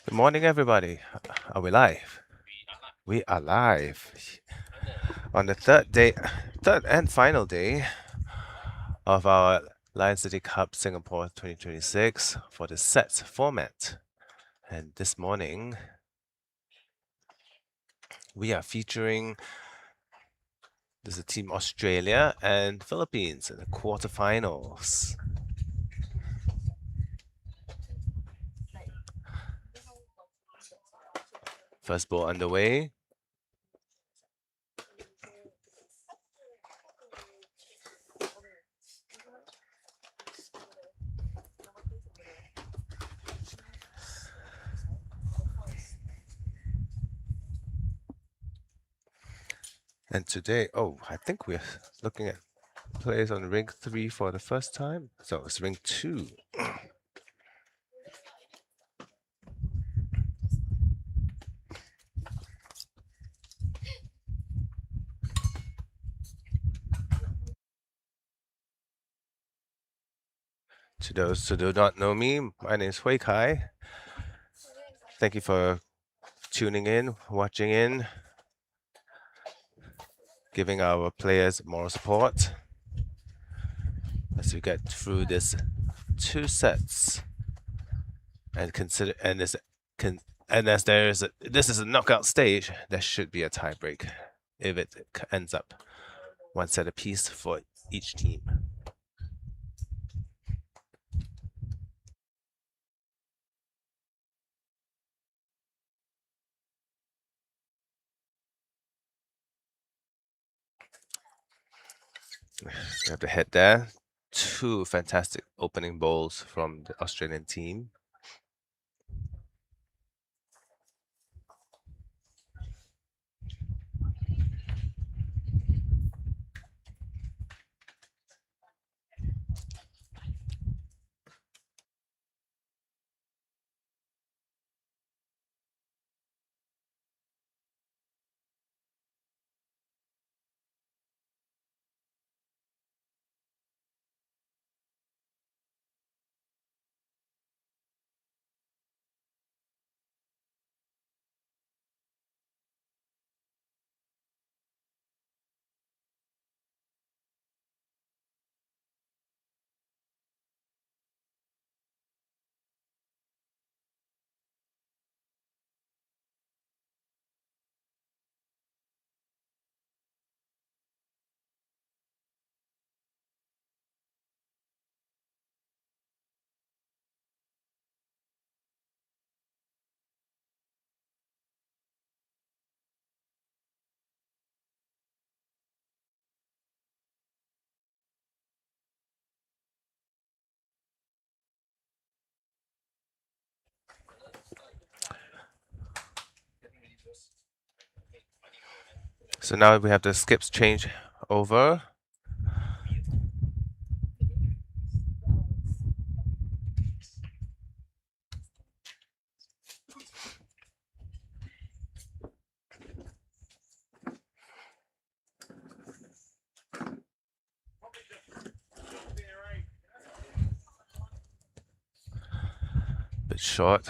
Good morning, everybody. Are we live? We are live on the third and final day of our Lion City Cup Singapore 2026 for the sets format. And this morning, we are featuring this is Team Australia and Philippines in the quarterfinals. First ball underway. And today, I think we're looking at players on ring 3 for the first time. So it's ring 2. To those who do not know me, my name is Hui Kai. Thank you for tuning in, watching in, giving our players moral support as we get through this 2 sets and consider and this can and as this is a knockout stage, there should be a tiebreak if it ends up 1 set apiece for each team. We have the head there. 2 fantastic opening bowls from the Australian team. So now we have the skips change over. Bit short.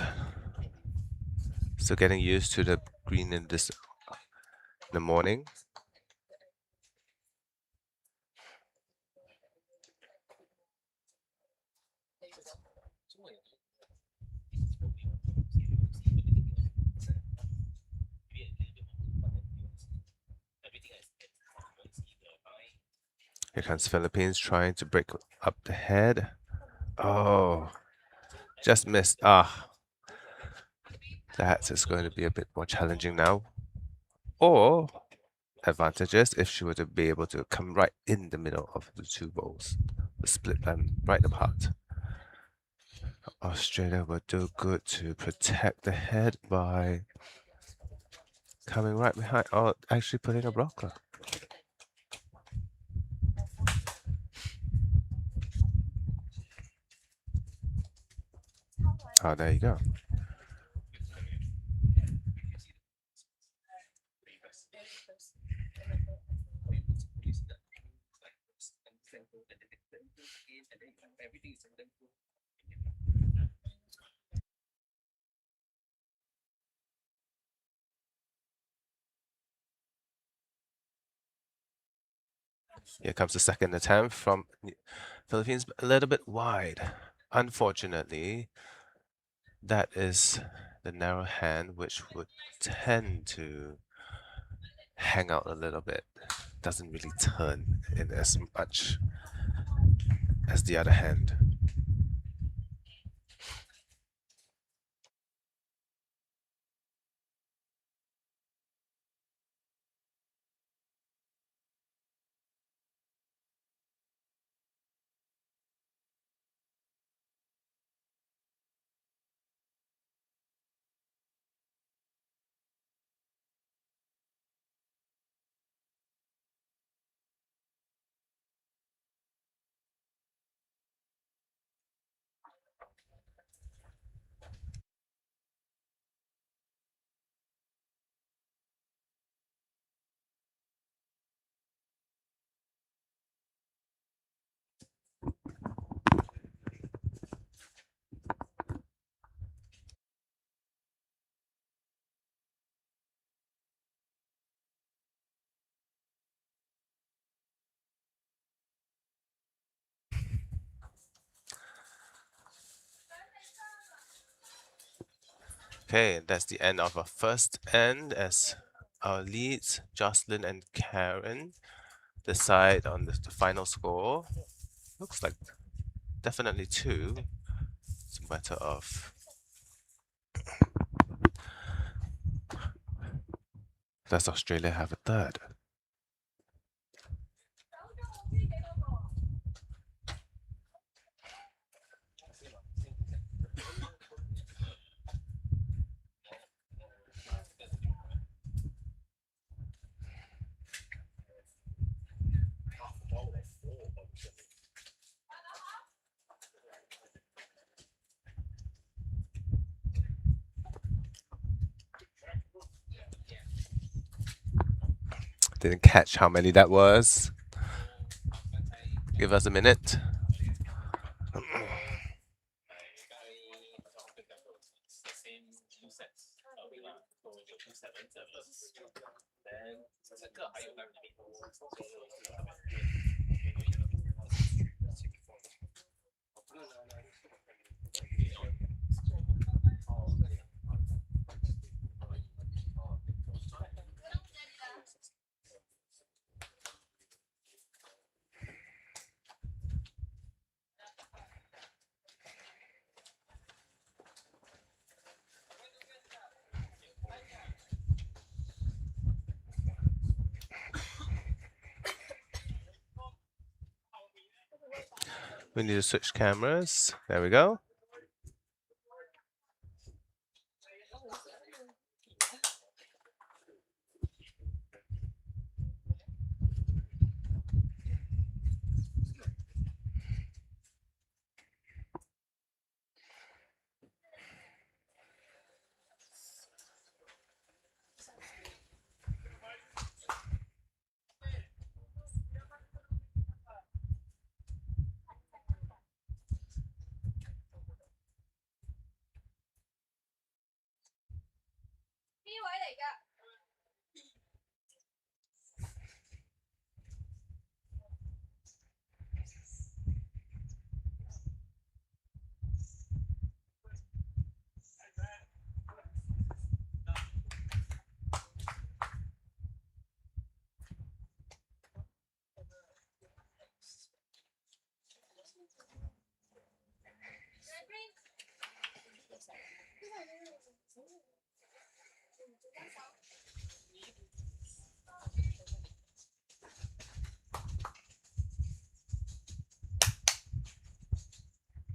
So getting used to the green in the morning. Here comes Philippines trying to break up the head. Oh, just missed. That is going to be a bit more challenging now. Or advantages if she were to be able to come right in the middle of the 2 bowls, split them right apart. Australia will do good to protect the head by coming right behind, or actually putting a blocker. Oh, there you go. Here comes the second attempt from Philippines, a little bit wide. Unfortunately, that is the narrow hand, which would tend to hang out a little bit. Doesn't really turn in as much as the other hand. Okay, that's the end of our first end as our leads, Jocelyn and Karen, decide on the final score. Looks like definitely two. It's a matter of does Australia have a third? Didn't catch how many that was. Give us a minute. We need to switch cameras. There we go.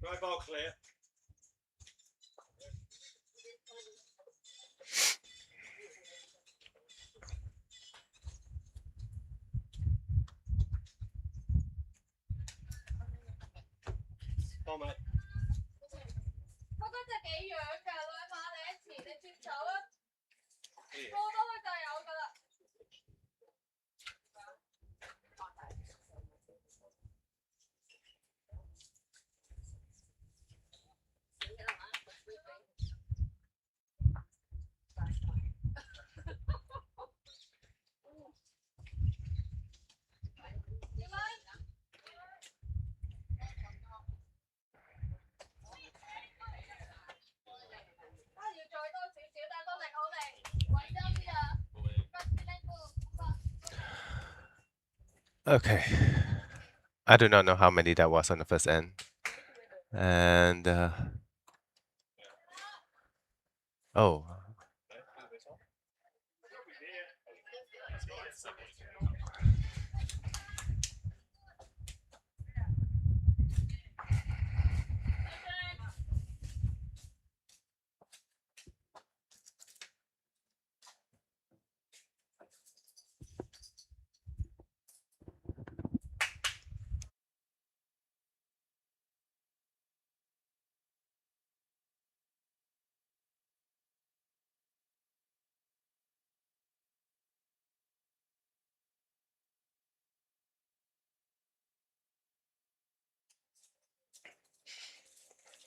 Right ball clear. Ball, mate. 不過真係幾樣㗎，兩碼領前你接手啊，過多佢就有㗎啦。點 Okay. I do not know how many that was on the first end. And oh,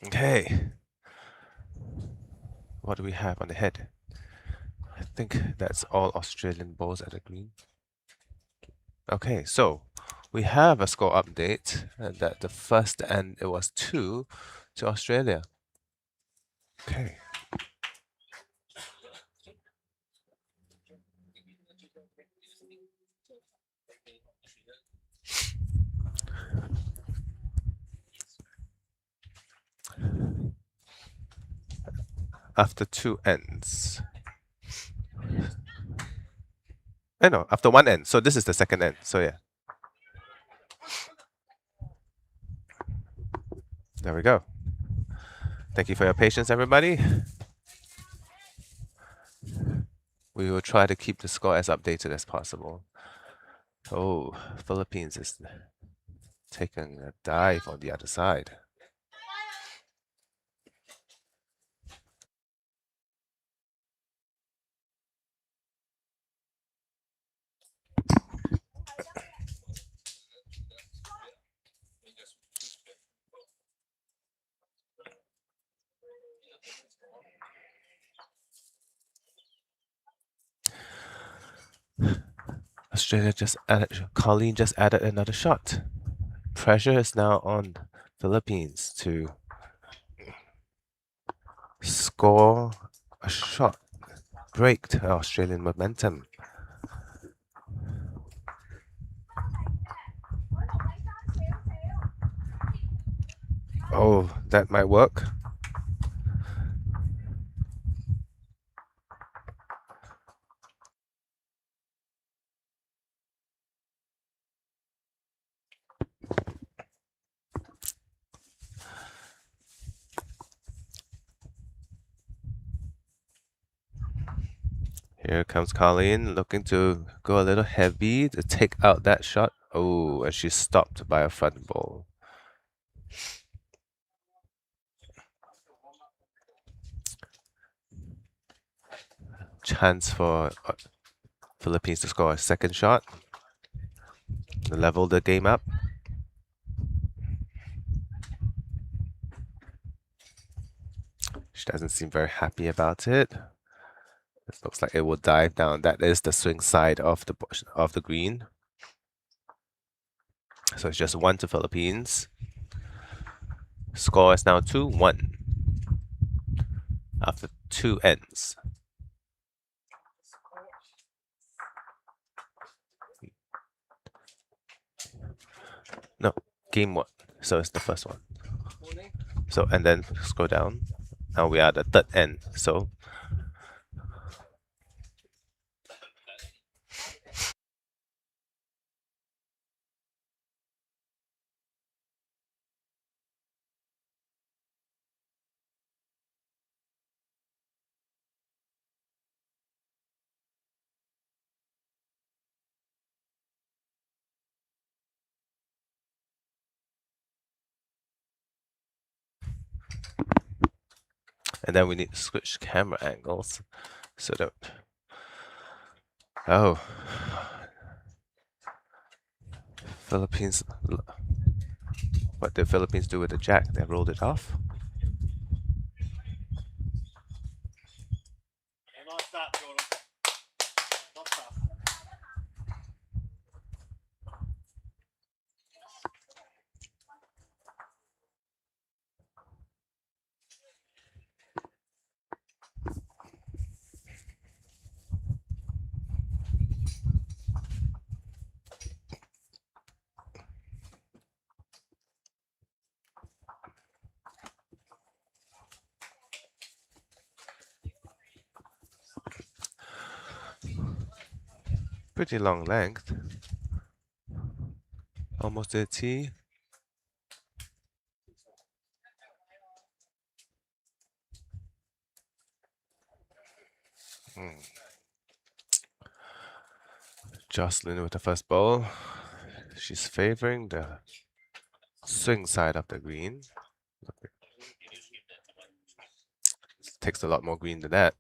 okay. What do we have on the head? I think that's all Australian balls at the green. Okay, so we have a score update that the first end it was 2 to Australia. Okay. After 2 ends. No, after 1 end. So this is the second end. So yeah. There we go. Thank you for your patience, everybody. We will try to keep the score as updated as possible. Oh, Philippines is taking a dive on the other side. Australia just added, Colleen just added another shot. Pressure is now on Philippines to score a shot, break the Australian momentum. Oh, that might work. Here comes Colleen, looking to go a little heavy to take out that shot. Oh, and she's stopped by a front ball. Chance for Philippines to score a second shot. Level the game up. She doesn't seem very happy about it. It looks like it will dive down. That is the swing side of the green. So it's just 1 to Philippines. Score is now 2-1 after 2 ends. No, game 1. So it's the first one. So and then scroll down. Now we are at the third end. So and then we need to switch camera angles so that oh, Philippines. What did Philippines do with the jack? They rolled it off. Nice start, Jordan. Not tough. Pretty long length. Almost to a T. Jocelyn with the first ball. She's favoring the swing side of the green. Takes a lot more green than that.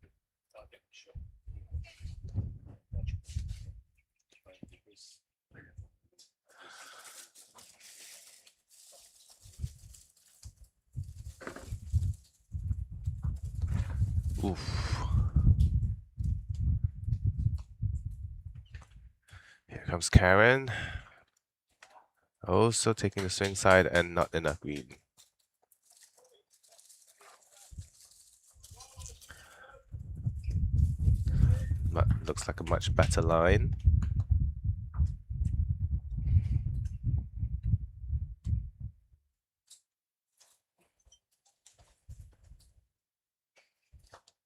Oof. Here comes Karen. Also taking the swing side and not enough green. Looks like a much better line.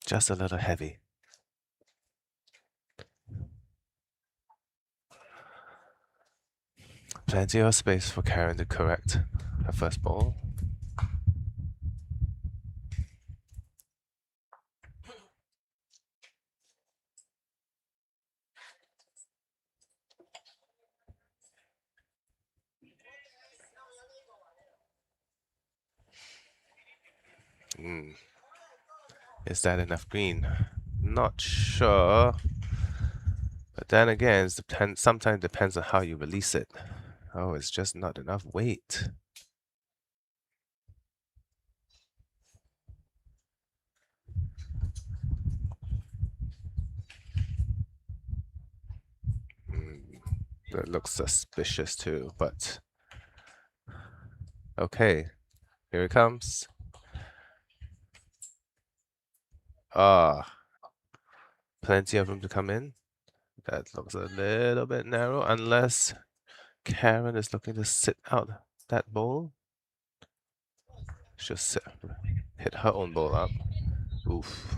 Just a little heavy. Plenty of space for Karen to correct her first ball. Is that enough green? Not sure. But then again, it sometimes depends on how you release it. Oh, it's just not enough weight. That looks suspicious too, but okay. Here it comes. Plenty of room to come in. That looks a little bit narrow, unless Karen is looking to sit out that ball. She'll hit her own ball up. Oof.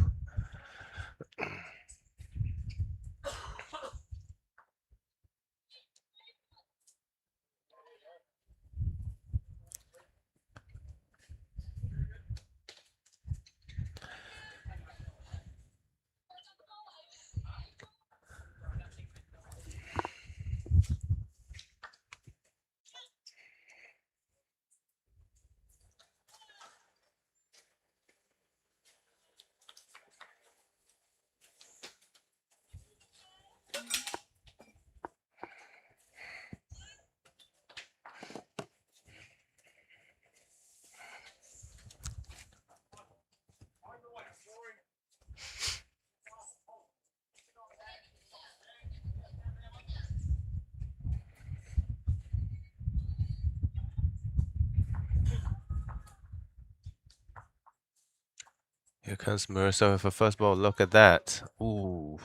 Here comes Marisa with her first ball. Look at that. Ooh.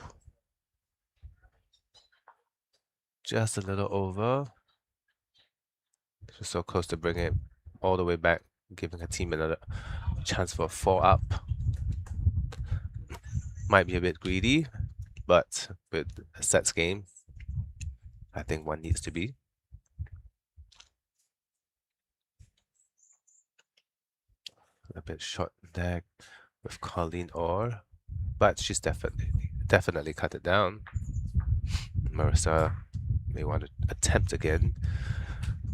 Just a little over. She's so close to bringing it all the way back, giving her team another chance for a 4-up. Might be a bit greedy, but with a sets game, I think one needs to be. A bit short there with Colleen but she's definitely cut it down. Marisa may want to attempt again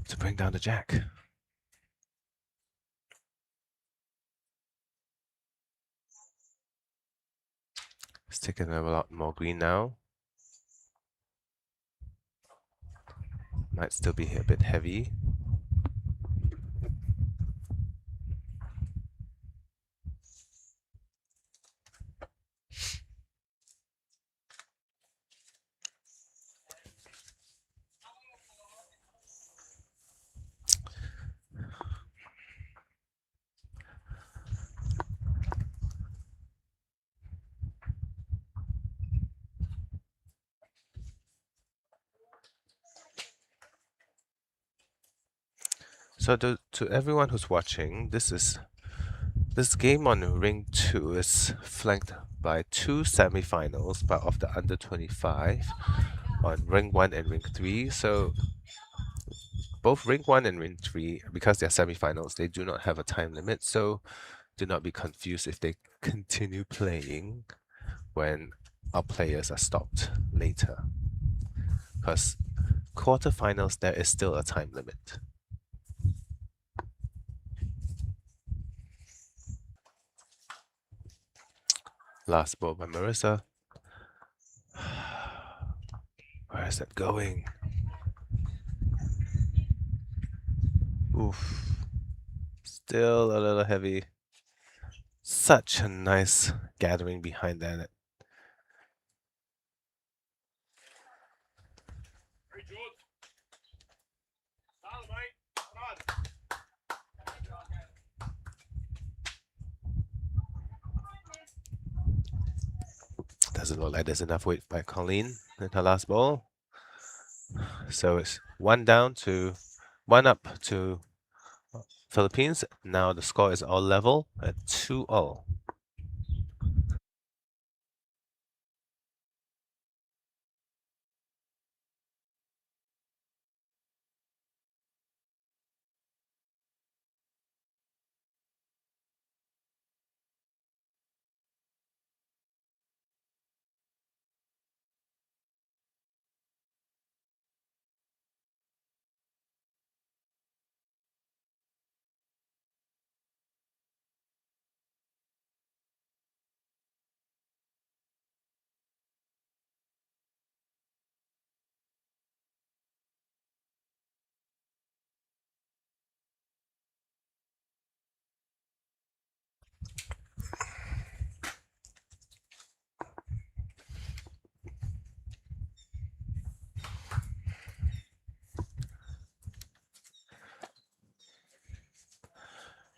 to bring down the jack. It's taking a lot more green now. Might still be a bit heavy. So to everyone who's watching, this game on Ring 2 is flanked by 2 semifinals, but of the under 25. on ring 1 and ring 3. So both ring 1 and ring 3, because they're semifinals, they do not have a time limit. So do not be confused if they continue playing when our players are stopped later. Because quarterfinals, there is still a time limit. Last ball by Marisa. Where is that going? Oof. Still a little heavy. Such a nice gathering behind that. Very good. Down, mate. Run. Doesn't look like there's enough weight by Colleen in her last ball. So it's 1 down to 1 up to Philippines. Now the score is all level at 2-all.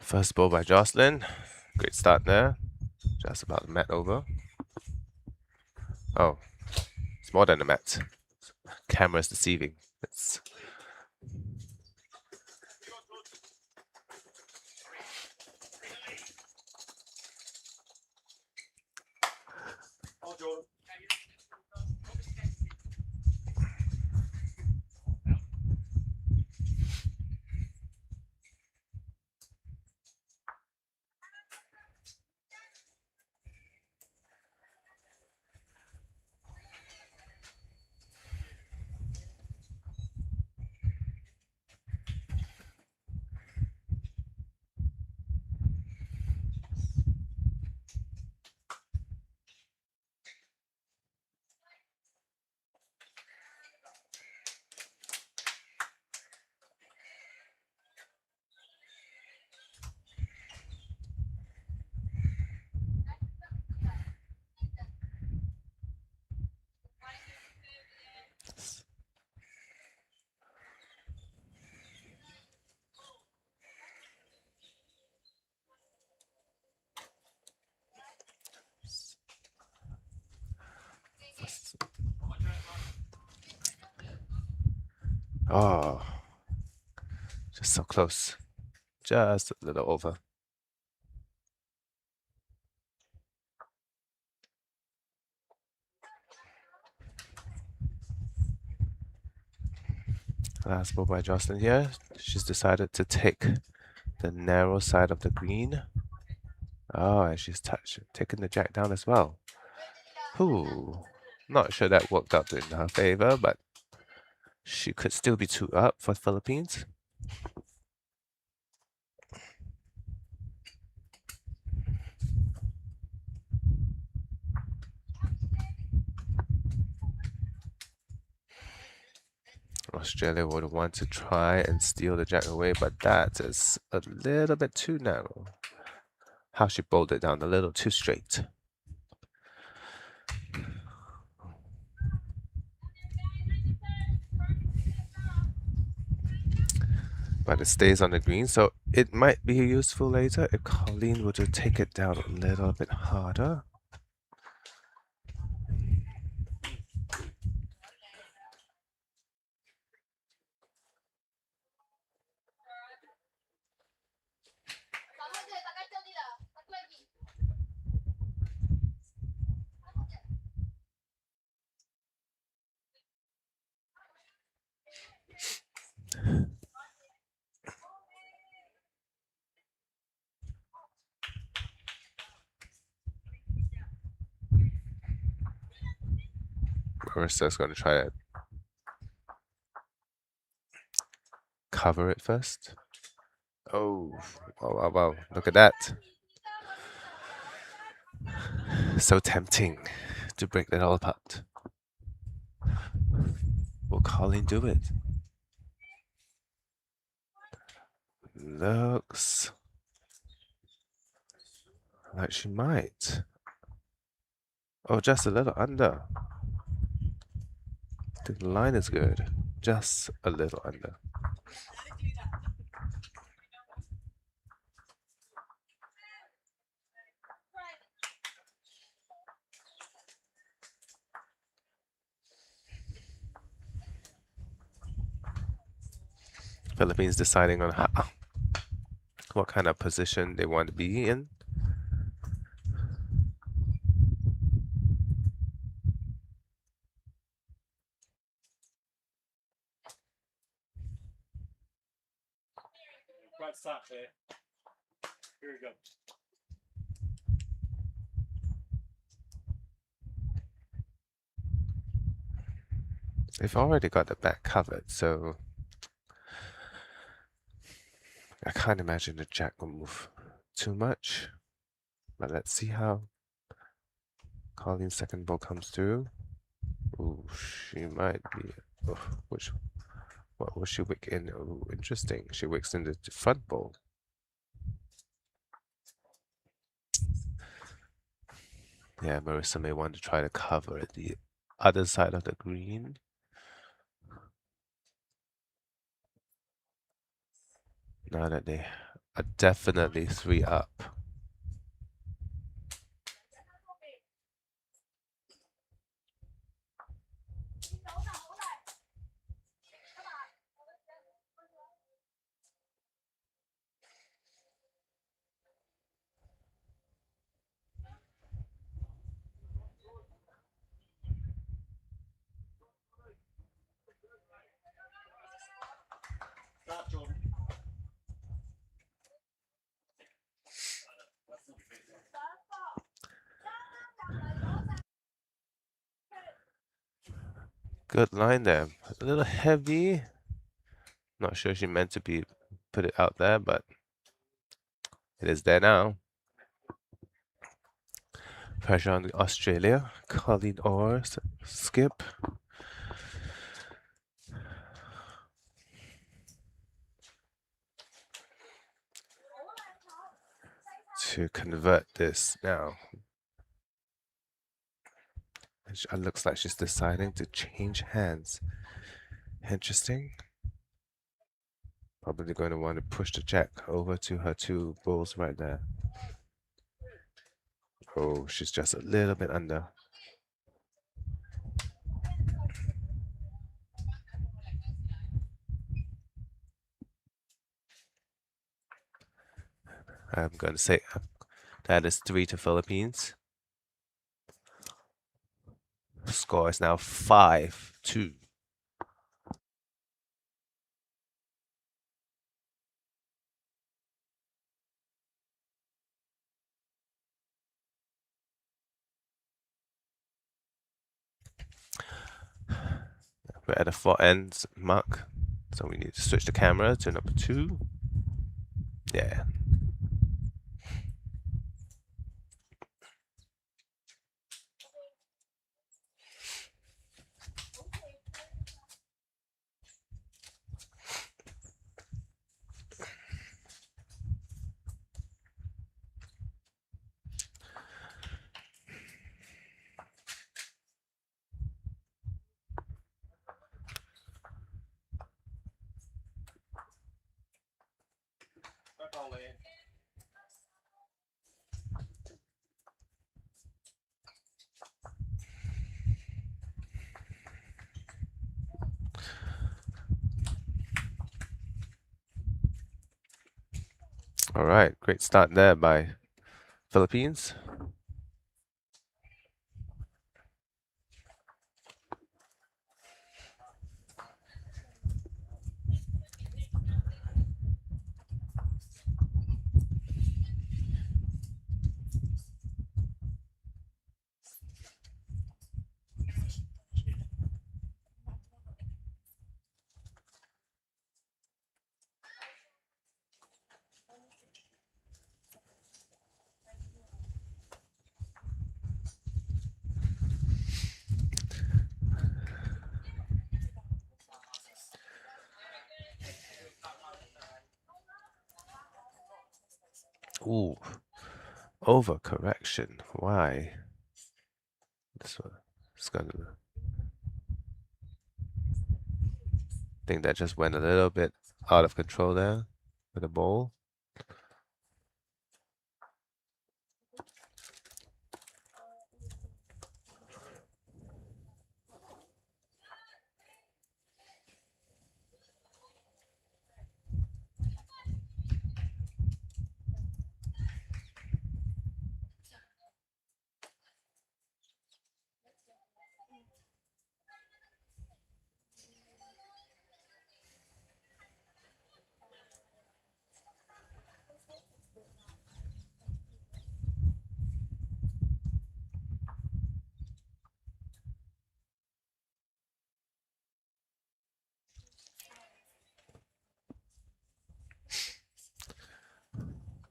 First ball by Jocelyn. Great start there. Just about the mat over. Oh, it's more than a mat. Camera's deceiving. It's Oh, Jordan. oh, just so close. Just a little over. Last ball by Jocelyn here. She's decided to take the narrow side of the green. Oh, and she's taken the jack down as well. Ooh, not sure that worked out in her favor, but she could still be 2 up for the Philippines. Australia would want to try and steal the jack away, but that is a little bit too narrow. How she bowled it down a little too straight. But it stays on the green, so it might be useful later if Colleen were to take it down a little bit harder. Sama je, tak kacau ni lah. Satu lagi. Marisa's going to try to cover it first. Oh, wow. Look at that. So tempting to break that all apart. Will Colleen do it? Looks like she might. Oh, just a little under. The line is good. Just a little under. Philippines deciding on what kind of position they want to be in. Right start there. Here we go. They've already got the back covered, so I can't imagine the jack will move too much. But let's see how Colleen's second ball comes through. Ooh, she might be. Oh, what will she wick in? Oh, interesting. She wicks in the front ball. Yeah, Marisa may want to try to cover the other side of the green. Now that they are definitely 3 up. Start, Jordan. Good line there. A little heavy. Not sure she meant to put it out there, but it is there now. Pressure on Australia. Colleen or skip. To convert this now. It looks like she's deciding to change hands. Interesting. Probably going to want to push the jack over to her 2 balls right there. Oh, she's just a little bit under. I'm going to say that is 3 to Philippines. Score is now 5-2. We're at a 4 ends mark, so we need to switch the camera to number 2. Yeah. Colleen. All right, great start there by Philippines. Ooh, overcorrection. Why? This one. It's gonna. Think that just went a little bit out of control there with the ball.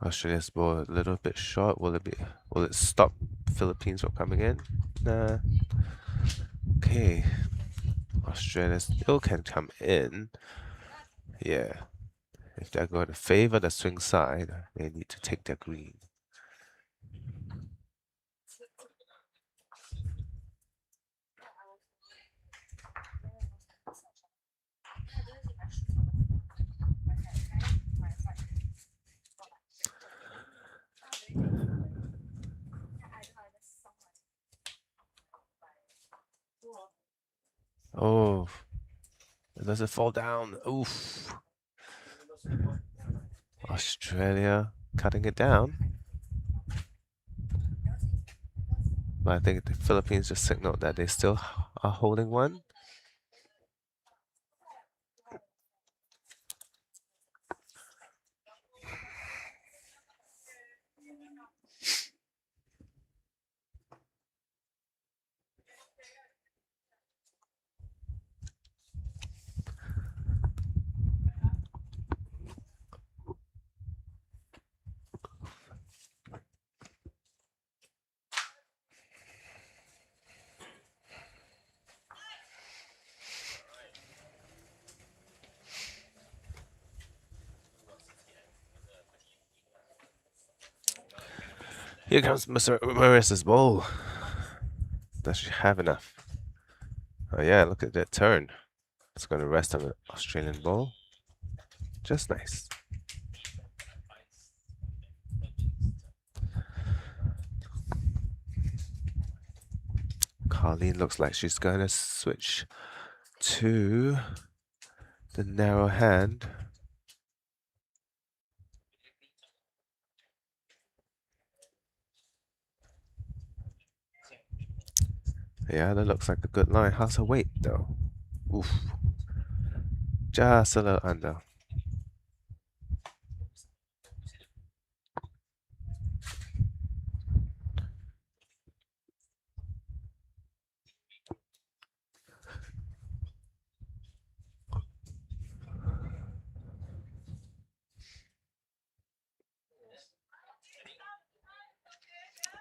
Australia's ball a little bit short. Will it stop Philippines from coming in? Nah. Okay. Australia still can come in. Yeah. If they're going to favor the swing side, they need to take their green. Oh, does it fall down? Oof. Australia cutting it down. But I think the Philippines just signaled that they still are holding one. Here comes Mr. Marisa's ball. Does she have enough? Oh yeah, look at that turn. It's going to rest on the Australian ball. Just nice. Colleen looks like she's going to switch to the narrow hand. Yeah, that looks like a good line. How's her weight though? Oof. Just a little under.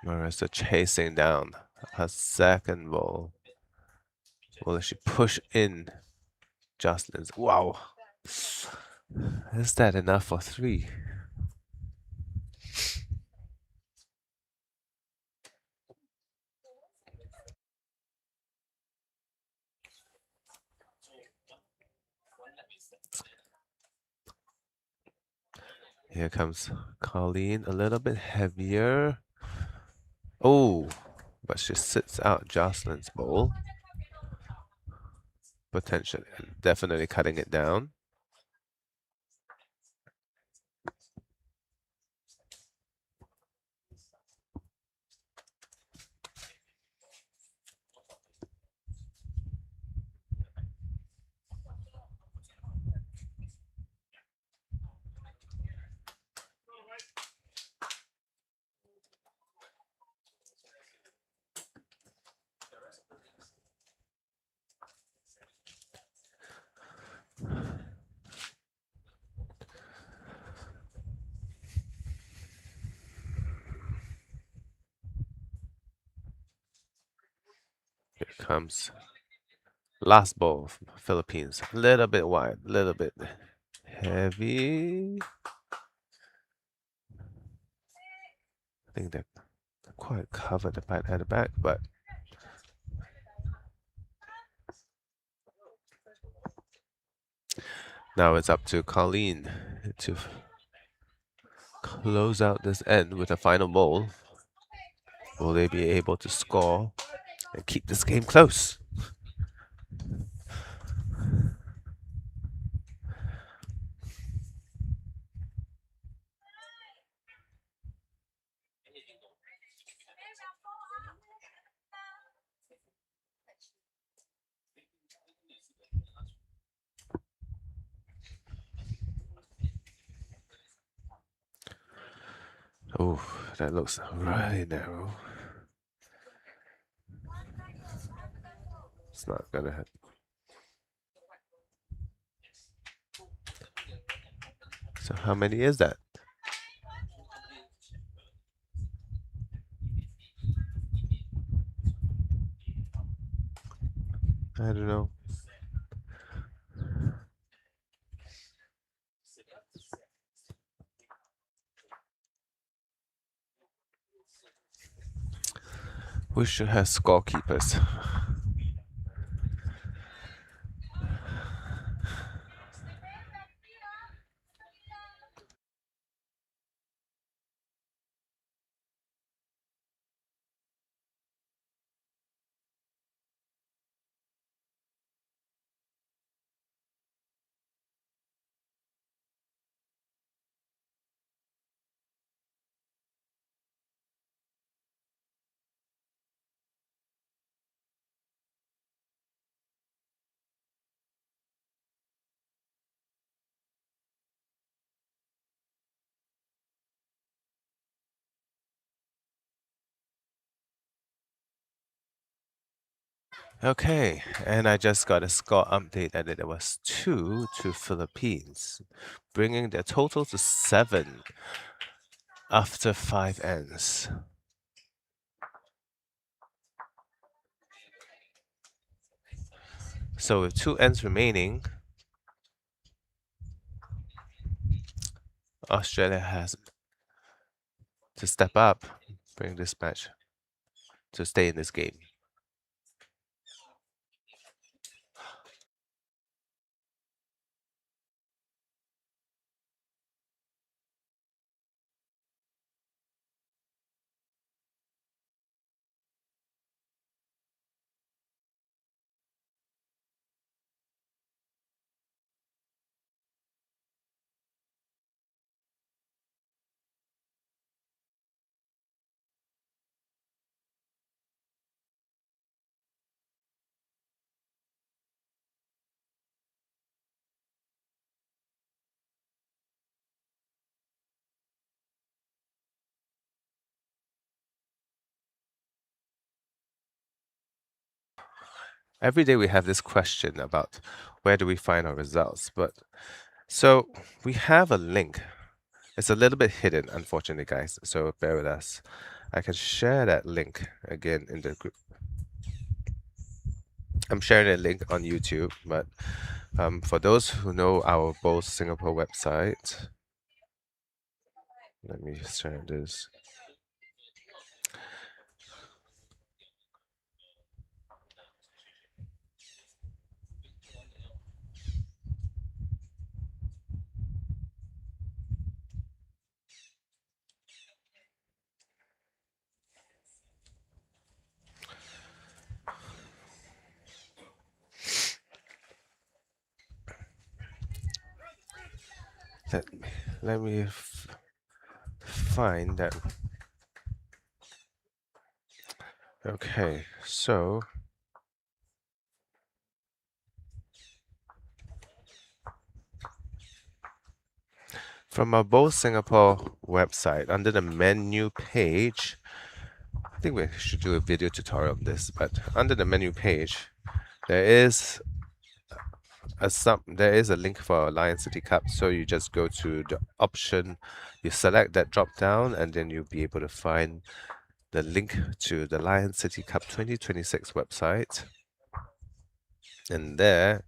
Marisa chasing down her second ball. Will she push in Jocelyn's? Wow. Is that enough for 3? Here comes Colleen, a little bit heavier. Oh, but she sits out Jocelyn's ball. Potentially, definitely cutting it down. Here comes last ball from Philippines. A little bit wide, a little bit heavy. I think they're quite covered at the back, but now it's up to Colleen to close out this end with a final ball. Will they be able to score and keep this game close? Oh, that looks really narrow. It's not gonna happen. So how many is that? I don't know. We should have scorekeepers. Okay, and I just got a score update that it was 2 to Philippines, bringing their total to 7 after 5 ends. So with 2 ends remaining, Australia has to step up, bring this match to stay in this game. Every day we have this question about where do we find our results, but so we have a link. It's a little bit hidden, unfortunately, guys, so bear with us. I can share that link again in the group. I'm sharing a link on YouTube, but for those who know our Bowls Singapore website, let me share this. Let me find that. Okay, so from our Bowls Singapore website, under the menu page, I think we should do a video tutorial on this, but under the menu page, there is a link for Lion City Cup. So you just go to the option, you select that drop down, and then you'll be able to find the link to the Lion City Cup 2026 website. And there,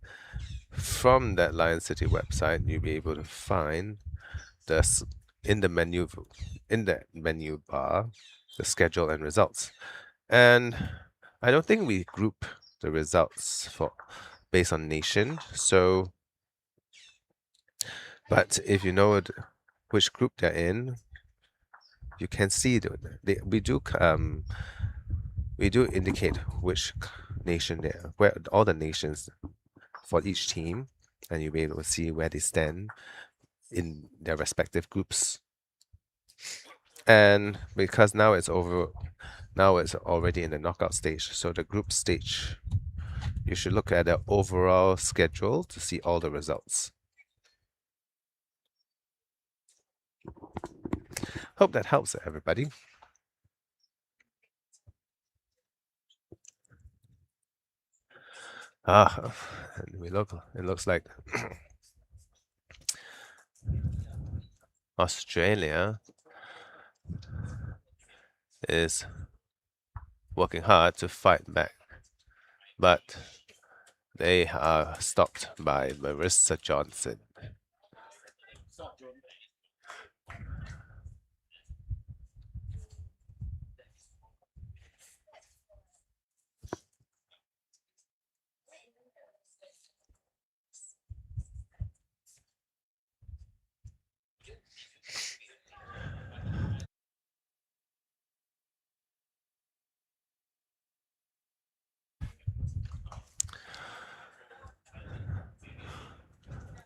from that Lion City website, you'll be able to find the in the menu bar, the schedule and results. And I don't think we group the results based on nation. So, but if you know which group they're in, you can see we do indicate which nation where all the nations for each team, and you'll be able to see where they stand in their respective groups. And because now it's already in the knockout stage, so the group stage, you should look at the overall schedule to see all the results. Hope that helps everybody. It looks like Australia is working hard to fight back, but they are stopped by Marisa Johnson.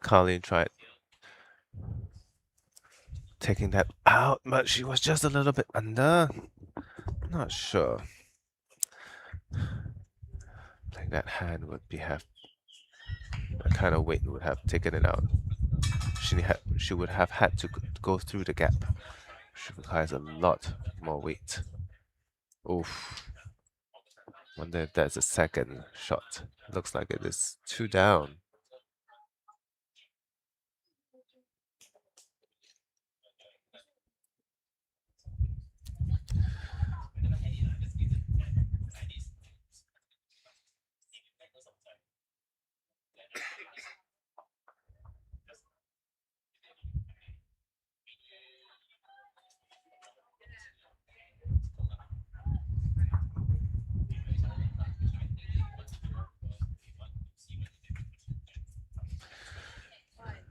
Colleen tried taking that out, but she was just a little bit under. Not sure. Like that hand would have that kind of weight would have taken it out. She would have had to go through the gap. She requires a lot more weight. Oof. Wonder if that's a second shot. Looks like it is 2 down.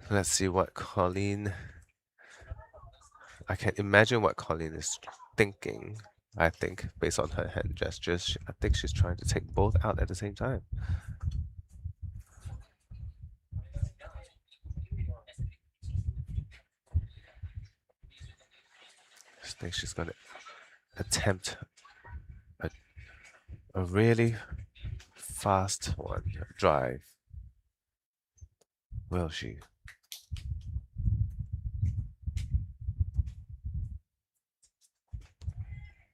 Let's see what Colleen. I can imagine what Colleen is thinking. I think, based on her hand gestures, I think she's trying to take both out at the same time. I think she's going to attempt a really fast one drive. Will she?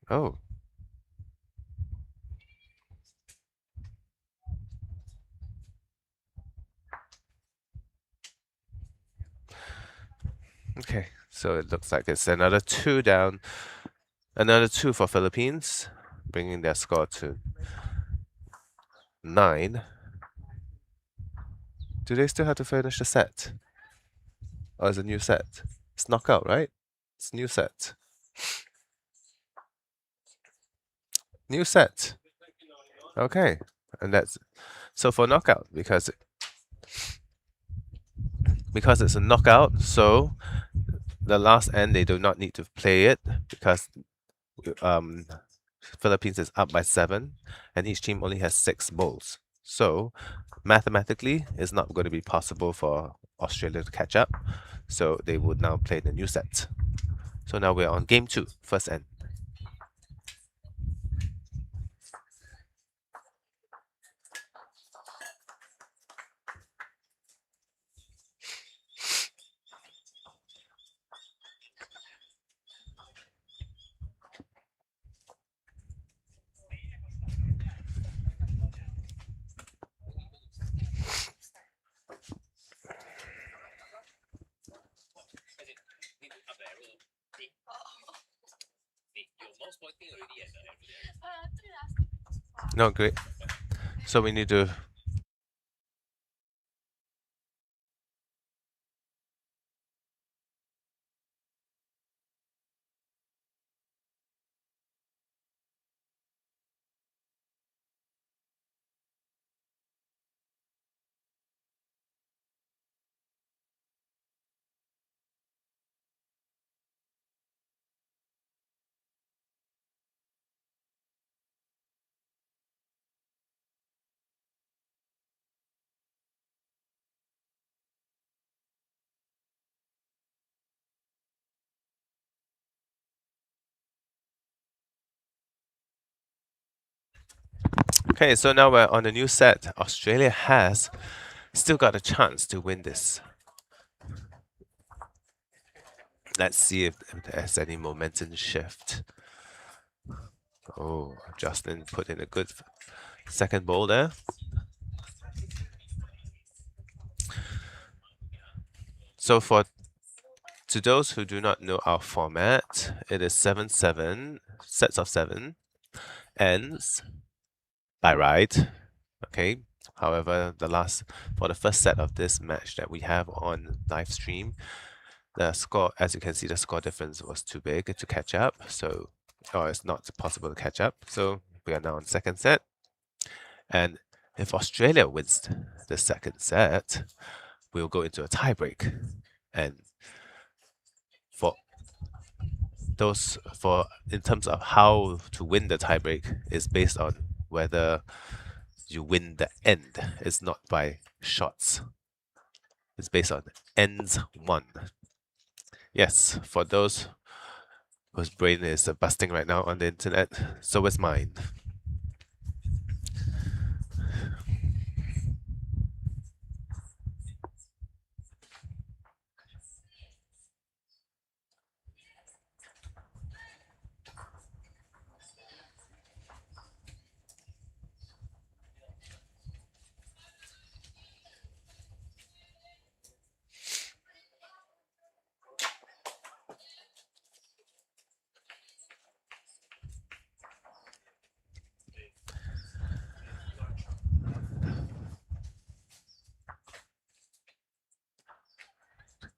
Oh. Okay, so it looks like it's another 2 down. Another 2 for Philippines, bringing their score to 9. Do they still have to finish the set? Or is it a new set? It's knockout, right? It's new set. New set. Okay, and that's so for knockout because it's a knockout. So the last end they do not need to play it because Philippines is up by 7, and each team only has 6 bowls. So mathematically, it's not going to be possible for Australia to catch up. So they would now play the new set. So now we're on game 2, first end. No, great. So we need to Okay, so now we're on a new set. Australia has still got a chance to win this. Let's see if there's any momentum shift. Oh, Jocelyn put in a good second ball there. So to those who do not know our format, it is 7-7, sets of 7, ends by right. Okay. However, for the first set of this match that we have on live stream, the score, as you can see, the score difference was too big to catch up. So, it's not possible to catch up. So we are now on second set. And if Australia wins the second set, we'll go into a tiebreak. And in terms of how to win the tiebreak is based on whether you win the end. It's not by shots. It's based on ends won. Yes, for those whose brain is busting right now on the internet, so is mine.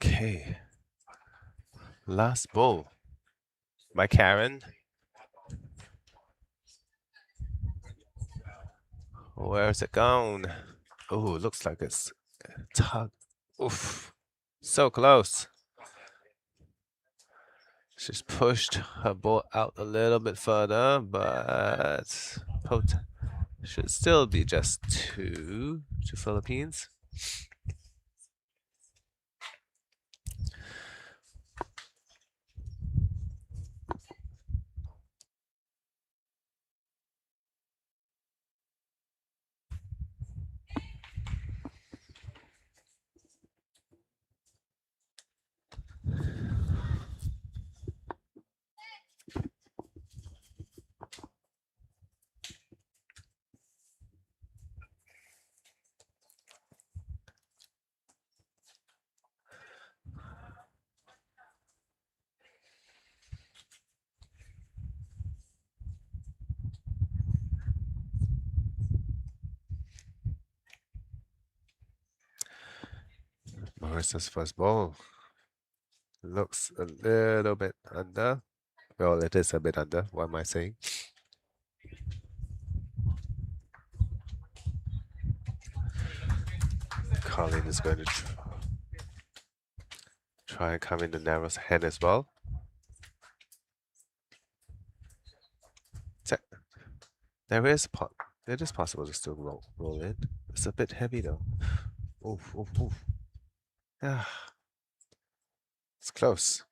Okay. Last ball by Karen. Where's it gone? Oh, looks like it's tug. Oof. So close. She's pushed her ball out a little bit further, but should still be just two to Philippines. Marisa's first ball looks a little bit under. Well, it is a bit under. What am I saying? Colleen is going to try and come in the narrow hand as well. It is possible to still roll in. It's a bit heavy though. Oof, oof, oof. Ah, it's close.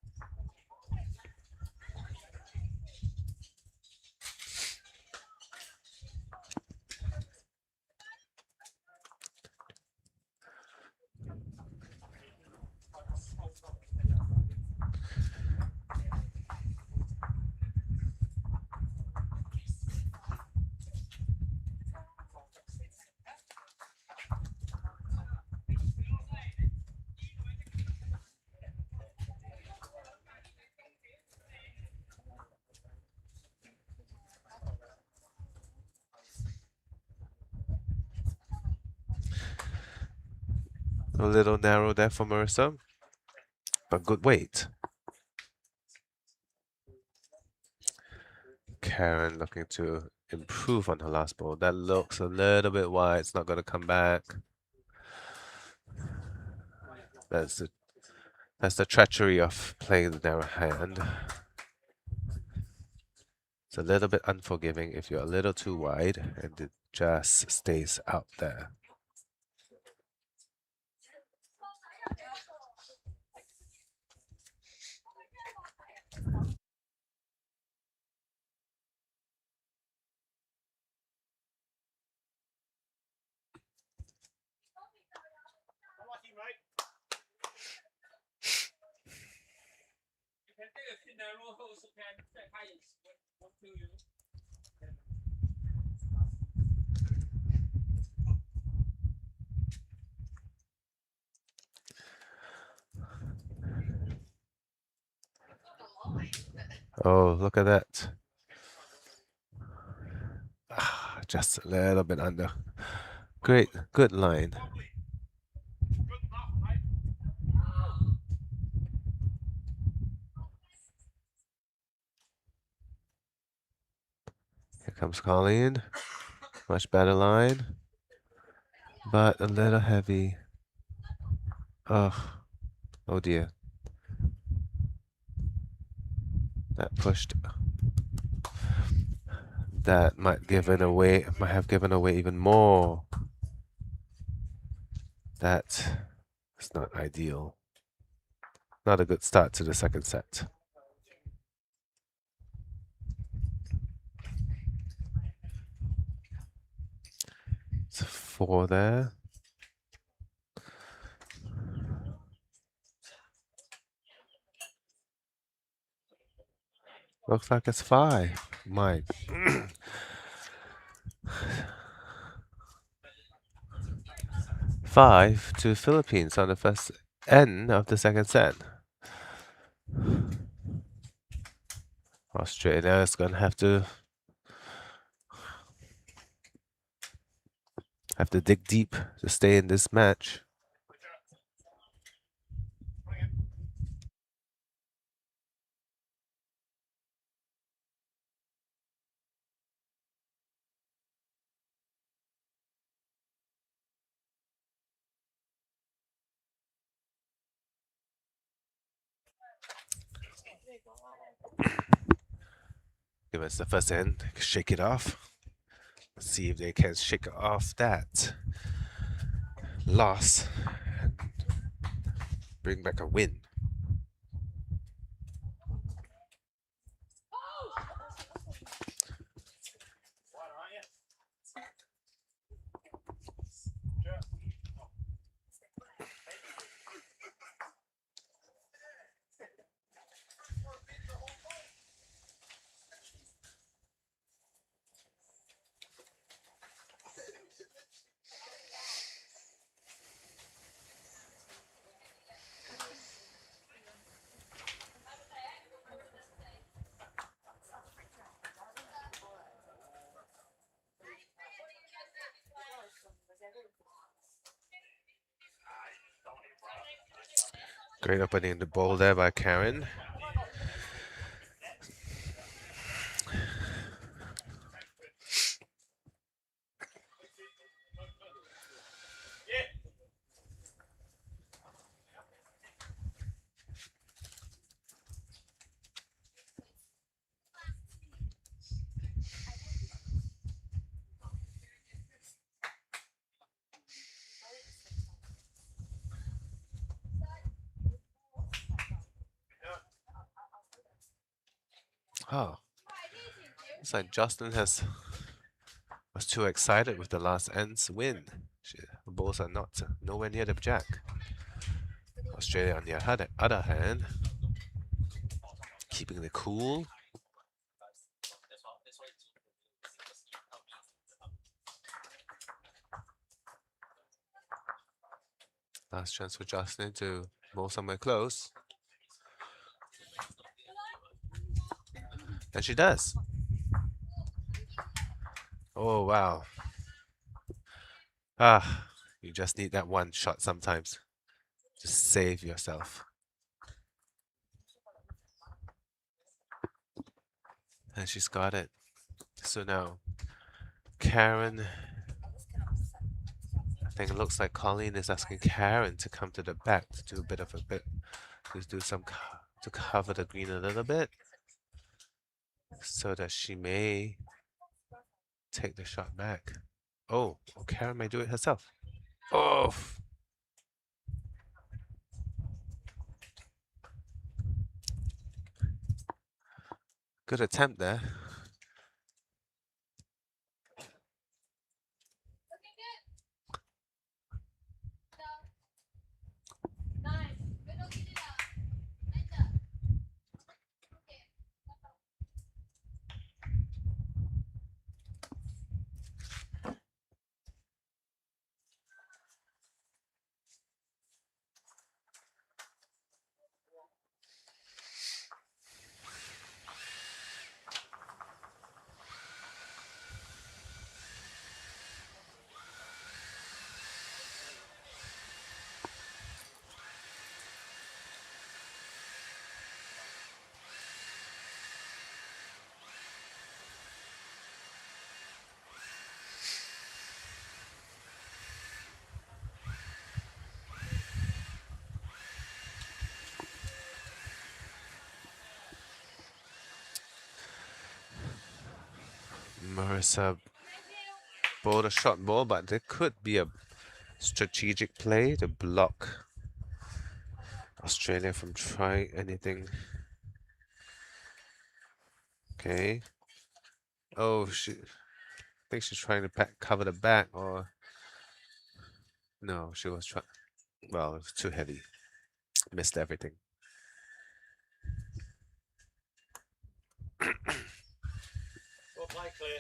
A little narrow there for Marisa, but good weight. Karen looking to improve on her last ball. That looks a little bit wide. It's not going to come back. That's the treachery of playing the narrow hand. It's a little bit unforgiving if you're a little too wide and it just stays out there. Oh, look at that. Ah, just a little bit under. Great, good line. Here comes Colleen. Much better line, but a little heavy. Oh, oh dear. That pushed. That might have given away even more. That is not ideal. Not a good start to the second set. It's a 4 there. Looks like it's 5. My. 5 to Philippines on the first end of the second set. Australia is gonna have to dig deep to stay in this match. Give us the first end, shake it off. Let's see if they can shake off that loss and bring back a win. Great opening the ball there by Karen. Oh, it's like Jocelyn was too excited with the last end's win. The balls are nowhere near the jack. Australia, on the other hand, keeping the cool. Last chance for Jocelyn to bowl somewhere close. And she does. Oh, wow. Ah, you just need that one shot sometimes. Just save yourself. And she's got it. So now, Karen, I think it looks like Colleen is asking Karen to come to the back to do to cover the green a little bit, so that she may take the shot back. Oh, Karen may do it herself. Oh. Good attempt there. Marisa bowled a short ball, but there could be a strategic play to block Australia from trying anything. Okay. Oh, I think she's trying to cover the back, or no, she was trying. Well, it was too heavy. Missed everything. Well play, clear.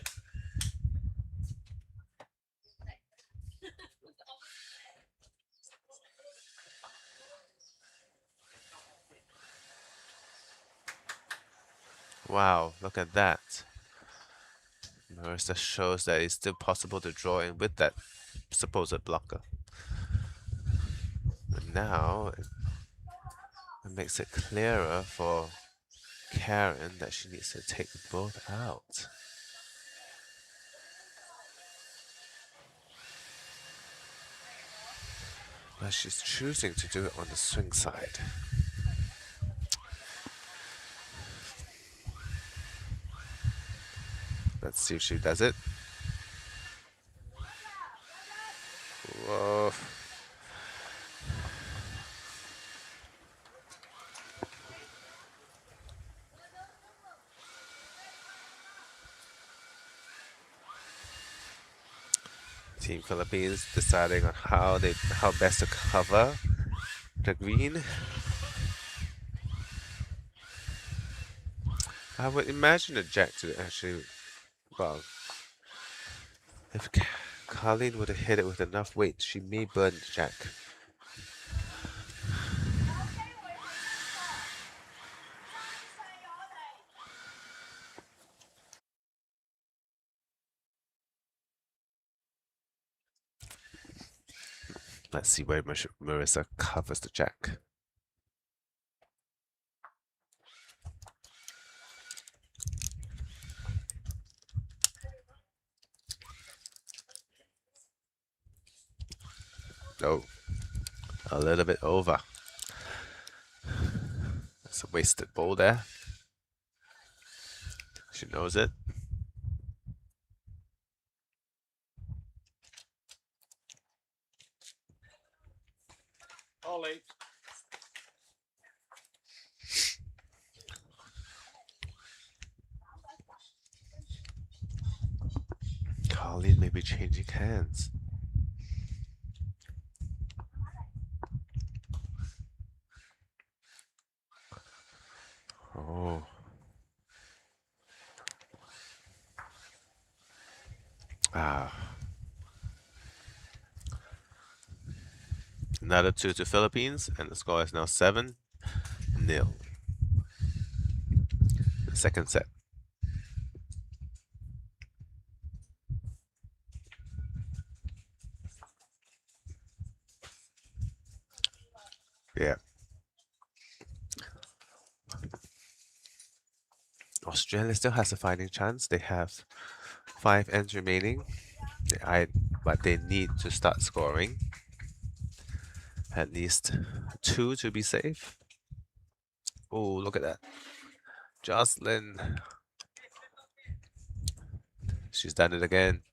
Wow, look at that. Marisa shows that it's still possible to draw in with that supposed blocker. But now it makes it clearer for Karen that she needs to take both out. But she's choosing to do it on the swing side. Let's see if she does it. Whoa. Team Philippines deciding on how best to cover the green. I would imagine a jack to actually, well, if Colleen would have hit it with enough weight, she may burn the jack. Let's see where Marisa covers the jack. Oh, a little bit over. That's a wasted ball there. She knows it. Ollie. Colleen may be changing hands. Oh. Ah. Another 2 to Philippines, and the score is now 7-0. The second set. Yeah. Australia still has a fighting chance. They have 5 ends remaining. But they need to start scoring. At least 2 to be safe. Oh, look at that. Jocelyn. She's done it again.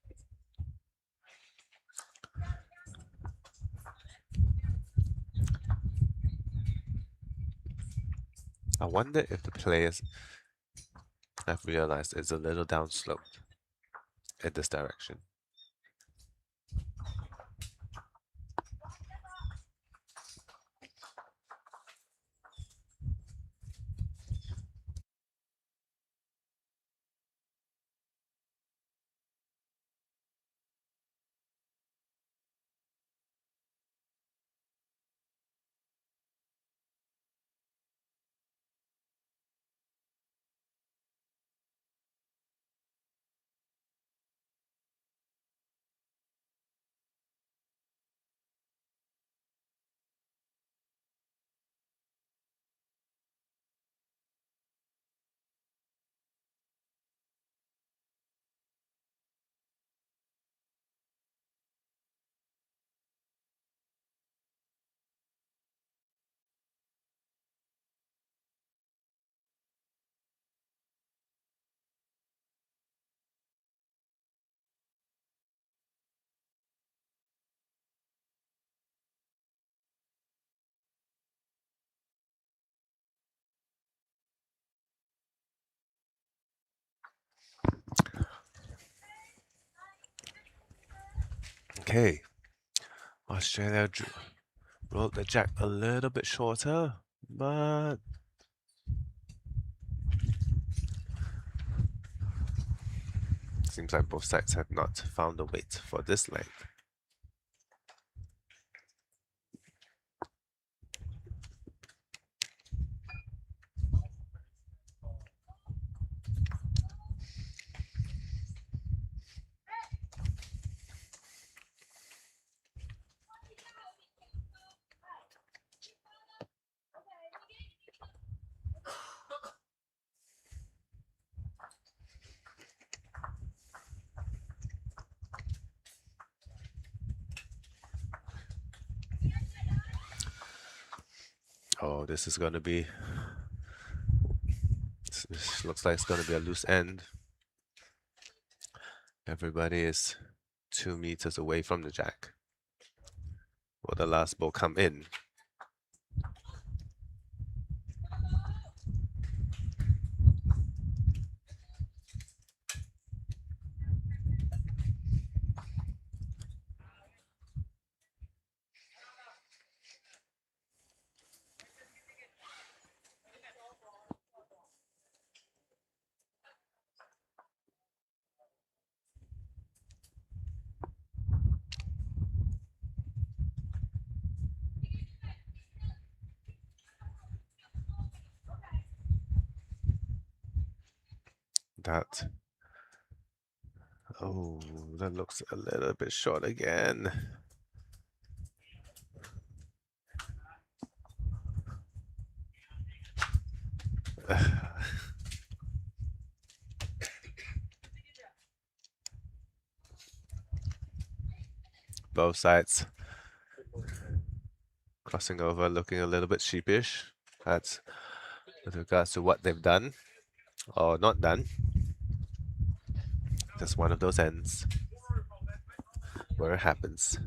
I wonder if the players have realized it's a little downsloped in this direction. Okay. Australia rolled the jack a little bit shorter, but seems like both sides have not found a weight for this length. Oh, this is going to be. This looks like it's going to be a loose end. Everybody is 2 meters away from the jack. Will the last ball come in? That. Oh, that looks a little bit short again. Both sides crossing over, looking a little bit sheepish. That's with regards to what they've done or not done. Just one of those ends where it happens.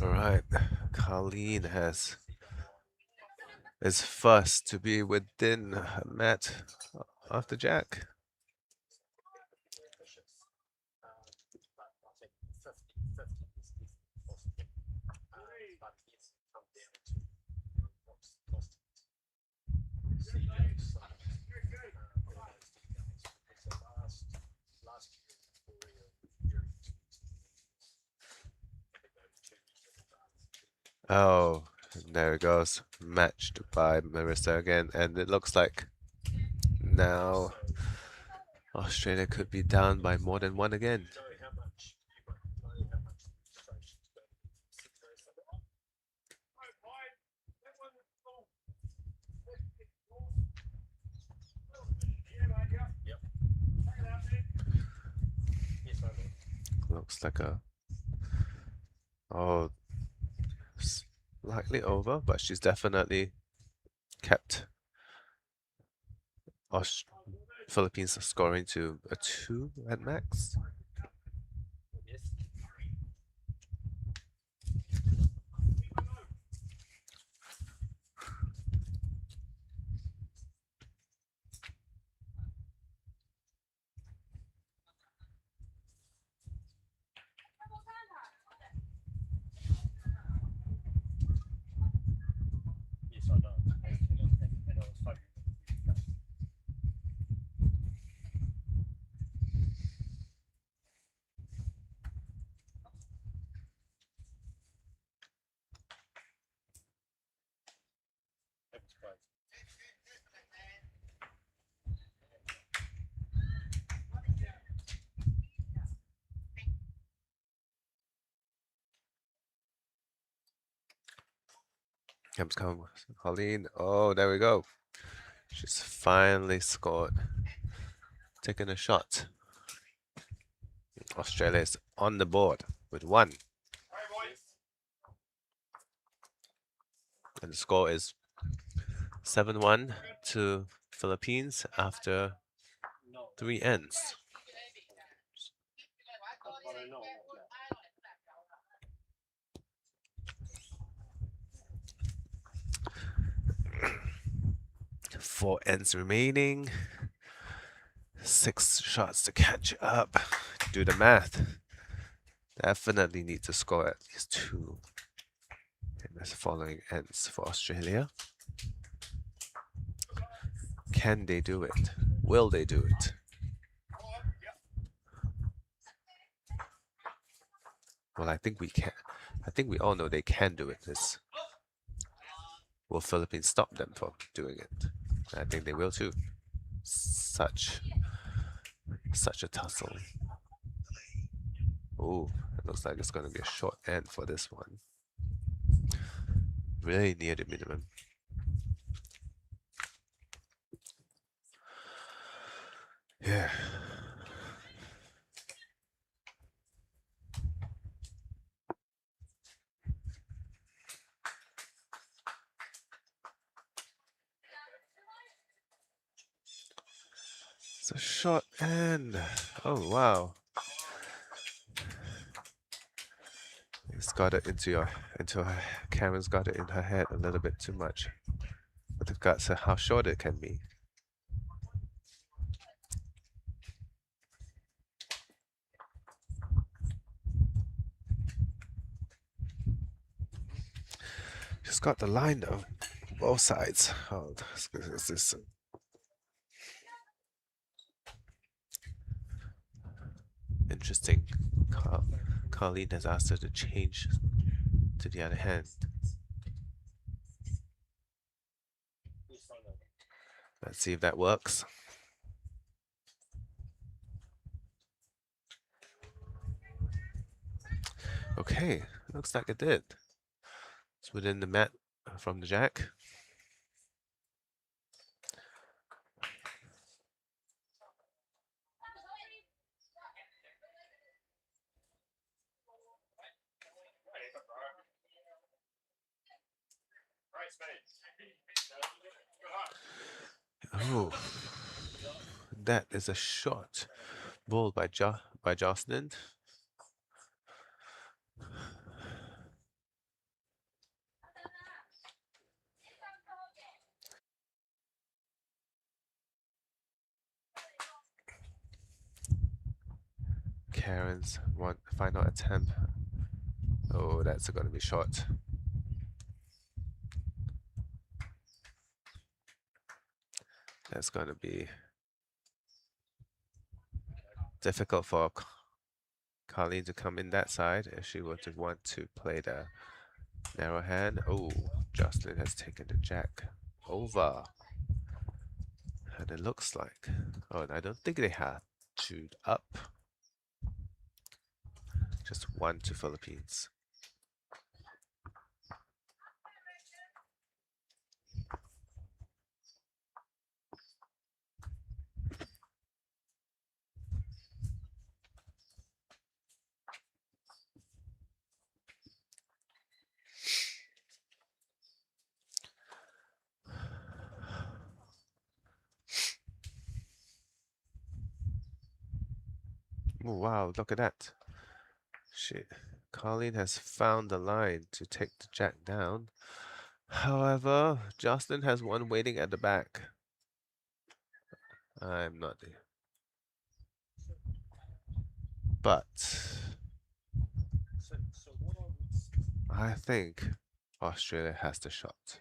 All right, Colleen is first to be within a mat of the jack. Oh, there it goes. Matched by Marisa again, and it looks like now Australia could be down by more than one again. Looks like oh, slightly over, but she's definitely kept Philippines scoring to a 2 at max. Comes Colleen. Oh, there we go. She's finally scored. Taking a shot. Australia is on the board with 1. And the score is 7-1 to Philippines after 3 ends. Four ends remaining. 6 shots to catch up. Do the math. Definitely need to score at least 2 in the following ends for Australia. Can they do it? Will they do it? Well, I think we can. I think we all know they can do it. Will Philippines stop them from doing it? I think they will too. Such a tussle. Oh, it looks like it's going to be a short end for this one. Really near the minimum. Yeah. It's a short end. Oh wow. It's got it into her. Karen's got it in her head a little bit too much. With regards to how short it can be. She's got the line though, both sides. Oh, this interesting. Colleen has asked her to change to the other hand. Let's see if that works. Okay, looks like it did. It's within the mat from the jack. Oh, that is a shot bowled by Jocelyn. Karen's final attempt. Oh, that's going to be short. That's going to be difficult for Colleen to come in that side if she were to want to play the narrow hand. Oh, Jocelyn has taken the jack over. And it looks like, oh, I don't think they have chewed up. Just 1 to Philippines. Oh, wow, look at that. Colleen has found the line to take the jack down. However, Jocelyn has one waiting at the back. I'm not there. But I think Australia has the shot.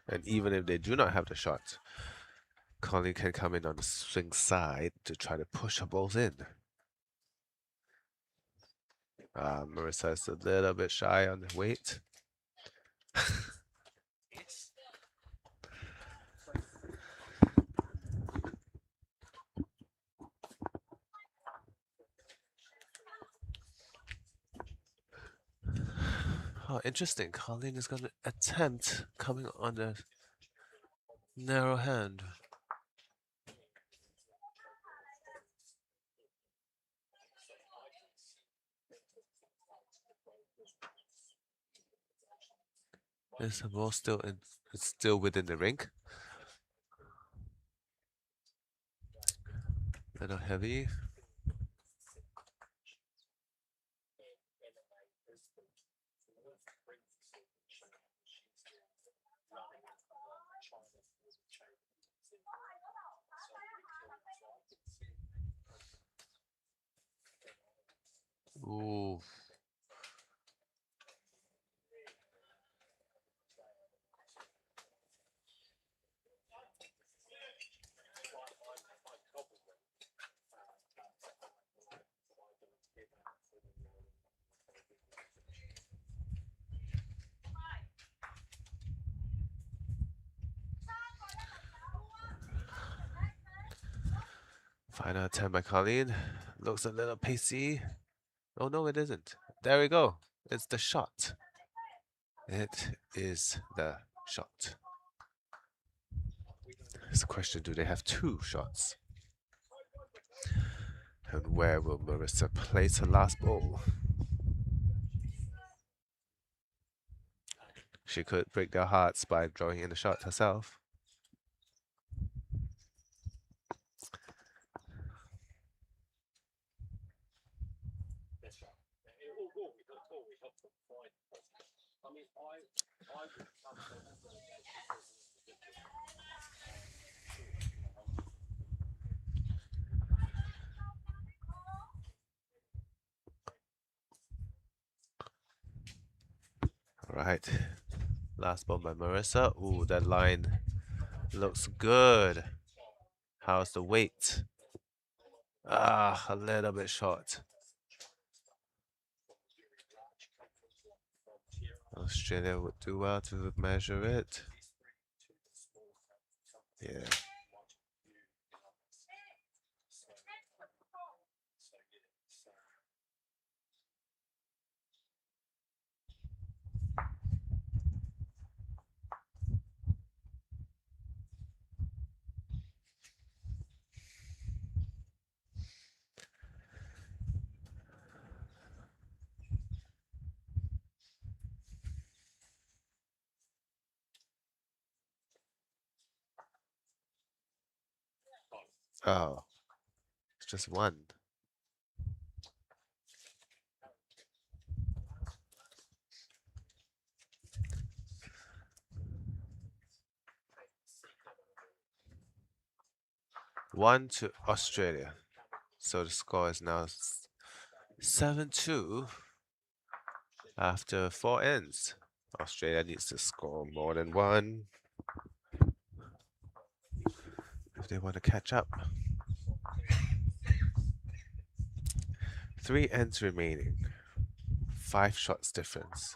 And even if they do not have the shot, Colleen can come in on the swing side to try to push her balls in. Marisa is a little bit shy on the weight. Oh, interesting. Colleen is going to attempt coming on the narrow hand. Is the ball still in? It's still within the ring. Little heavy. Ooh. Final attempt by Colleen. Looks a little pacey. Oh no, it isn't. There we go. It's the shot. It is the shot. It's a question, do they have two shots? And where will Marisa place her last ball? She could break their hearts by drawing in the shot herself. All right. Last ball by Marisa. Ooh, that line looks good. How's the weight? Ah, a little bit short. Australia would do well to measure it. Yeah. Oh, it's just one. One to Australia. So the score is now 7-2 after 4 ends. Australia needs to score more than one if they want to catch up. 3 ends remaining. 5 shots difference.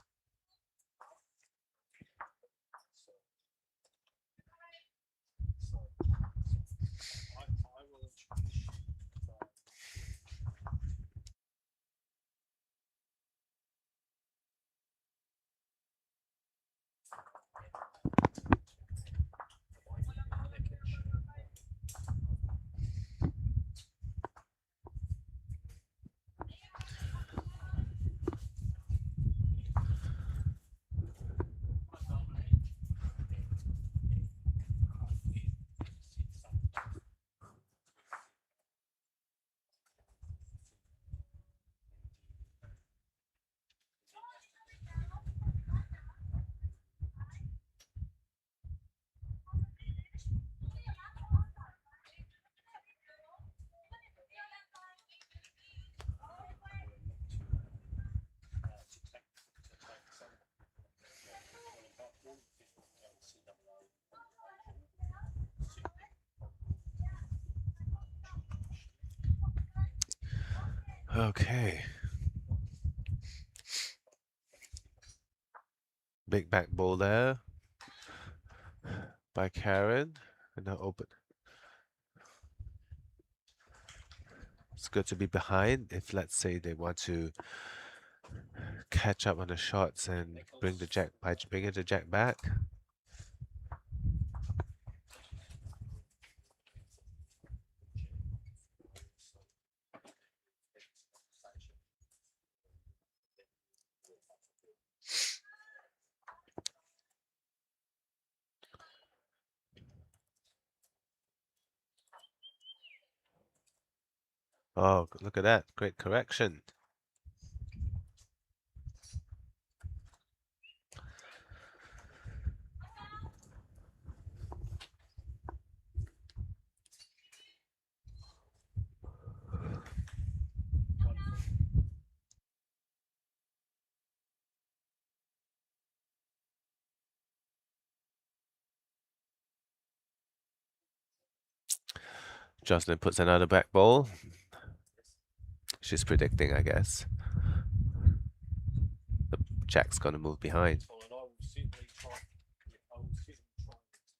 Okay. Big back ball there by Karen. And now open. It's good to be behind if, let's say, they want to catch up on the shots and bring the jack by bringing the jack back. Oh, look at that. Great correction. Jocelyn puts another back ball. She's predicting, I guess. The jack's gonna move behind. And I will certainly try. I will certainly try.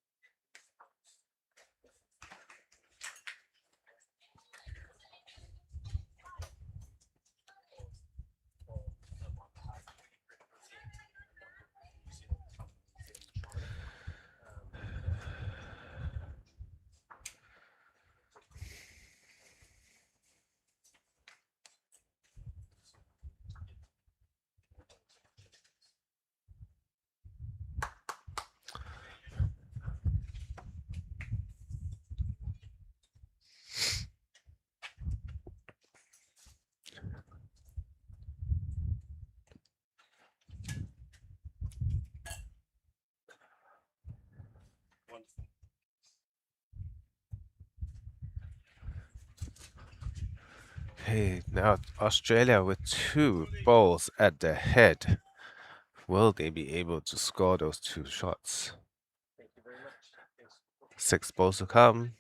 Wonderful. Okay, now Australia with 2 balls at the head. Will they be able to score those 2 shots? Thank you very much. Yes. 6 balls to come.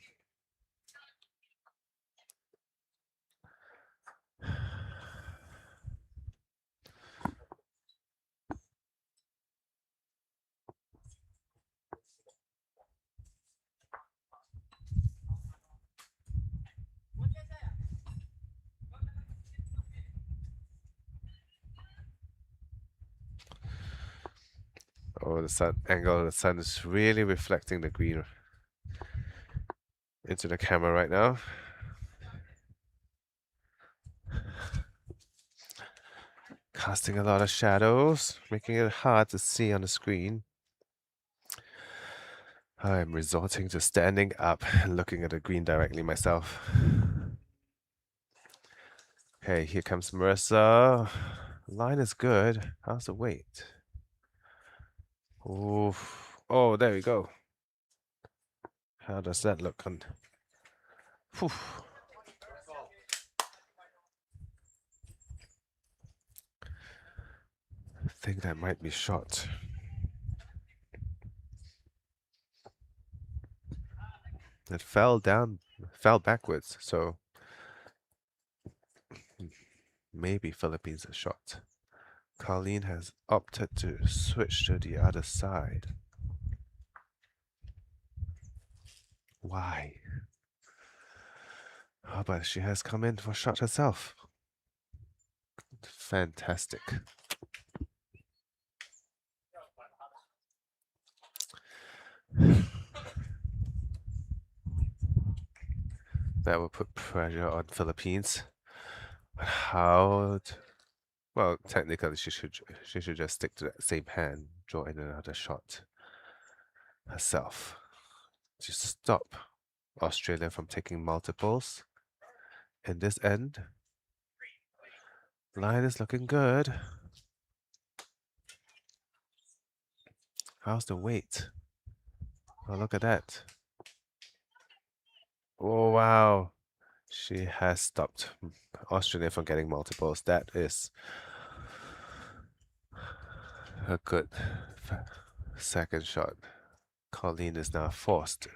Oh, the sun angle of the sun is really reflecting the green into the camera right now. Casting a lot of shadows, making it hard to see on the screen. I'm resorting to standing up and looking at the green directly myself. Okay, here comes Marisa. Line is good. How's the weight? Oof. Oh, there we go. How does that look on? Whew. I think that might be shot. It fell backwards, so maybe Philippines a shot. Colleen has opted to switch to the other side. Why? Oh, but she has come in for a shot herself. Fantastic. That will put pressure on Philippines. But how? Well, technically, she should just stick to that same hand, draw in another shot herself to stop Australia from taking multiples. In this end, line is looking good. How's the weight? Oh, look at that. Oh, wow. She has stopped Australia from getting multiples. That is a good second shot. Colleen is now forced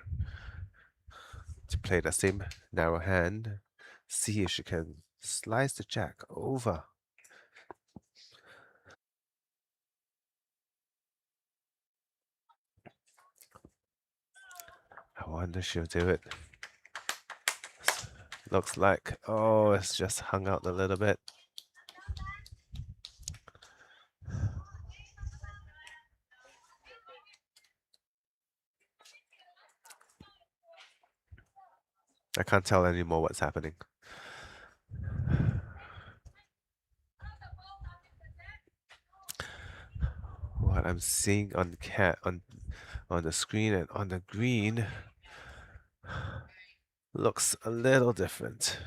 to play the same narrow hand, see if she can slice the jack over. I wonder she'll do it. Looks like, oh, it's just hung out a little bit. I can't tell anymore what's happening. What I'm seeing on the screen and on the green looks a little different.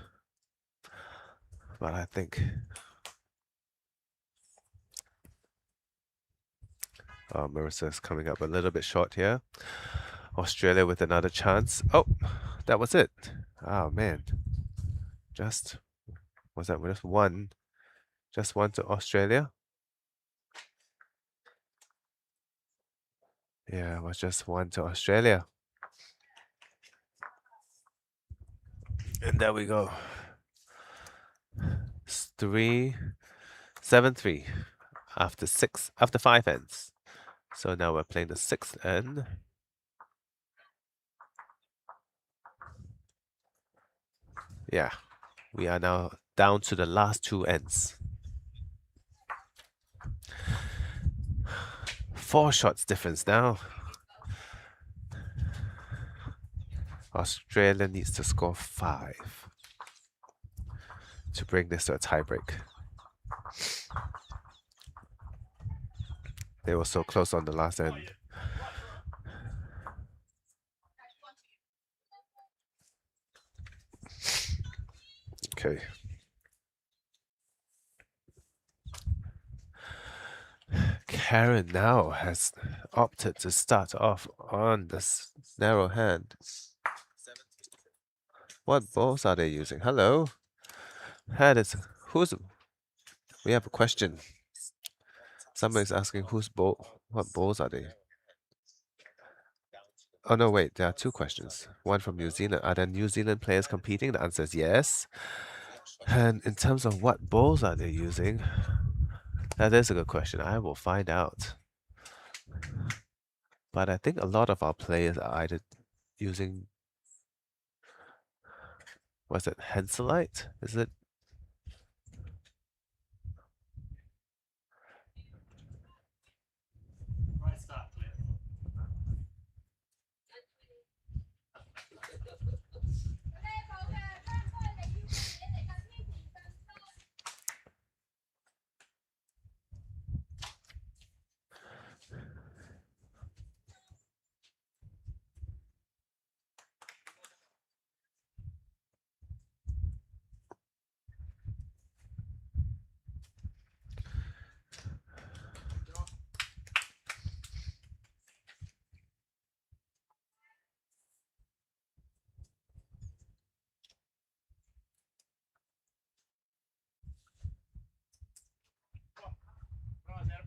But I think Marisa is coming up a little bit short here. Australia with another chance. Oh, that was it. Oh man. Was that just one? Just one to Australia? Yeah, it was just one to Australia. And there we go. 7-3 after 5 ends. So now we're playing the 6th end. Yeah, we are now down to the last 2 ends. 4 shots difference now. Australia needs to score 5 to bring this to a tiebreak. They were so close on the last end. Okay. Karen now has opted to start off on this narrow hand. What balls are they using? Hello? We have a question. Somebody's asking what balls are they? Oh no, wait, there are 2 questions. One from New Zealand. Are there New Zealand players competing? The answer is yes. And in terms of what balls are they using? That is a good question. I will find out. But I think a lot of our players are either using, what's it, Henselite? Is it? Right start, clear. Right there.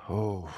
Oh.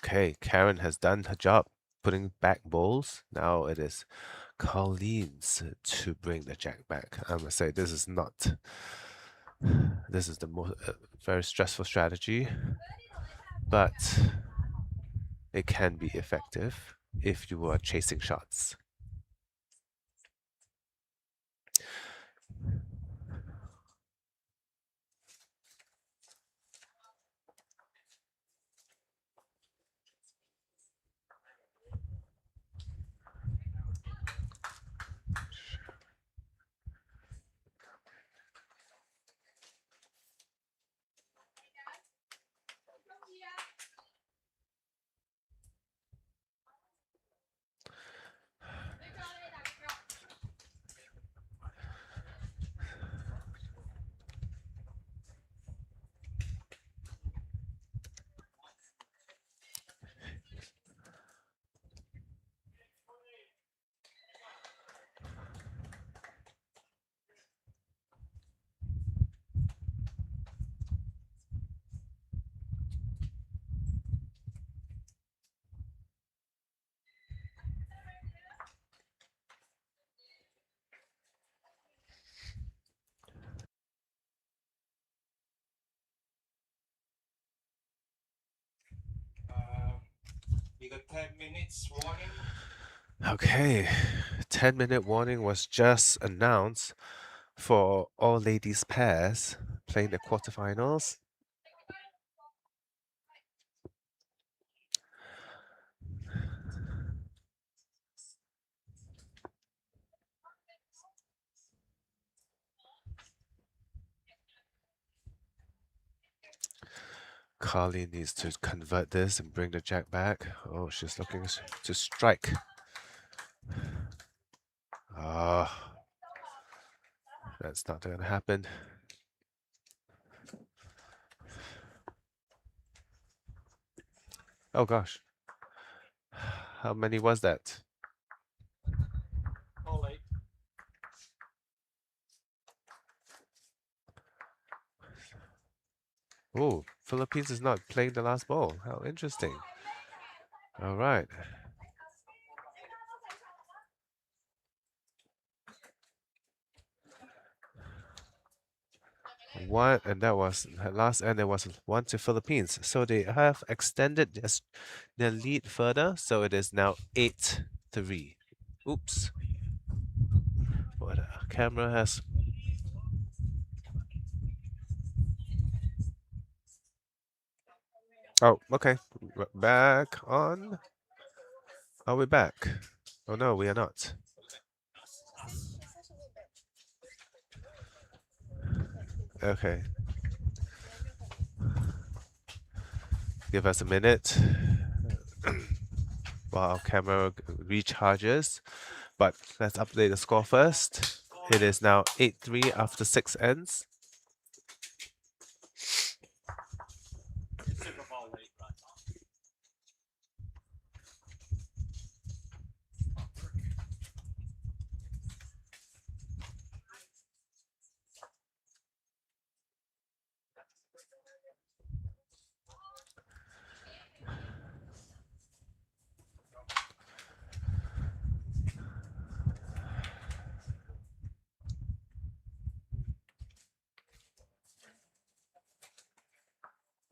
Okay, Karen has done her job putting back balls. Now it is Colleen's to bring the jack back. I must say this is the most very stressful strategy, but it can be effective if you are chasing shots. You got 10 minutes warning. Okay, 10-minute warning was just announced for all ladies pairs playing the quarterfinals. Colleen needs to convert this and bring the jack back. Oh, she's looking to strike. Ah, that's not going to happen. Oh gosh. How many was that? All late. Oh, Philippines is not playing the last ball. How interesting. All right. One, and that was at last, and there was one to Philippines. So they have extended their lead further. So it is now 8-3. Oops. What camera has. Oh, okay. Back on. Are we back? Oh no, we are not. Okay. Give us a minute while our camera recharges. But let's update the score first. It is now 8-3 after 6 ends. Super Bowl late right now.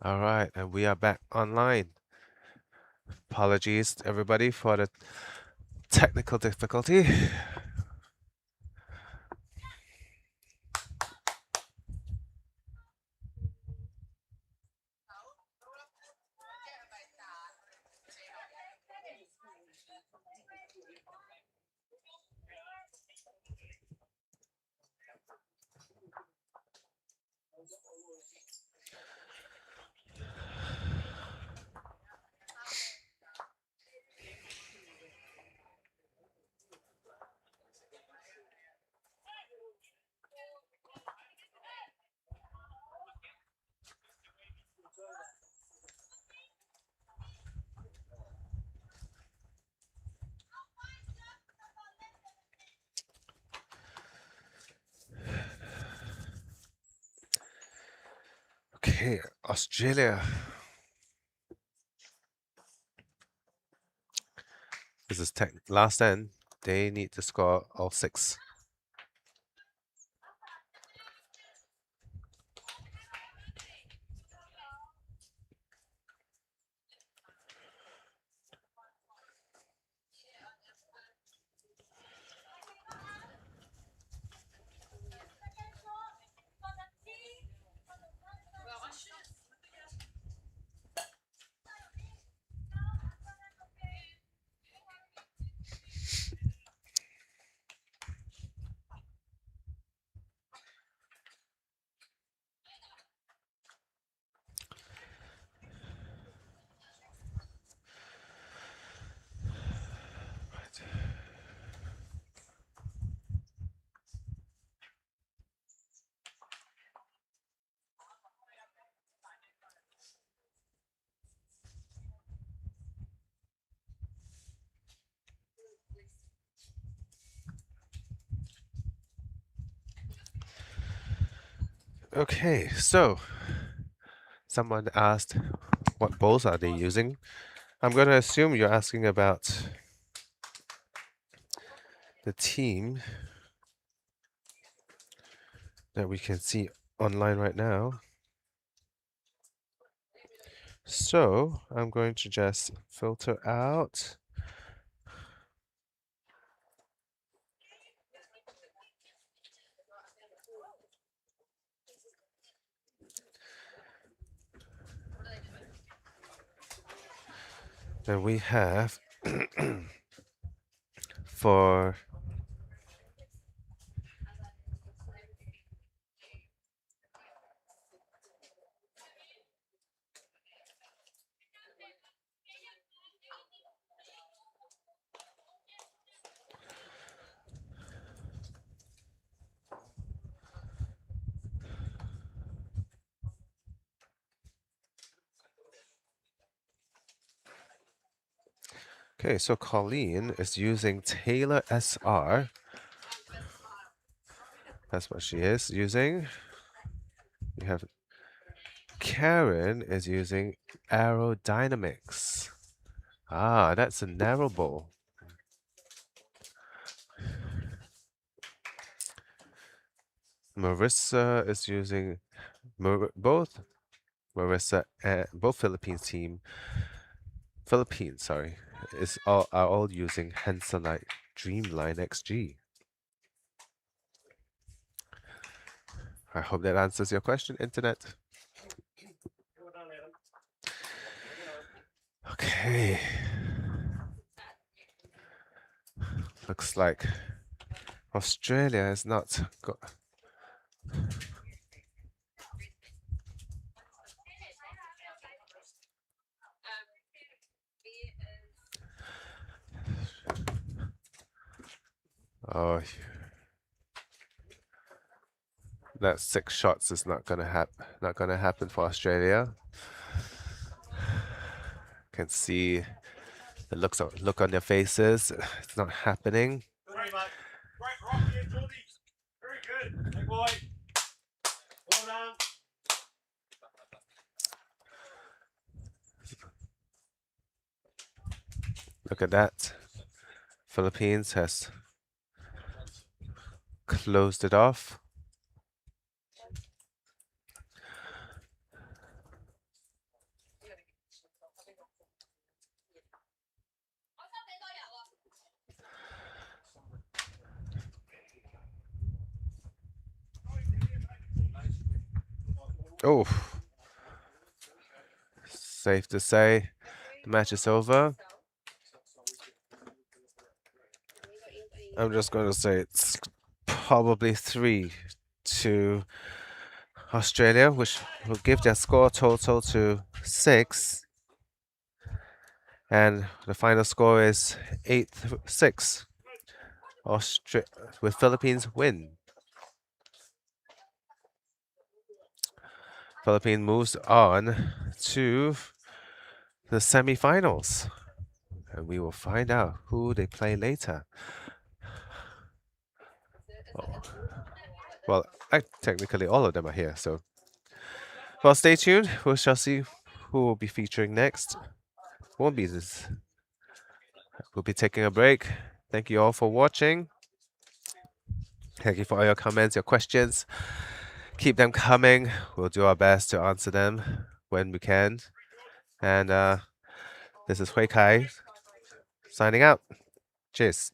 All right, and we are back online. Apologies to everybody for the technical difficulty. Okay, Australia. This is last end. They need to score all 6. Okay, so someone asked what bowls are they using. I'm going to assume you're asking about the team that we can see online right now. So I'm going to just filter out. Then we have for okay, so Colleen is using Taylor SR. That's what she is using. We have Karen is using Aerodynamics. Ah, that's a narrow bowl. Marisa is using both Marisa and both Philippines, sorry, are all using Hanselite Dreamline XG. I hope that answers your question, Internet. Okay. Looks like Australia has not got. Oh, that 6 shots is not gonna happen for Australia. Can see the look on their faces. It's not happening. Great, mate. Great rock here, Geordie. Very good. Big boy. Well done. Look at that. Philippines has closed it off. Oh, safe to say the match is over. I'm just going to say it's probably 3 to Australia, which will give their score total to 6. And the final score is 8-6. With Philippines win. Philippines moves on to the semifinals. And we will find out who they play later. Oh. Well, technically all of them are here, so. Well, stay tuned. We shall see who will be featuring next. Won't be this. We'll be taking a break. Thank you all for watching. Thank you for all your comments, your questions. Keep them coming. We'll do our best to answer them when we can. And this is Hui Kai signing out. Cheers.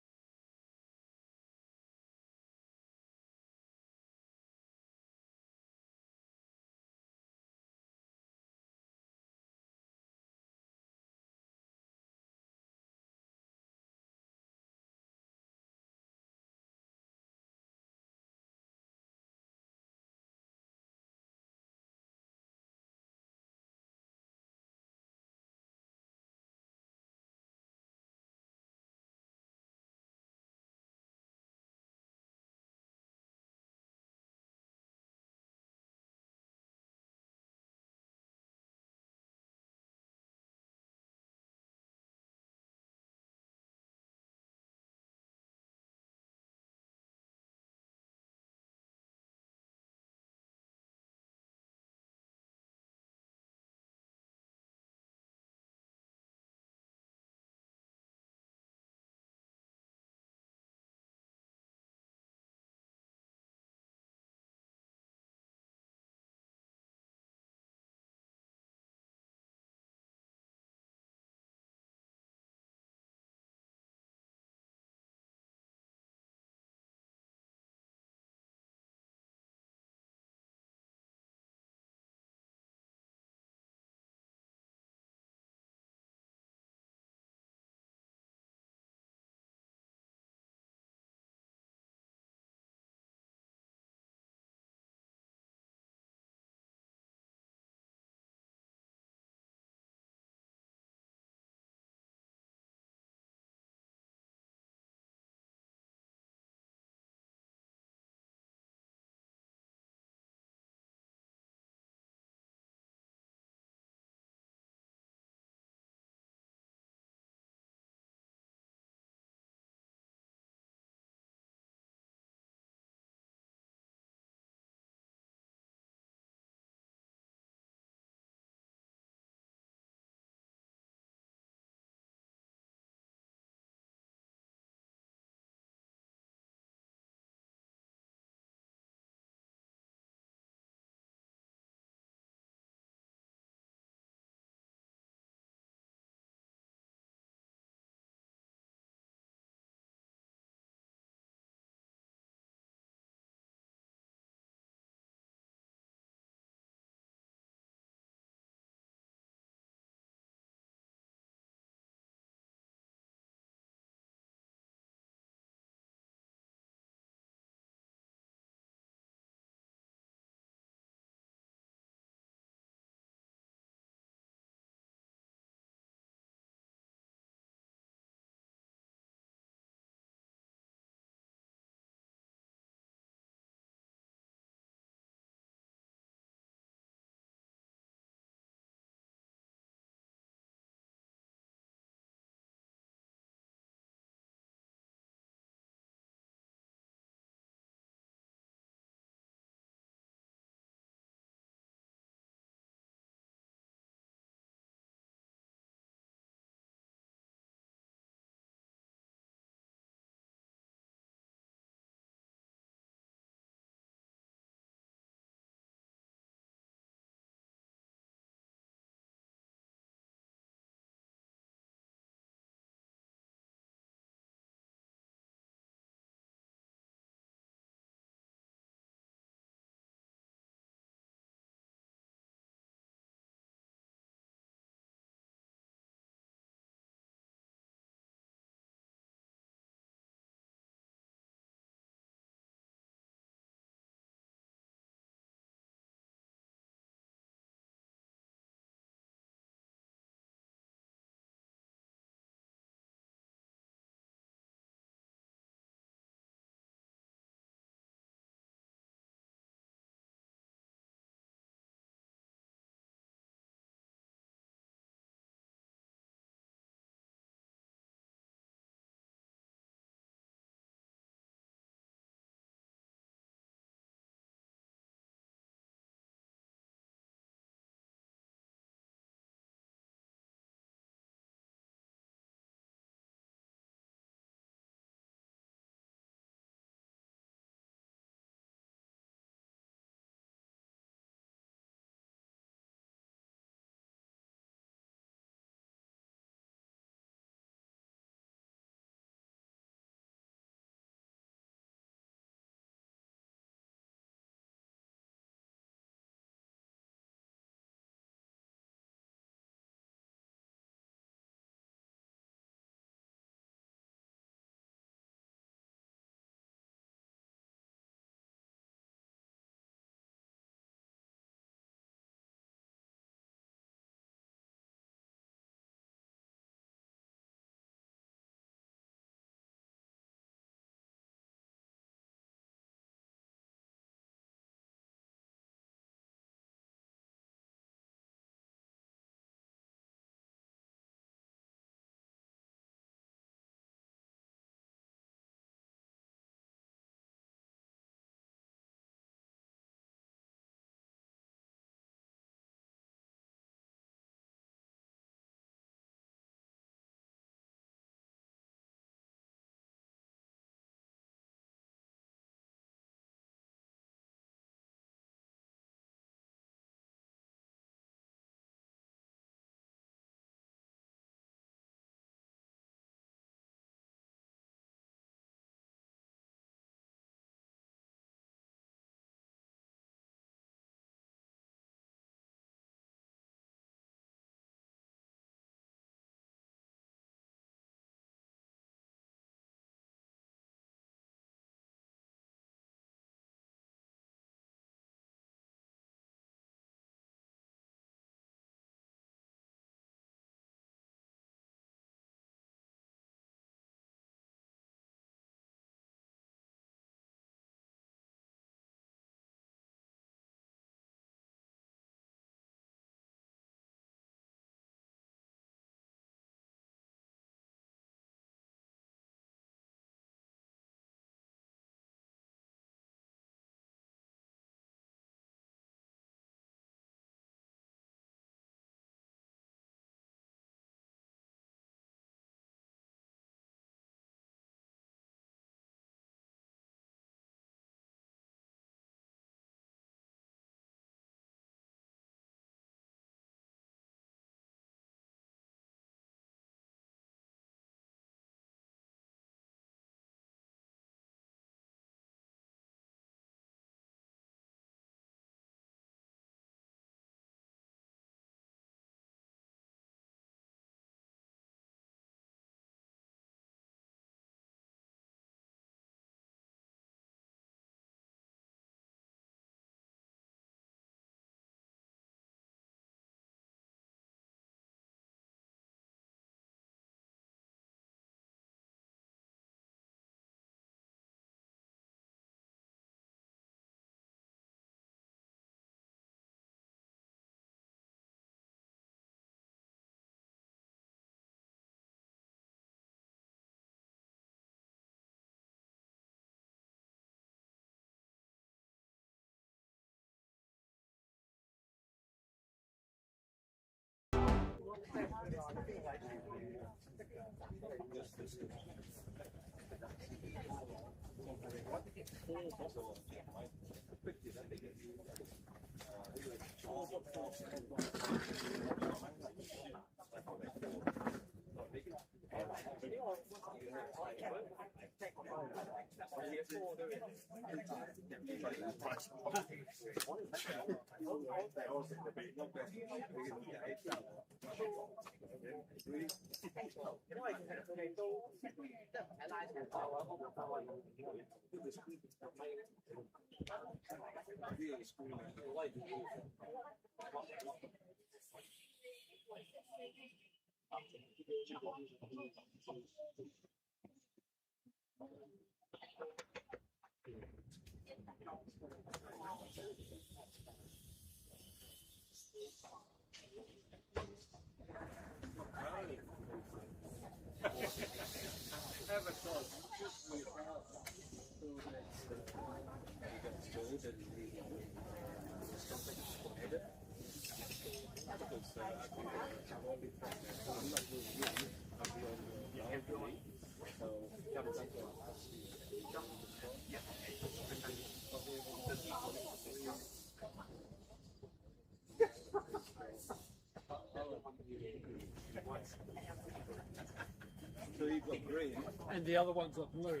So you've got green. And the other one's got blue.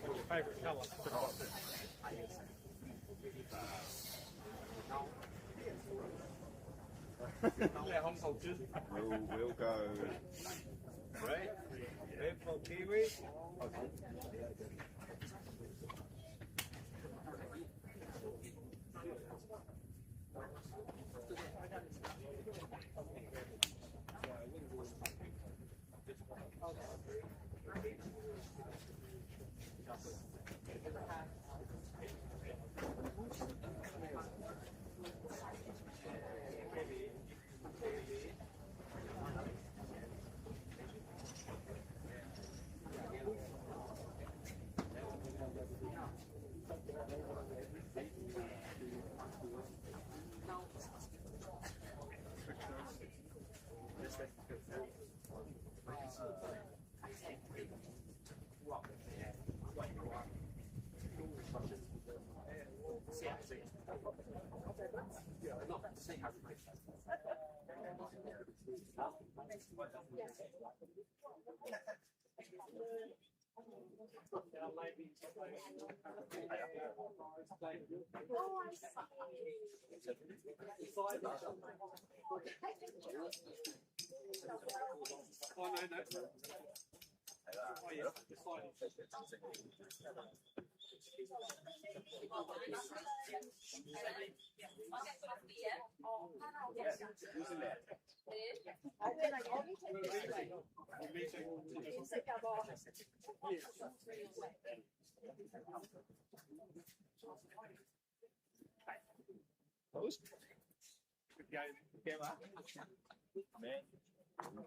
What's your favourite colour? We'll go red for kiwi.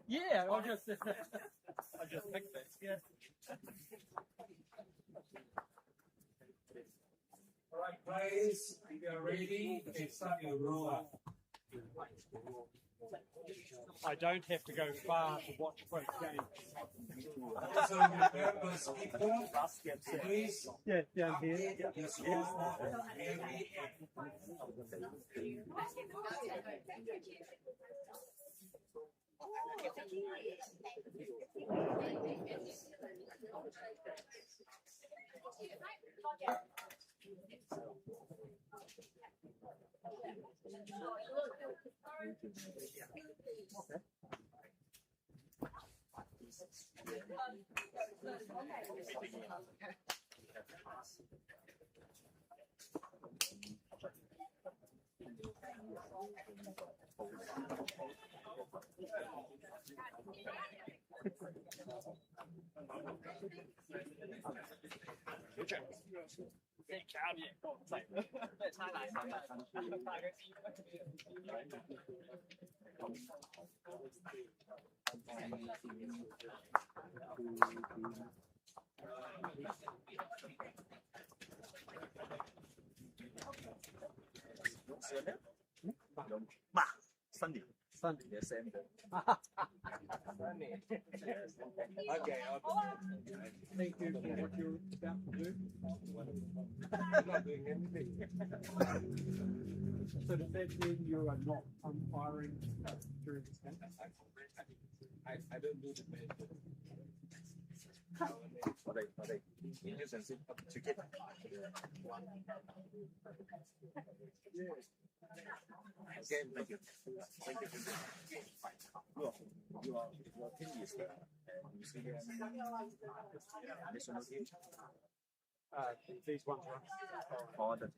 Yeah, I just picked this. Yeah. All right, guys, if you're ready, you can start your roll up. I don't have to go far to watch both games. So, prepare to speaker, please. Yeah, down here. Your score, Mary, Sunday. Sunday. Yes, and Okay. Thank you for what you're about to do. I'm not doing anything. So does that mean you are not umpiring during this game? I don't do the bad. you can see to get Okay, thank you. Thank you. Your team is New Zealand national team. These ones are Or the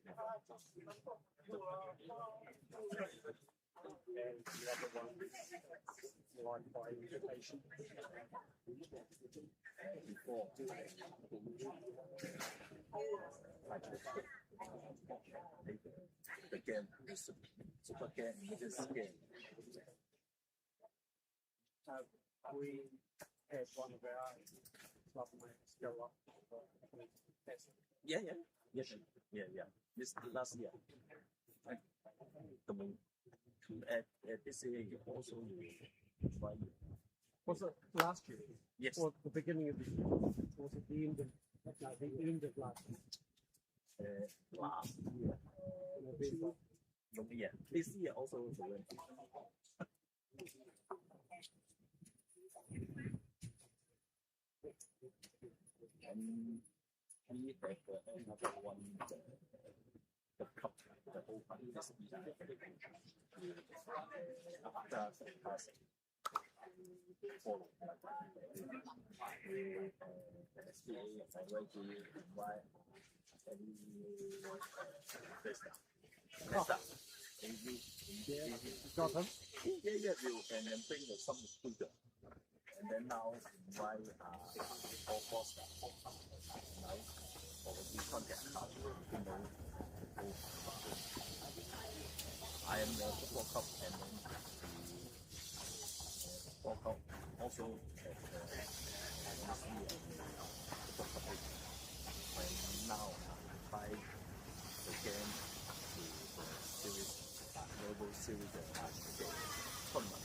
and the other one like by invitation. before. The game is super game. This game. We had one of our club mates go up. Yeah. This last year. At this year, you also try. Was it last year? Yes. Or the beginning of the year? Was it the end of last year? Last year. November. Yeah. This year also the win. And we have another one, the cup, the whole party this year. After the past 4 SPA already invite Next up. Got them? Yeah, you and then bring some sugar. And then now invite all four staff. Now, for the contact card, I am the football cup and then the football cup also at the and now by the game to the series, global series tournament.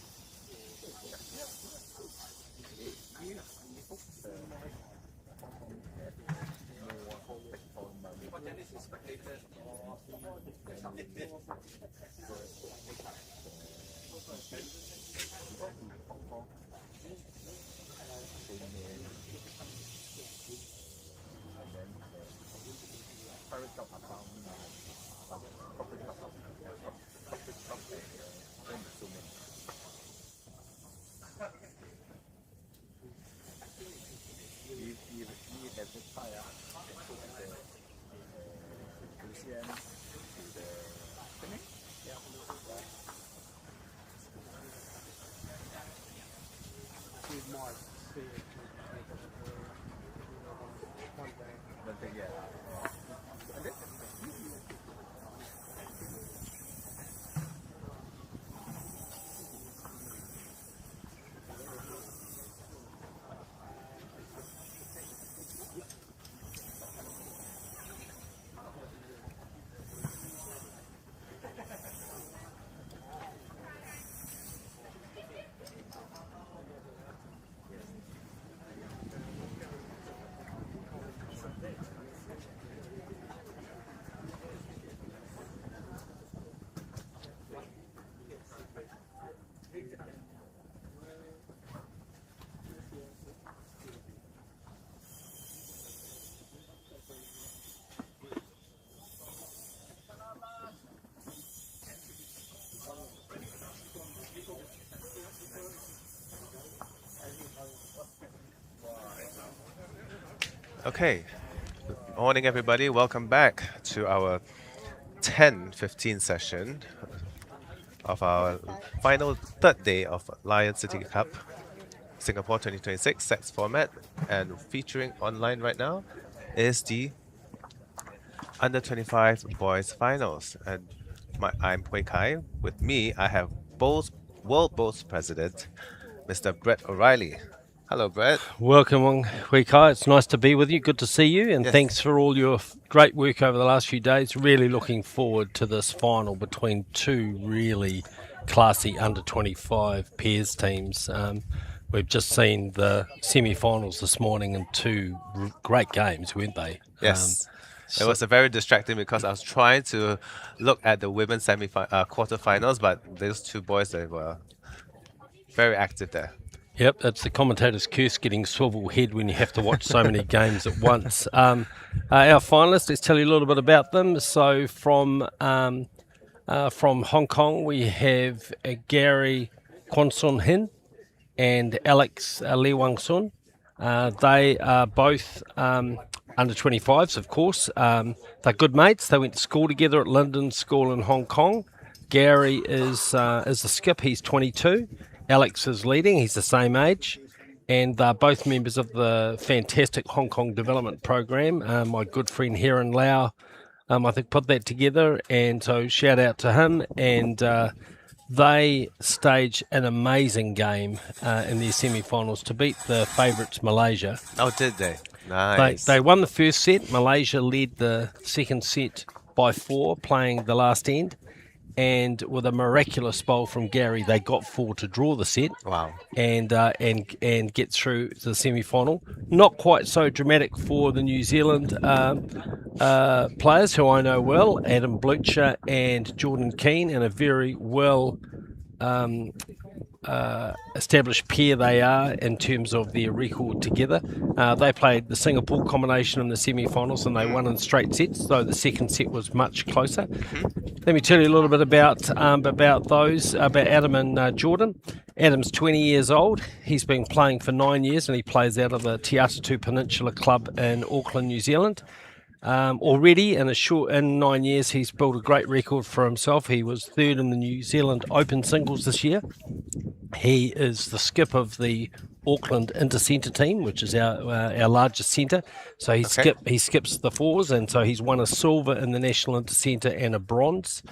Okay, good morning everybody. Welcome back to our 10:15 session of our final third day of Lion City Cup Singapore 2026 sets format, and featuring online right now is the under 25 boys finals. And I'm Hui Kai. With me, I have World Bowls President, Mr. Brett O'Reilly. Hello, Brett. Welcome, Wang Hui-kai. It's nice to be with you. Good to see you, and Yes. thanks for all your great work over the last few days. Really looking forward to this final between two really classy under-25 pairs teams. We've just seen the semi-finals this morning and two great games, weren't they? Yes. It was a very distracting because I was trying to look at the women's quarterfinals, but those two boys, they were very active there. Yep, it's the commentator's curse getting swivel head when you have to watch so many games at once. Our finalists, let's tell you a little bit about them. So from Hong Kong, we have Gary Kwan Hin and Alex Lee Wang Sun. They are both under 25s, of course. They're good mates. They went to school together at Linden School in Hong Kong. Gary is the skip. He's 22. Alex is leading. He's the same age. And they're both members of the fantastic Hong Kong development program. My good friend Heron Lau, I think, put that together. And so shout out to him. And they staged an amazing game in their semi-finals to beat the favourites Malaysia. Oh, did they? Nice. They won the first set. Malaysia led the second set by 4, playing the last end. And with a miraculous bowl from Gary, they got 4 to draw the set. Wow. And get through to the semi-final. Not quite so dramatic for the New Zealand players who I know well, Adam Blucher and Jordan Keene, and a very well established pair they are in terms of their record together. They played the Singapore combination in the semi-finals and they won in straight sets, though the second set was much closer. Let me tell you a little bit about Adam and Jordan. Adam's 20 years old. He's been playing for 9 years and he plays out of the Te Atatu Peninsula Club in Auckland, New Zealand. Already in 9 years, he's built a great record for himself. He was third in the New Zealand Open singles this year. He is the skip of the Auckland inter-centre team, which is our largest centre. So he skips the 4s, and so he's won a silver in the national inter-centre and a bronze.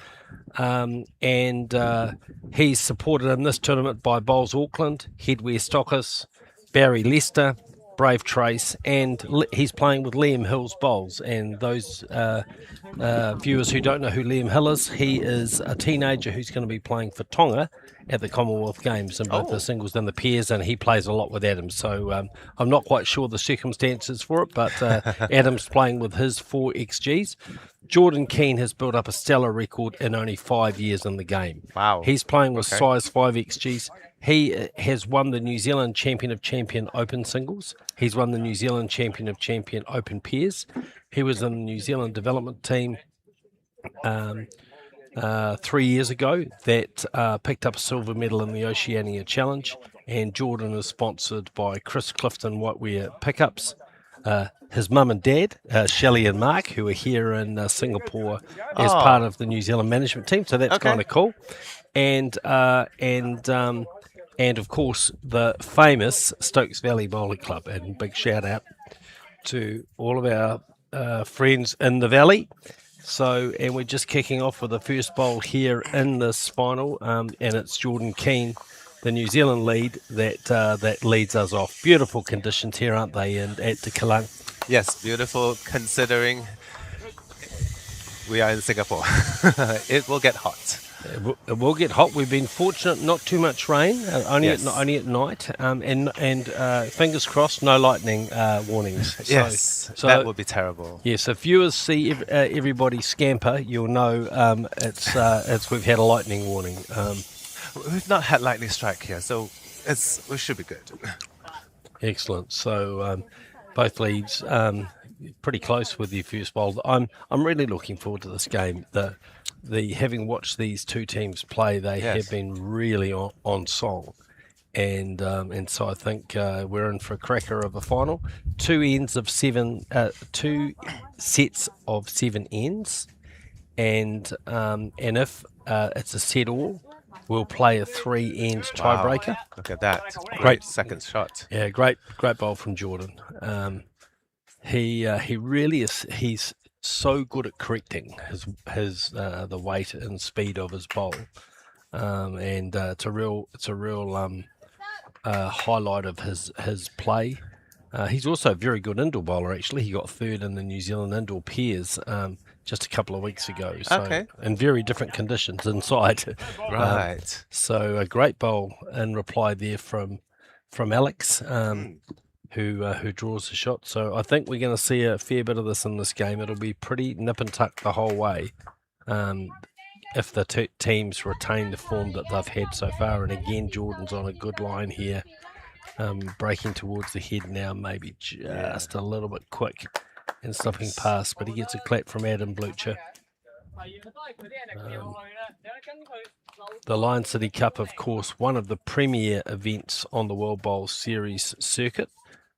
He's supported in this tournament by Bowls Auckland, Headwear Stockers, Barry Leicester, Brave Trace, and he's playing with Liam Hill's bowls. And those viewers who don't know who Liam Hill is, he is a teenager who's going to be playing for Tonga at the Commonwealth Games in both the singles and the pairs, and he plays a lot with Adam. So I'm not quite sure the circumstances for it, but Adam's playing with his 4 XGs. Jordan Keene has built up a stellar record in only 5 years in the game. Wow. He's playing with size 5 XGs. He has won the New Zealand Champion of Champion Open singles. He's won the New Zealand Champion of Champion Open pairs. He was in the New Zealand development team 3 years ago that picked up a silver medal in the Oceania Challenge. And Jordan is sponsored by Chris Clifton Whitewear Pickups. His mum and dad, Shelley and Mark, who are here in Singapore as part of the New Zealand management team. So that's kind of cool. And of course the famous Stokes Valley Bowling Club. And big shout out to all of our friends in the valley. So, and we're just kicking off with the first bowl here in this final, and it's Jordan Keene, the New Zealand lead, that leads us off. Beautiful conditions here, aren't they, at the Kallang? Yes, beautiful considering we are in Singapore. It will get hot. It will get hot. We've been fortunate, not too much rain, only at night, and fingers crossed, no lightning warnings. So that would be terrible. Yes, if viewers see everybody scamper, you'll know it's we've had a lightning warning. We've not had lightning strike here, so we should be good. Excellent. So both leads pretty close with the first bowl. I'm really looking forward to this game. The having watched these two teams play, they have been really on song, and so I think we're in for a cracker of a final. 2 sets of 7 ends, and if it's a set all, we'll play a 3-end tiebreaker. Look at that! Great second shot. Yeah, great bowl from Jordan. He really is. He's so good at correcting his the weight and speed of his bowl, and it's a real highlight of his play. He's also a very good indoor bowler, actually. He got third in the New Zealand indoor pairs just a couple of weeks ago. So, Okay. in very different conditions inside. Right. So a great bowl in reply there from Alex, who draws the shot. So I think we're going to see a fair bit of this in this game. It'll be pretty nip and tuck the whole way. If the teams retain the form that they've had so far. And again, Jordan's on a good line here. Breaking towards the head now, maybe just a little bit quick and slipping past, but he gets a clap from Adam Blucher. The Lion City Cup, of course, one of the premier events on the World Bowl Series circuit,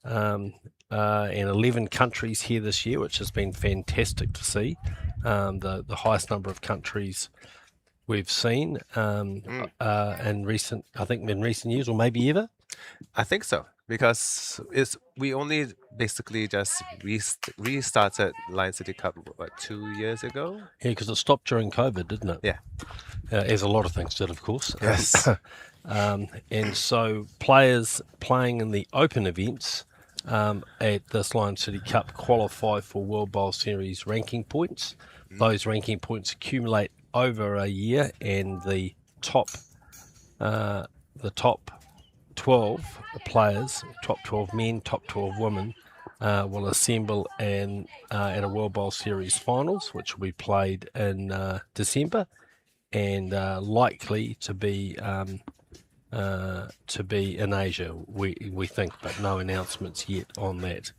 and 11 countries here this year, which has been fantastic to see. The highest number of countries we've seen in recent years, or maybe ever. I think so, because we only basically just restarted Lion City Cup 2 years ago. Yeah, because it stopped during COVID, didn't it? Yeah. As a lot of things did, of course. Yes. And so players playing in the open events at this Lion City Cup qualify for World Bowl Series ranking points. Those ranking points accumulate over a year, and the top 12 players, top 12 men, top 12 women, will assemble at a World Bowl Series finals, which will be played in December, and likely to be in Asia, we think, but no announcements yet on that.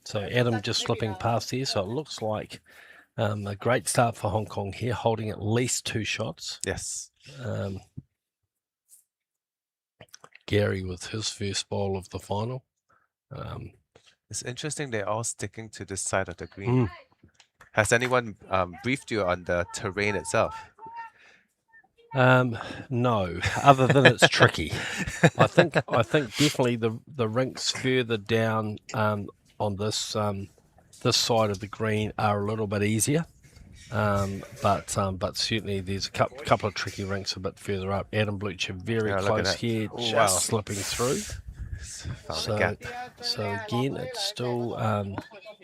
So Adam just slipping past here, so it looks like a great start for Hong Kong here, holding at least 2 shots. Yes. Gary with his first bowl of the final. It's interesting they're all sticking to this side of the green. Has anyone briefed you on the terrain itself? No, other than it's tricky. I think definitely the rinks further down on this side of the green are a little bit easier. But certainly there's a couple of tricky rinks a bit further up. Adam Blucher very close here, just slipping through. So again, it's still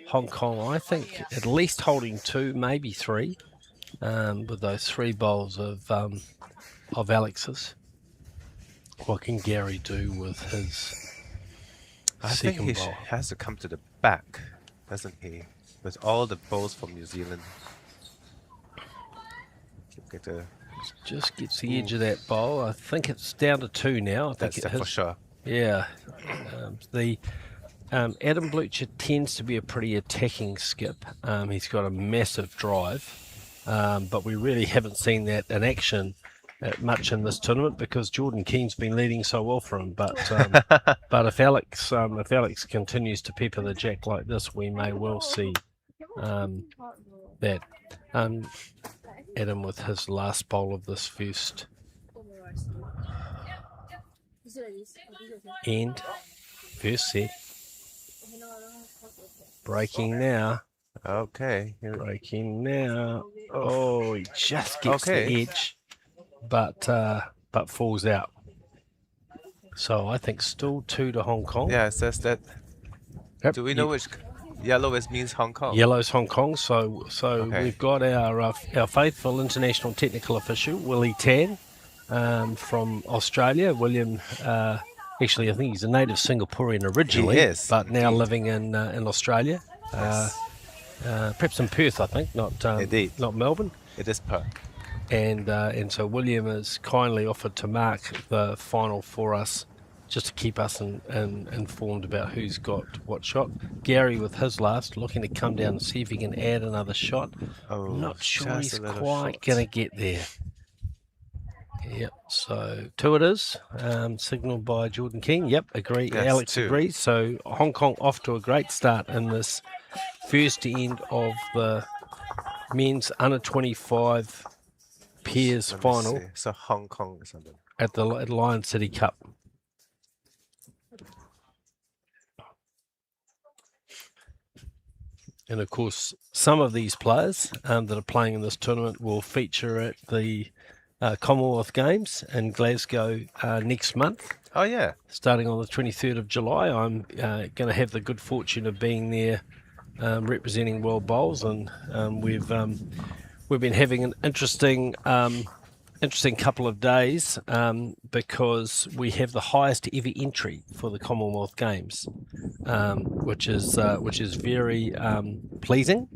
Hong Kong, I think, at least holding 2, maybe 3, with those 3 bowls of Alex's. What can Gary do with his I think second he bowl? has to come to the back, doesn't he? With all the bowls from New Zealand. Just gets the edge of that bowl. I think it's down to 2 now. I think That's for sure. Yeah. Adam Blucher tends to be a pretty attacking skip. He's got a massive drive, but we really haven't seen that in action much in this tournament because Jordan Keene's been leading so well for him. But if Alex continues to pepper the jack like this, we may well see that. Adam with his last bowl of this first end, first set. Breaking now. Okay. Breaking now. Oh, he just gets the edge, but falls out. So I think still 2 to Hong Kong. Yeah, it says that. Yep. Do we know which yellow means Hong Kong? Yellow's Hong Kong. So we've got our faithful international technical official Willie Tan from Australia. William, actually, I think he's a native Singaporean originally, He is, but now living in Australia. Perhaps in Perth, I think, not Melbourne. It is Perth. And so William has kindly offered to mark the final for us, just to keep us informed about who's got what shot. Gary with his last, looking to come down and see if he can add another shot. Oh, not sure he's just a little quite short. going to get there. Yep, so 2 it is, signalled by Jordan Keene. Yep, agree. Yes, Alex 2. agrees. So Hong Kong off to a great start in this first end of the men's under 25 pairs Let me final see. So Hong Kong or something. at the Lion City Cup. And of course, some of these players that are playing in this tournament will feature at the Commonwealth Games in Glasgow next month, Oh yeah. starting on the 23rd of July. I'm going to have the good fortune of being there representing World Bowls, and we've been having an interesting couple of days because we have the highest ever entry for the Commonwealth Games, which is very pleasing,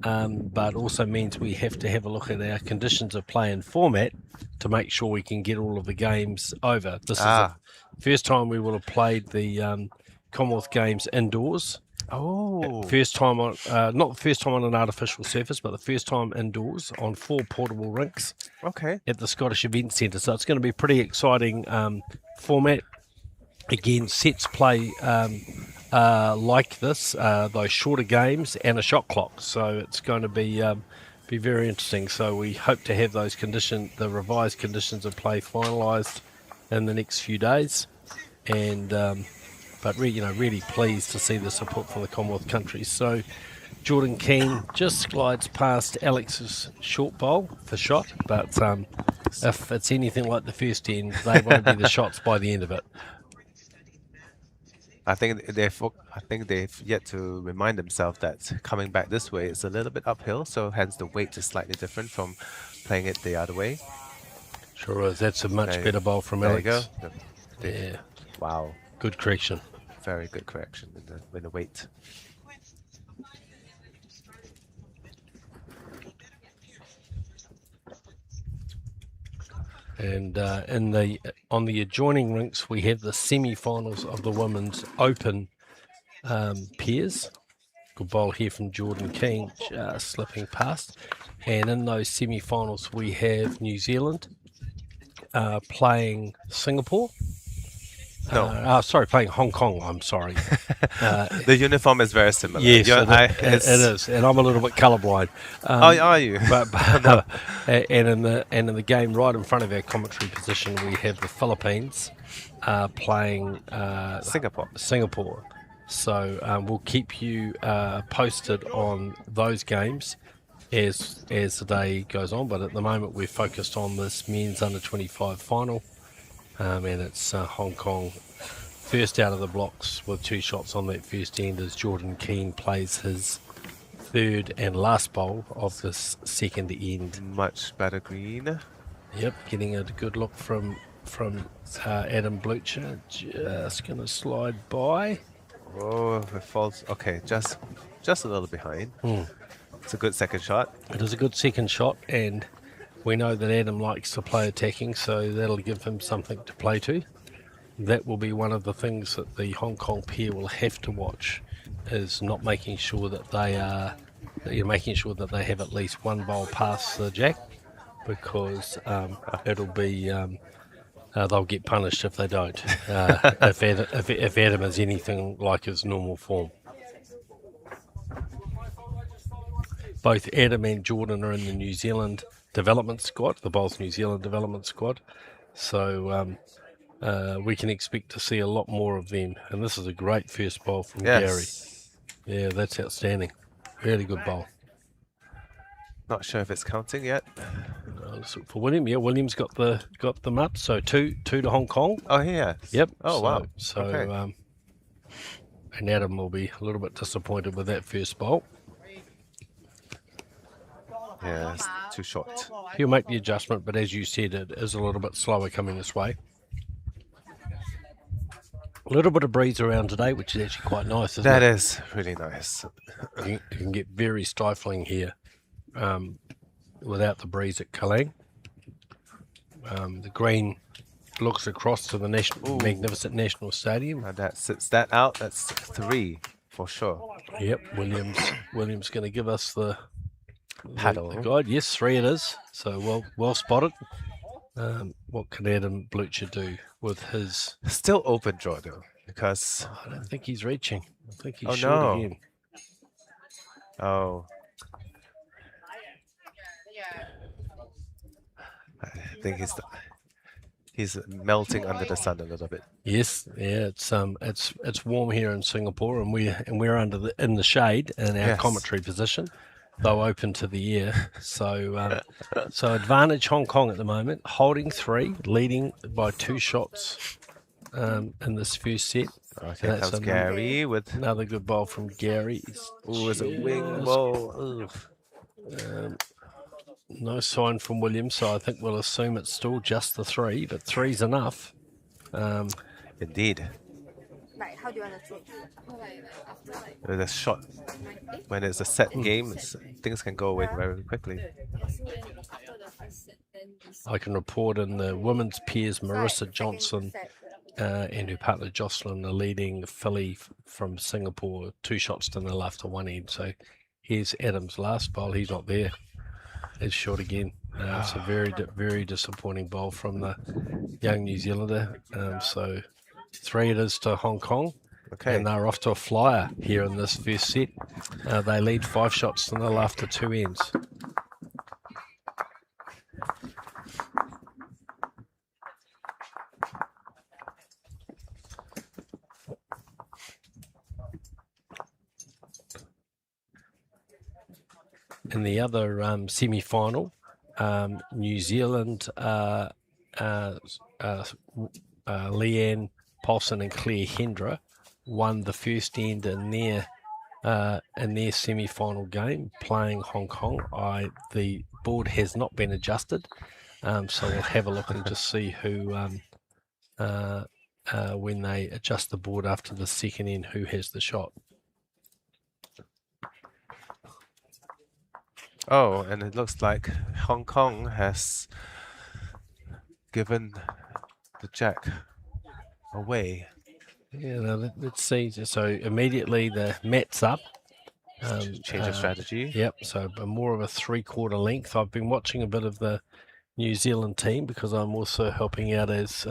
but also means we have to have a look at our conditions of play and format to make sure we can get all of the games over. This is the first time we will have played the Commonwealth Games indoors. Oh. First time on, not the first time on an artificial surface, but the first time indoors on 4 portable rinks Okay. at the Scottish Event Centre. So it's going to be a pretty exciting format. Again, sets play like this, those shorter games and a shot clock. So it's going to be very interesting. So we hope to have those the revised conditions of play finalised in the next few days, and. But really pleased to see the support from the Commonwealth countries. So Jordan Keene just glides past Alex's short bowl for shot, but if it's anything like the first end, they won't be the shots by the end of it. I think they've yet to remind themselves that coming back this way is a little bit uphill, so hence the weight is slightly different from playing it the other way. Sure is. That's a much better bowl from There Alex. you go. Yeah, Wow. good correction. Very good correction in the weight. And on the adjoining rinks, we have the semi-finals of the Women's Open pairs. Good bowl here from Jordan Keene, just slipping past. And in those semi-finals, we have New Zealand playing Singapore. No. Playing Hong Kong. I'm sorry. The uniform is very similar. Yes, It is, and I'm a little bit colourblind. Are you? But and in the game right in front of our commentary position, we have the Philippines playing Singapore. So we'll keep you posted on those games as the day goes on. But at the moment, we're focused on this men's under-25 final. And it's Hong Kong first out of the blocks with 2 shots on that first end as Jordan Keene plays his third and last bowl of this second end. Much better green. Yep, getting a good look from Adam Blucher. Just going to slide by. Oh, it falls. Okay, just a little behind. It's a good second shot. It is a good second shot, and we know that Adam likes to play attacking, so that'll give him something to play to. That will be one of the things that the Hong Kong pair will have to watch, is not making sure that they have at least one bowl past the jack, because it'll be they'll get punished if they don't. If Adam is anything like his normal form. Both Adam and Jordan are in the New Zealand development squad, the Bowls New Zealand development squad. So we can expect to see a lot more of them. And this is a great first bowl from Gary. Yeah, that's outstanding. Really good bowl. Not sure if it's counting yet. For William, yeah, William's got them up. So two to Hong Kong. Oh, yeah. Yep. Oh, wow. So Okay. And Adam will be a little bit disappointed with that first bowl. Yeah, it's too short. He'll make the adjustment, but as you said, it is a little bit slower coming this way. A little bit of breeze around today, which is actually quite nice, isn't That it? is really nice. You can get very stifling here without the breeze at Kallang. The green looks across to the magnificent National Stadium. And that sits that out. That's 3 for sure. Yep, William's going to give us the Paddle. the guide. Yes, 3 it is. So well spotted. What can Adam Blucher do with his? Still open draw though, because I don't think he's reaching. I think he's Oh, short no. again. I think he's melting under the sun a little bit. Yes, yeah, it's warm here in Singapore, and we're in the shade in our Yes. commentary position. though open to the air. So, so advantage Hong Kong at the moment, holding 3, leading by 2 shots in this first set. Oh, And here that's comes Gary with. another good bowl from Gary. Ooh, it's a wing Just, ball. no sign from Williams, so I think we'll assume it's still just the 3, but 3's enough. Indeed. Like, how do you want to take? After like With a shot, when it's a set game, things can go away very quickly. after the first set, then this I can report in the women's pairs, Marisa second Johnson set. and her partner Jocelyn are leading Philly from Singapore 2 shots to nil after 1 end. So here's Adam's last bowl. He's not there. It's short again. It's a very disappointing bowl from the young New Zealander. So 3 it is to Hong Kong. Okay. And they're off to a flyer here in this first set. They lead 5 shots to nil after 2 ends. In the other semi-final, New Zealand, Leanne Paulson and Claire Hendra won the first end in their semi-final game, playing Hong Kong. The board has not been adjusted, so we'll have a look and just see who, when they adjust the board after the second end, who has the shot. Oh, and it looks like Hong Kong has given the jack away. Yeah, let's see. So immediately the mat's up. Change of strategy. Yep, so more of a 3/4 length. I've been watching a bit of the New Zealand team because I'm also helping out as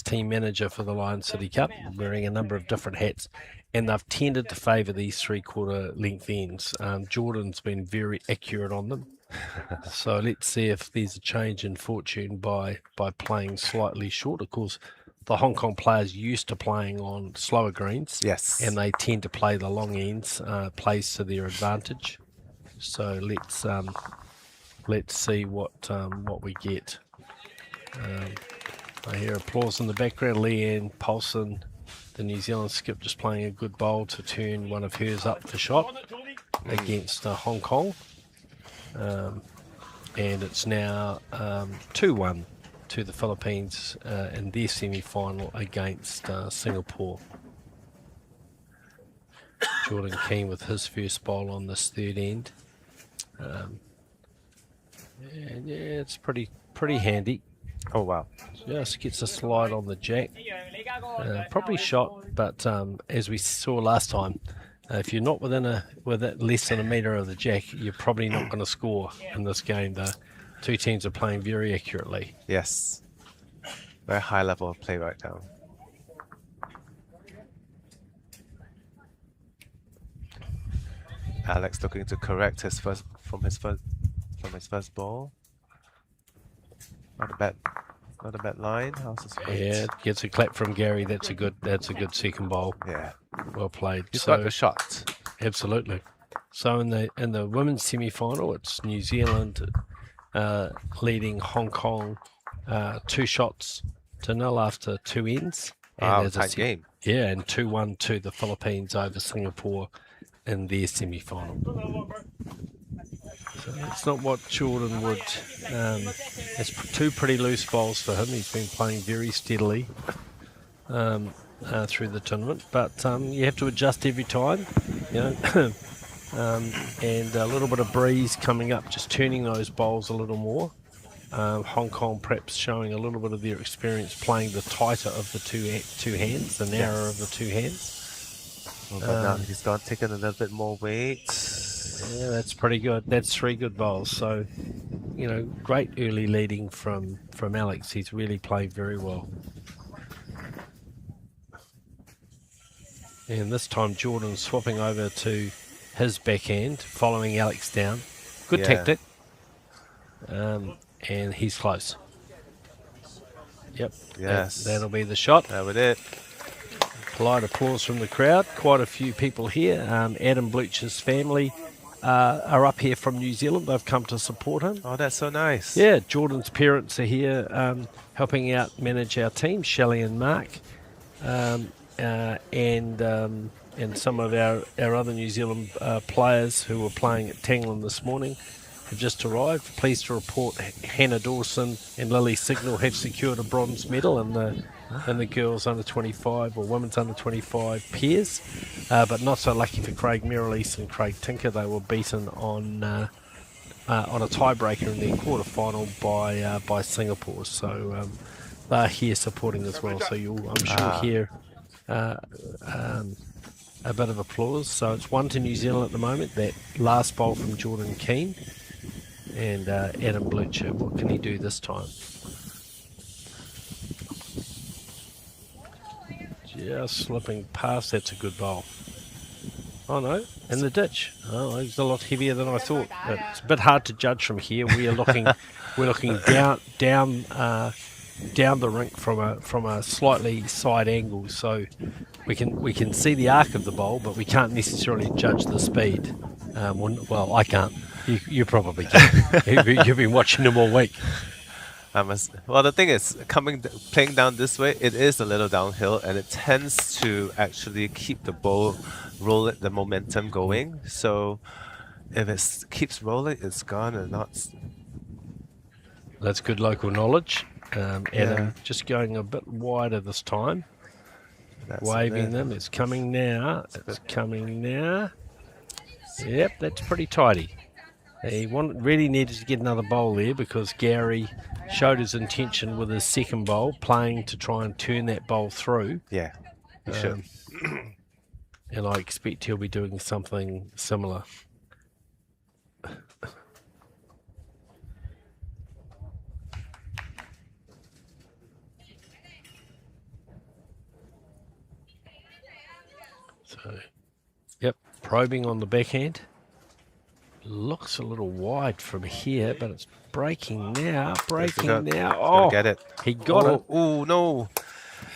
team manager for the Lion City Cup, wearing a number of different hats, and they've tended to favour these 3/4 length ends. Jordan's been very accurate on them. So let's see if there's a change in fortune by playing slightly short. Of course, the Hong Kong players used to playing on slower greens. Yes. And they tend to play the long ends, plays to their advantage. So let's see what we get. I hear applause in the background. Leanne Paulson, the New Zealand skip, just playing a good bowl to turn one of hers up for shot against Hong Kong. And it's now 2-1 to the Philippines in their semi-final against Singapore. Jordan Keene with his first bowl on this third end. And yeah, it's pretty handy. Oh wow. Just gets a slide on the jack. Probably shot, but as we saw last time, if you're not within less than a metre of the jack, you're probably not going to score in this game. The two teams are playing very accurately. Yes. Very high level of play right now. Alex looking to correct his first ball. Not a bad line. How's his weight? Yeah, gets a clap from Gary. That's a good second bowl. Yeah. Well played. He's got the shot. Absolutely. So in the women's semi-final, it's New Zealand leading Hong Kong 2 shots to nil after 2 ends. Wow, tight game. Yeah, and 2-1 to the Philippines over Singapore in their semi-final. So it's not what Jordan would. It's 2 pretty loose bowls for him. He's been playing very steadily through the tournament, but you have to adjust every time, you know. And a little bit of breeze coming up, just turning those bowls a little more. Hong Kong perhaps showing a little bit of their experience playing the tighter of the two hands, the narrower of the 2 hands. Well, but now he's taken a little bit more weight. Yeah, that's pretty good. That's 3 good bowls. So, you know, great early leading from Alex. He's really played very well. And this time Jordan's swapping over to his backhand, following Alex down. Good tactic. And he's close. Yep. Yes. That'll be the shot. That was it. Polite applause from the crowd. Quite a few people here. Adam Blucher's family are up here from New Zealand. They've come to support him. Oh, that's so nice. Yeah, Jordan's parents are here helping out manage our team, Shelley and Mark, and some of our other New Zealand players who were playing at Tangland this morning have just arrived. Pleased to report Hannah Dawson and Lily Signal have secured a bronze medal in the girls under 25 or women's under 25 pairs, but not so lucky for Craig Merrilies and Craig Tinker. They were beaten on a tiebreaker in their quarterfinal by Singapore. So they're here supporting as well. So you'll, I'm sure, hear a bit of applause. So it's 1 to New Zealand at the moment. That last bowl from Jordan Keene and Adam Blucher. What can he do this time? Just slipping past. That's a good bowl. Oh no, in the ditch. Oh, he's a lot heavier than I thought. It's a bit hard to judge from here. We are looking, we're looking down the rink from a slightly side angle, so we can see the arc of the bowl, but we can't necessarily judge the speed. Well, I can't. You probably can. You've been watching them all week. Well, the thing is, playing down this way, it is a little downhill, and it tends to actually keep the ball rolling, the momentum going. So if it keeps rolling, it's gonna not. That's good local knowledge. Adam just going a bit wider this time. That's Waving them. It's coming now. It's coming now. Yep, that's pretty tidy. He really needed to get another bowl there because Gary showed his intention with his second bowl, playing to try and turn that bowl through. Yeah, you should. And I expect he'll be doing something similar. So, yep, probing on the backhand. Looks a little wide from here, but it's breaking now. Oh, get it. He got it. Oh no!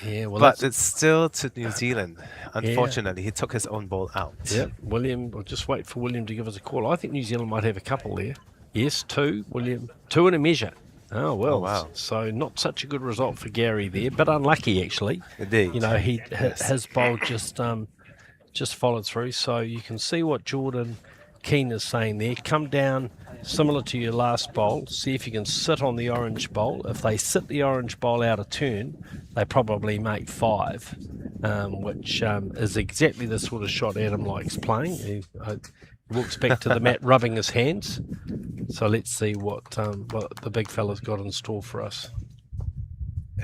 Yeah, well, But it's still to New Zealand. Unfortunately, he took his own ball out. Yep, William. We'll just wait for William to give us a call. I think New Zealand might have a couple there. Yes, 2. William, 2 and a measure. Oh well. Oh, wow. So not such a good result for Gary there, but unlucky actually. Indeed. You know, his bowl just followed through. So you can see what Jordan Keene is saying there. Come down similar to your last bowl. See if you can sit on the orange bowl. If they sit the orange bowl out of turn, they probably make 5, which is exactly the sort of shot Adam likes playing. He walks back to the mat rubbing his hands. So let's see what the big fella's got in store for us.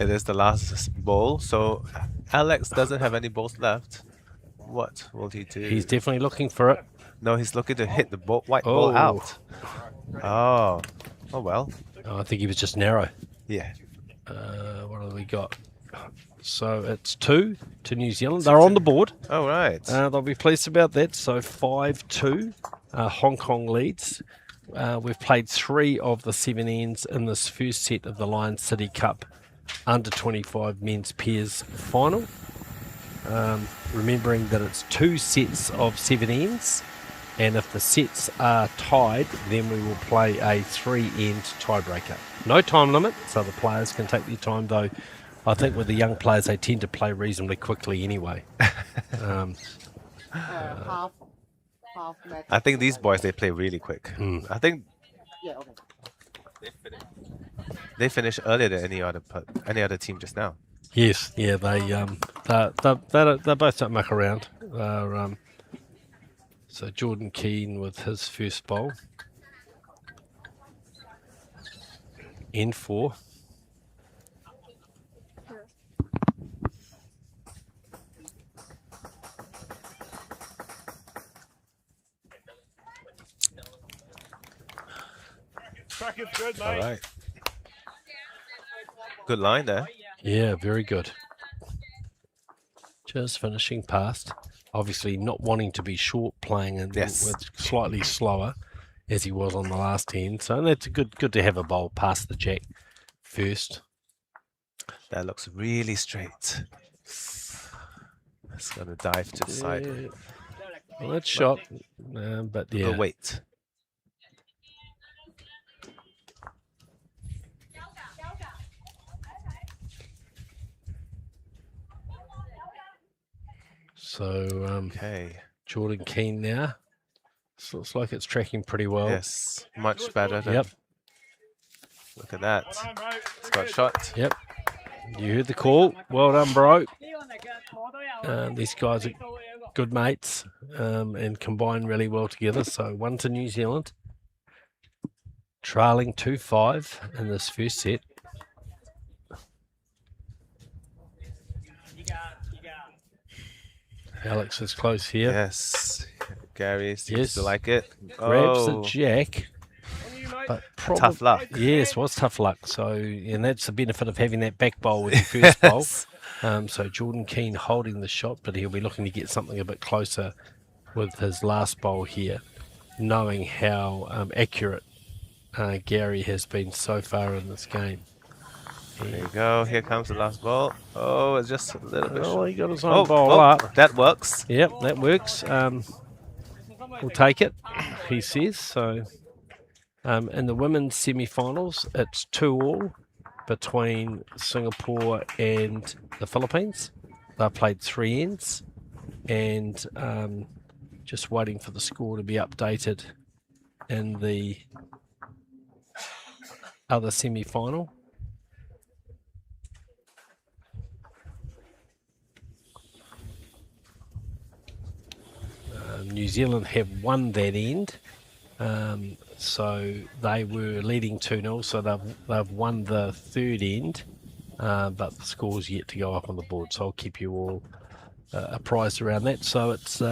It is the last bowl, so Alex doesn't have any bowls left. What will he do? He's definitely looking for it. No, he's looking to hit the white ball out. Oh well. Oh, I think he was just narrow. Yeah. What have we got? So it's 2 to New Zealand. They're on the board. Oh right. They'll be pleased about that. So 5-2. Hong Kong leads. We've played 3 of the 7 ends in this first set of the Lion City Cup under 25 men's pairs final. Remembering that it's 2 sets of 7 ends, and if the sets are tied, then we will play a 3-end tiebreaker. No time limit, so the players can take their time, though I think with the young players they tend to play reasonably quickly anyway. Half match. I think these boys, they play really quick. I think Yeah, okay. they finished earlier than any other team just now. Yes, yeah, they both don't muck around. So Jordan Keene with his first bowl. N4. Cracking's good, mate. All right. Good line there. Yeah, very good. Just finishing past. Obviously not wanting to be short, playing and Yes. with slightly slower as he was on the last end. So that's good to have a bowl past the jack first. That looks really straight. It's gonna dive to the side. Well, that's shot, but The yeah. weight. So Okay. Jordan Keene now. So looks like it's tracking pretty well. Yes, much better than. Yep. Look at that. It's got shot. Yep. You heard the call. Well done, bro. These guys are good mates and combine really well together. So 1 to New Zealand. Trailing 2-5 in this first set. Alex is close here. Yes. Gary seems Yes. to like it. Grabs the Oh, jack. But tough luck. Yes, was tough luck. So, and that's the benefit of having that back bowl with your first bowl. Yes. So Jordan Keene holding the shot, but he'll be looking to get something a bit closer with his last bowl here, knowing how accurate Gary has been so far in this game. There you go. Here comes the last ball. Oh, it's just a little bit Oh, short. he got his own bowl up. That works. Yep, that works. We'll take it, he says. So in the women's semi-finals, it's 2-2 between Singapore and the Philippines. They played 3 ends, and just waiting for the score to be updated in the other semi-final. New Zealand have won that end, so they were leading 2-0, so they've won the third end, but the score's yet to go up on the board, so I'll keep you all apprised around that. So it's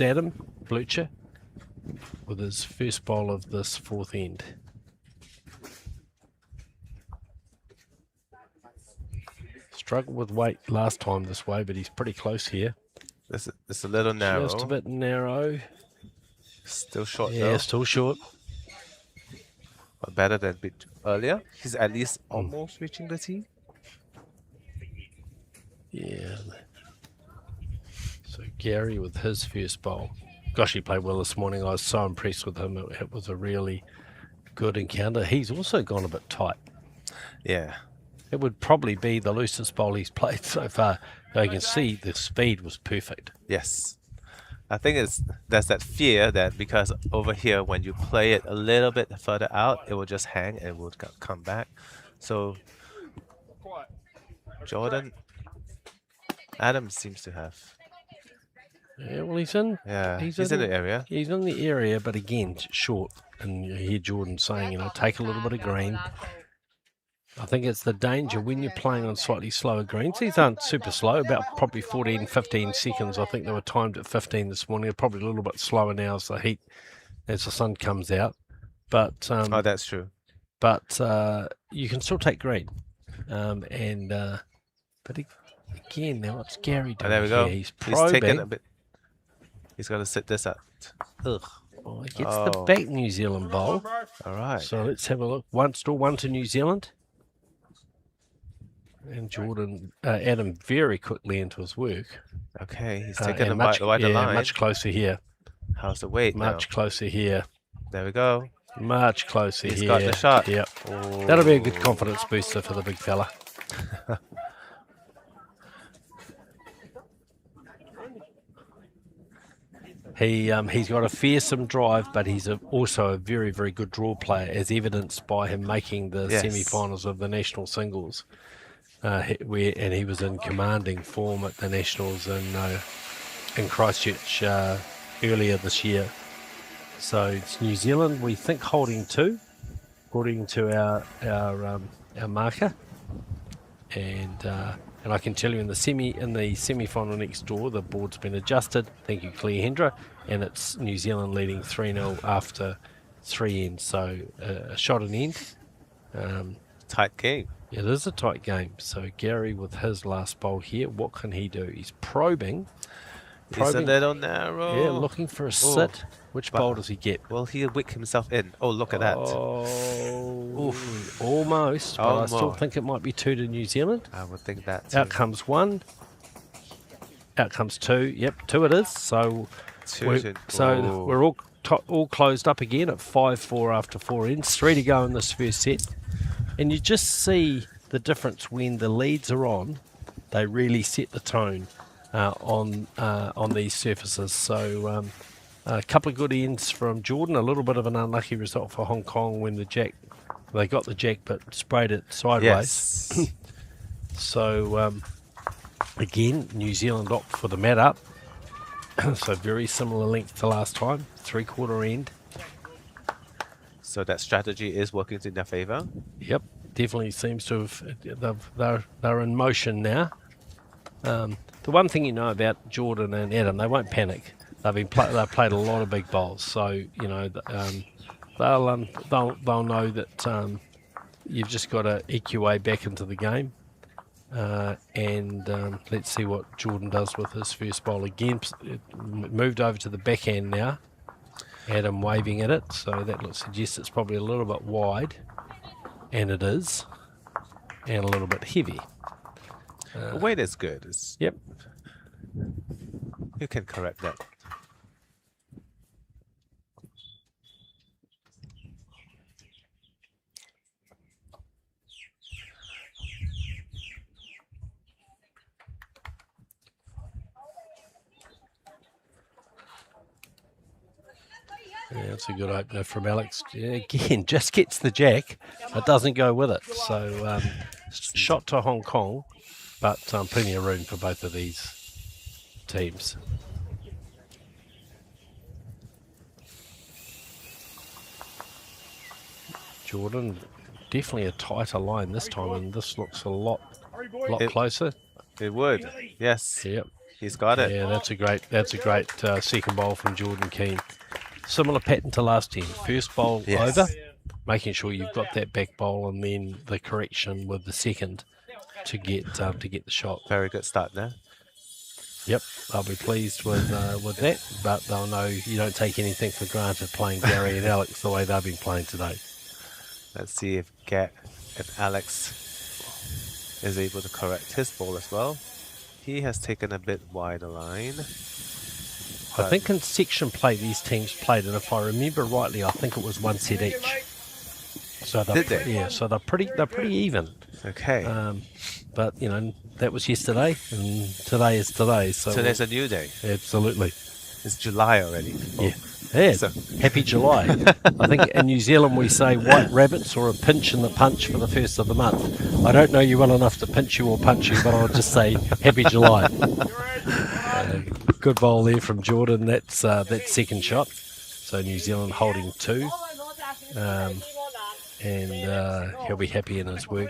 Adam Blucher with his first bowl of this fourth end. Struggled with weight last time this way, but he's pretty close here. It's a little narrow. Just a bit narrow. Still short Yeah, though. still short. But better than a bit earlier. He's at least almost reaching the tee. Yeah. So Gary with his first bowl. Gosh, he played well this morning. I was so impressed with him. It was a really good encounter. He's also gone a bit tight. Yeah. It would probably be the loosest bowl he's played so far. Now you can see the speed was perfect. Yes. I think there's that fear that because over here when you play it a little bit further out, it will just hang and it will come back. So Adam seems to have. Yeah, well, he's in. Yeah, he's in the area. He's in the area, but again, short. And you hear Jordan saying, take a little bit of green. I think it's the danger when you're playing on slightly slower greens. These aren't super slow, about probably 14, 15 seconds. I think they were timed at 15 this morning. They're probably a little bit slower now as the sun comes out. But Oh, that's true. But you can still take green. But again, now what's Gary doing? There we go. Here? He's taking probing. a bit. He's got to sit this out. Ugh. Oh, he gets the back New Zealand bowl. All right. So let's have a look. Still one to New Zealand. And Adam very quickly into his work. Okay, he's taking and the much, wider line. much closer here. How's the weight Much closer here. There we go. Much closer He's here. got the shot. Yep. Oh. That'll be a good confidence booster for the big fella. He's got a fearsome drive, but he's also a very, very good draw player, as evidenced by him making the semi-finals of the national singles, and he was in commanding form at the nationals in Christchurch earlier this year. So it's New Zealand, we think, holding 2, according to our marker, and I can tell you in the semi-final next door, the board's been adjusted. Thank you, Clearhendra, and it's New Zealand leading 3-0 after 3 ends. So a shot an end. Tight game. It is a tight game. So Gary with his last bowl here, what can he do? He's probing. He's a little narrow. Yeah, looking for a sit. Which bowl does he get? Will he wick himself in? Oh, look at that. Oof. Almost, but I still think it might be 2 to New Zealand. I would think that. Out comes 1. Out comes 2. Yep, 2 it is. So Oh. we're all closed up again at 5-4 after 4 ends. 3 to go in this first set, and you just see the difference when the leads are on. They really set the tone on these surfaces. So a couple of good ends from Jordan. A little bit of an unlucky result for Hong Kong when they got the jack but sprayed it sideways. Yes. So again, New Zealand opt for the mat up. So very similar length to last time, 3/4 end. So that strategy is working in their favor. Yep, definitely seems to have. They're in motion now. The one thing you know about Jordan and Adam, they won't panic. They've played a lot of big bowls, so you know they'll know that you've just got to eke your way back into the game. And let's see what Jordan does with his first bowl again. It moved over to the backhand now. Adam waving at it, so that suggests it's probably a little bit wide, and it is, and a little bit heavy. The weight is good. Yep. You can correct that. Yeah, it's a good opener from Alex. Yeah, again, just gets the jack. It doesn't go with it. So shot to Hong Kong, but plenty of room for both of these teams. Jordan, definitely a tighter line this time, and this looks a lot closer. It would. Yes. Yep. He's got it. Yeah, that's a great second bowl from Jordan Keene. Similar pattern to last time. First bowl Yes. over, making sure you've got that back bowl, and then the correction with the second to get the shot. Very good start there. Yep, they'll be pleased with that, but they'll know you don't take anything for granted playing Gary and Alex the way they've been playing today. Let's see if Alex is able to correct his ball as well. He has taken a bit wider line. I think in section play these teams played, and if I remember rightly, I think it was 1 set each. So Did they? Yeah, so they're pretty even. Okay. But you know that was yesterday, and today is today. So there's a new day. Absolutely. It's July already. Yeah. Yeah. So- Happy July. I think in New Zealand we say white rabbits or a pinch in the punch for the first of the month. I don't know you well enough to pinch you or punch you, but I'll just say Happy July. Good bowl there from Jordan. That's that second shot. So New Zealand holding 2. And he'll be happy in his work.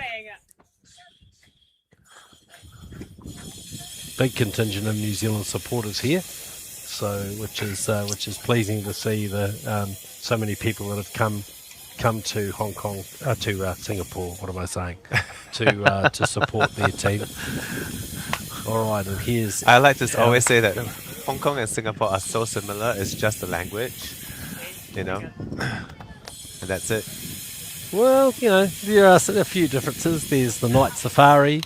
Big contingent of New Zealand supporters here, so which is pleasing to see the so many people that have come to Hong Kong to Singapore. What am I saying? To support their team. All right, and here's. I like to always say that Hong Kong and Singapore are so similar. It's just the language, you know, and that's it. Well, you know, there are a few differences. There's the night safari,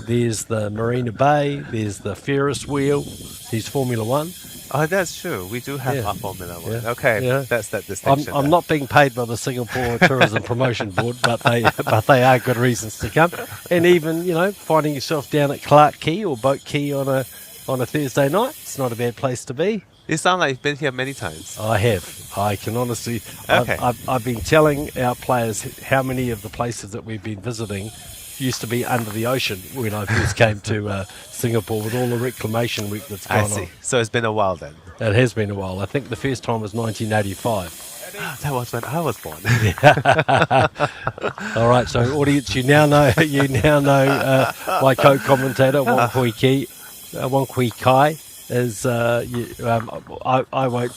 there's the Marina Bay, there's the Ferris wheel, there's Formula One. Oh, that's true. We do have Yeah. our Formula One. Yeah. Okay, Yeah. that's that distinction. I'm not being paid by the Singapore Tourism Promotion Board, but they are good reasons to come. And even, you know, finding yourself down at Clark Quay or Boat Quay on a Thursday night, it's not a bad place to be. You sound like you've been here many times. I have. I can honestly. Okay. I've been telling our players how many of the places that we've been visiting used to be under the ocean when I first came to Singapore with all the reclamation work that's gone I on. see. So it's been a while then. It has been a while. I think the first time was 1985. That was when I was born. All right, so audience, you now know my co-commentator Wang Kui Kai is. I won't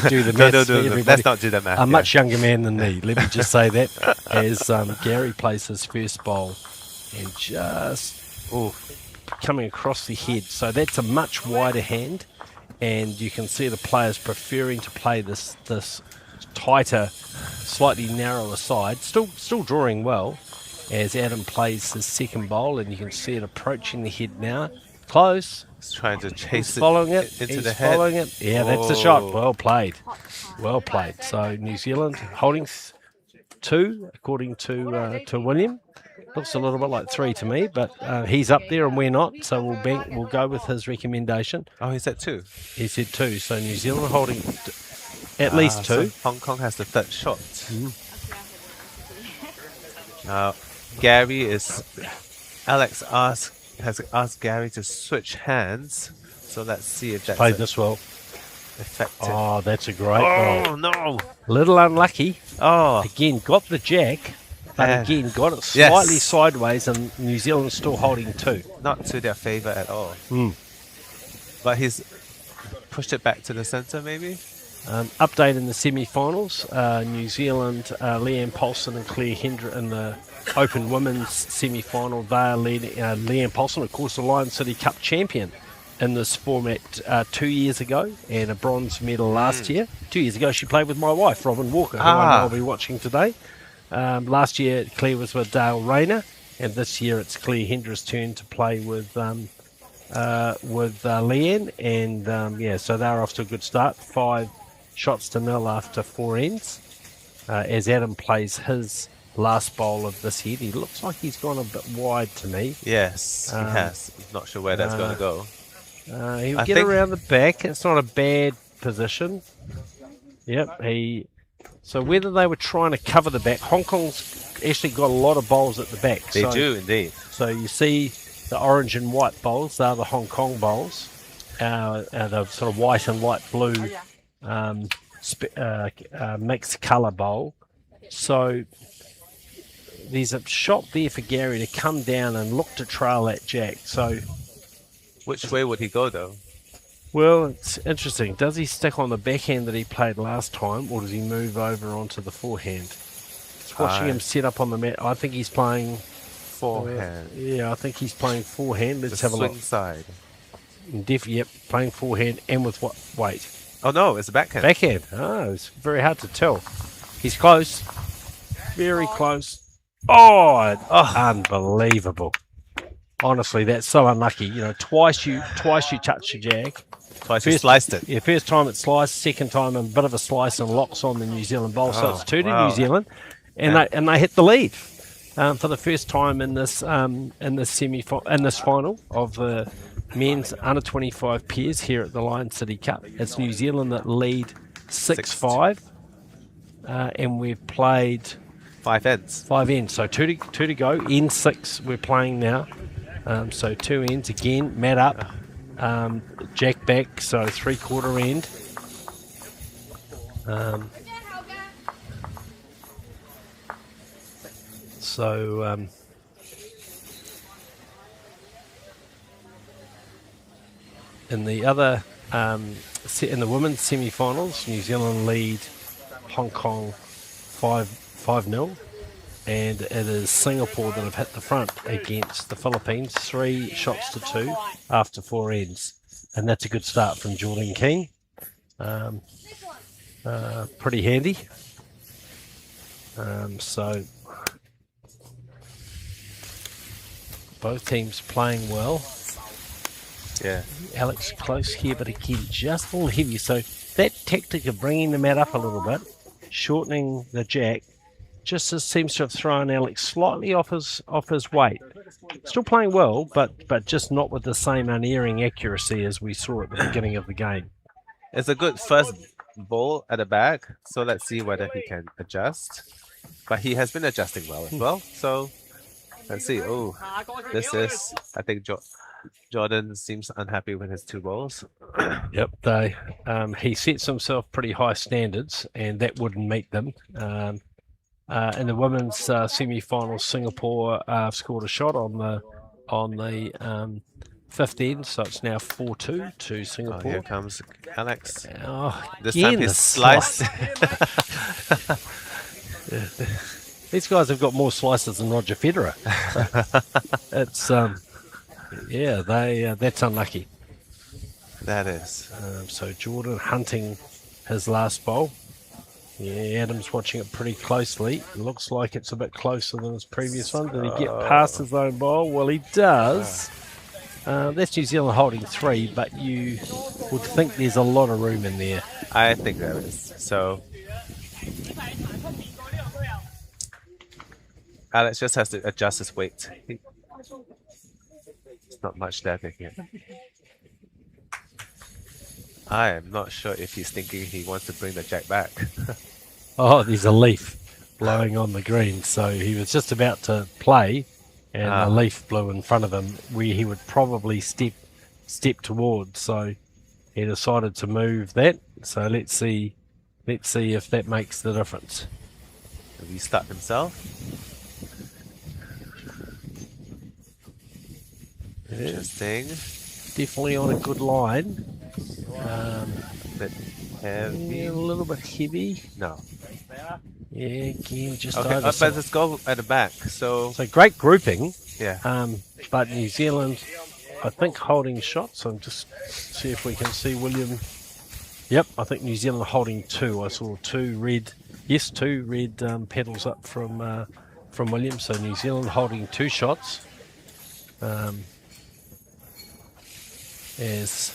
do the maths for everybody. Let's not do the math. A much younger man than me. Let me just say that as Gary plays his first bowl and just coming across the head. So that's a much wider hand, and you can see the players preferring to play this tighter, slightly narrower side. Still drawing well as Adam plays his second bowl, and you can see it approaching the head now. Close. He's trying to He's chase following it. into He's the head. following it. Yeah, that's the shot. Oh. Well played. Well played. So New Zealand holding 2, according to William. Looks a little bit like 3 to me, but he's up there and we're not. So we'll go with his recommendation. Oh, he's at 2. He said 2. So New Zealand holding at least 2. So Hong Kong has the third shot. Now, Alex has asked Gary to switch hands. So let's see if that's Played this well. effective. Oh, that's a great goal. Oh, no. Little unlucky. Oh, Again, got the jack, but Yeah. again, got it Yes. slightly sideways, and New Zealand's still holding 2. not to their favor at all. Hmm. But he's pushed it back to the center, maybe? Update in the semi-finals. New Zealand, Leanne Paulson and Claire Hendry in the Open Women's semi-final. They are leading. Leanne Paulson, of course, the Lion City Cup champion in this format 2 years ago, and a bronze medal last year. 2 years ago, she played with my wife, Robin Walker, who I'll be watching today. Last year, Claire was with Dale Rayner, and this year it's Claire Hendry's turn to play with Leanne, and so they're off to a good start. 5 shots to nil after 4 ends. As Adam plays his last bowl of this head, he looks like he's gone a bit wide to me. Yes, he has. Not sure where that's going to go. He'll I get think- around the back. It's not a bad position. Yep. So whether they were trying to cover the back, Hong Kong's actually got a lot of bowls at the back. They so, do, indeed. So you see the orange and white bowls. They're the Hong Kong bowls. The sort of white and light blue mixed colour bowl. So there's a shot there for Gary to come down and look to trail that jack. So, Which way would he go, though? well, it's interesting. Does he stick on the backhand that he played last time, or does he move over onto the forehand? Just watching him set up on the mat. I think he's playing Forehand. Yeah, I think he's playing forehand. Let's The have a look. swing side. Yep, playing forehand and with what weight? Oh, no, it's a backhand. Backhand. Oh, it's very hard to tell. He's close. Very close. Oh, unbelievable. Honestly, that's so unlucky. You know, twice you touch the jack. Twice he sliced it. Yeah, first time it sliced, second time a bit of a slice and locks on the New Zealand bowl. So Oh, it's 2 to wow. New Zealand, and they hit the lead for the first time in this final of the men's under 25 pairs here at the Lion City Cup. It's New Zealand that lead 6-5, and we've played 5 ends. 5 ends. So two to go. End 6 we're playing now. So 2 ends again. Mat up. Jack back. So 3/4 end. In the other in the women's semi-finals, New Zealand lead Hong Kong 5-0, and it is Singapore that have hit the front against the Philippines, 3 shots to 2 after 4 ends, and that's a good start from Jocelyn Keene. Pretty handy. So both teams playing well. Yeah. Alex close here, but again, just a little heavy. So that tactic of bringing the mat up a little bit, shortening the jack, just seems to have thrown Alex slightly off his weight. Still playing well, but just not with the same unerring accuracy as we saw at the beginning of the game. It's a good first bowl at the back, so let's see whether he can adjust. But he has been adjusting well as well, so let's see. Oh, this is, I think Jordan seems unhappy with his 2 bowls. Yep, he sets himself pretty high standards, and that wouldn't meet them. In the women's semi-final, Singapore scored a shot on the 5th end, so it's now 4-2 to Oh, Singapore. here comes Alex. Oh, This again, time he the sliced. These guys have got more slices than Roger Federer. It's that's unlucky. That is. So Jordan hunting his last bowl. Yeah, Adam's watching it pretty closely. It looks like it's a bit closer than his previous one. Did he get past his own bowl? Well, he does. That's New Zealand holding 3, but you would think there's a lot of room in there. I think there is. So Alex just has to adjust his weight. There's not much there thinking. I am not sure if he's thinking he wants to bring the jack back. Oh, there's a leaf blowing on the green, so he was just about to play, and a leaf blew in front of him where he would probably step towards. So he decided to move that. So let's see if that makes the difference. Will he start himself? Interesting. Definitely on a good line. Bit heavy. Yeah, a little bit heavy. No. Yeah, again, just Okay, over. but let's go at the back. So Great grouping. yeah. But New Zealand, I think, holding shots. I'm just see if we can see William. Yep, I think New Zealand holding 2. I saw 2 red pedals up from William. So New Zealand holding 2 shots. As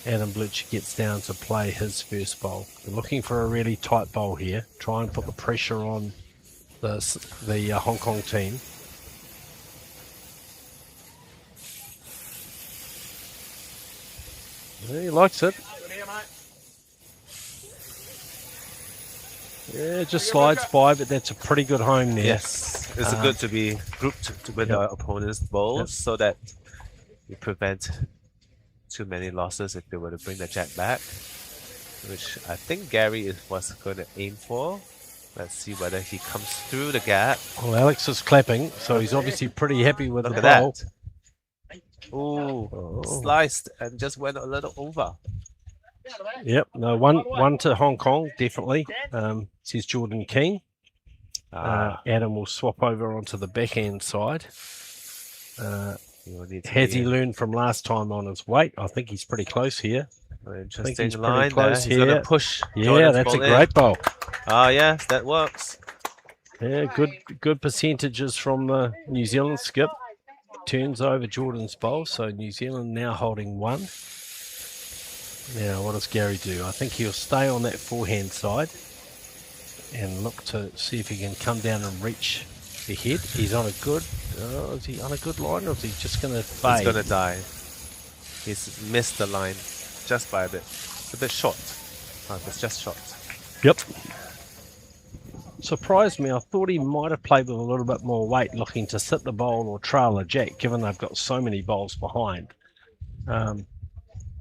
Adam Blucher gets down to play his first bowl. We're looking for a really tight bowl here. Try and put the pressure on the Hong Kong team. Yeah, he likes it. Yeah, it just slides by, but that's a pretty good home there. Yes, it's good to be grouped with our opponent's bowls so that you prevent too many losses if they were to bring the jack back, which I think Gary was going to aim for. Let's see whether he comes through the gap. Well, Alex is clapping, so he's obviously pretty happy with Look the at bowl. that. Ooh, sliced and just went a little over. Yep, no, one to Hong Kong, definitely. Says Jordan Keene. Adam will swap over onto the backhand side. Has he learned from last time on his weight? I think he's pretty close here. Interesting line there. He's going to push. Yeah, Jordan's that's a ball great bowl. Oh, yes, that works. Yeah, good percentages from the New Zealand skip. Turns over Jordan's bowl, so New Zealand now holding 1. Now, what does Gary do? I think he'll stay on that forehand side and look to see if he can come down and reach the head. He's on a good. Is he on a good line, or is he just going to fade? He's going to die. He's missed the line just by a bit. It's a bit short. Oh, it's just short. Yep. Surprised me. I thought he might have played with a little bit more weight, looking to sit the bowl or trail a jack, given they've got so many bowls behind.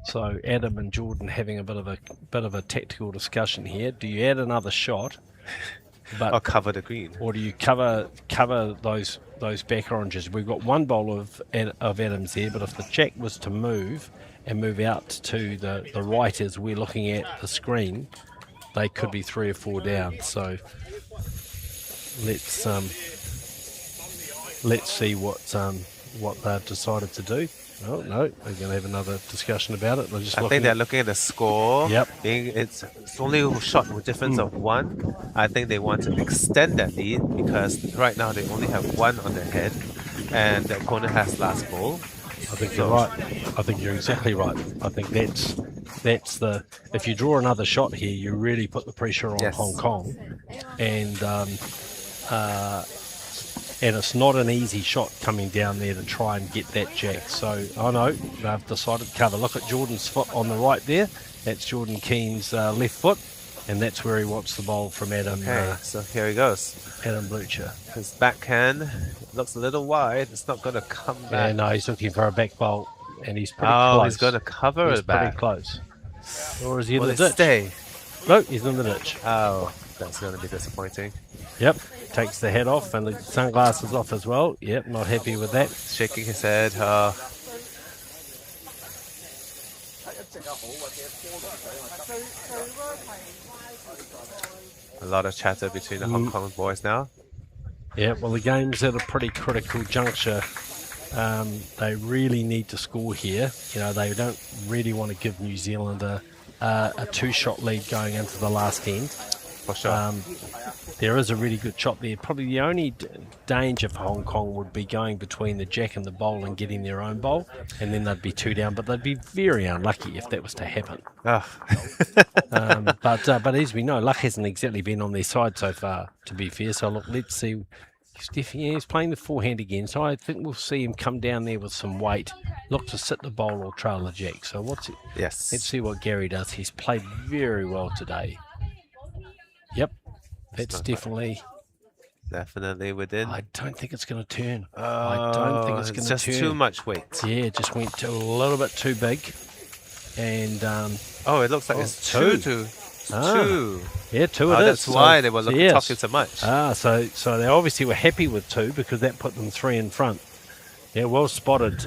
So Adam and Jordan having a bit of a tactical discussion here. Do you add another shot? Or cover the green. Or do you cover those back oranges? We've got 1 bowl of Adams there, but if the jack was to move out to the right as we're looking at the screen, they could be 3 or 4 down. So let's see what they've decided to do. Oh no, they're going to have another discussion about it. I think they're looking at the score. Yep. It's only a shot with difference of 1. I think they want to extend that lead because right now they only have 1 on their head, and the opponent has last ball. I think you're right. I think you're exactly right. I think that's the. If you draw another shot here, you really put the pressure on Hong Kong, and it's not an easy shot coming down there to try and get that jack. So I know they've decided to cover. Look at Jordan's foot on the right there. That's Jordan Keene's left foot, and that's where he wants the bowl from Adam. Okay, so here he goes. Adam Blucher. His backhand looks a little wide. It's not going to come back. Yeah, no, he's looking for a back bowl, and he's pretty close. He's going to cover it back. Pretty close. Or is he in Will the it ditch? stay? No, he's in the ditch. Oh, that's going to be disappointing. Yep. Takes the hat off and the sunglasses off as well. Yep, not happy with that. Shaking his head. A lot of chatter between the Hong Kong boys now. Yeah, well, the game's at a pretty critical juncture. They really need to score here. You know, they don't really want to give New Zealand a 2-shot lead going into the last end. For sure. There is a really good shot there. Probably the only danger for Hong Kong would be going between the jack and the bowl and getting their own bowl, and then they'd be 2 down. But they'd be very unlucky if that was to happen. But as we know, luck hasn't exactly been on their side so far, to be fair. So look, let's see. He's playing the forehand again, so I think we'll see him come down there with some weight, look to sit the bowl or trail the jack. So Yes. let's see what Gary does. He's played very well today. Yep, that's definitely within. I don't think it's going to turn. I don't think it's going to turn. Just too much weight. Yeah, it just went a little bit too big. And it looks like it's 2-2. 2. Yeah, 2 it is. That's why they were talking so much. So they obviously were happy with 2 because that put them 3 in front. Yeah, well spotted,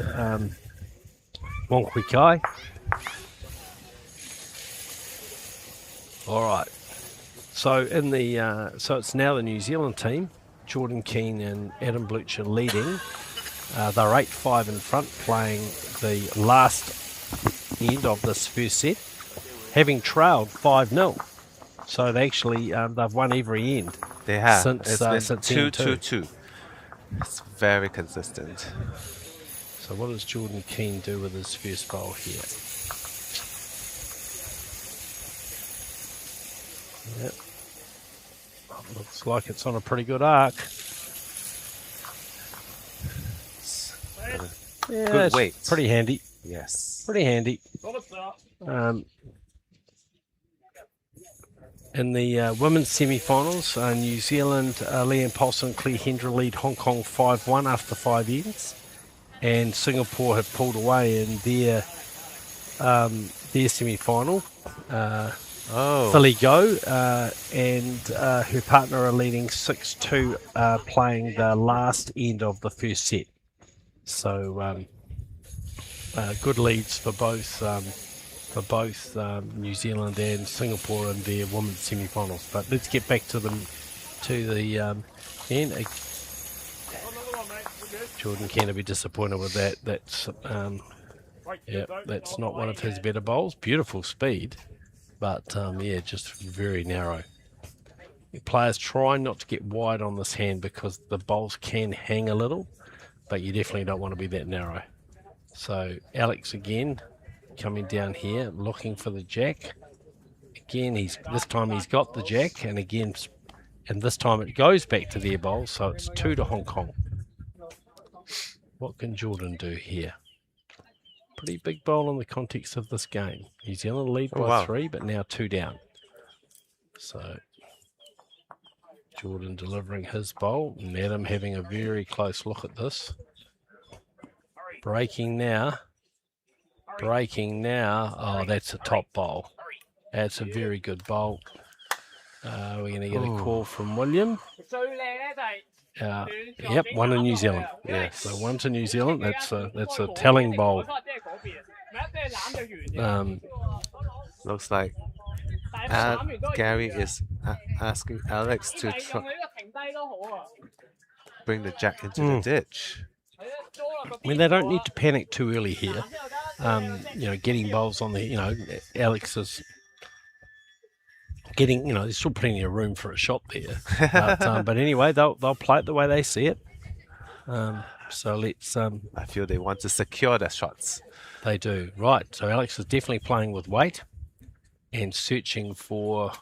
Wang Kai. All right. So in the so it's now the New Zealand team, Jordan Keene and Adam Blucher leading. They're 8-5 in front, playing the last end of this first set, having trailed 5-0. So they actually they've won every end. They have. Since 2-2-2. It's very consistent. So what does Jordan Keene do with his first bowl here? Yep. Looks like it's on a pretty good arc. Yeah, good weight. Pretty handy. Yes. Pretty handy. In the women's semi-finals, New Zealand, Leanne Paulson and Claire Hendra lead Hong Kong 5-1 after 5 ends. And Singapore have pulled away in their semi-final. Philly Go and her partner are leading 6-2, playing the last end of the first set. So good leads for both New Zealand and Singapore in their women's semi-finals. But let's get back to the end. Jordan Keene will be disappointed with that. That's not one of his better bowls. Beautiful speed. But, just very narrow. Players try not to get wide on this hand because the bowls can hang a little, but you definitely don't want to be that narrow. So Alex again coming down here, looking for the jack. Again, this time he's got the jack, and this time it goes back to their bowl, so it's 2 to Hong Kong. What can Jordan do here? Pretty big bowl in the context of this game. New Zealand lead by 3, but now 2 down. So Jordan delivering his bowl, and Adam having a very close look at this. Breaking now. Oh, that's a top bowl. That's a very good bowl. We're going to get a call from William. Yep, 1 in New Zealand. Yeah, so 1 to New Zealand. That's a telling bowl. Looks like Gary is asking Alex to bring the jack into the ditch. I mean, they don't need to panic too early here. Getting bowls on the, Alex is getting, there's still plenty of room for a shot there. But anyway, they'll play it the way they see it. So let's... I feel they want to secure their shots. They do. Right, so Alex is definitely playing with weight and searching for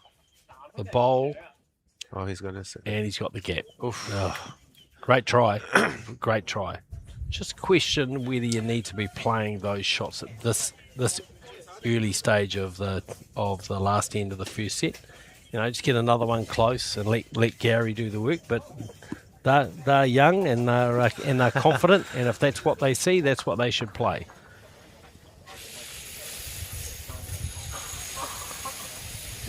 the bowl. Oh, he's going to sit. And he's got the gap. Oof. Oh, great try. Great try. Just question whether you need to be playing those shots at this early stage of the last end of the first set. Just get another one close and let Gary do the work. But they're young and they're confident, and if that's what they see, that's what they should play.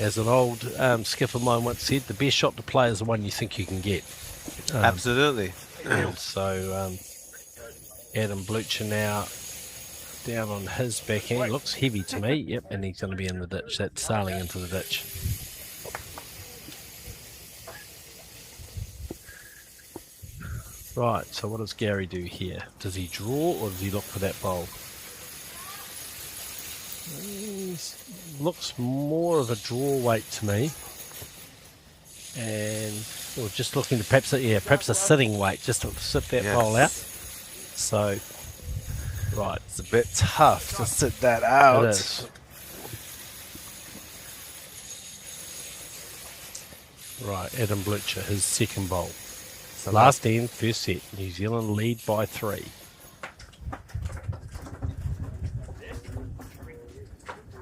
As an old skipper of mine once said, the best shot to play is the one you think you can get. Absolutely. And so Adam Blucher now down on his backhand. Looks heavy to me. Yep, and he's going to be in the ditch. That's sailing into the ditch. Right, so what does Gary do here? Does he draw or does he look for that bowl? Looks more of a draw weight to me. And we're just looking to perhaps a sitting weight just to sit that bowl out. So, right. It's a bit tough to sit that out. It is. Right, Adam Blucher, his second bowl. So Last end, first set. New Zealand lead by 3.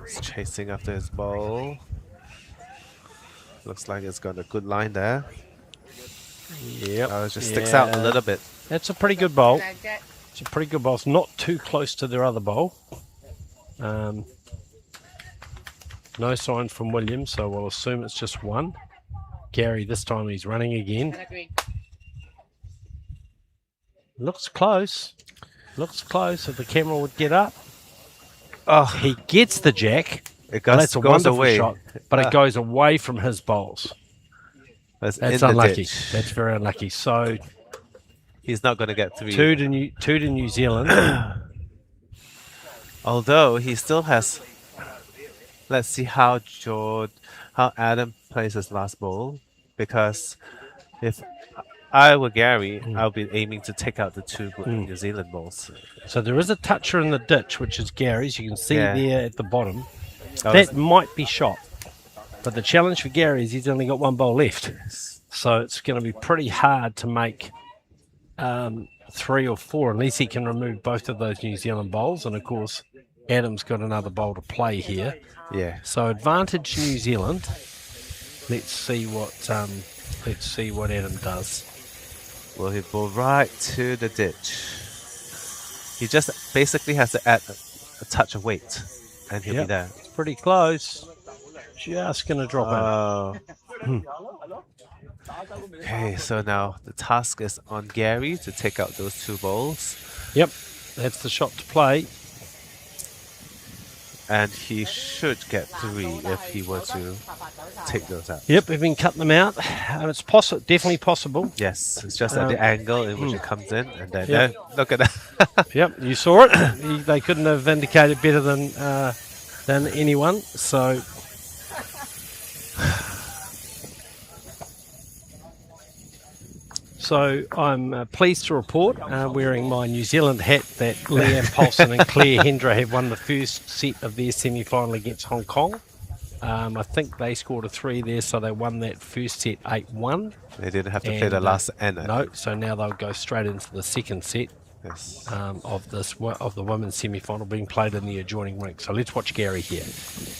He's chasing after his ball. Looks like it's got a good line there. Yep. It just sticks out a little bit. That's a pretty good bowl. It's a pretty good bowl. It's not too close to their other bowl. No sign from William, so we'll assume it's just one. Gary, this time he's running again. Looks close. Looks close. If the camera would get up. Oh, He gets the jack. it Well, goes, that's a goes wonderful away. shot, but it goes away from his bowls. That's That's in the unlucky. ditch. That's very unlucky. So He's not going to get 3. two to New Zealand. Although he still has. Let's see how Adam plays his last bowl, because if I were Gary, I'll be aiming to take out the 2 New Zealand bowls. So there is a toucher in the ditch, which is Gary's. You can see Yeah. there at the bottom. Oh, That might be shot. But the challenge for Gary is he's only got 1 bowl left. So it's going to be pretty hard to make 3 or 4, unless he can remove both of those New Zealand bowls. And of course, Adam's got another bowl to play here. yeah. So advantage New Zealand. Let's see what Adam does. Will he bowl right to the ditch? He just basically has to add a touch of weight, and he'll be Yep. there. It's pretty close. Just going to drop Oh. Okay, so now the task is on Gary to take out those 2 bowls, it. Yep, that's the shot to play. and he should get 3 if he were to take those out. Yep, we've been cutting them out. It's definitely possible. Yes, it's just at the angle in which it comes in, and then Yeah. look at that. Yep, you saw it. They couldn't have indicated better than anyone. So, I'm pleased to report, wearing my New Zealand hat, that Leanne Paulson and Claire Hendra have won the first set of their semi-final against Hong Kong. I think they scored a 3 there, so they won that first set 8-1. They didn't have to play the And, last end. No, so now they'll go straight into the second set. Yes. Of the women's semi-final being played in the adjoining rink. So let's watch Gary here.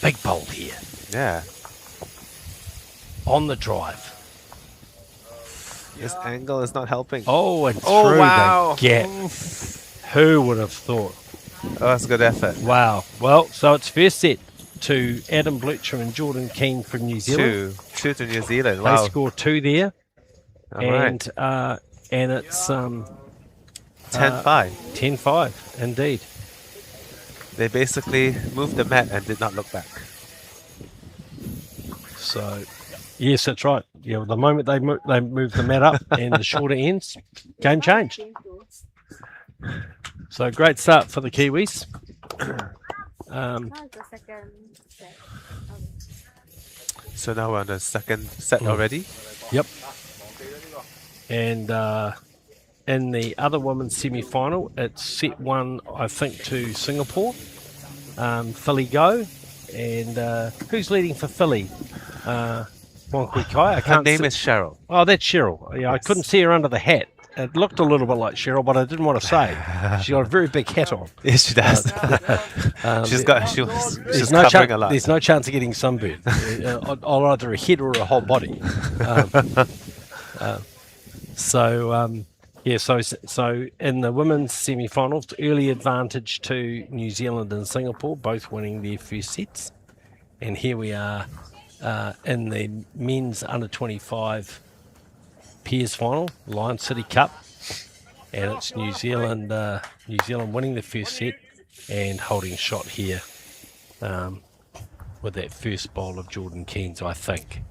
Big bowl here Yeah. on the drive. This angle is not helping. Oh, and Oh, through wow. the gap. Who would have thought? Oh, that's a good effort. Wow. Well, so it's first set to Adam Blucher and Jordan Keene from New Zealand. 2 to New Zealand. They Wow. score 2 there, All right. and it's 10-5. 10-5 indeed. They basically moved the mat and did not look back. So, yes, that's right. Yeah, the moment they move the mat up and the shorter ends, game changed. So great start for the Kiwis. So now we're on the second set already. Yep. And in the other women's semi-final, it's set 1, I think, to Singapore. Philly go. And who's leading for Philly? Wang Kai. I Her can't name see- is Cheryl. Oh, that's Cheryl. Yeah, I Yes. couldn't see her under the hat. It looked a little bit like Cheryl, but I didn't want to say. She got a very big hat on. Yes, she does. she's There's covering a lot. There's no chance of getting sunburn on either a head or a whole body. So in the women's semi-finals, early advantage to New Zealand and Singapore, both winning their first sets. And here we are in the men's under-25 pairs final, Lion City Cup, and it's New Zealand winning the first set and holding shot here with that first bowl of Jordan Keene's, I think.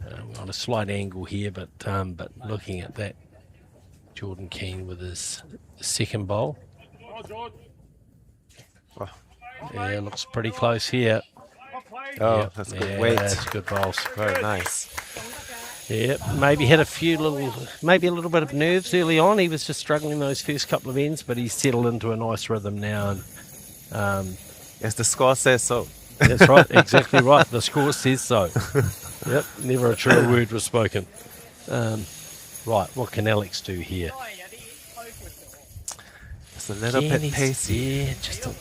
We're on a slight angle here, but looking at that, Jordan Keene with his second bowl. Yeah, looks pretty close here. Oh, Yep, that's good yeah, weight. That's good bowls. Very nice. Yep, maybe had maybe a little bit of nerves early on. He was just struggling those first couple of ends, but he's settled into a nice rhythm now. And Yes, the score says so. that's right, exactly right. The score says so. Yep, never a true word was spoken. Right, what can Alex do here? It's a little bit Keene's- pacey. Yeah,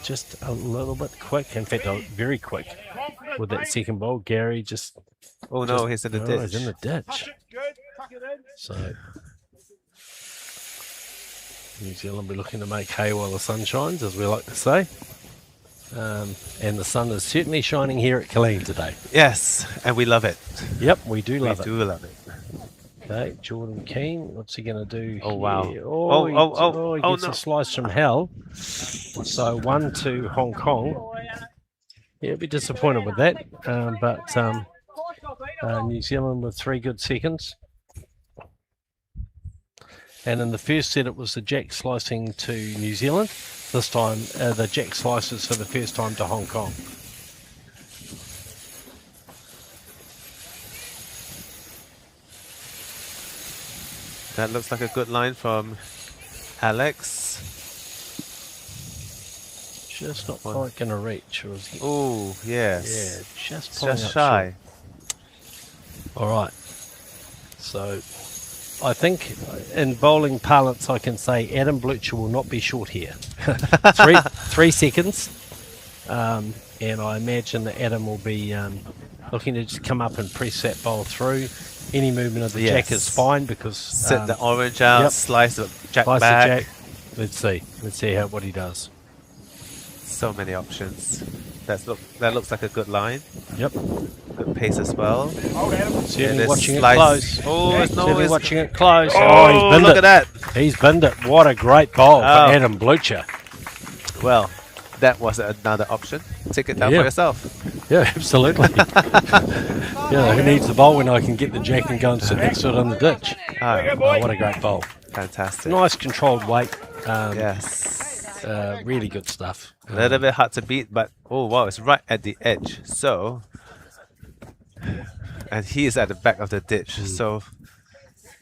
just a little bit quick. In fact, very quick with that second bowl. Gary just. Oh no, he's in the ditch. He's in the ditch. Good. Tuck it in. So New Zealand be looking to make hay while the sun shines, as we like to say. And the sun is certainly shining here at Colleen today. Yes, and we love it. Yep, we do love we it. do love it. Okay, Jordan Keene, what's he going to do? Oh, wow. here? Oh, he oh, gets no. a slice from hell. So 1-2 Hong Kong. He'll be disappointed with that. But New Zealand with 3 good seconds. And in the first set, it was the jack slicing to New Zealand. This time, the jack slices for the first time to Hong Kong. That looks like a good line from Alex. Just not quite going to reach. Or is he? Oh, yes. Yeah, just pulling Just up shy. short. All right. So I think in bowling parlance, I can say Adam Blucher will not be short here. 3 seconds. And I imagine that Adam will be looking to just come up and press that bowl through. Any movement of the jack is fine because Set the orange out, yep. slice the jack slice back. the jack. Let's see what he does. So many options. That looks like a good line. Yep. Good pace as well. Hold Adam. Certainly this watching slice- it close. Oh, it's no, Certainly it's- watching it close. Oh, he's binned look it. at that. He's binned it. What a great bowl for Oh. Adam Blucher. Well, that was another option. Take it down Yeah. for yourself. Yeah, absolutely. Yeah, who needs the bowl when I can get the jack and go and sit next to it in the ditch? Oh, What a great bowl. fantastic. Nice controlled weight. Yes. Really good stuff. A little bit hard to beat, but oh wow, it's right at the edge. So, and he is at the back of the ditch. So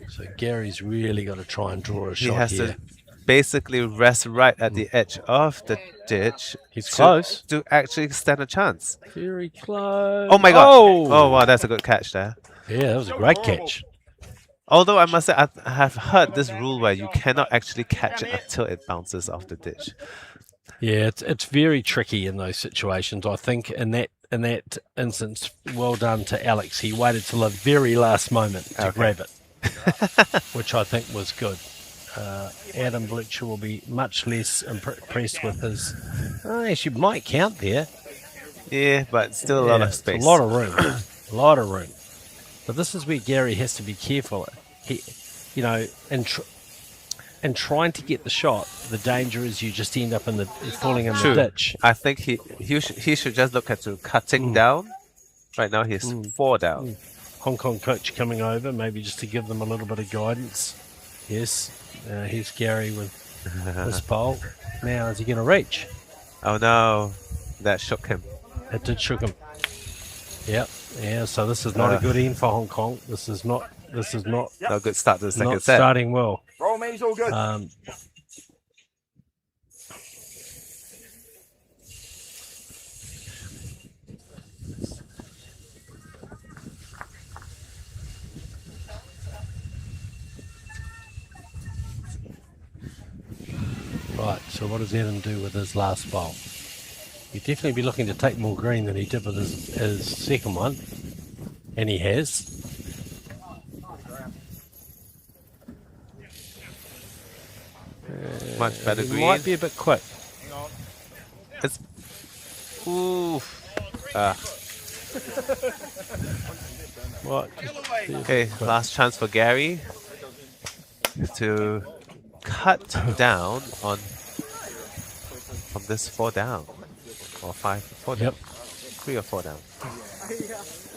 So Gary's really got to try and draw a he shot has here. to basically rest right at the edge of the ditch. He's to- close. to actually stand a chance. Very close. Oh my god! Oh, Oh wow, that's a good catch there. yeah, that was a great catch. Although I must say, I have heard this rule where you cannot actually catch it until it bounces off the ditch. Yeah, it's very tricky in those situations. I think in that instance, well done to Alex. He waited till the very last moment to grab it, which I think was good. Adam Blucher will be much less impressed with his. Actually, might count there. Yeah, but still a lot Yeah, of it's space. A lot of room. A lot of room. But this is where Gary has to be careful. He, in trying to get the shot, the danger is you just end up falling in True. the ditch. I think he should just look at cutting down. Right now he's 4 down. Hong Kong coach coming over, maybe just to give them a little bit of guidance. Yes, here's Gary with this bowl. Now, is he going to reach? Oh no, that shook him. It did shook him. Yep. Yeah. So this is not a good end for Hong Kong. This is not. No good start to the second Not set. starting well. Roll, man, he's all good. Right. So what does Adam do with his last bowl? He'd definitely be looking to take more green than he did with his second one, and he has. Much better He green. might be a bit quick. It's oof. What? Okay, last chance for Gary to cut down from this 4 down or 4 down. Yep. 3 or 4 down.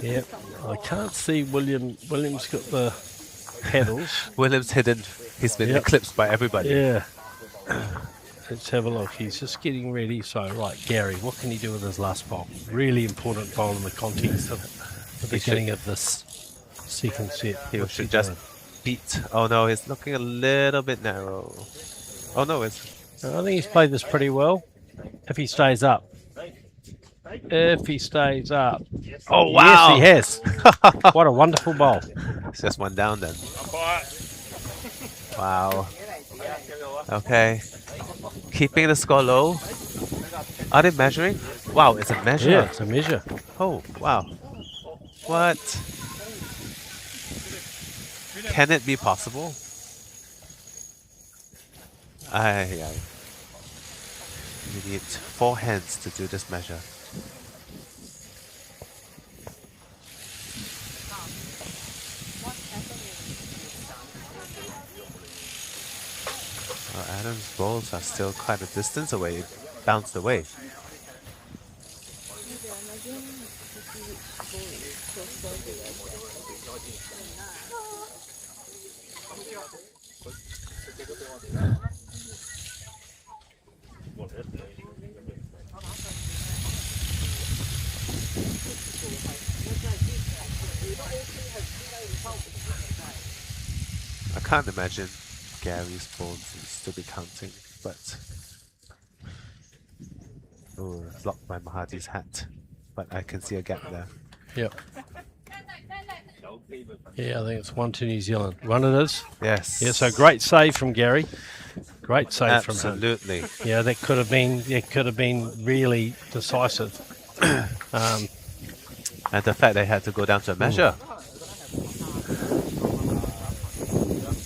Yep. I can't see William. William's got the paddles. Williams hidden. He's been Yep. eclipsed by everybody. Yeah. Let's have a look. He's just getting ready. So, right, Gary, what can he do with his last bowl? Really important bowl in the context of the beginning of this second set. He What's should he just doing? beat. Oh no, it's looking a little bit narrow. Oh no, it's I think he's played this pretty well. If he stays up. If he stays up. oh wow. Yes, he has. What a wonderful bowl. It's just one down then. Quiet. Wow. Okay. Keeping the score low. Are they measuring? Wow, it's a measure. Yeah, it's a measure. Oh wow. What? Can it be possible? Aye. You need 4 hands to do this measure. Adam's balls are still quite a distance away. It bounced away. I can't imagine Gary's balls still be counting, but oh, it's blocked by Mahadi's hat. But I can see a gap there. Yep. Yeah, I think it's 1 to New Zealand. One it is. Yes. Yeah, so great save from Gary. Great save from him. Absolutely. Yeah, that could have been really decisive. And the fact they had to go down to a measure.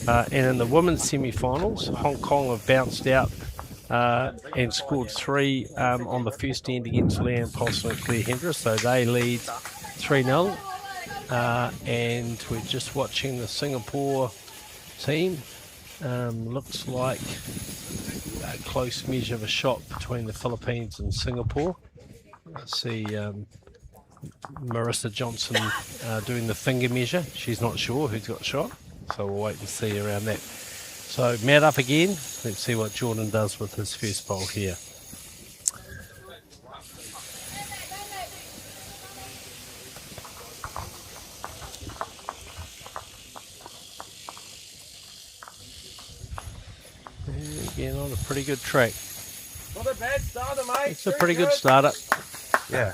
And in the women's semi-finals, Hong Kong have bounced out and scored 3 on the first end against Leanne Paulson and Claire Hendra. So they lead 3-0. And we're just watching the Singapore team. Looks like a close measure of a shot between the Philippines and Singapore. I see Marisa Johnson doing the finger measure. She's not sure who's got shot, so we'll wait and see around that. So Matt up again. Let's see what Jordan does with his first bowl here. And again on a pretty good track. Not a bad starter, mate. It's a pretty good starter. Yeah.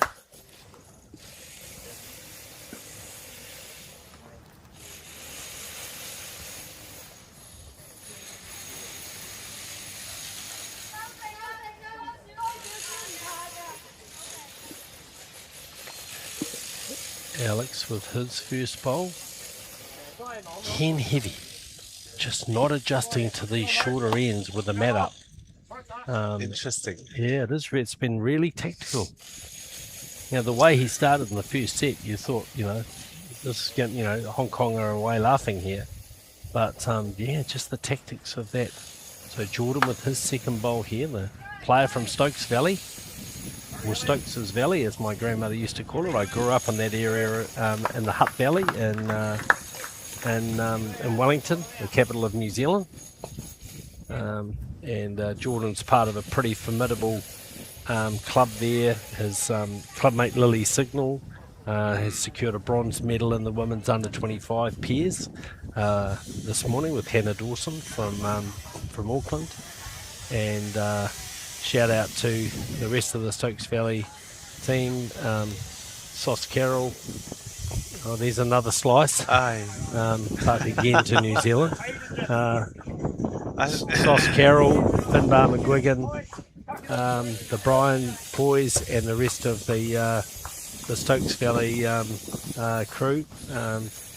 Alex with his first bowl. Ken heavy. Just not adjusting to these shorter ends with the mat up. Interesting. Yeah, it's been really tactical. Now, the way he started in the first set, you thought, this is going, Hong Kong are away laughing here. But, yeah, just the tactics of that. So Jordan with his second bowl here, the player from Stokes Valley, or Stokes' Valley, as my grandmother used to call it. I grew up in that area in the Hutt Valley in Wellington, the capital of New Zealand. And Jordan's part of a pretty formidable club there. His clubmate Lily Signal has secured a bronze medal in the women's under-25 pairs this morning with Hannah Dawson from Auckland. And shout out to the rest of the Stokes Valley team. Sauce Carroll. Oh, there's another slice. Aye. But again to New Zealand. Sauce Carroll, Finbar McGuigan, the Bryan boys, and the rest of the Stokes Valley crew.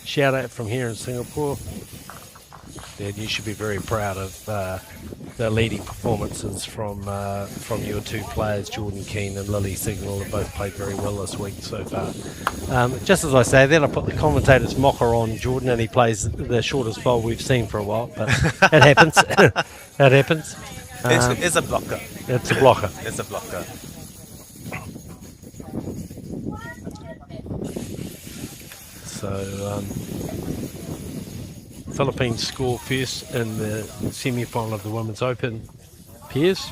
Shout out from here in Singapore. And you should be very proud of the leading performances from your two players, Jordan Keene and Lily Signal, have both played very well this week so far. Just as I say that, I put the commentator's mocker on Jordan, and he plays the shortest bowl we've seen for a while, but it happens. It happens. It's a blocker. It's a blocker. It's a blocker. So Philippines score first in the semi-final of the Women's Open pairs.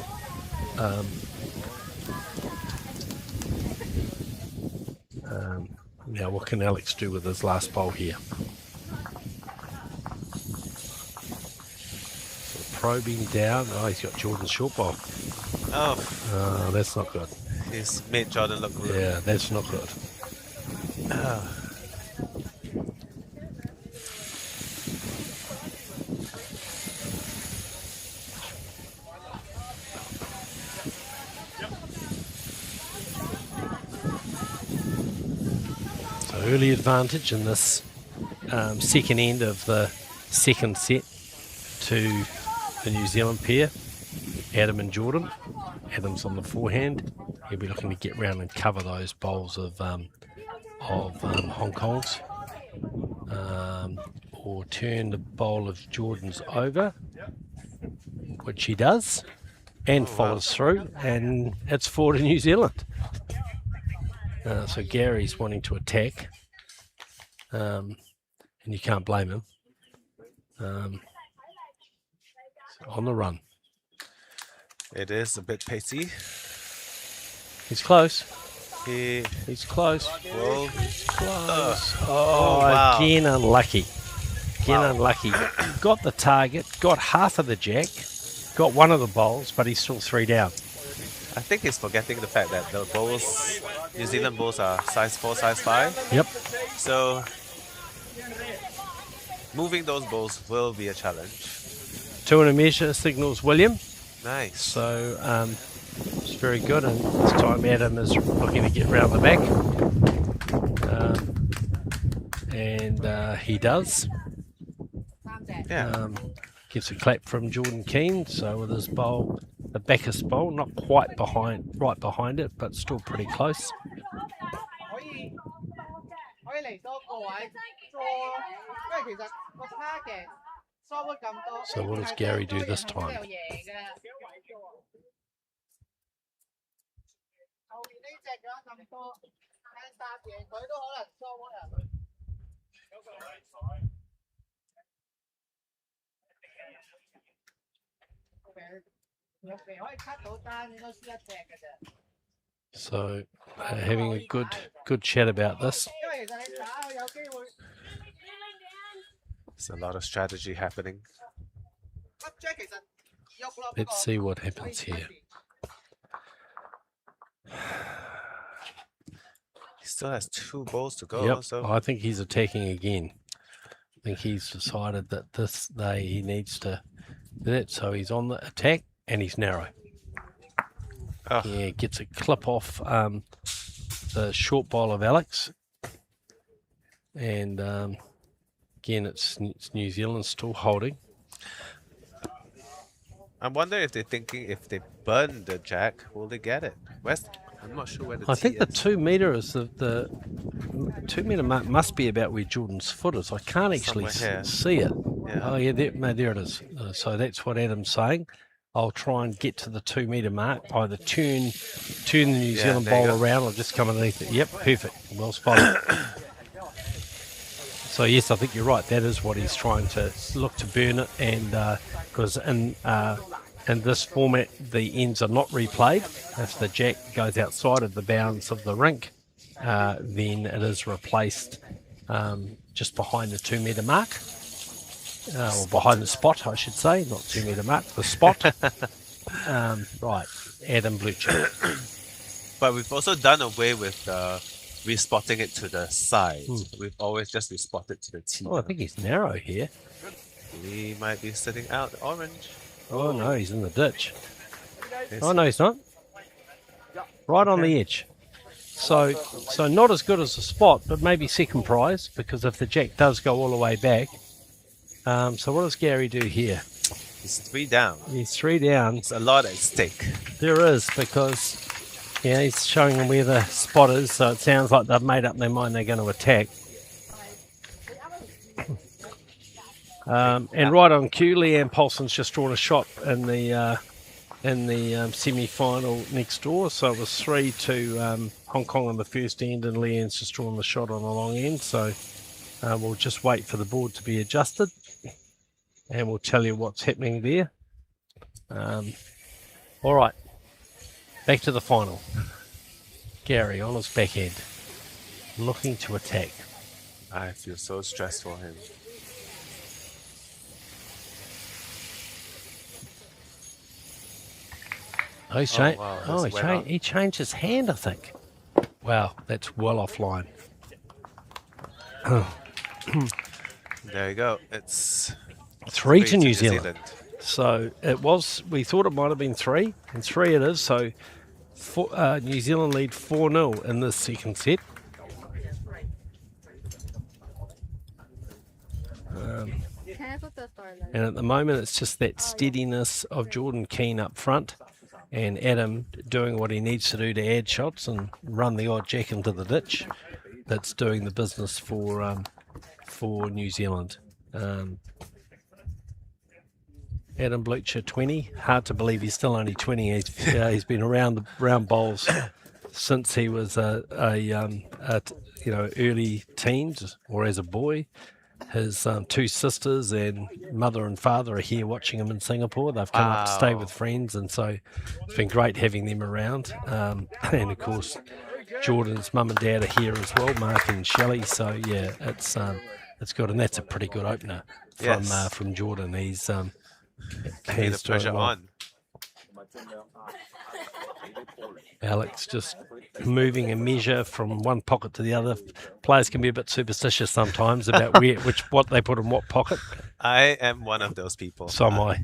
Now, what can Alex do with his last bowl here? Probing down. Oh, he's got Jordan's short bowl. Oh, That's not good. he's made Jordan look rude. Yeah, that's not good. So early advantage in this second end of the second set to the New Zealand pair, Adam and Jordan. Adam's on the forehand. He'll be looking to get round and cover those bowls of Hong Kong's, or turn the bowl of Jordan's over, which he does, and follows through, and it's 4 to New Zealand. So Gary's wanting to attack, and you can't blame him. On the run. It is a bit pacey. He's close. He's close. Well, Close. wow. Again unlucky. Unlucky. Got the target, got half of the jack, got one of the bowls, but he's still 3 down. I think he's forgetting the fact that the bowls, New Zealand bowls are size 4, size 5. Yep. So moving those bowls will be a challenge. 2 and a measure signals William. Nice. So it's very good, and this time Adam is looking to get round the back, and he does. Yeah. Gets a clap from Jordan Keene. So with his bowl, the backest bowl, not quite right behind it, but still pretty close. 可以嚟多個位坐，因為其實個差嘅疏咗咁多。 So what does Gary do this time? 有贏嘅。後面呢只嘅話咁多，但搭贏佢都可能疏咗人。入邊可以 cut 到單，應該輸一隻嘅啫。 So having a good chat about this. 因為其實你打佢有機會。 There's a lot of strategy happening. 粒 Jack 其實喐咯。 Let's see what happens here. He still has 2 bowls to go. Yep, So I think he's attacking again. I think he's decided that he needs to do that. So he's on the attack, and he's narrow. Oh. Yeah, gets a clip off the short bowl of Alex, and again it's New Zealand still holding. I wonder if they're thinking if they burn the jack, will they get it? I'm not sure where the I think the is. 2 meter is the 2 meter mark must be about where Jordan's foot is. I can't actually Somewhere here. see it. Yeah. Oh yeah, there it is. So that's what Adam's saying. I'll try and get to the 2 meter mark. Either turn the New Zealand there you bowl go. around, or just come underneath it. Yep, perfect. Well spotted. So yes, I think you're right. That is what he's trying to look to burn it, and because in this format the ends are not replayed. If the jack goes outside of the bounds of the rink, then it is replaced just behind the 2 meter mark. Or behind the spot, I should say, not 2 meter mark, the spot. Right, Adam Blucher. But we've also done away with respotting it to the side. We've always just respotted to the tee. Oh, I think he's narrow here. He might be sitting out orange. Oh no, he's in the ditch. Yes. Oh no, he's not. Right on the edge. So not as good as the spot, but maybe second prize, because if the jack does go all the way back. So what does Gary do here? He's 3 down. He's 3 down. It's a lot at stake. There is, because he's showing them where the spot is, so it sounds like they've made up their mind they're going to attack. And right on cue, Leanne Paulson's just drawn a shot in the semi-final next door. So it was 3 to Hong Kong on the first end, and Leanne's just drawn the shot on the long end. So we'll just wait for the board to be adjusted, and we'll tell you what's happening there. All right. Back to the final. Gary on his backhand, looking to attack. I feel so stressed for him. Oh, he's Oh, changed. wow, Oh, this went up. he changed his hand, I think. Wow, that's well offline. There you go. It's 3 to New Zealand. So it was. We thought it might have been 3, and 3 it is. So New Zealand lead 4-0 in the second set. And at the moment, it's just that steadiness of Jordan Keene up front and Adam doing what he needs to do to add shots and run the odd jack into the ditch. That's doing the business for New Zealand. Adam Blucher 20. Hard to believe he's still only 20. He's been around the round bowls since he was early teens or as a boy. His 2 sisters and mother and father are here watching him in Singapore. They've come up to stay with friends, and so it's been great having them around. And of course, Jordan's mum and dad are here as well, Mark and Shelley. So yeah, it's good, and that's a pretty good opener from Jordan. He's Keep the pressure on. Alex just moving a measure from one pocket to the other. Players can be a bit superstitious sometimes about what they put in what pocket. I am one of those people. So am I.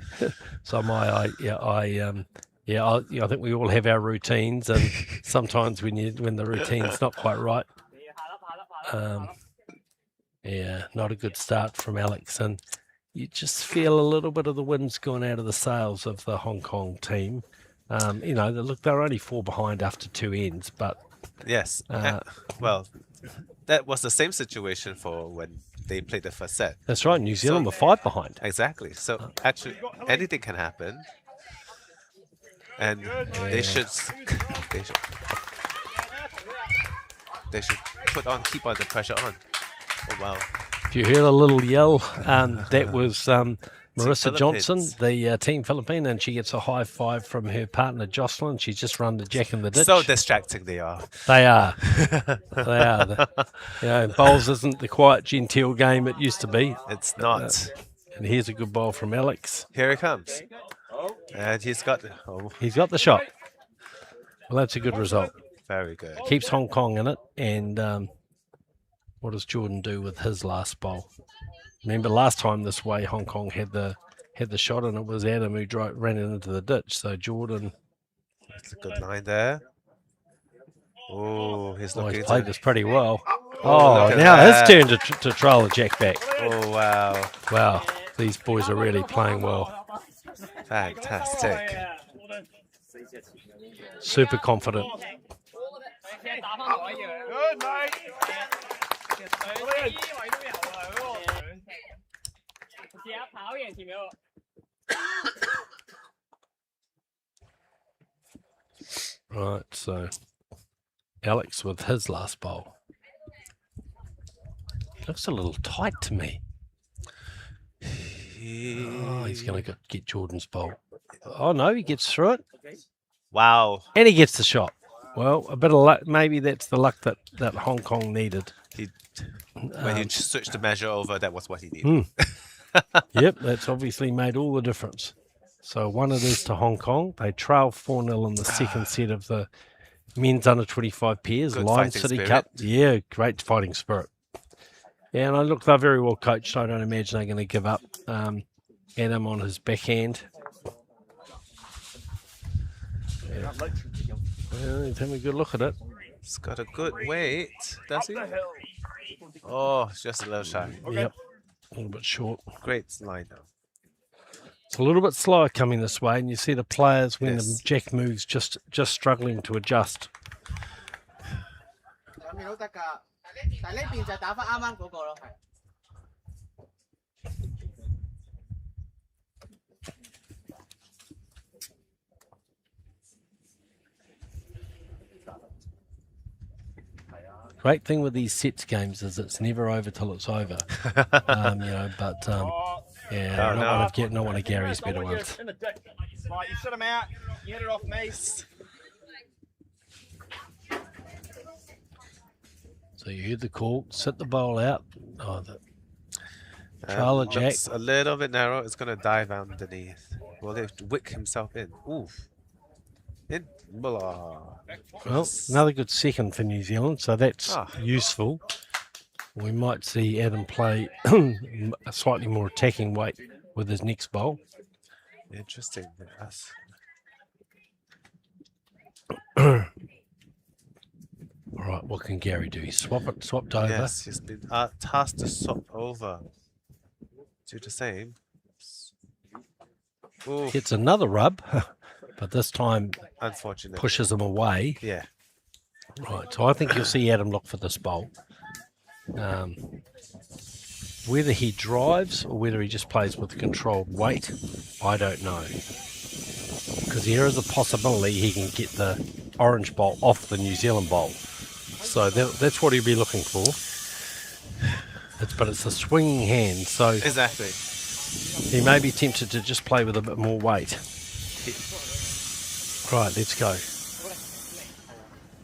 I think we all have our routines, and sometimes when the routine's not quite right, not a good start from Alex, and you just feel a little bit of the wind's gone out of the sails of the Hong Kong team. They're only 4 behind after 2 ends, but yes. Well, that was the same situation for when they played the first set. That's right. New Zealand were 5 behind. Exactly. So actually, anything can happen, and they should keep on the pressure on. Oh wow! If you heard a little yell, that was Marisa Johnson, the Team Philippine, and she gets a high five from her partner Jocelyn. She's just run the jack in the ditch. So distracting they are. They are. Bowls isn't the quiet, genteel game it used to be. It's not. And here's a good bowl from Alex. Here he comes. And he's got the shot. Well, that's a good result. Very good. Keeps Hong Kong in it. And what does Jordan do with his last bowl? Remember last time this way, Hong Kong had the shot, and it was Adam who ran it into the ditch. So Jordan. That's a good line there. Oh, he's played this pretty well. Oh, now his turn to trail the jack back. Oh, wow. Wow, these boys are really playing well. Fantastic. Super confident. Good, mate. Right, so Alex with his last bowl. Looks a little tight to me. Oh, he's going to get Jordan's bowl. Oh, no, he gets through it. Wow. And he gets the shot. Well, a bit of luck. Maybe that's the luck that Hong Kong needed. When he switched the measure over, that was what he needed. Yep, that's obviously made all the difference. So 1 it is to Hong Kong. They trail 4-0 in the second set of the men's under 25 pairs. Good Lion fighting City spirit. Cup. Yeah, great fighting spirit. Yeah, and they're very well coached. I don't imagine they're going to give up. Adam on his backhand. Yeah. Well, he's having a good look at it. He's got a good weight, does he? Oh, it's just a little shy. Yep, a little bit short. Great line though. It's a little bit slower coming this way, and you see the players when Yes. the jack moves just struggling to adjust. 2秒都得㗎，但呢邊就打翻啱啱嗰個咯，係。Great thing with these sets games is it's never over till it's over. Not one of Gary's better ones. In the dick. Right, you sit him out. You hit it off me. So you heard the call, sit the bowl out. Oh, the trailer jack. Looks a little bit narrow. It's going to dive underneath. Will they wick himself in? Oof. In. Blah. Well, another good second for New Zealand, so that's useful. We might see Adam play a slightly more attacking weight with his next bowl. Interesting. Yes. All right, what can Gary do? He swapped over. Yes, he's been tasked to swap over. Do the same. Ooh, Gets another rub, but this time unfortunately. pushes him away. Yeah. Right, so I think you'll see Adam look for this bowl. Whether he drives or whether he just plays with controlled weight, I don't know. Because there is a possibility he can get the orange bowl off the New Zealand bowl. So that's what he'll be looking for. But it's a swinging hand, so Exactly. he may be tempted to just play with a bit more weight. Right, let's go.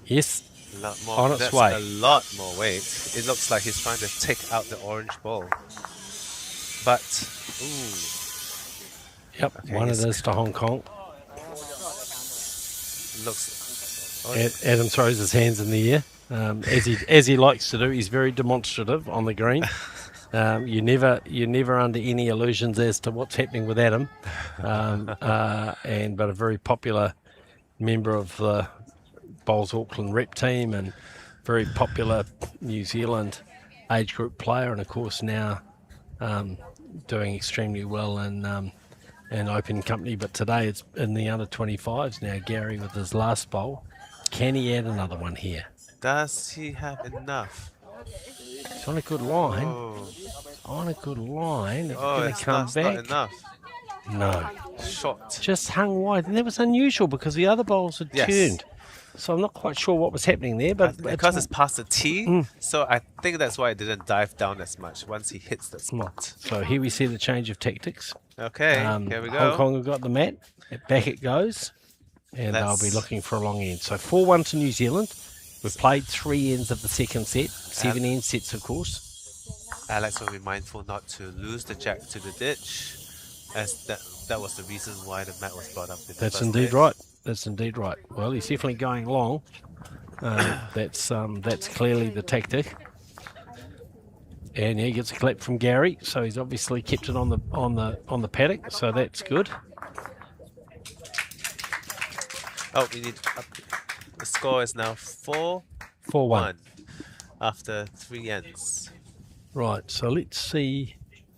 Yes, A lot more. on its That's way. a lot more weight. It looks like he's trying to take out the orange ball. But, ooh. Yep, Okay, one of he's- those to Hong Kong. Looks. Adam throws his hands in the air, as he likes to do. He's very demonstrative on the green. You're never under any illusions as to what's happening with Adam, but a very popular member of the Bowls Auckland rep team and very popular New Zealand age group player, and of course now doing extremely well in open company. But today it's in the under 25s now. Gary with his last bowl. Can he add another one here? Does he have enough? It's on a good line. Oh, On a good line. It's oh going it's to come not back. enough. No. Short. Just hung wide. And that was unusual because the other bowls had Yes. turned. So I'm not quite sure what was happening there. But Because it's past the tee, Mm. so I think that's why it didn't dive down as much once he hits the spot. So here we see the change of tactics. Okay, here we Hong go. Kong have got the mat. Back it goes. And they'll be looking for a long end. So 4-1 to New Zealand. We've played 3 ends of the second set. 7 end sets, of course. Alex will be mindful not to lose the jack to the ditch, as that was the reason why the mat was brought up. In the That's first indeed place. right. That's indeed right. Well, he's definitely going long. That's clearly the tactic. And he gets a clap from Gary, so he's obviously kept it on the paddock, so that's good. Oh, we need. The score is now 4-1 4-1. after 3 ends. Right, so let's see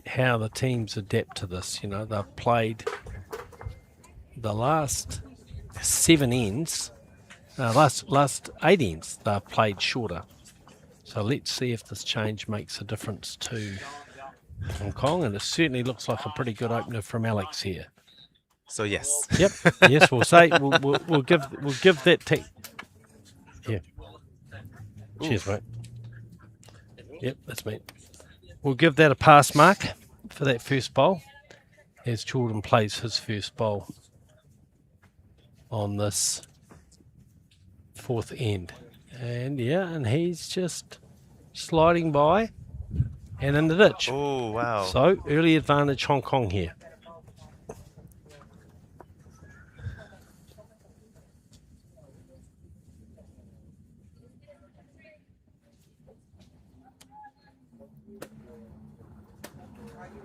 how the teams adapt to this. You know, they've played the last 7 ends, last 8 ends, they've played shorter. So let's see if this change makes a difference to Hong Kong, and it certainly looks like a pretty good opener from Alex here. So yes. Yep. Yes, we'll say we'll give that yeah. Cheers, mate. Yep, that's me. We'll give that a pass mark for that first bowl as Jordan plays his first bowl on this 4th end. And yeah, and he's just sliding by and in the ditch. Oh wow. So early advantage Hong Kong here.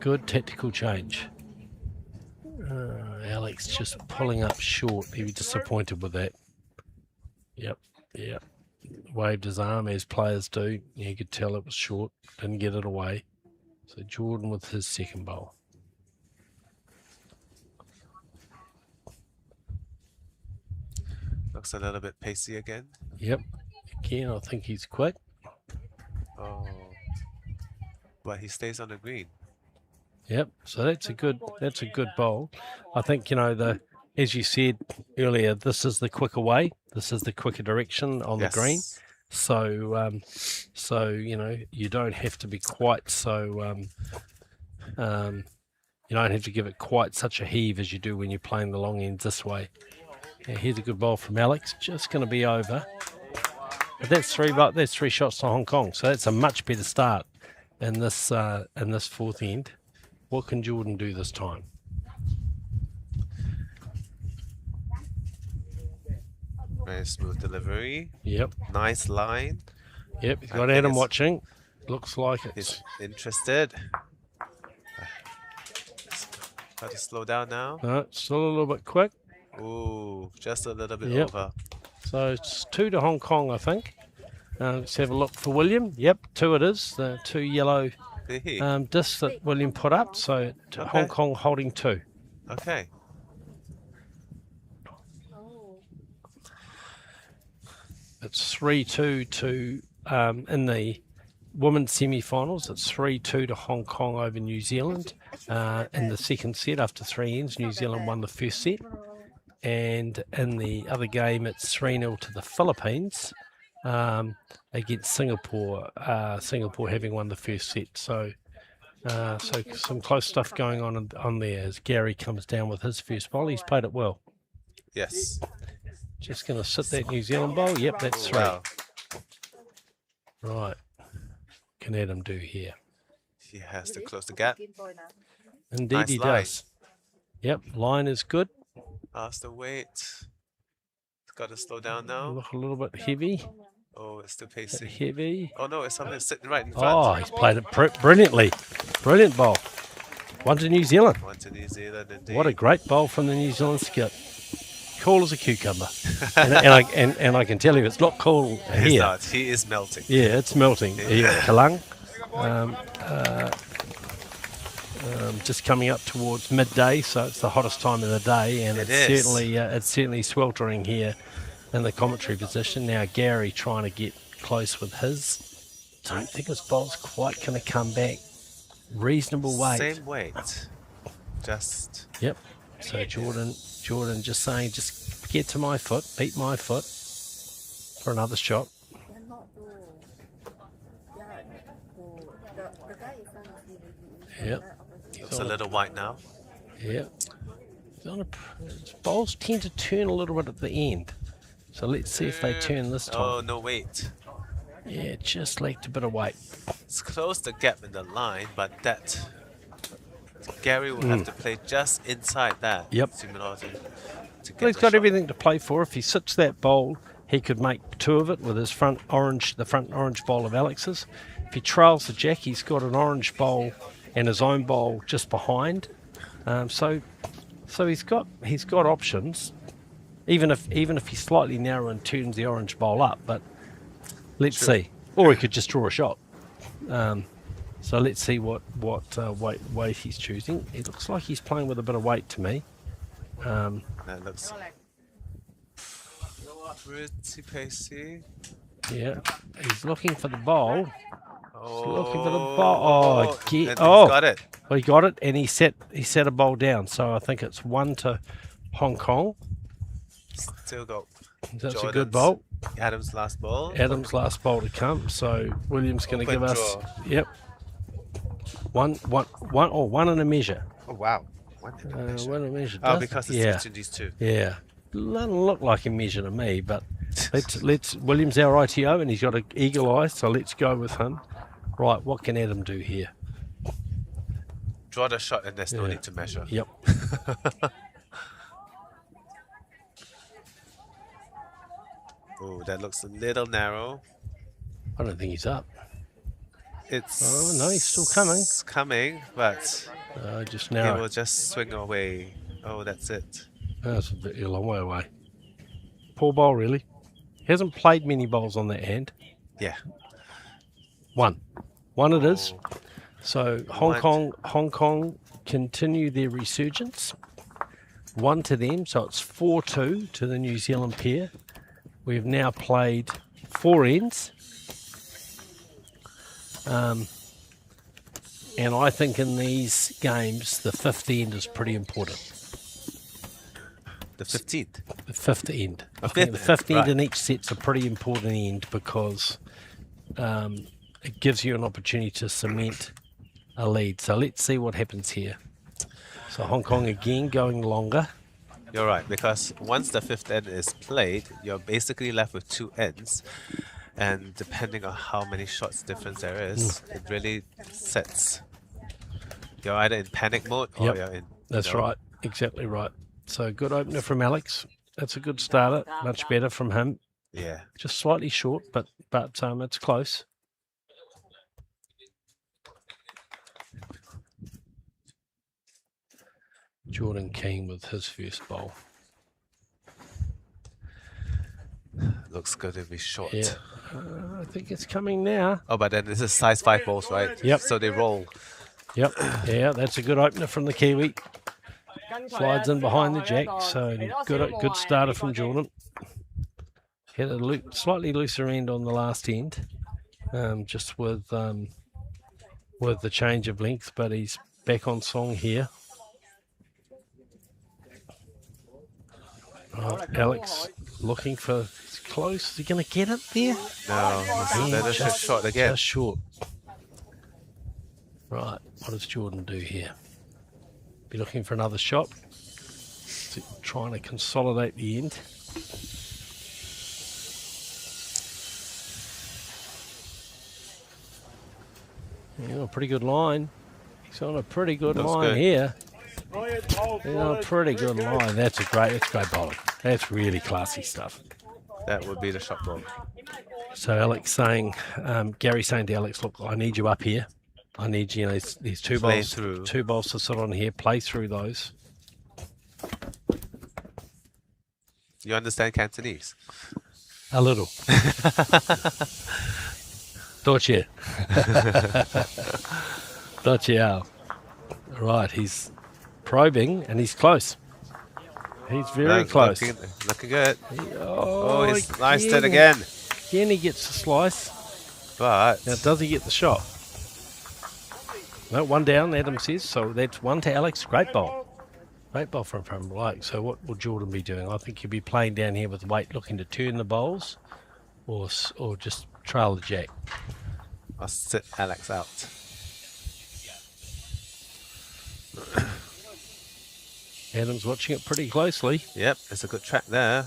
Good tactical change. Alex just pulling up short. He was disappointed with that. Yep. Waved his arm as players do. You could tell it was short. Didn't get it away. So Jordan with his second bowl. Looks a little bit pacey again. Yep. Again, I think he's quick. Oh. But he stays on the green. Yep. So that's a good bowl. I think, you know, as you said earlier, this is the quicker way. This is the quicker direction on the green. So you know, you don't have to be quite so you don't have to give it quite such a heave as you do when you're playing the long ends this way. Yeah, here's a good bowl from Alex. Just going to be over. But that's three shots to Hong Kong. So that's a much better start in this fourth end. What can Jordan do this time? Very smooth delivery. Yep. Nice line. Yep. He's I got think Adam it's- watching. Looks like He's it's. interested. Got to slow down now. No, still a little bit quick. Ooh, just a little bit Yep. over. So it's 2 to Hong Kong, I think. Let's have a look for William. Yep, 2 it is. The 2 yellow discs that William put up. So Okay. Hong Kong holding 2. Okay. It's 3-2 to in the women's semi-finals. It's 3-2 to Hong Kong over New Zealand in the second set. After 3 ends, New Zealand won the first set, and in the other game, it's 3-0 to the Philippines against Singapore. Singapore having won the first set. So some close stuff going on there as Gary comes down with his first bowl. He's played it well. Yes. Just going to sit that New Zealand bowl. Yep, that's 3. Wow. Right. Can Adam do here? He has to close the gap. Indeed, Nice he line. does. Yep, line is good. Ask the weight. It's got to slow down now. Look a little bit heavy. Oh, it's too Bit pacey. heavy. Oh no, it's something sitting right in Oh, front. he's played it brilliantly. Brilliant bowl. 1 to New Zealand. One to New Zealand indeed. What a great bowl from the New Zealand skip. Cool as a cucumber. and I can tell you it's not cool He's here. not. He is melting. Yeah, it's melting. Here at Kallang. Just coming up towards midday, so it's the hottest time of the day, and It it's is. certainly sweltering here in the commentary position. Now Gary trying to get close with his. Don't think his bowl's quite going to come back. Reasonable weight. Same weight. Just Yep. So Jordan just saying, just get to my foot, beat my foot for another shot. Yep. looks a little white now. Yep. Bowls tend to turn a little bit at the end. So let's see if they turn this time. Oh, no weight. Yeah, just lacked a bit of weight. It's closed the gap in the line, but that Gary will have to play just inside that. Yep. To get Well, he's the got shot. everything to play for. If he sits that bowl, he could make 2 of it with his front orange bowl of Alex's. If he trails the jack, he's got an orange bowl and his own bowl just behind. So he's got options. Even if he's slightly narrow and turns the orange bowl up, but let's see. Or he could just draw a shot. So let's see what weight he's choosing. It looks like he's playing with a bit of weight to me. That looks pretty pacey. Yeah, he's looking for the bowl. Oh, Looking for the bowl. and he's Oh, got it. well, he got it, and he set a bowl down. So I think it's 1 to Hong Kong. Still got That's a Jordan's- good bowl. Adam's last ball. Adam's last bowl to come. So William's going to Open give us. draw. Yep. One and a measure. Oh wow. One in the measure. One and a measure. Oh, does- because it's yeah, between these two. yeah. Doesn't look like a measure to me, but let's. William's our ITO, and he's got an eagle eye. So let's go with him. Right. What can Adam do here? Draw the shot and there's no Yeah. need to measure. Yep. Oh, that looks a little narrow. I don't think he's up. It's Oh, no, he's still coming. It's coming, but Just he now. will just swing away. Oh, that's it. That's a long way away. Poor bowl, really. He hasn't played many bowls on that hand. Yeah. One it is. Oh, So One. Hong Kong continue their resurgence. 1 to them, so it's 4-2 to the New Zealand pair. We've now played 4 ends. And I think in these games, the 5th end is pretty important. the 15th. The 5th end. I fifth think the end, 5th end right. in each set's a pretty important end because it gives you an opportunity to cement a lead. So let's see what happens here. So Hong Kong again going longer. You're right, because once the 5th end is played, you're basically left with 2 ends. And depending on how many shots difference there is, it really sets. You're either in panic mode or Yep. you're in. That's right. Exactly right. So good opener from Alex. That's a good starter. Much better from him. Yeah. Just slightly short, but it's close. Jordan Keene with his first bowl. Looks good to be short. Yeah. I think it's coming now. Oh, but then this is size 5 balls, right? Yep. So they roll. Yep. Yeah, that's a good opener from the Kiwi. Slides in behind the jack. So good starter from Jordan. Had a slightly looser end on the last end, just with the change of length, but he's back on song here. Alex looking for close. Is he going to get it there? No, that's just short again. Just short. Right, what does Jordan do here? Be looking for another shot. Trying to consolidate the end. Yeah, a pretty good line. He's on a pretty good line here. He's on a pretty good line. That's great bowling. That's really classy stuff. That would be the shot ball. So Alex saying, Gary saying to Alex, look, I need you up here. I need you, these two balls to sit on here. Play through those. You understand Cantonese? A little. Doche. Doche. Right, he's probing and he's close. He's very close. Looking good. Oh, he's sliced it again. Again, he gets a slice. But now, does he get the shot? No, one down, Adam says. So that's one to Alex. Great bowl. Great bowl from Blake. So what will Jordan be doing? I think he'll be playing down here with weight, looking to turn the bowls or just trail the jack. I'll sit Alex out. Adam's watching it pretty closely. Yep, it's a good track there.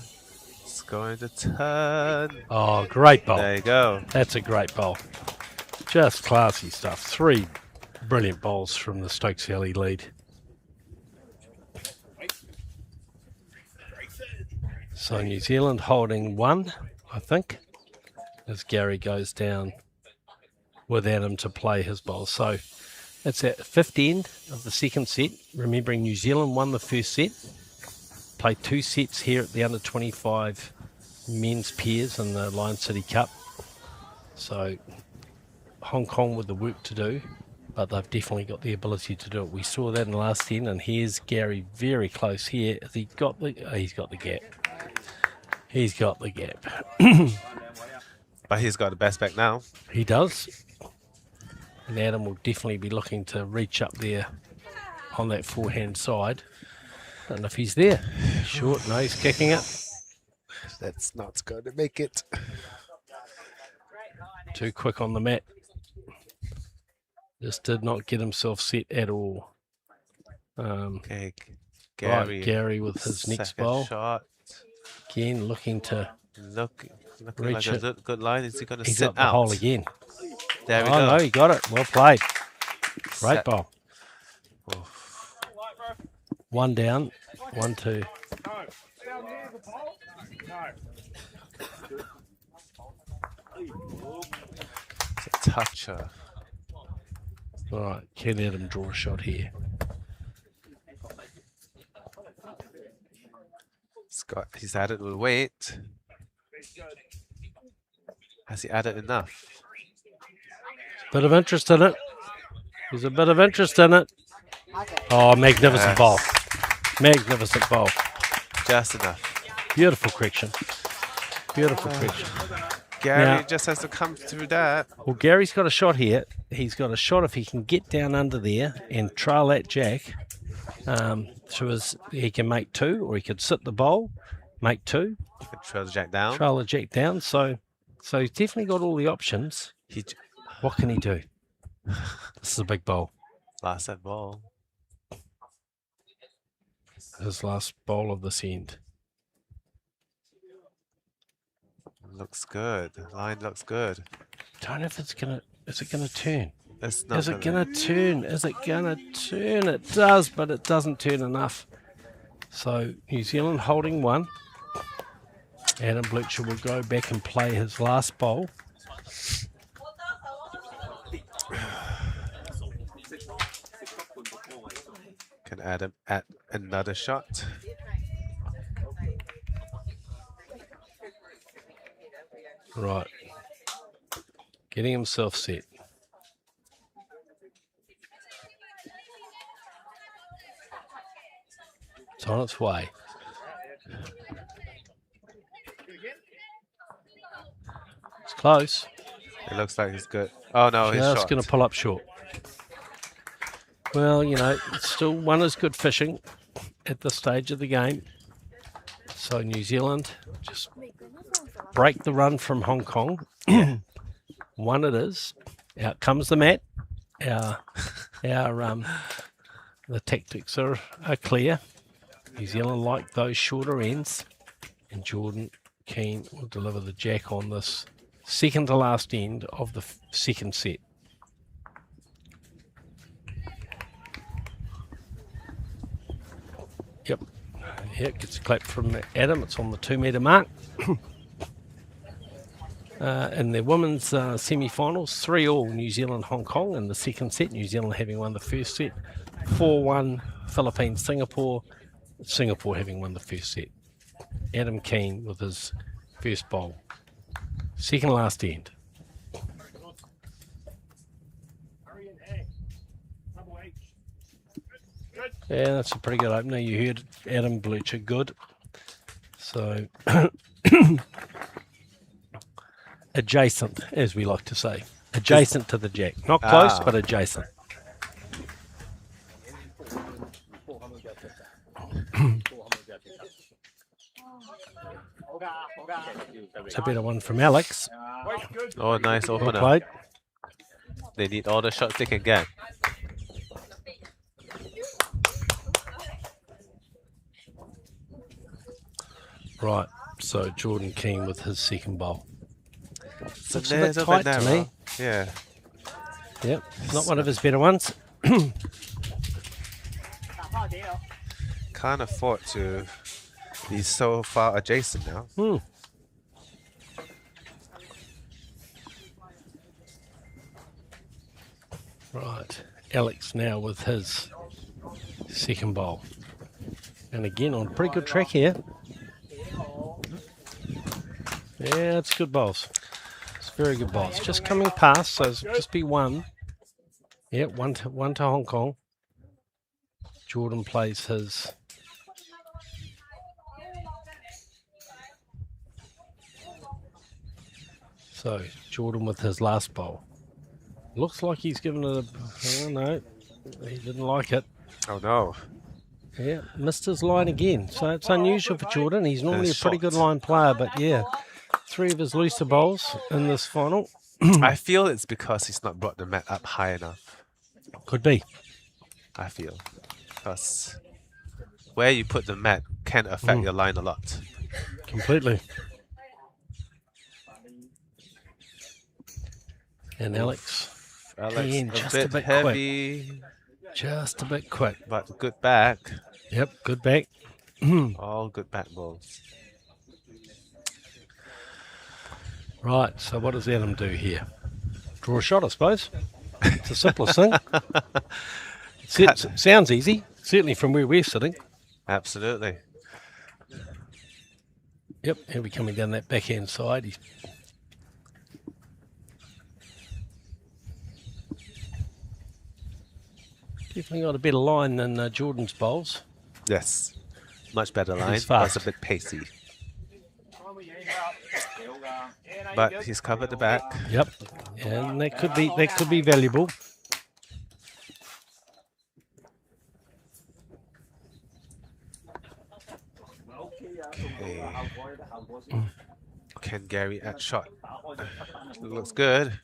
It's going to turn. Oh, great bowl. There you go. That's a great bowl. Just classy stuff. 3 brilliant bowls from the Stokes Valley lead. So New Zealand holding 1, I think, as Gary goes down with Adam to play his bowl. So it's at the 5th end of the second set. Remembering New Zealand won the first set. Played 2 sets here at the under-25 men's pairs in the Lion City Cup. So Hong Kong with the work to do, but they've definitely got the ability to do it. We saw that in the last end, and here's Gary very close here. Has he got the? Oh, he's got the gap. He's got the gap. But he's got the best back now. He does. And Adam will definitely be looking to reach up there on that forehand side. And if he's there, short, no, he's kicking it. That's not going to make it. Too quick on the mat. Just did not get himself set at all. Okay, Gary with his next bowl. Shot. Again, looking to looking reach like a good line. Is he going to He's sit got the out? hole again. There we Oh, go. no, he got it. Well played. Great Set. bowl. Oof. 1 down, 1, 2. It's a toucher. All right, can Adam draw a shot here? He's added with weight. Has he added enough? Bit of interest in it. There's a bit of interest in it. Oh, magnificent ball. Magnificent ball. Just enough. Beautiful correction. Beautiful correction. Gary Now- just has to come through that. Well, Gary's got a shot here. He's got a shot if he can get down under there and trail that jack. He can make 2, or he could sit the bowl, make 2, Trail the jack down. trail the jack down. So he's definitely got all the options. What can he do? This is a big bowl. Last set ball. His last bowl of this end. Looks good. The line looks good. Don't know if it's gonna. Is it gonna turn? It's not Is it gonna turn? Is it gonna turn? It does, but it doesn't turn enough. So New Zealand holding one. Adam Blucher will go back and play his last bowl. Can Adam add another shot? Right. Getting himself set. It's on its way. It's close. It looks like he's good. Oh no, he's Just shot. going to pull up short. Well, you know, it's still one is good fishing at this stage of the game. So New Zealand just break the run from Hong Kong. One it is. Out comes the mat. The tactics are clear. New Zealand like those shorter ends, and Jordan Keene will deliver the jack on this second to last end of the second set. Yep. Yeah, gets a clap from Adam. It's on the 2 metre mark. In the women's semi-finals, 3-all New Zealand Hong Kong in the second set. New Zealand having won the first set. 4-1 Philippines Singapore. Singapore having won the first set. Adam Keene with his first bowl. Second last end. Yeah, that's a pretty good opener. You heard Adam Blucher good. So adjacent, as we like to say. Adjacent to the jack. Not close, but adjacent. It's a better one from Alex. Oh, nice Well opener. played. They need all the shots they can get. Right, so Jordan Keene with his second bowl. It's Looks a bit little tight to narrow. me. Yeah. Yep, not one of his better ones. Can't afford to be so far adjacent now. Right, Alex now with his second bowl. And again on pretty good track here. Yeah, it's good bowls. It's very good bowls. Just coming past, so it's just be one. Yeah, one to Hong Kong. Jordan plays his. So Jordan with his last bowl. Looks like he's given it a. Oh no, he didn't like it. Oh no. Yeah, missed his line again. So it's unusual for Jordan. He's normally a pretty good shot. line player, but yeah, 3 of his looser bowls in this final. I feel it's because he's not brought the mat up high enough. Could be. I feel. Because where you put the mat can affect your line a lot. Completely. And Alex Again, a just bit a bit heavy, just a bit quick. but good back. Yep, good back. All good back balls. Right, so what does Adam do here? Draw a shot, I suppose. It's the simplest thing. It sounds easy, certainly from where we're sitting. Absolutely. Yep, he'll be coming down that backhand side. He's definitely got a better line than Jordan's bowls. Yes. Much better line. He's But it's fast. a bit pacey. But he's covered the back. Yep, and that could be valuable. Okay. Can Gary add shot? Looks good.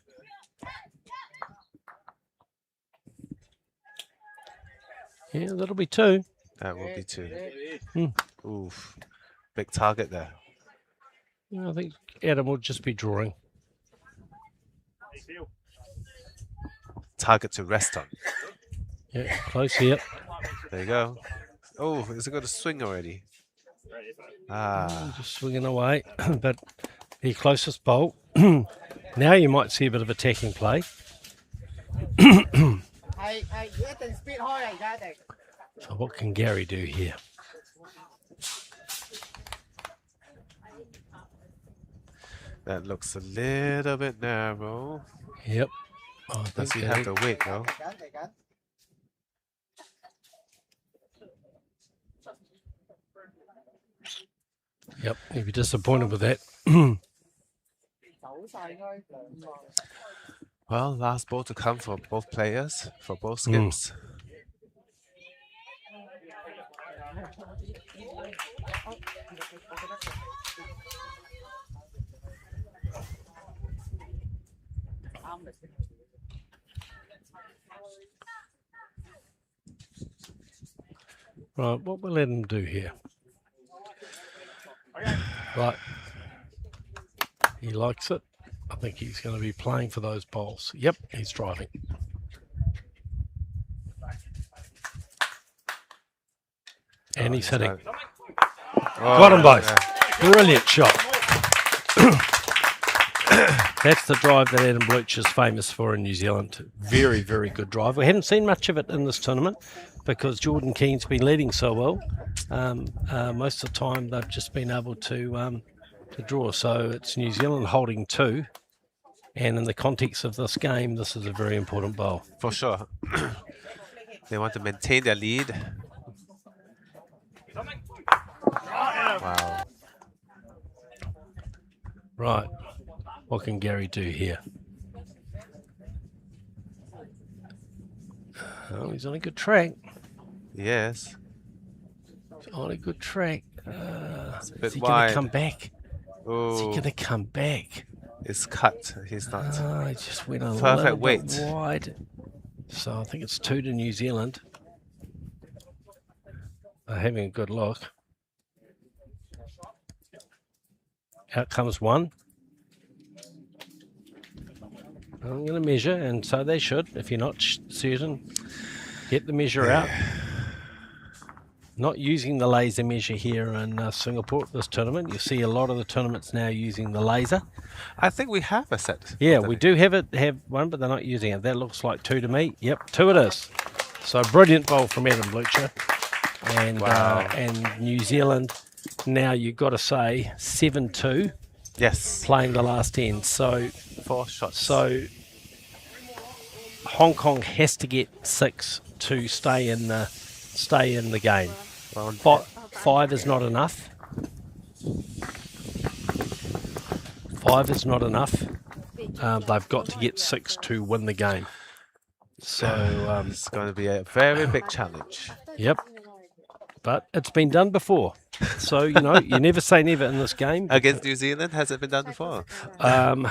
Yeah, that'll be 2. That will be 2. Hmm. Oof. Big target there. I think Adam will just be drawing. Target to rest on. Yeah, close here. There you go. Oh, is it going to swing already? Ah, Just swinging away, but the closest bolt. Now you might see a bit of attacking play. 係一定 speed 開嚟㗎，一定。 So what can Gary do here? that looks a little bit narrow. Yep. I Does think he have the weight though? 嚟緊嚟緊。 Yep, he'd be disappointed with that. 走晒開兩個。 Well, last ball to come for both players, for both skips. Right, what we'll let him do here. Right. He likes it. I think he's going to be playing for those bowls. Yep, he's driving. And he's hitting. Oh, Got them both. yeah. Brilliant shot. That's the drive that Adam Blucher is famous for in New Zealand. Very, very good drive. We haven't seen much of it in this tournament because Jordan Keene's been leading so well. Most of the time they've just been able to draw. So it's New Zealand holding 2. And in the context of this game, this is a very important bowl. For sure. They want to maintain their lead. Wow. Right. What can Gary do here? Oh, he's on a good track. Yes. He's on a good track. It's a Is bit he going wide. to come back? Is he Oh, going to come back? it's cut. He's not. Oh, he just went a Perfect little weight. bit wide. So I think it's 2 to New Zealand. They're having a good look. Out comes 1. I'm going to measure, and so they should. If you're not certain, get the measure out. Not using the laser measure here in Singapore at this tournament. You see a lot of the tournaments now using the laser. I think we have a set. Yeah, we do have one, but they're not using it. That looks like 2 to me. Yep, 2 it is. So brilliant bowl from Adam Blucher. And, Wow. and New Zealand, now you've got to say 7-2, Yes. playing the last end. So 4 shots. So Hong Kong has to get 6 to stay in the game. Well, 5 is not enough. 5 is not enough. They've got to get 6 to win the game. So it's going to be a very big challenge. yep. But it's been done before. So, you never say never in this game. Against New Zealand, has it been done before?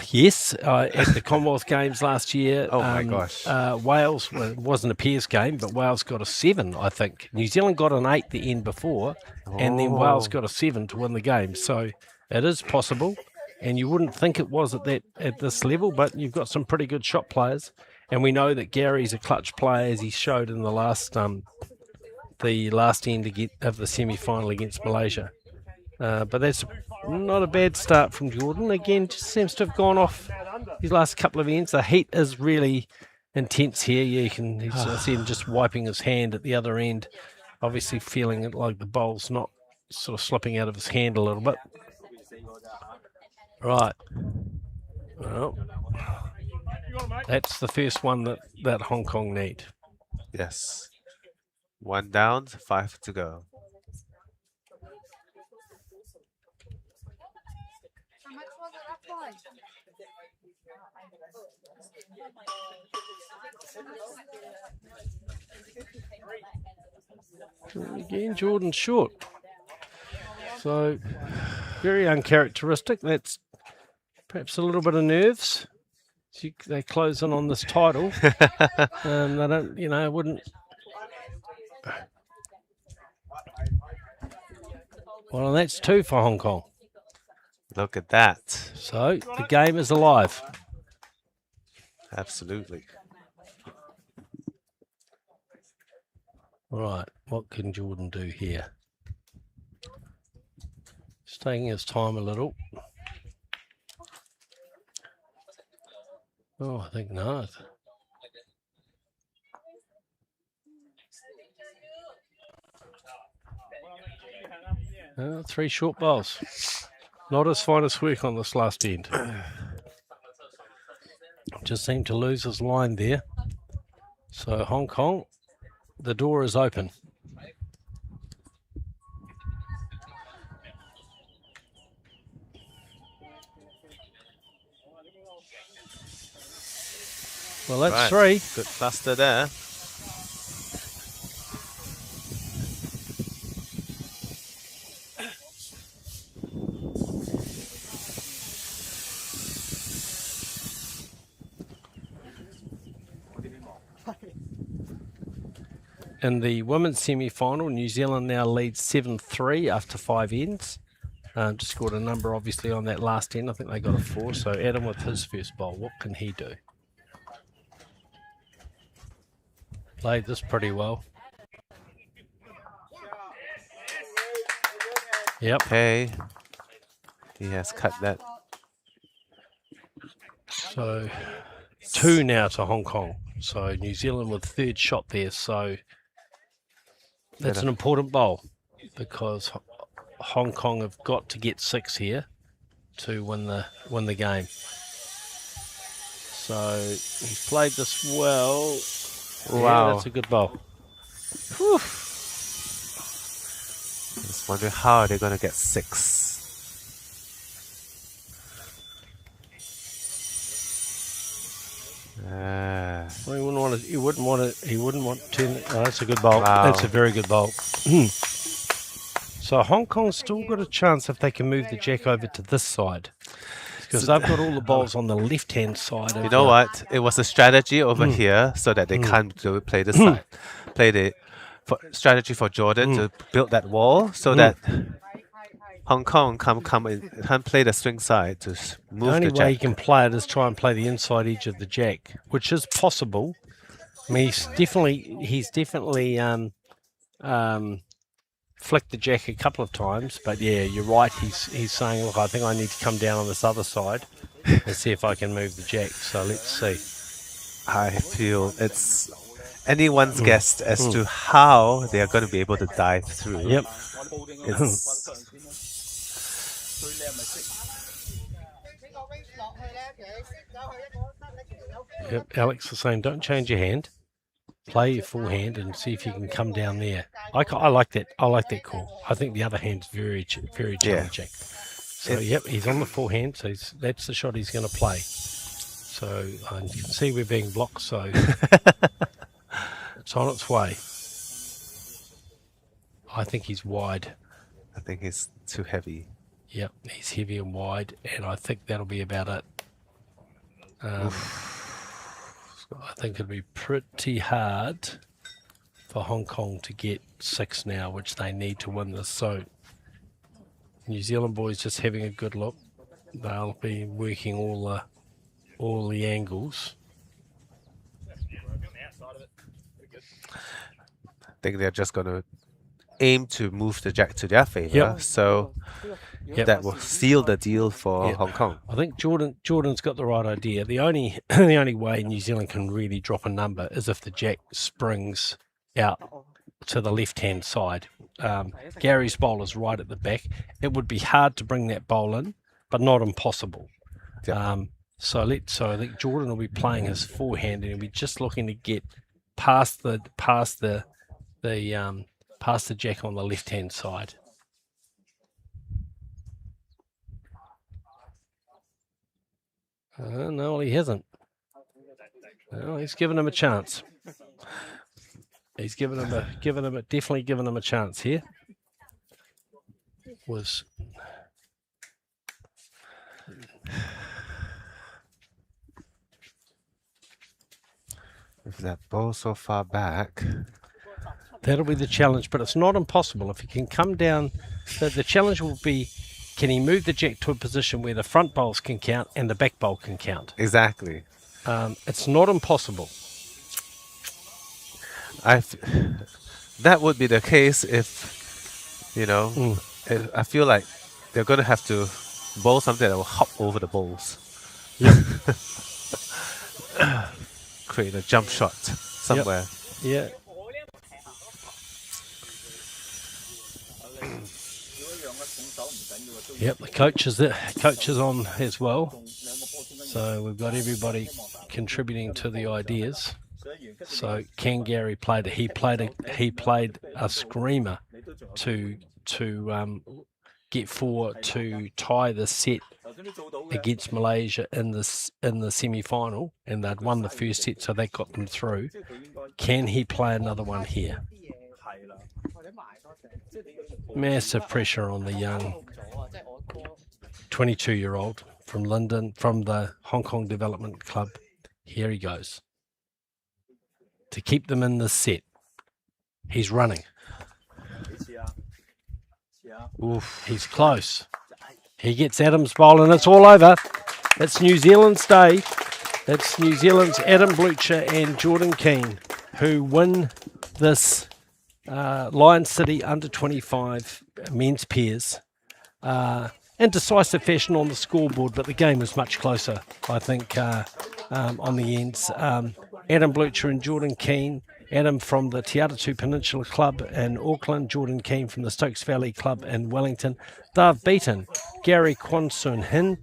Yes, at the Commonwealth Games last year. Oh my gosh. Wales, well, it wasn't a pairs game, but Wales got a 7, I think. New Zealand got an 8 the end before, and then Wales got a 7 to win the game. So it is possible, and you wouldn't think it was at this level, but you've got some pretty good shot players, and we know that Gary's a clutch player, as he showed in the last end of the semi-final against Malaysia. But that's not a bad start from Jordan. Again, just seems to have gone off these last couple of ends. The heat is really intense here. Yeah, you see him just wiping his hand at the other end, obviously feeling it like the bowl's not sort of slipping out of his hand a little bit. Right. Well, that's the first one that Hong Kong need. Yes. 1 down, 5 to go. How much was it up by? Again, Jordan's short. So, very uncharacteristic. That's perhaps a little bit of nerves. They close in on this title. They don't, wouldn't. Well, that's 2 for Hong Kong. Look at that. So the game is alive. Absolutely. Right, what can Jordan do here? He's taking his time a little. Oh, I think not. 3 short bowls. Not his finest work on this last end. Just seemed to lose his line there. So Hong Kong, the door is open. Well, that's Right. 3. Good cluster there. In the women's semi-final, New Zealand now leads 7-3 after 5 ends. Just scored a number, obviously, on that last end. I think they got a 4. So Adam with his first bowl, what can he do? Played this pretty well. Yep. Okay. He has cut that. So 2 now to Hong Kong. So New Zealand with 3rd shot there. So that's an important bowl because Hong Kong have got to get 6 here to win the game. So he's played this well. Wow. Yeah, that's a good bowl. Whew. Just wondering how they're going to get 6. Well, he wouldn't want to. He wouldn't want to. Oh, that's a good bowl. Wow. That's a very good bowl. So Hong Kong's still got a chance if they can move the jack over to this side, because they've got all the bowls on the left-hand side. You know what? It was a strategy over here so that they can't play this side. Play the strategy for Jordan to build that wall so that Hong Kong can't play the swing side to move The only the way he jack. can play it is try and play the inside edge of the jack, which is possible. I mean, he's definitely flicked the jack a couple of times, but yeah, you're right. He's saying, look, I think I need to come down on this other side and see if I can move the jack. So let's see. I feel it's anyone's guess as to how they are going to be able to dive through. Yep. It's, 呢個 wing 落去咧，其實你識走去一個得你條友 Yep. Alex is saying, don't change your hand. Play your full hand and see if you can come down there. I like that. I like that call. I think the other hand's very challenging. So yep, he's on the full hand. So that's the shot he's going to play. So you can see we're being blocked. So it's on its way. I think he's wide. I think it's too heavy. Yep, he's heavy and wide, and I think that'll be about it. I think it'll be pretty hard for Hong Kong to get 6 now, which they need to win this. So New Zealand boys just having a good look. They'll be working all the angles. I think they're just going to aim to move the jack to their favor. Yep. So that will seal the deal for Hong Kong. I think Jordan's got the right idea. The only the only way New Zealand can really drop a number is if the jack springs out to the left-hand side. Gary's bowl is right at the back. It would be hard to bring that bowl in, but not impossible. Yeah. So I think Jordan will be playing his forehand, and he'll be just looking to get past the jack on the left-hand side. No, he hasn't. No, he's given him a chance. He's definitely given him a chance here. With that ball so far back. That'll be the challenge, but it's not impossible. If he can come down, the challenge will be Can he move the jack to a position where the front bowls can count and the back bowl can count? Exactly. It's not impossible. That would be the case if, you know, I feel like they're going to have to bowl something that will hop over the bowls. Yep. Create a jump shot somewhere. Yeah. Yep, the coach is on as well. So we've got everybody contributing to the ideas. So Ken Gary played a screamer to get forward to tie the set against Malaysia in the semi-final, and they'd won the first set, so that got them through. Can he play another one here? Massive pressure on the young 22-year-old from London, from the Hong Kong Development Club. Here he goes. To keep them in the set. He's running. Oof, he's close. He gets Adam's bowl and it's all over. It's New Zealand's day. It's New Zealand's Adam Blucher and Jordan Keene who win this Lion City under 25 men's pairs in decisive fashion on the scoreboard, but the game was much closer, I think, on the ends. Adam Blucher and Jordan Keene. Adam from the Te Atatu Peninsula Club in Auckland, Jordan Keene from the Stokes Valley Club in Wellington. They've beaten Gary Kwan Soon Hin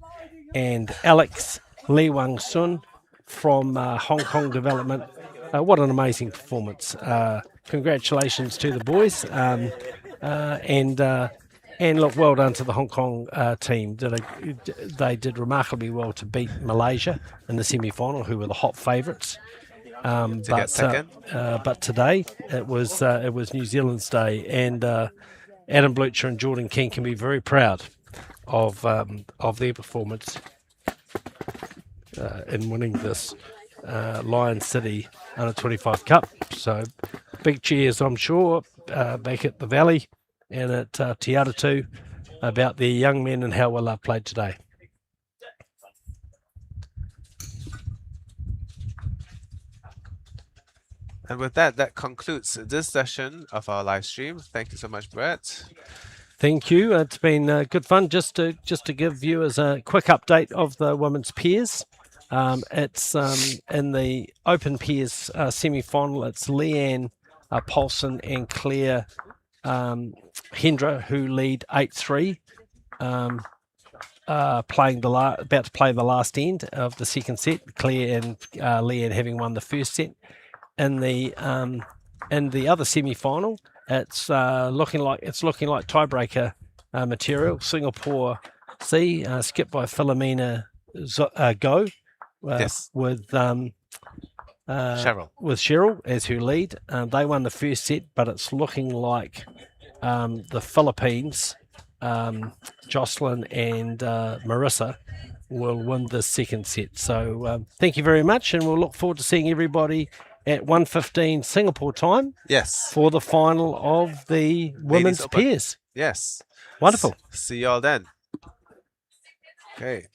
and Alex Lee Wang Sun from Hong Kong Development. What an amazing performance. Congratulations to the boys. And look, well done to the Hong Kong team. They did remarkably well to beat Malaysia in the semi-final, who were the hot favourites. Get second. But today it was New Zealand's day, and Adam Blucher and Jordan Keene can be very proud of their performance in winning this Lion City Under 25 Cup. So big cheers, I'm sure, back at the Valley and at Te Atatu about their young men and how well they've played today. And with that, that concludes this session of our live stream. Thank you so much, Brett. Thank you. It's been good fun. Just to give viewers a quick update of the women's pairs. It's in the open pairs semi-final. It's Leanne Paulson and Claire Hendra who lead 8-3. About to play the last end of the second set. Claire and Leanne having won the first set. In the other semi-final, it's looking like tiebreaker material. Singapore C, skipped by Philomena Go, Yes. with Cheryl. with Cheryl as her lead. They won the first set, but it's looking like the Philippines, Jocelyn and Marisa, will win the second set. So thank you very much, and we'll look forward to seeing everybody at 1:15 Singapore time. Yes. For the final of the women's Open. pairs. Yes. Wonderful. See y'all then. Okay.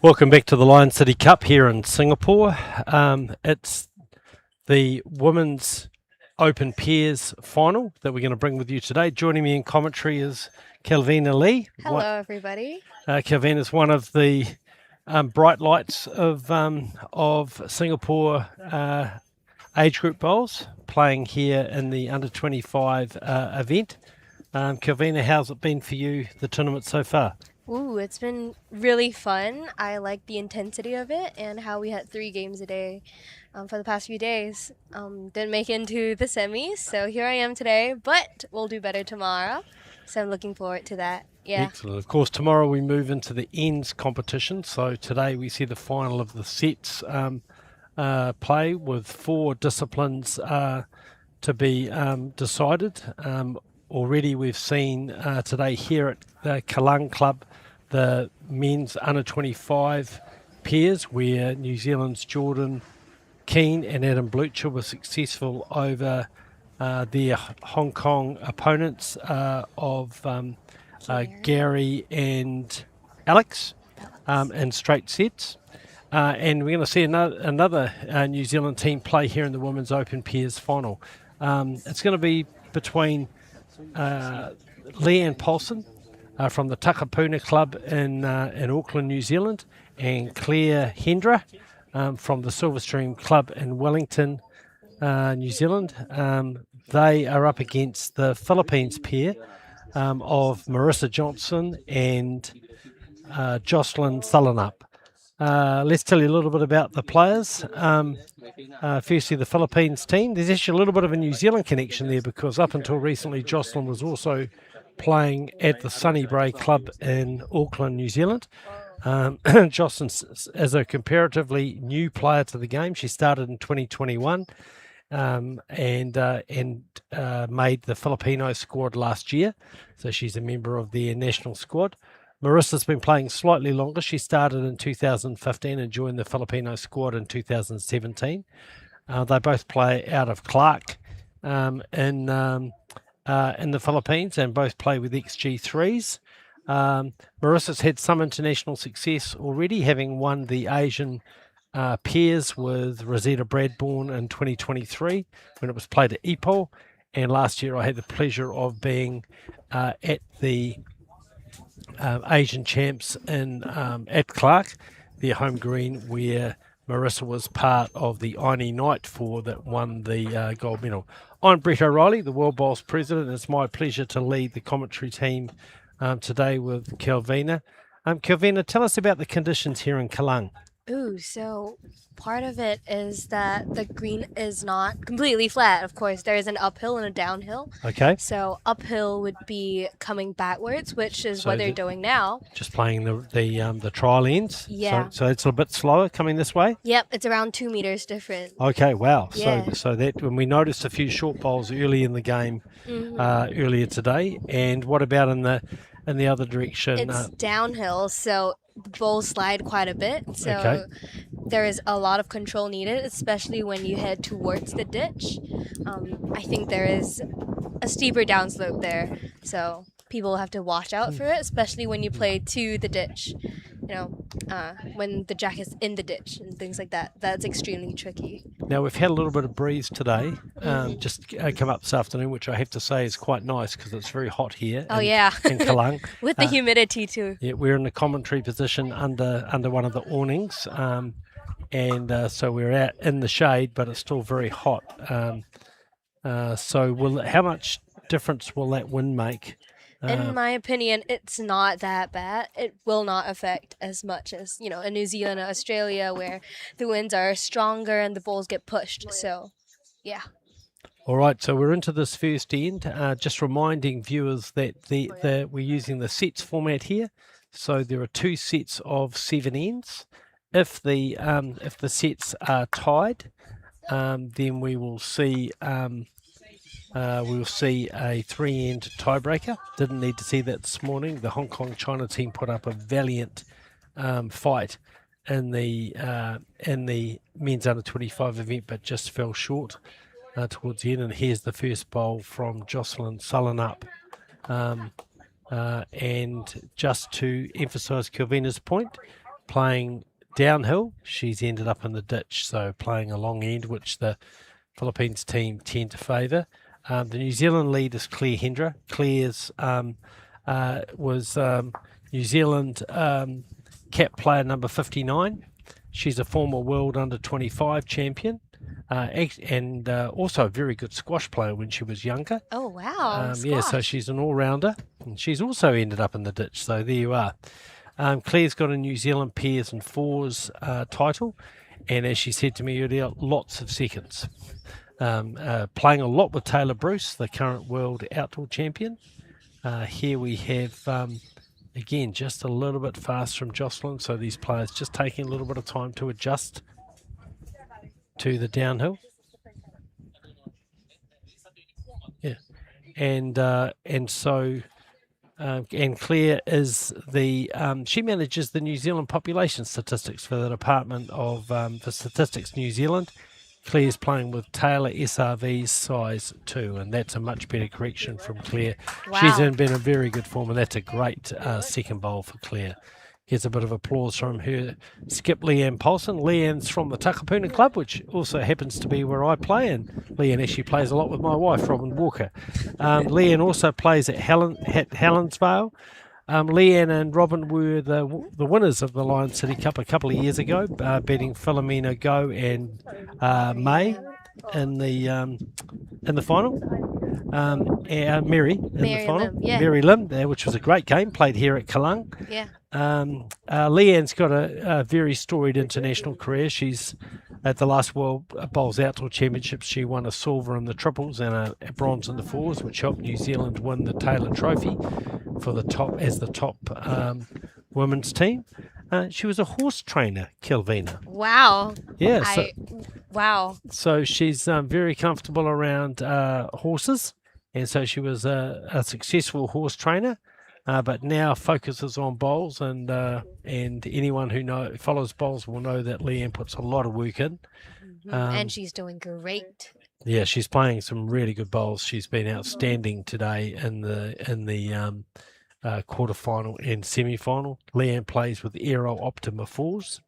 Welcome back to the Lion City Cup here in Singapore. It's the Women's Open Pairs final that we're going to bring with you today. Joining me in commentary is Kalvina Lee. Hello, everybody. Kalvina is one of the bright lights of Singapore age group bowls, playing here in the under 25 event. Kalvina, how's it been for you, the tournament so far? Ooh, it's been really fun. I like the intensity of it and how we had 3 games a day for the past few days. Didn't make it into the semis, so here I am today, but we'll do better tomorrow. So I'm looking forward to that. Yeah. Excellent. Of course, tomorrow we move into the ends competition. So today we see the final of the sets play with 4 disciplines to be decided. Already we've seen today here at the Kallang Club the men's under 25 pairs where New Zealand's Jordan Keene and Adam Blucher were successful over their Hong Kong opponents of Gary and Alex in straight sets. And we're going to see another New Zealand team play here in the Women's Open Pairs final. It's going to be between Leanne Paulson from the Takapuna Club in Auckland, New Zealand, and Claire Hendra from the Silverstream Club in Wellington, New Zealand. They are up against the Philippines pair of Marisa Johnson and Jocelyn Salanap. Let's tell you a little bit about the players. Firstly, the Philippines team. There's actually a little bit of a New Zealand connection there because up until recently, Jocelyn was also playing at the Sunnybray Club in Auckland, New Zealand. Jocelyn is a comparatively new player to the game. She started in 2021 and made the Filipino squad last year. So she's a member of their national squad. Marisa's been playing slightly longer. She started in 2015 and joined the Filipino squad in 2017. They both play out of Clark in the Philippines and both play with XG3s. Marisa's had some international success already, having won the Asian pairs with Rosetta Bradbourne in 2023 when it was played at Ipoh. And last year I had the pleasure of being at the Asian champs at Clark, their home green, where Marisa was part of the Aini Knight Four that won the gold medal. I'm Brett O'Reilly, the World Bowls President. It's my pleasure to lead the commentary team today with Kalvina. Kalvina, tell us about the conditions here in Kallang. Ooh, so part of it is that the green is not completely flat. Of course, there is an uphill and a downhill. Okay. So uphill would be coming backwards, which is what they're doing now. Just playing the trial ends. Yeah. So it's a bit slower coming this way. Yep, it's around 2 meters different. Okay. Wow. Yeah. So that when we noticed a few short bowls early in the game earlier today, and what about in the other direction? It's downhill, so the bowls slide quite a bit. So there is a lot of control needed, especially when you head towards the ditch. I think there is a steeper downslope there, so people have to watch out for it, especially when you play to the ditch. When the jack is in the ditch and things like that. That's extremely tricky. Now, we've had a little bit of breeze today, just come up this afternoon, which I have to say is quite nice because it's very hot here in Kallang. With the humidity too. Yeah, we're in the commentary position under one of the awnings, and so we're out in the shade, but it's still very hot. So how much difference will that wind make? In my opinion, it's not that bad. It will not affect as much as, in New Zealand or Australia where the winds are stronger and the bowls get pushed. So, yeah. All right, so we're into this first end. Just reminding viewers that we're using the sets format here. So there are 2 sets of 7 ends. If the sets are tied, then we will see a 3-end tiebreaker. Didn't need to see that this morning. The Hong Kong China team put up a valiant fight in the men's under 25 event, but just fell short towards the end. And here's the first bowl from Jocelyn Salanap. And just to emphasise Kelvina's point, playing downhill, she's ended up in the ditch, so playing a long end, which the Philippines team tend to favour. The New Zealand lead is Claire Hendra. Claire's was New Zealand cap player number 59. She's a former world under 25 champion. And also a very good squash player when she was younger. Oh, wow. Yeah, so she's an all-rounder. And she's also ended up in the ditch, so there you are. Claire's got a New Zealand pairs and fours title. And as she said to me earlier, lots of seconds. Playing a lot with Taylor Bruce, the current world outdoor champion. Here we have, again, just a little bit fast from Jocelyn. So these players just taking a little bit of time to adjust to the downhill. Yeah, and Claire is she manages the New Zealand population statistics for the Department of for Statistics New Zealand. Claire's playing with Taylor SRV's size 2, and that's a much better correction from Claire. Wow. She's been in very good form, and that's a great second bowl for Claire. Gets a bit of applause from her skip, Leanne Paulson. Leanne's from the Takapuna Club, which also happens to be where I play, and Leanne actually plays a lot with my wife, Robin Walker. Leanne also plays at Helensvale. Leanne and Robin were the winners of the Lion City Cup a couple of years ago, beating Philomena Go and May in the final. Mary in the final. Lim, yeah. Mary Lim, which was a great game, played here at Kallang. Yeah. Leanne's got a very storied international career. She's at the last World Bowls Outdoor Championships. She won a silver in the triples and a bronze in the fours, which helped New Zealand win the Taylor Trophy for the top women's team. She was a horse trainer, Kelvina. Wow. Yeah. Wow. So she's very comfortable around horses, and so she was a successful horse trainer. But now focuses on bowls, and anyone who follows bowls will know that Leanne puts a lot of work in. And she's doing great. Yeah, she's playing some really good bowls. She's been outstanding today in the quarterfinal and semi-final. Leanne plays with Aero Optima 4s,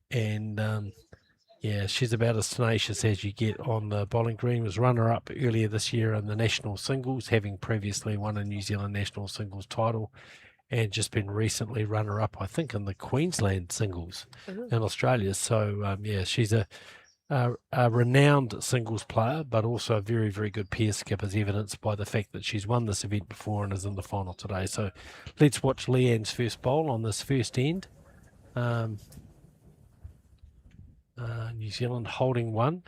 and yeah, she's about as tenacious as you get on the bowling green. Was runner-up earlier this year in the national singles, having previously won a New Zealand national singles title, and just been recently runner-up, I think, in the Queensland singles in Australia. So, yeah, she's a renowned singles player, but also a very, very good pair skip, as evidenced by the fact that she's won this event before and is in the final today. So let's watch Leanne's first bowl on this first end. New Zealand holding one.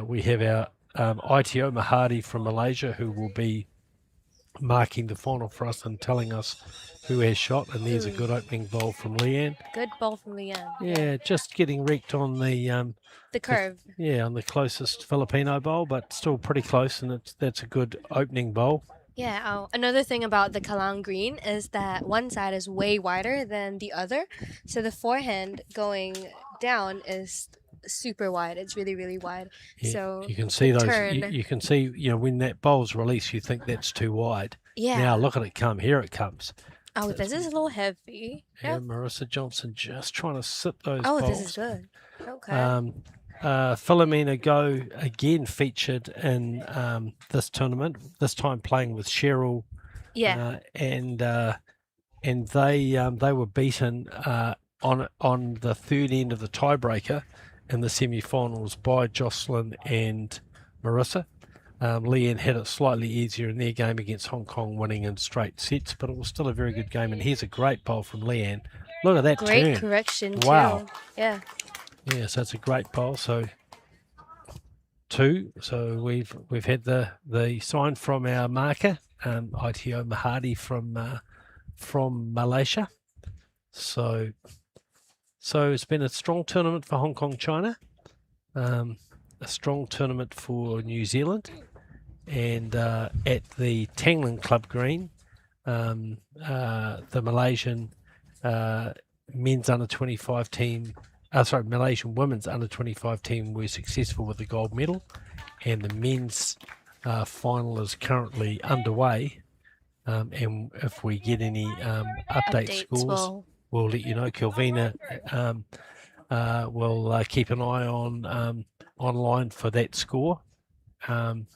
We have our ITO Mahadi from Malaysia, who will be marking the final for us and telling us who has shot. And there's a good opening bowl from Leanne. Good ball from Leanne. Yeah, just getting wrecked on the curve. On the closest Filipino bowl, but still pretty close, and that's a good opening bowl. Yeah, another thing about the Kallang green is that one side is way wider than the other. So the forehand going down is super wide. It's really, really wide. Yeah, so you can see those. turn. You can see, when that bowl's released, you think that's too wide. Yeah. Now look at it come. Here it comes. Oh, this is a little heavy. Yeah, Marisa Johnson just trying to sit those Oh, bowls. this is good. Okay. Philomena Go again featured in this tournament. This time playing with Cheryl. Yeah. And they were beaten on the third end of the tiebreaker in the semi-finals by Jocelyn and Marisa. Leanne had it slightly easier in their game against Hong Kong, winning in straight sets, but it was still a very good game. And here's a great bowl from Leanne. Look at that Great turn. Great correction, too. Wow. Yeah. Yeah, so it's a great bowl. So 2. So we've had the sign from our marker, ITO Mahadi from Malaysia. So it's been a strong tournament for Hong Kong, China, a strong tournament for New Zealand, and at the Tanglin Club Green, the Malaysian men's under 25 team, Malaysian women's under 25 team were successful with the gold medal, and the men's final is currently underway. And if we get any update scores, we'll let you know. Kelvina will keep an eye on online for that score in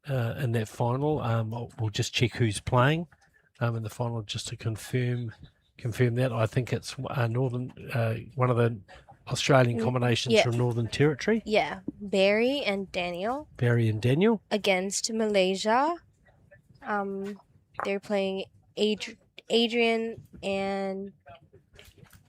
that final. We'll just check who's playing in the final just to confirm that. I think it's northern one of the Australian combinations from Northern Territory. Yeah, Barry and Daniel against Malaysia. They're playing Adrian and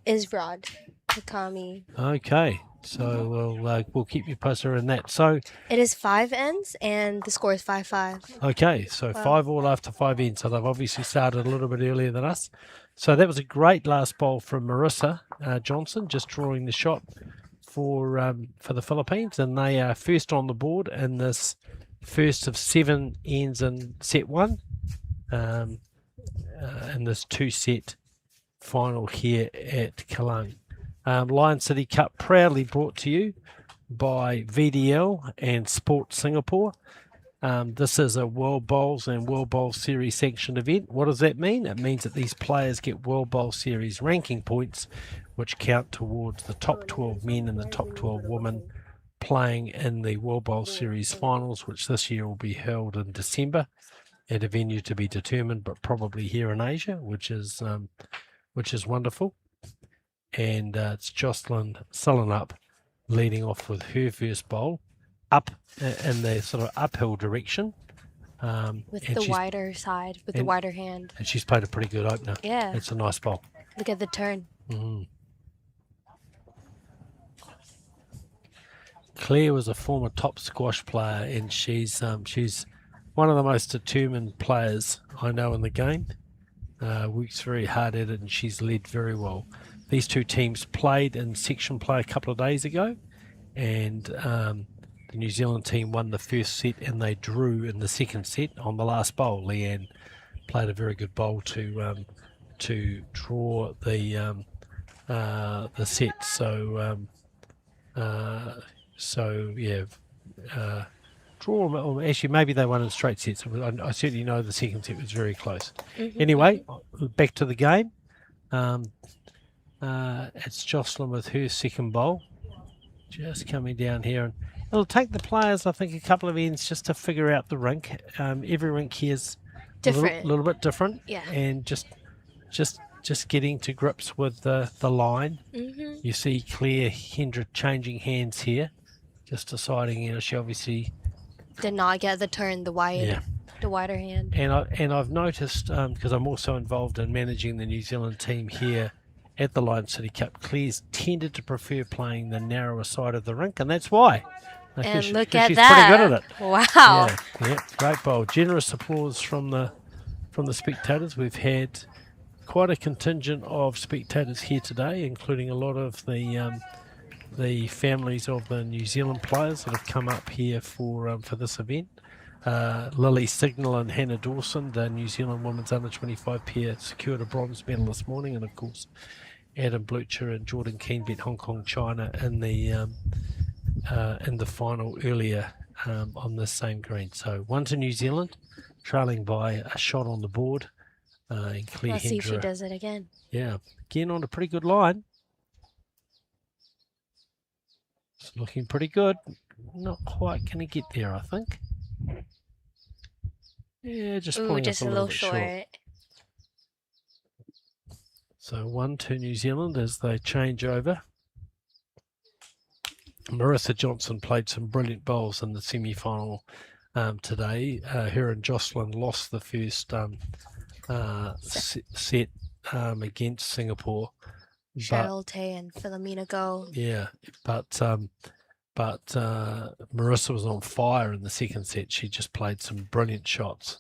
Isrod Hakami. Okay, so we'll keep you posted on that. So it is 5 ends and the score is 5-5. Okay, so 5 all after 5 ends. So they've obviously started a little bit earlier than us. So that was a great last bowl from Marisa Johnson, just drawing the shot for the Philippines, and they are first on the board in this first of 7 ends in set 1. In this 2-set final here at Kallang. Lion City Cup proudly brought to you by VDL and Sport Singapore. This is a World Bowls and World Bowl Series sanctioned event. What does that mean? It means that these players get World Bowl Series ranking points, which count towards the top 12 men and the top 12 women playing in the World Bowl Series finals, which this year will be held in December at a venue to be determined, but probably here in Asia, which is wonderful. And it's Jocelyn Salanap leading off with her first bowl up in the sort of uphill direction. With the wider side, with the wider hand. And she's played a pretty good opener. Yeah. It's a nice bowl. Look at the turn. Mm. Claire was a former top squash player, and she's one of the most determined players I know in the game. Works very hard at it, and she's led very well. These two teams played in section play a couple of days ago, and the New Zealand team won the first set, and they drew in the second set on the last bowl. Leanne played a very good bowl to draw the set. So yeah. Draw, or actually maybe they won in straight sets. I certainly know the second set was very close. Anyway, back to the game. It's Jocelyn with her second bowl, just coming down here, and it'll take the players, I think, a couple of ends just to figure out the rink. Every rink here is different, a little bit different, yeah, and just getting to grips with the line. You see Claire Hendrick changing hands here, just deciding. She obviously did not get the turn, the wider hand. And I've noticed, because I'm also involved in managing the New Zealand team here at the Lion City Cup, Claire's tended to prefer playing the narrower side of the rink, and that's why. And she's look at pretty that! good at it. Wow! Yeah, great bowl. Generous applause from the spectators. We've had quite a contingent of spectators here today, including a lot of the families of the New Zealand players that have come up here for this event. Lily Signal and Hannah Dawson, the New Zealand women's under 25 pair, secured a bronze medal this morning, and of course Adam Blucher and Jordan Keene beat Hong Kong China in the final earlier on this same green. So 1 to New Zealand, trailing by a shot on the board. And Claire Let's see if she does it again. Yeah, again on a pretty good line. It's looking pretty good. Not quite going to get there, I think. Yeah, just pulling just up a little bit short. So 1 to New Zealand as they change over. Marisa Johnson played some brilliant bowls in the semi-final today. Her and Jocelyn lost the first set against Singapore. Cheryl Tay and Philomena Go. Yeah, but but Marisa was on fire in the second set. She just played some brilliant shots,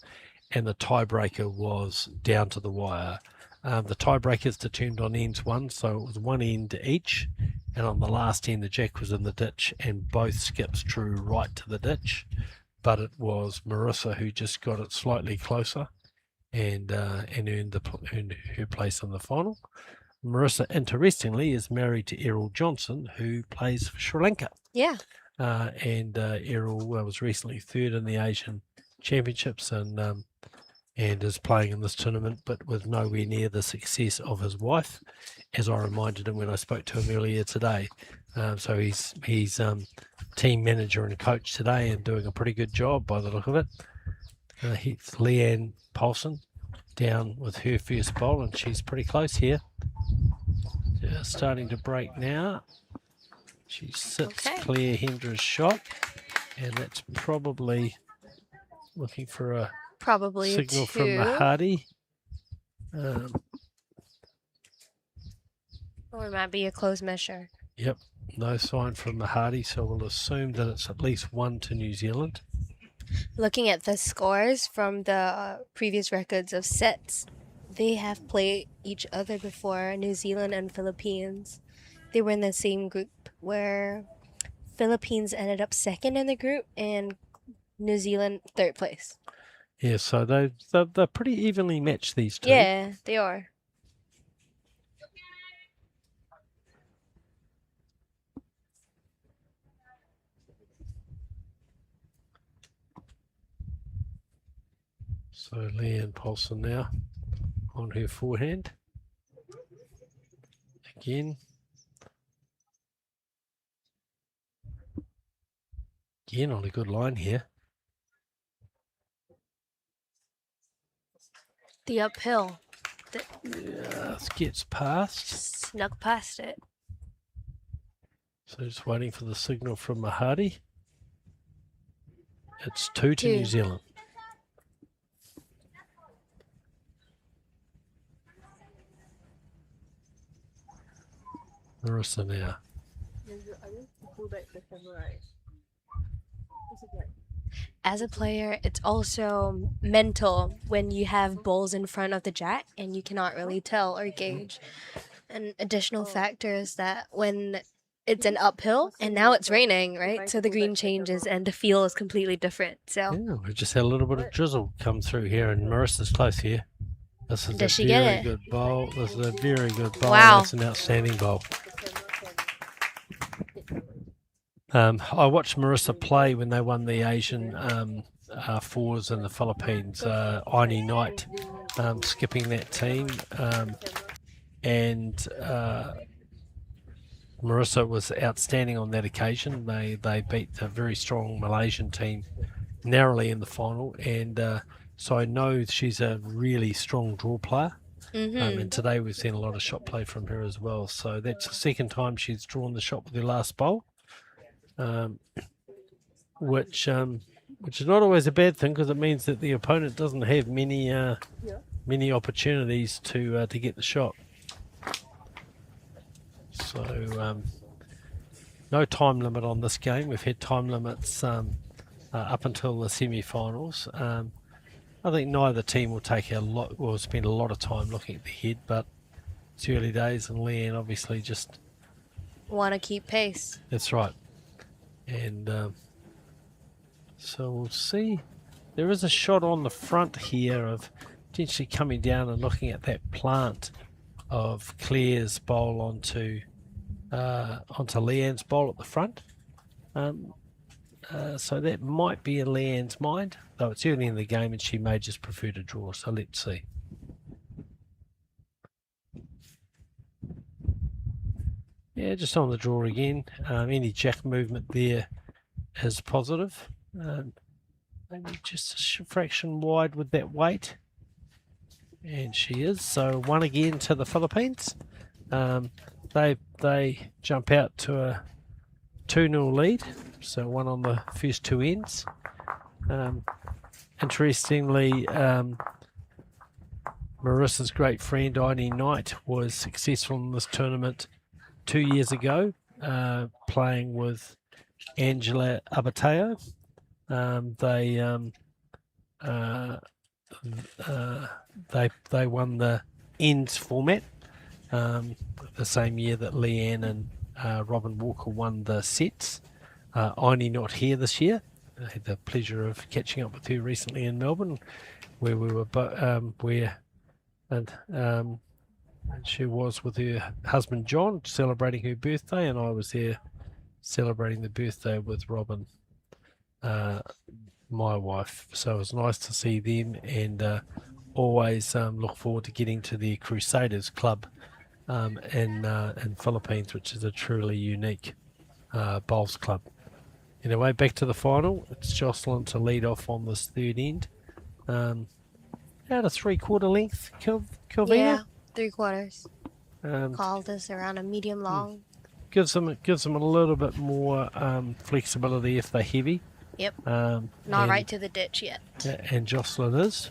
and the tiebreaker was down to the wire. The tiebreakers determined on ends one, so it was one end each, and on the last end the jack was in the ditch and both skips drew right to the ditch, but it was Marisa who just got it slightly closer and earned her place in the final. Marisa, interestingly, is married to Errol Johnson, who plays for Sri Lanka. Yeah. And Errol was recently third in the Asian Championships and is playing in this tournament, but with nowhere near the success of his wife, as I reminded him when I spoke to him earlier today. So he's team manager and coach today and doing a pretty good job by the look of it. He's Leanne Paulson down with her first bowl, and she's pretty close here. Just starting to break now. She sits Claire Hendra's shot, and that's probably looking for a signal from Mahadi. Or it might be a close measure. Yep, no sign from Mahadi, so we'll assume that it's at least one to New Zealand. Looking at the scores from the previous records of sets, they have played each other before, New Zealand and Philippines. They were in the same group where Philippines ended up second in the group and New Zealand third place. Yeah, so they're pretty evenly matched, these two. Yeah, they are. So Leanne Paulson now on her forehand. Again on a good line here. The uphill. Gets past. Snuck past it. So just waiting for the signal from Mahadi. It's 2 to New Zealand. Marisa now. As a player, it's also mental when you have balls in front of the jack and you cannot really tell or gauge. An additional factor is that when it's an uphill and now it's raining, right? So the green changes and the feel is completely different. So yeah, we just had a little bit of drizzle come through here, and Marisa's close here. This is Does a she get very it? good bowl. This is a very good bowl. Wow. That's an outstanding bowl. I watched Marisa play when they won the Asian fours in the Philippines. Aini Knight skipping that team. And Marisa was outstanding on that occasion. They beat a very strong Malaysian team narrowly in the final. And so I know she's a really strong draw player. And today we've seen a lot of shot play from her as well. So that's the second time she's drawn the shot with her last bowl. Which is not always a bad thing, because it means that the opponent doesn't have many opportunities to get the shot. So no time limit on this game. We've had time limits up until the semi-finals. I think neither team will spend a lot of time looking at the head, but it's early days, and Leanne obviously just want to keep pace. That's right. And so we'll see. There is a shot on the front here of potentially coming down and looking at that plant of Claire's bowl onto Leanne's bowl at the front. So that might be in Leanne's mind, though it's early in the game and she may just prefer to draw. So let's see. Yeah, just on the draw again. Any jack movement there is positive. Maybe just a fraction wide with that weight. And she is. So one again to the Philippines. They jump out to a 2-0 lead. So one on the first two ends. Interestingly, Marisa's great friend Aini Knight was successful in this tournament 2 years ago, playing with Angela Abateo. They won the ends format the same year that Leanne and Robin Walker won the sets. Aini not here this year. I had the pleasure of catching up with her recently in Melbourne, where we were, and she was with her husband John celebrating her birthday, and I was there celebrating the birthday with Robin, my wife. So it was nice to see them, and always look forward to getting to the Crusaders Club in Philippines, which is a truly unique bowls club. Anyway, back to the final. It's Jocelyn to lead off on this third end. Out a 3/4 length, Kelvina. Yeah, 3/4. Um, Call this around a medium long. gives them a little bit more flexibility if they're heavy. Yep. And, Not right to the ditch yet. And Jocelyn is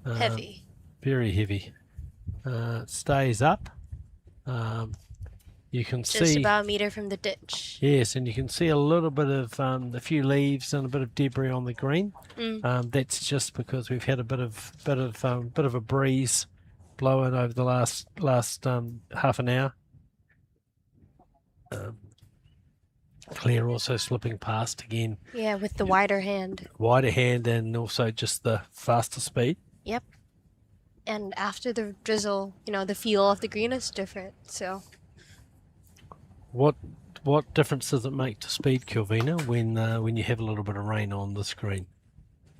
Heavy. very heavy. Stays up. You can Just see about a meter from the ditch. yes, and you can see a little bit of a few leaves and a bit of debris on the green. That's just because we've had a bit of a breeze blowing over the last half an hour. Claire also slipping past again. Yeah, with the wider hand. Wider hand and also just the faster speed. Yep. And after the drizzle, the feel of the green is different. So What difference does it make to speed, Kelvina, when you have a little bit of rain on the screen?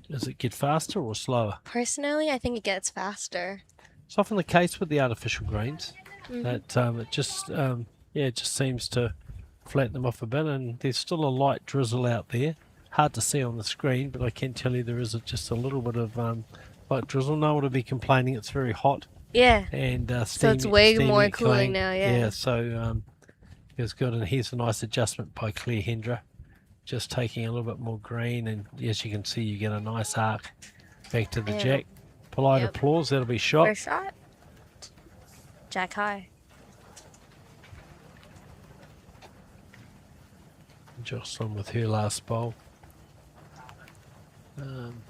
Does it get faster or slower? personally, I think it gets faster. It's often the case with the artificial greens that it just seems to flatten them off a bit, and there's still a light drizzle out there. Hard to see on the screen, but I can tell you there is just a little bit of light drizzle. No one will be complaining. It's very hot Yeah. and So it's way steamy more at cooling Kallang. now, yeah. So it's good, and here's a nice adjustment by Claire Hendra, just taking a little bit more green, and as you can see, you get a nice arc back to the Yeah. jack. Polite Yep. applause. That'll be shot. First shot. Jack high. Jocelyn with her last bowl. And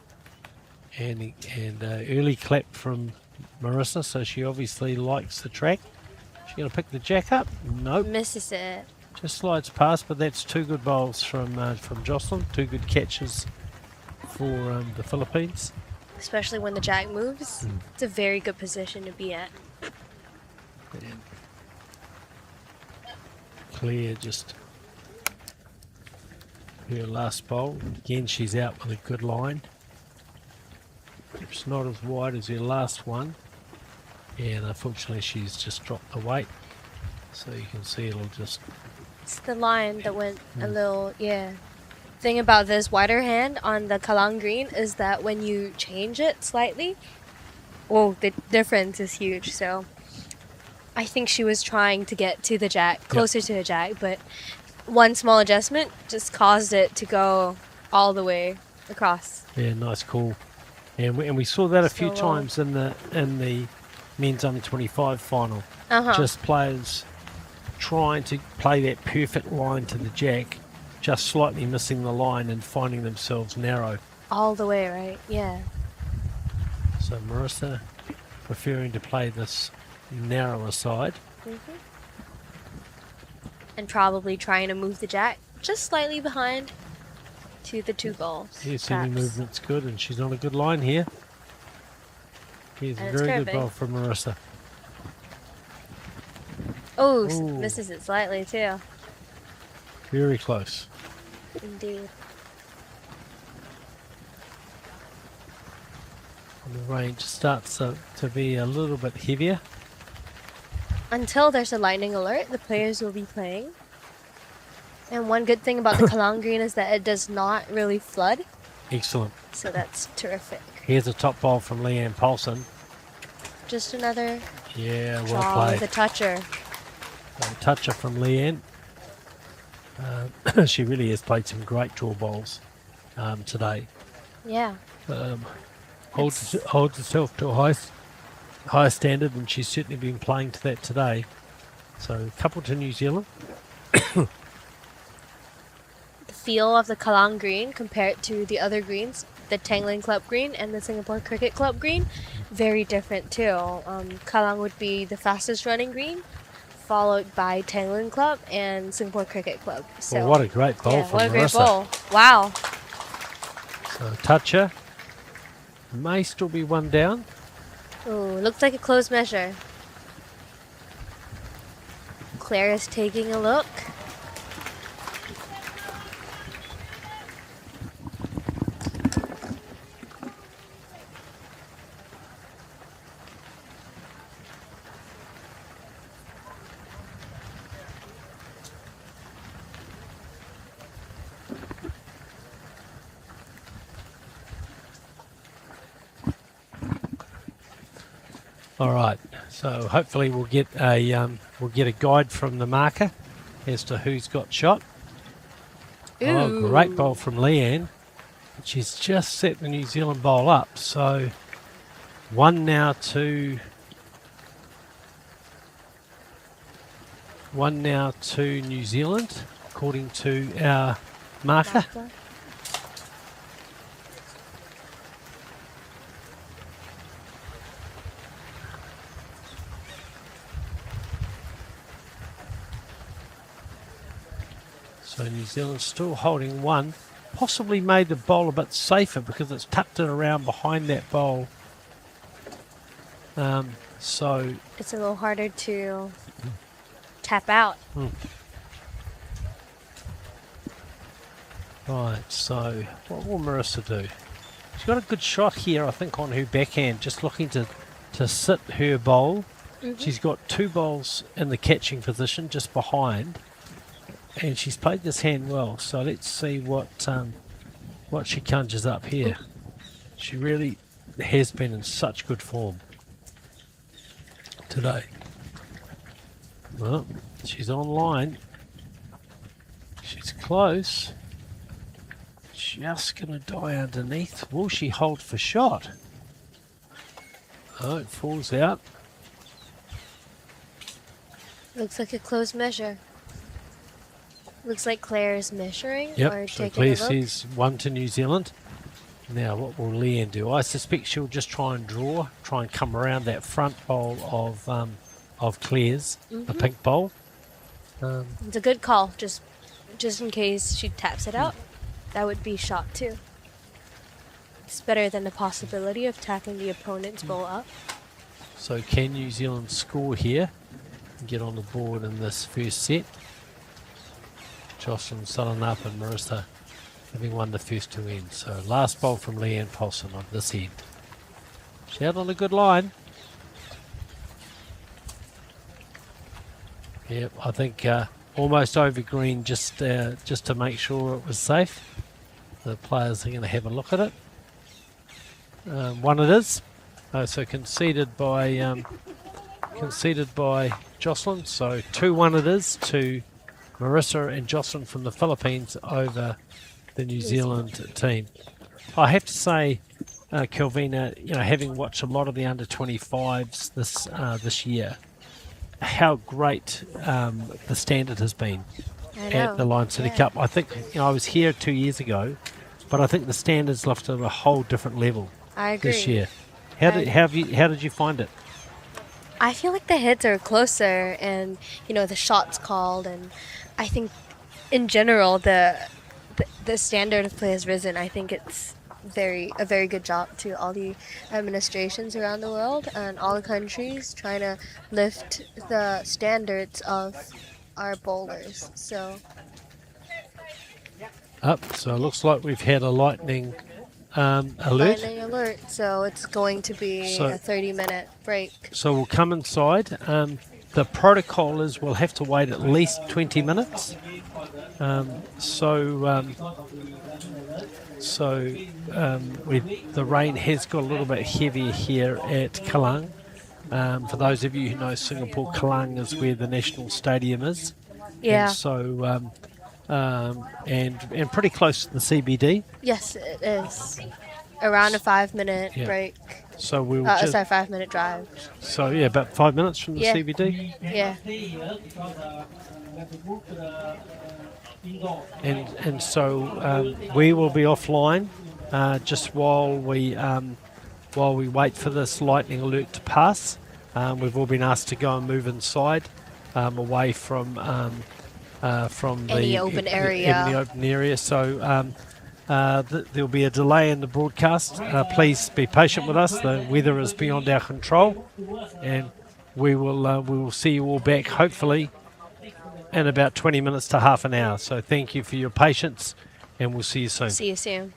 early clap from Marisa, so she obviously likes the track. She's going to pick the jack up. Nope, Misses it. just slides past, but that's two good bowls from Jocelyn. Two good catches for the Philippines. Especially when the jack moves. It's a very good position to be at. And Claire just her last bowl. Again, she's out with a good line. It's not as wide as her last one, and unfortunately she's just dropped the weight, so you can see it'll just It's the line that went a little, Thing about this wider hand on the Kallang green is that when you change it slightly, the difference is huge. So I think she was trying to get to the jack, closer to the jack, but one small adjustment just caused it to go all the way across. yeah, nice call. And we saw that a few So, times in the men's under 25 final. Just players trying to play that perfect line to the jack, just slightly missing the line and finding themselves narrow. All the way, right? Yeah. So Marisa preferring to play this narrower side. And probably trying to move the jack just slightly behind to the two goals. Here's any perhaps. movement's good, and she's on a good line here. Here's a And it's very good curving. ball from Marisa. Oh, Ooh. misses it slightly too. Very close. Indeed. And the range starts to be a little bit heavier. Until there's a lightning alert, the players will be playing. And one good thing about the Kallang green is that it does not really flood, Excellent. so that's terrific. Here's a top ball from Leanne Paulson. Just another Yeah, well draw played. with a toucher. A toucher from Leanne. She really has played some great draw bowls today. Yeah. Holds herself to a high standard, and she's certainly been playing to that today. So a couple to New Zealand. feel of the Kallang green compared to the other greens, the Tanglin Club green and the Singapore Cricket Club green, very different too. Kallang would be the fastest running green, followed by Tanglin Club and Singapore Cricket Club. So Well, what a great bowl yeah, from what a great Marisa. bowl! Wow. So toucher may still be one down. Ooh, looks like a close measure. Claire is taking a look. All right, so hopefully we'll get a guide from the marker as to who's got shot. Oh, great bowl from Leanne. She's just set the New Zealand bowl up. So 1 now to New Zealand, according to our marker. So New Zealand's still holding 1. Possibly made the bowl a bit safer because it's tucked it around behind that bowl. So It's a little harder to tap out. Right, so what will Marisa do? She's got a good shot here, I think, on her backhand, just looking to sit her bowl. She's got 2 bowls in the catching position just behind. And she's played this hand well, so let's see what she conjures up here. She really has been in such good form today. Well, she's online. She's close. Just going to die underneath. Will she hold for shot? Oh, it falls out. Looks like a close measure. Looks like Claire is measuring or Yep, so taking Claire a look. says 1 to New Zealand. Now, what will Leanne do? I suspect she'll just try and come around that front bowl of Claire's, the pink bowl. It's a good call, just in case she taps it out. That would be shot too. It's better than the possibility of tapping the opponent's bowl up. So can New Zealand score here and get on the board in this first set? Jocelyn, Salanap and Marisa having won the first 2 ends. So last bowl from Leanne Paulson on this end. She's out on a good line. Yep, I think almost over green just to make sure it was safe. The players are going to have a look at it. 1 it is. So conceded by Jocelyn. So 2-1 it is to Marisa and Jocelyn from the Philippines over the New Zealand team. I have to say, Kelvina, having watched a lot of the under-25s this year, how great the standard has been at the Lion City Cup. I think I was here 2 years ago, but I think the standards lifted at a whole different level this year. How did you find it? I feel like the hits are closer, and the shots called, and I think in general the standard of play has risen. I think it's a very good job to all the administrations around the world and all the countries trying to lift the standards of our bowlers. So So it looks like we've had a lightning alert. lightning alert. So it's going to be a 30-minute break. So we'll come inside. The protocol is we'll have to wait at least 20 minutes. The rain has got a little bit heavier here at Kallang. For those of you who know Singapore, Kallang is where the national stadium is. Yeah. And so, and pretty close to the CBD. Yes, it is. Around a 5-minute break. So we'll 5-minute drive. So yeah, about 5 minutes from the CBD. Yeah. and so we will be offline just while we wait for this lightning alert to pass. We've all been asked to go and move inside, away from Any open area. Any open area. So there'll be a delay in the broadcast. Please be patient with us. The weather is beyond our control, and we will see you all back hopefully in about 20 minutes to half an hour. So thank you for your patience, and we'll see you soon. See you soon.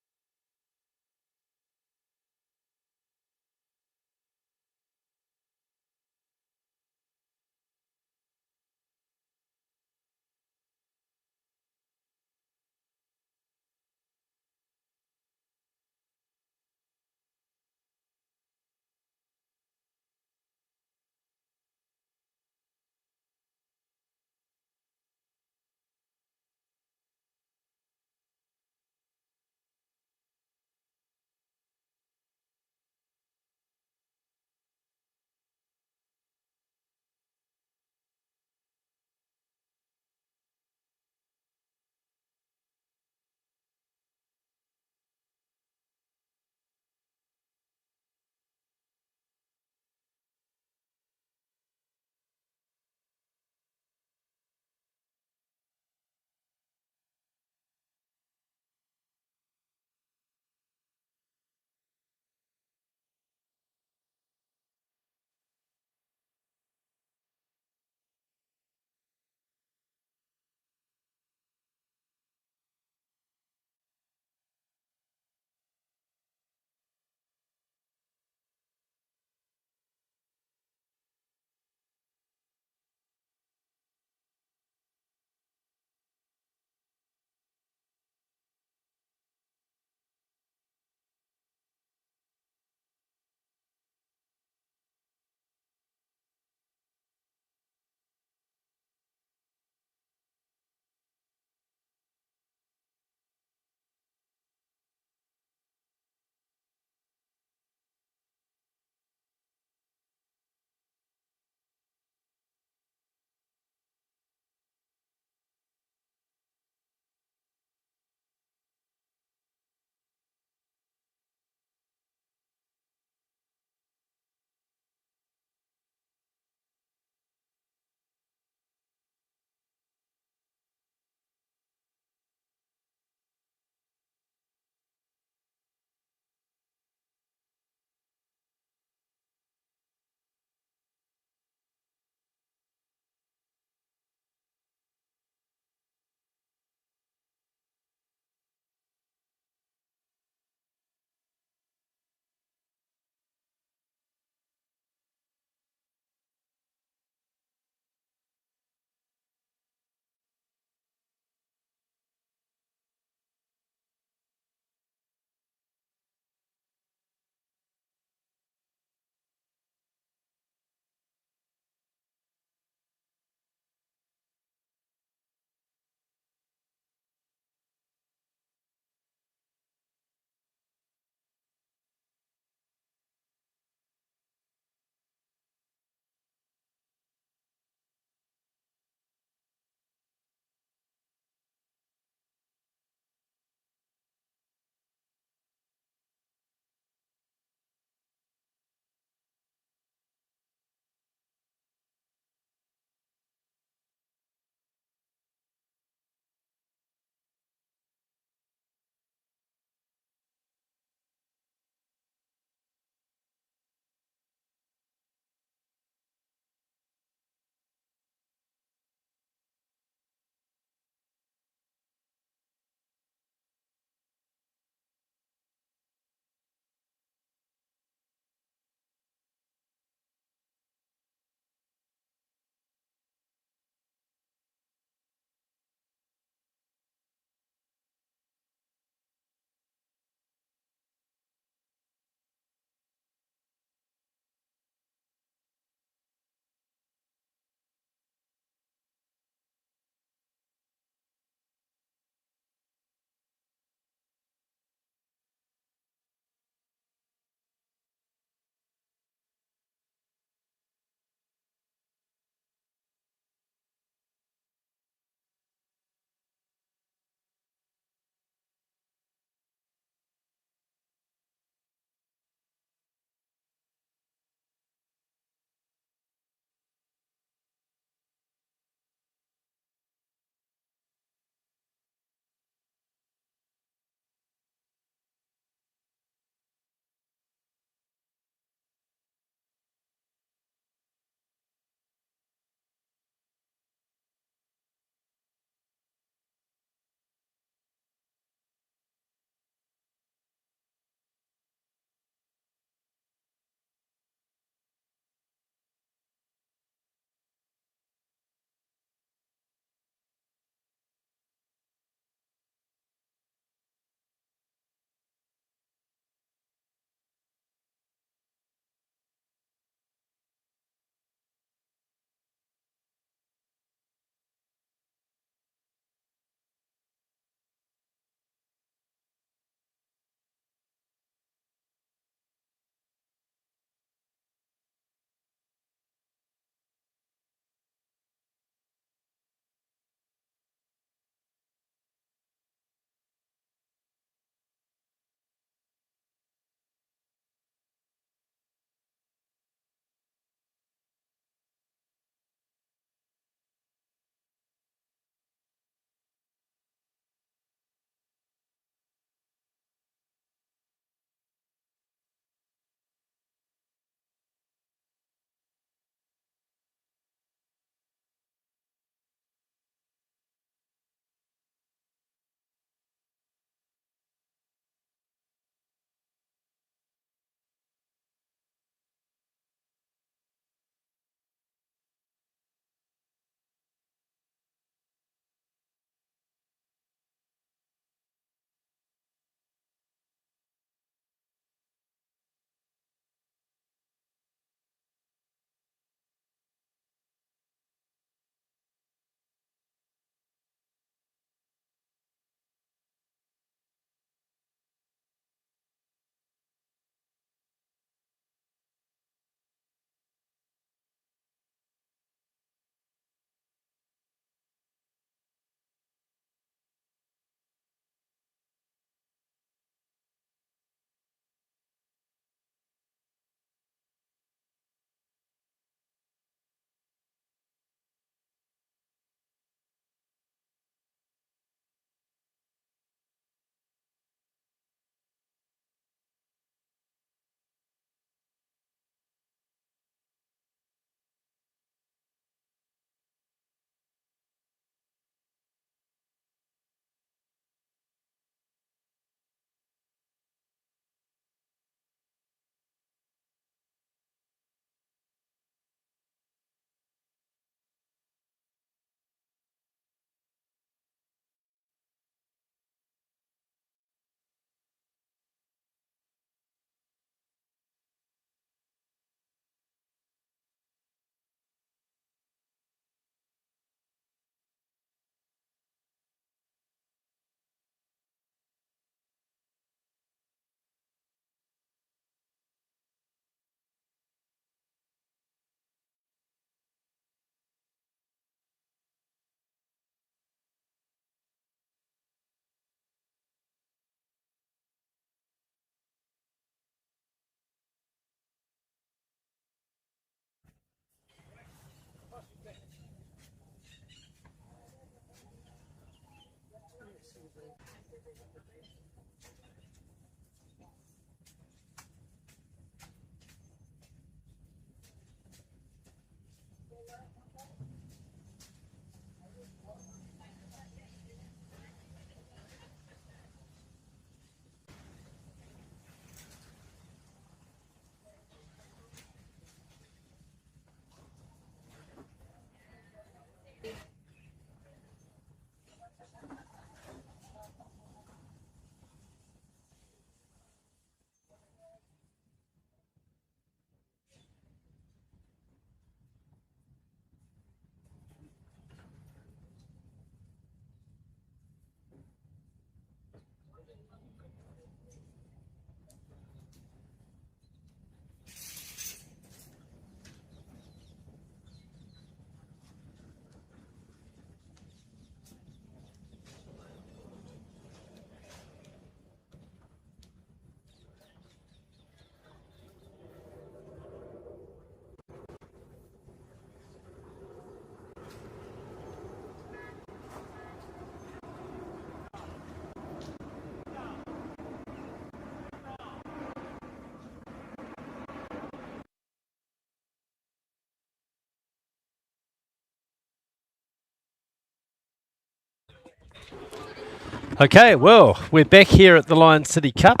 Okay, well, we're back here at the Lion City Cup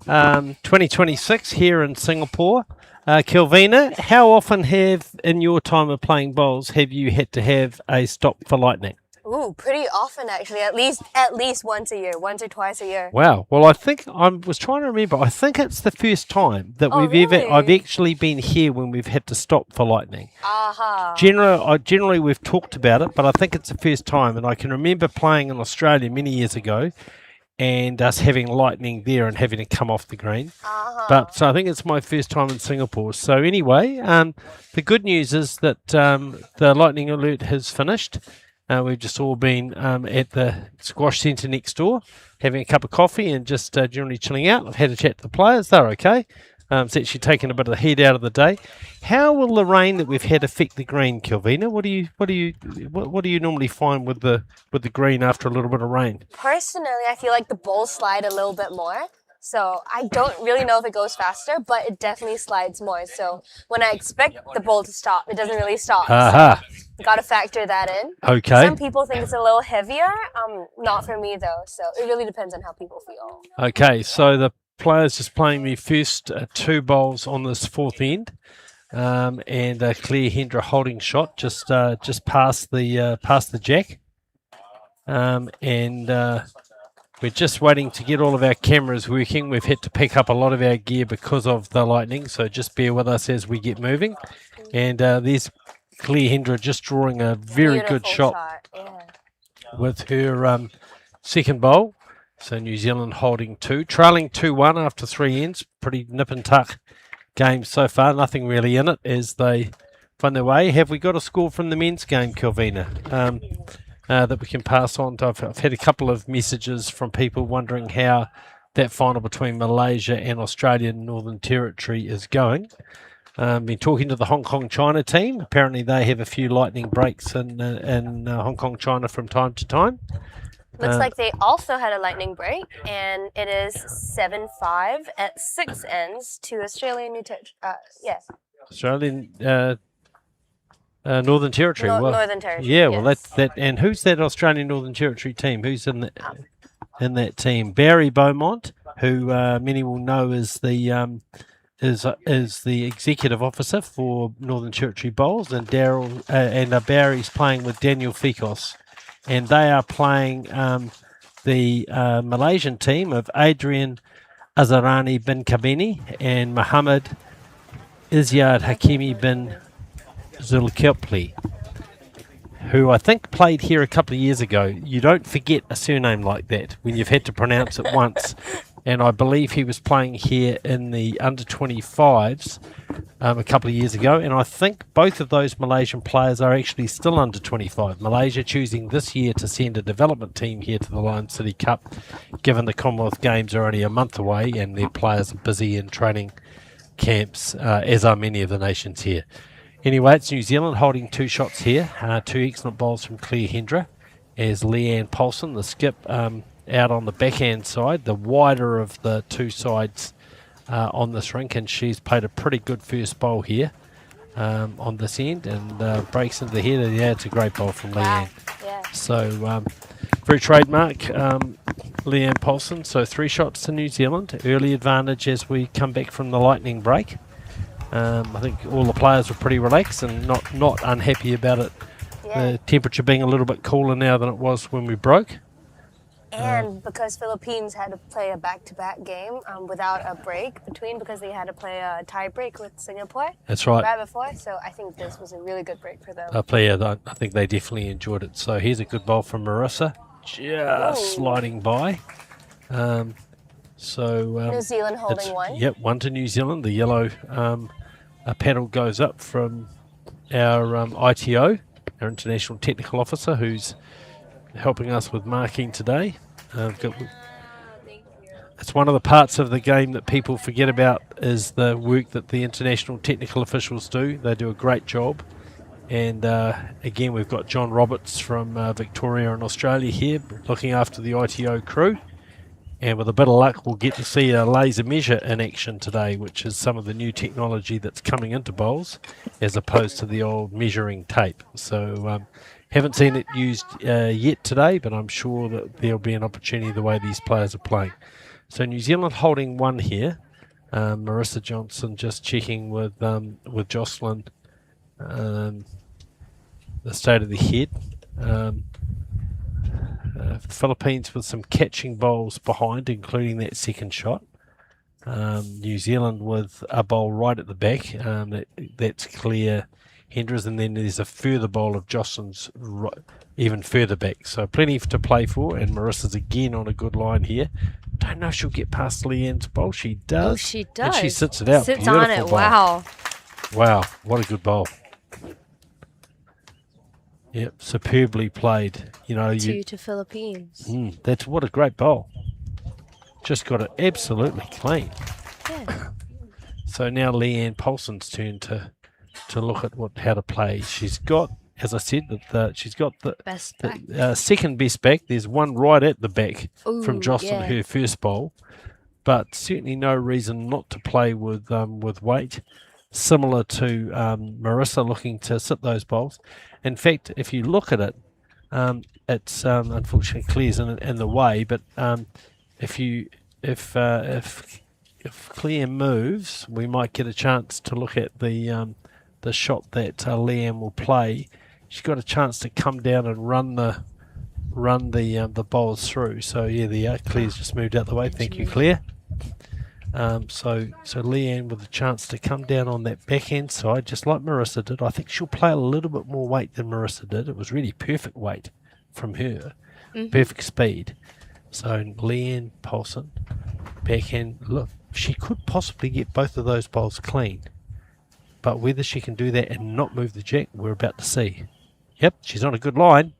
2026 here in Singapore. Kelvina, how often in your time of playing bowls, have you had to have a stop for lightning? Ooh, pretty often actually. At least once a year, once or twice a year. Wow. Well, I think I was trying to remember. I think it's the first time that I've actually been here when we've had to stop for lightning. Aha. Generally, we've talked about it, but I think it's the first time. And I can remember playing in Australia many years ago, and us having lightning there and having to come off the green. But so I think it's my first time in Singapore. So anyway, the good news is that the lightning alert has finished. We've just all been at the squash centre next door, having a cup of coffee and just generally chilling out. I've had a chat to the players; they're okay. It's actually taken a bit of the heat out of the day. How will the rain that we've had affect the green, Kelvina? What do you normally find with the green after a little bit of rain? Personally, I feel like the bowls slide a little bit more. So I don't really know if it goes faster, but it definitely slides more. So when I expect the bowl to stop, it doesn't really stop. Aha. So got to factor that in. Okay. Some people think it's a little heavier. Not for me though. So it really depends on how people feel. Okay, so the players just playing the first two bowls on this fourth end, and a clear Hendra holding shot just past the jack, and we're just waiting to get all of our cameras working. We've had to pick up a lot of our gear because of the lightning, so just bear with us as we get moving. And there's Clear Hendra just drawing a very good shot with her second bowl. So New Zealand holding two, trailing 2-1 after 3 ends. Pretty nip and tuck game so far. Nothing really in it as they find their way. Have we got a score from the men's game, Kelvina, that we can pass on? I've had a couple of messages from people wondering how that final between Malaysia and Australia and Northern Territory is going. Been talking to the Hong Kong China team. Apparently they have a few lightning breaks in Hong Kong China from time to time. Looks like they also had a lightning break, and it is 7-5 at 6 ends to Australian New Territory. Yes. Australian Northern Territory. Northern Territory. Yeah, well, that's that. And who's that Australian Northern Territory team? Who's in that team? Barry Beaumont, who many will know is the executive officer for Northern Territory Bowls, and Barry's playing with Daniel Fikos. And they are playing the Malaysian team of Adrian Azarani bin Kabini and Muhammad Izyard Hakimi bin Zulkifli, who I think played here a couple of years ago. You don't forget a surname like that when you've had to pronounce it once. And I believe he was playing here in the under-25s a couple of years ago. And I think both of those Malaysian players are actually still under 25. Malaysia choosing this year to send a development team here to the Lion City Cup, given the Commonwealth Games are only a month away and their players are busy in training camps, as are many of the nations here. Anyway, it's New Zealand holding 2 shots here, 2 excellent bowls from Claire Hendra. as Leanne Paulson, the skip, out on the backhand side, the wider of the two sides on this rink, and she's played a pretty good first bowl here on this end, and breaks into the header. Yeah, it's a great bowl from Leanne. Yeah. So very trademark, Leanne Paulson. So 3 shots to New Zealand. Early advantage as we come back from the lightning break. I think all the players were pretty relaxed and not unhappy about it. Yeah. The temperature being a little bit cooler now than it was when we broke. And because Philippines had to play a back-to-back game without a break between, because they had to play a tie break with Singapore That's right. right before, so I think this was a really good break for them. I think they definitely enjoyed it. So here's a good bowl from Marisa, just sliding by. New Zealand holding one. Yep, 1 to New Zealand. The yellow paddle goes up from our ITO, our International Technical Officer, who's helping us with marking today. It's one of the parts of the game that people forget about, is the work that the international technical officials do. They do a great job. And again, we've got John Roberts from Victoria and Australia here looking after the ITO crew. And with a bit of luck, we'll get to see a laser measure in action today, which is some of the new technology that's coming into bowls, as opposed to the old measuring tape. So haven't seen it used yet today, but I'm sure that there'll be an opportunity the way these players are playing. So New Zealand holding 1 here. Marisa Johnson just checking with Jocelyn the state of the head. Philippines with some catching bowls behind, including that second shot. New Zealand with a bowl right at the back. That's Claire Hendras, and then there's a further bowl of Jocelyn's even further back. So plenty to play for, and Marissa's again on a good line here. Don't know if she'll get past Leanne's bowl. She does. Oh, she does. And she sits it out. Sits Beautiful on it. bowl. Wow. Wow, what a good bowl. Yep, superbly played. 2 to Philippines. That's what a great bowl. Just got it absolutely clean. Yeah. So now Leanne Paulson's turn to look at how to play. She's got, as I said, she's got the Best back. second best back. There's one right at the back from Ooh, Jocelyn, yeah. her first bowl, but certainly no reason not to play with weight. Similar to Marisa looking to sit those bowls. In fact, if you look at it, it's unfortunately Claire's in the way. But if Claire moves, we might get a chance to look at the shot that Leanne will play. She's got a chance to come down and run the bowls through. So yeah, Claire's just moved out the way. Thank you, Claire. So Leanne with a chance to come down on that backhand side, just like Marisa did. I think she'll play a little bit more weight than Marisa did. It was really perfect weight from her, perfect speed. So Leanne Paulson, backhand. Look, she could possibly get both of those bowls clean, but whether she can do that and not move the jack, we're about to see. Yep, she's on a good line.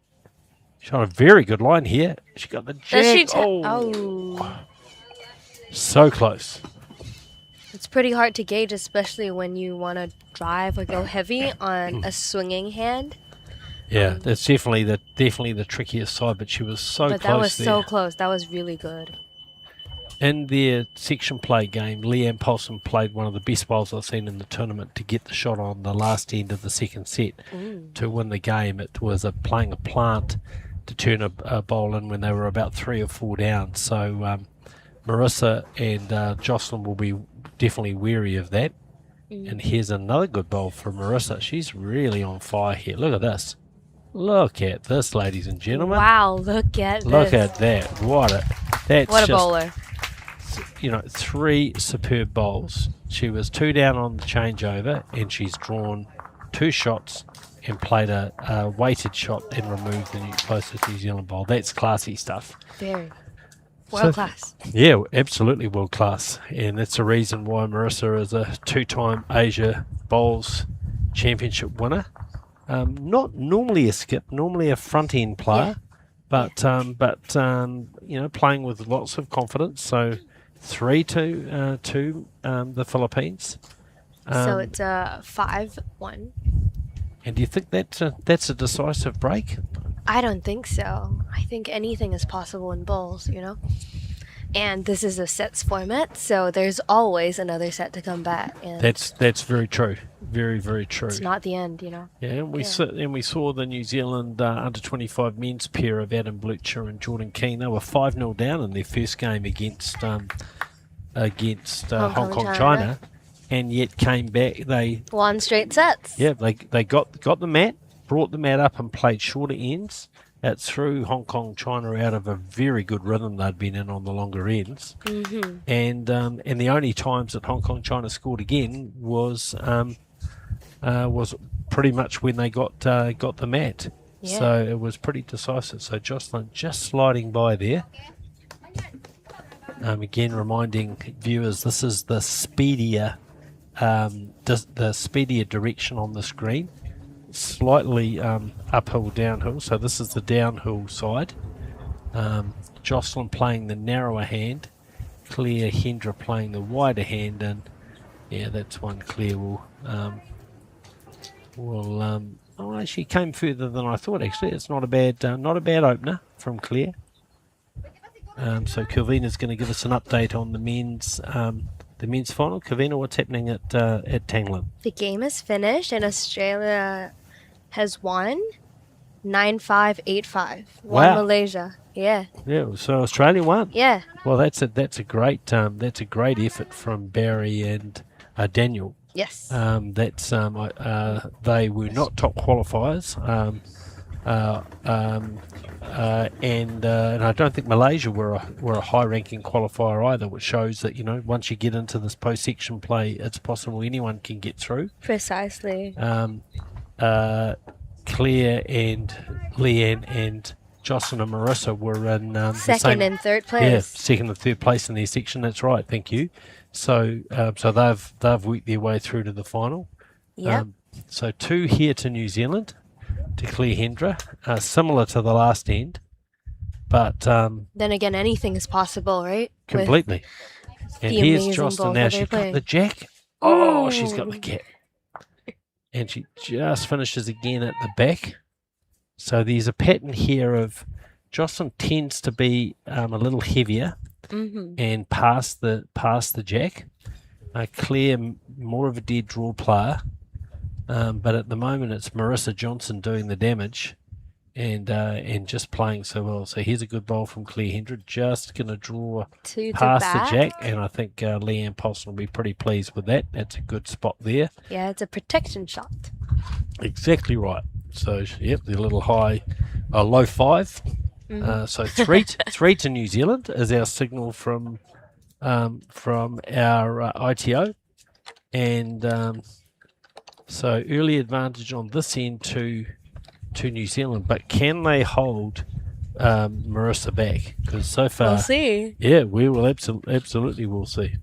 She's on a very good line here. She got the jack. So close. It's pretty hard to gauge, especially when you want to drive or go heavy on a swinging hand. Yeah, that's definitely the trickiest side, but she was so close. But that was there. so close. That was really good. In their section play game, Leanne Paulson played one of the best bowls I've seen in the tournament to get the shot on the last end of the second set to win the game. It was playing a plant to turn a bowl in when they were about 3 or 4 down. So Marisa and Jocelyn will be definitely wary of that. And here's another good bowl for Marisa. She's really on fire here. Look at this. Look at this, ladies and gentlemen. Wow, look at this. Look at that. What a bowler. 3 superb bowls. She was 2 down on the changeover, and she's drawn 2 shots and played a weighted shot and removed the closest New Zealand bowl. That's classy stuff. Very. World class. Yeah, absolutely world class. And that's the reason why Marisa is a 2-time Asia Bowls Championship winner. Not normally a skip, normally a front end player, but playing with lots of confidence. So 3 to the Philippines. So it's a 5-1. And do you think that's a decisive break? I don't think so. I think anything is possible in bowls, you know? And this is a sets format, so there's always another set to come back. And That's very true. Very, very true. it's not the end, you know? Yeah, and we saw the New Zealand under 25 men's pair of Adam Blucher and Jordan Keene. They were 5-0 down in their first game against Hong Kong, China, and yet came back. They won straight sets. Yeah, they got the mat, brought the mat up and played shorter ends. It threw Hong Kong, China out of a very good rhythm they'd been in on the longer ends. Mm-hmm. And the only times that Hong Kong, China scored again was pretty much when they got the mat. Yeah. So it was pretty decisive. So Jocelyn just sliding by there. Again, reminding viewers, this is the speedier direction on the screen. Slightly uphill, downhill. So this is the downhill side. Jocelyn playing the narrower hand. Claire Hendra playing the wider hand, and yeah, that's one Claire will she came further than I thought. Actually, it's not a bad opener from Claire. So Kelvina's going to give us an update on the men's final. Kelvina, what's happening at Tangland? The game is finished, and Australia has won 9-5, 8-5. Won Wow. Malaysia. Yeah. Yeah, so Australia won. Yeah. Well, that's a great effort from Barry and Daniel. Yes. They were not top qualifiers, and I don't think Malaysia were a high-ranking qualifier either, which shows that once you get into this post-section play, it's possible anyone can get through. Precisely. Claire and Leanne and Jocelyn and Marisa were in second and third place. Yeah, second and third place in their section. That's right. Thank you. So they've worked their way through to the final. Yep. So 2 here to New Zealand, to Claire Hendra, similar to the last end, but then again, anything is possible, right? completely. And the here's amazing Jocelyn ball now. that She's they got play. the jack. Oh, she's got the cap. And she just finishes again at the back. So there's a pattern here of Jocelyn tends to be a little heavier and pass the jack. Claire, more of a dead draw player, but at the moment it's Marisa Johnson doing the damage and just playing so well. So here's a good bowl from Claire Hendra, just going to draw past the jack, and I think Leanne Paulson will be pretty pleased with that. That's a good spot there. Yeah, it's a protection shot. Exactly right. So yep, the little high, low 5. So 3 to New Zealand is our signal from our ITO, and so early advantage on this end to New Zealand. But can they hold Marisa back? Because so far, We'll see. yeah, we will absolutely we'll see.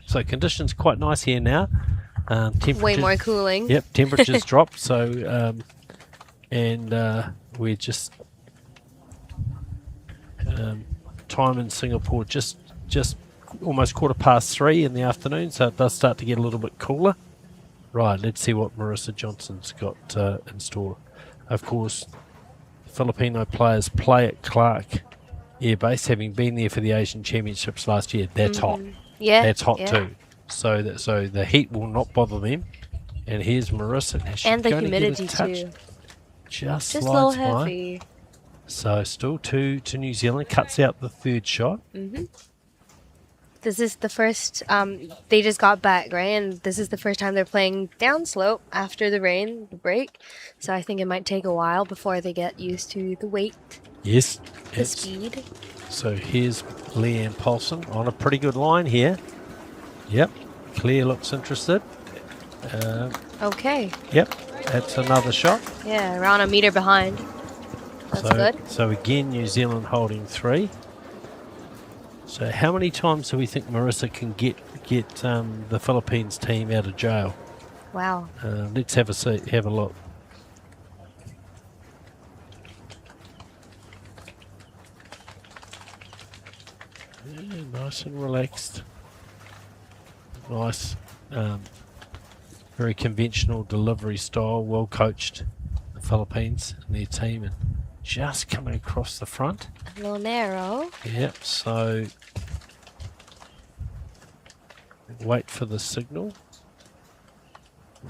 So conditions quite nice here now. Way more cooling. Yep, temperatures dropped. So we're just time in Singapore just almost 3:15 in the afternoon, so it does start to get a little bit cooler. Right, let's see what Marisa Johnson's got in store. Of course, Filipino players play at Clark Air Base, having been there for the Asian Championships last year. That's hot. Yeah. That's hot too. So the heat will not bother them. And here's Marisa. Now she's And the going to get a humidity touch. too. Just a little slides by. heavy. So still 2 to New Zealand. Cuts out the third shot. This is the first, they just got back, right? And this is the first time they're playing downslope after the break. So I think it might take a while before they get used to the weight, Yes. the speed. So here's Leanne Paulson on a pretty good line here. Yep. Claire looks interested. Okay. Yep. That's another shot. Yeah, around a meter behind. That's good. So again, New Zealand holding 3. So how many times do we think Marisa can get the Philippines team out of jail? Wow. Let's have a look. Yeah, nice and relaxed. Nice, very conventional delivery style. Well coached, the Philippines and their team, and just coming across the front. A little narrow. Yep, so wait for the signal.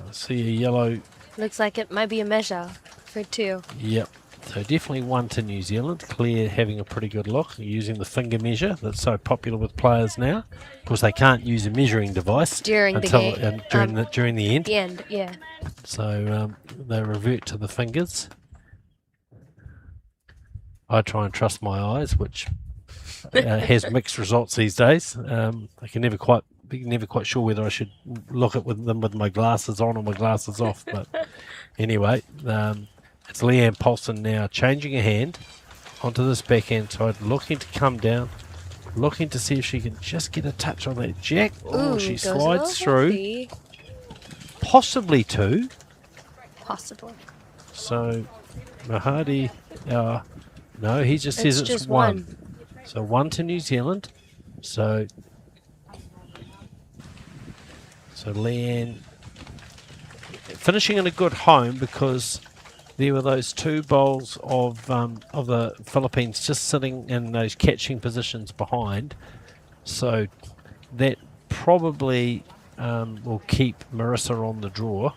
I see a yellow. Looks like it might be a measure for 2. Yep. So definitely 1 to New Zealand. Claire having a pretty good look, using the finger measure that's so popular with players now. Of course, they can't use a measuring device During the until game. during the end. The end, yeah. So they revert to the fingers. I try and trust my eyes, which has mixed results these days. I can never quite sure whether I should look at them with my glasses on or my glasses off. But anyway, it's Leanne Paulson now changing her hand onto this backhand side, looking to come down, looking to see if she can just get a touch on that jack. Oh, she goes a slides little through, heavy. possibly 2. Possibly. So Mahadi, no, he just says it's just 1. So 1 to New Zealand. So Leanne finishing in a good home, because there were those 2 bowls of the Philippines just sitting in those catching positions behind. So that probably will keep Marisa on the draw.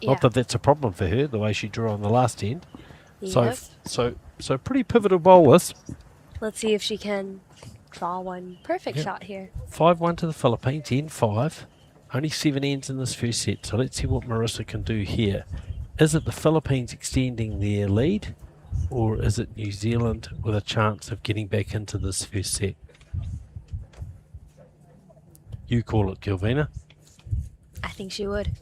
Yeah. Not that that's a problem for her, the way she drew on the last end. Yep. So pretty pivotal bowl this. Let's see if she can draw one perfect shot here. 5-1 to the Philippines, end 5. Only 7 ends in this first set, so let's see what Marisa can do here. Is it the Philippines extending their lead, or is it New Zealand with a chance of getting back into this first set? You call it, Kelvina. I think she would.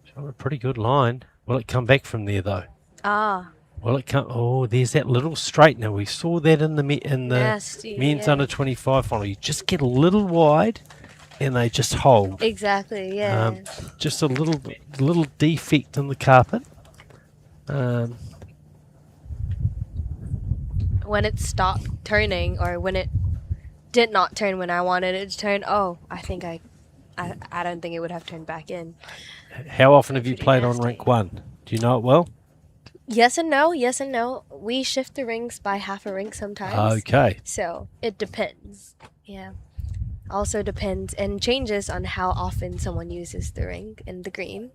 She's on a pretty good line. Will it come back from there, though? Ah. Will it come? Oh, there's that little straightener. We saw that in the Nasty, men's yeah. under 25 final. You just get a little wide, and they just hold. Exactly, yeah. Just a little defect in the carpet. When it stopped turning, or when it did not turn when I wanted it to turn, I don't think it would have turned back in. How often have you Pretty played on nasty. rank 1? Do you know it well? Yes and no, yes and no. We shift the rings by half a ring sometimes. Okay. So it depends. Yeah. Also depends and changes on how often someone uses the ring and the green.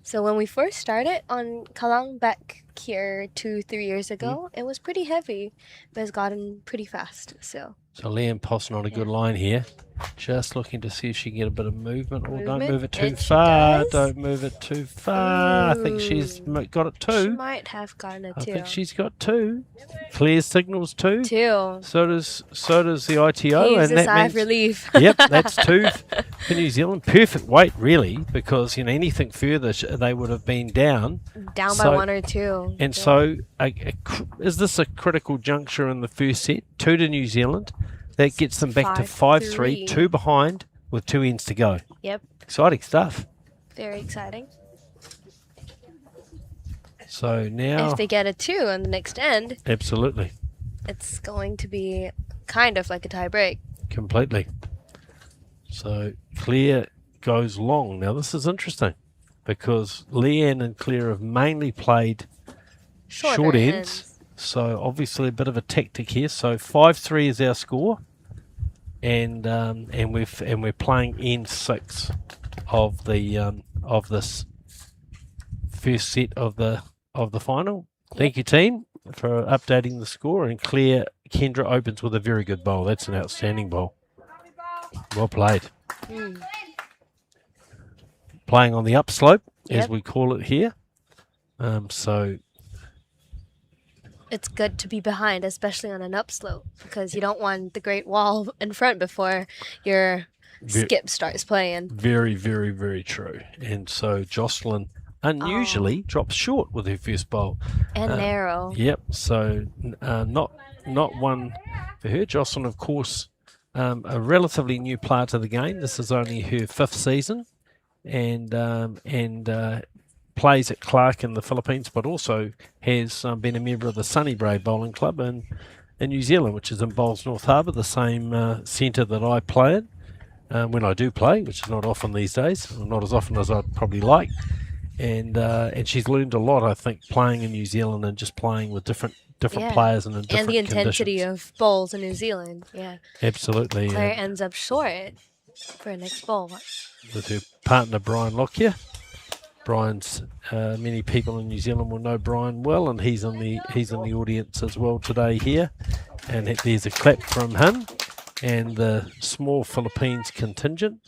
So when we first started on Kallang back here 2-3 years ago, it was pretty heavy, but it's gotten pretty fast. So Leanne Possum on a good line here. Just looking to see if she can get a bit of movement. Oh, don't Movement, move it too and she far. does. Don't move it too far. I think she's got it she 2. might have gotten a I 2. think she's got 2. Clear signals 2. 2. So does the ITO, Heaves and a that sigh of means relief. yep, that's 2 for New Zealand. Perfect weight, really, because anything further they would have been down. Down by So- 1 or 2. And Yeah. so, is this a critical juncture in the first set? 2 to New Zealand. That gets them back to 5-3, 2 behind with 2 ends to go. Yep. Exciting stuff. Very exciting. So now, If they get a 2 on the next end, absolutely, it's going to be kind of like a tie break. completely. So Claire goes long. Now this is interesting because Leanne and Claire have mainly played Shorter short ends. So obviously a bit of a tactic here. So 5-3 is our score, and we're playing end 6 of the of this first set of the final. Thank you, team, for updating the score. And Claire Kendra opens with a very good bowl. That's an outstanding bowl. Well played. Playing on the upslope, as Yep. we call it here. So It's good to be behind, especially on an upslope, because you don't want the great wall in front before your skip starts playing. very, very, very true. And so Jocelyn unusually drops short with her first bowl. And narrow. Yep. So not one for her. Jocelyn, of course, a relatively new player to the game. This is only her 5th season, and plays at Clark in the Philippines, but also has been a member of the Sunny Brave Bowling Club in New Zealand, which is in Bowls North Harbour, the same centre that I play in when I do play, which is not often these days, or not as often as I'd probably like. and she's learned a lot, I think, playing in New Zealand and just playing with different Yeah. players and in different And the intensity conditions. of bowls in New Zealand. Yeah. Absolutely. Claire ends up short for her next bowl. With her partner Brian Lockyer. Brian's many people in New Zealand will know Brian well, and he's in the audience as well today here. And there's a clap from him and the small Philippines contingent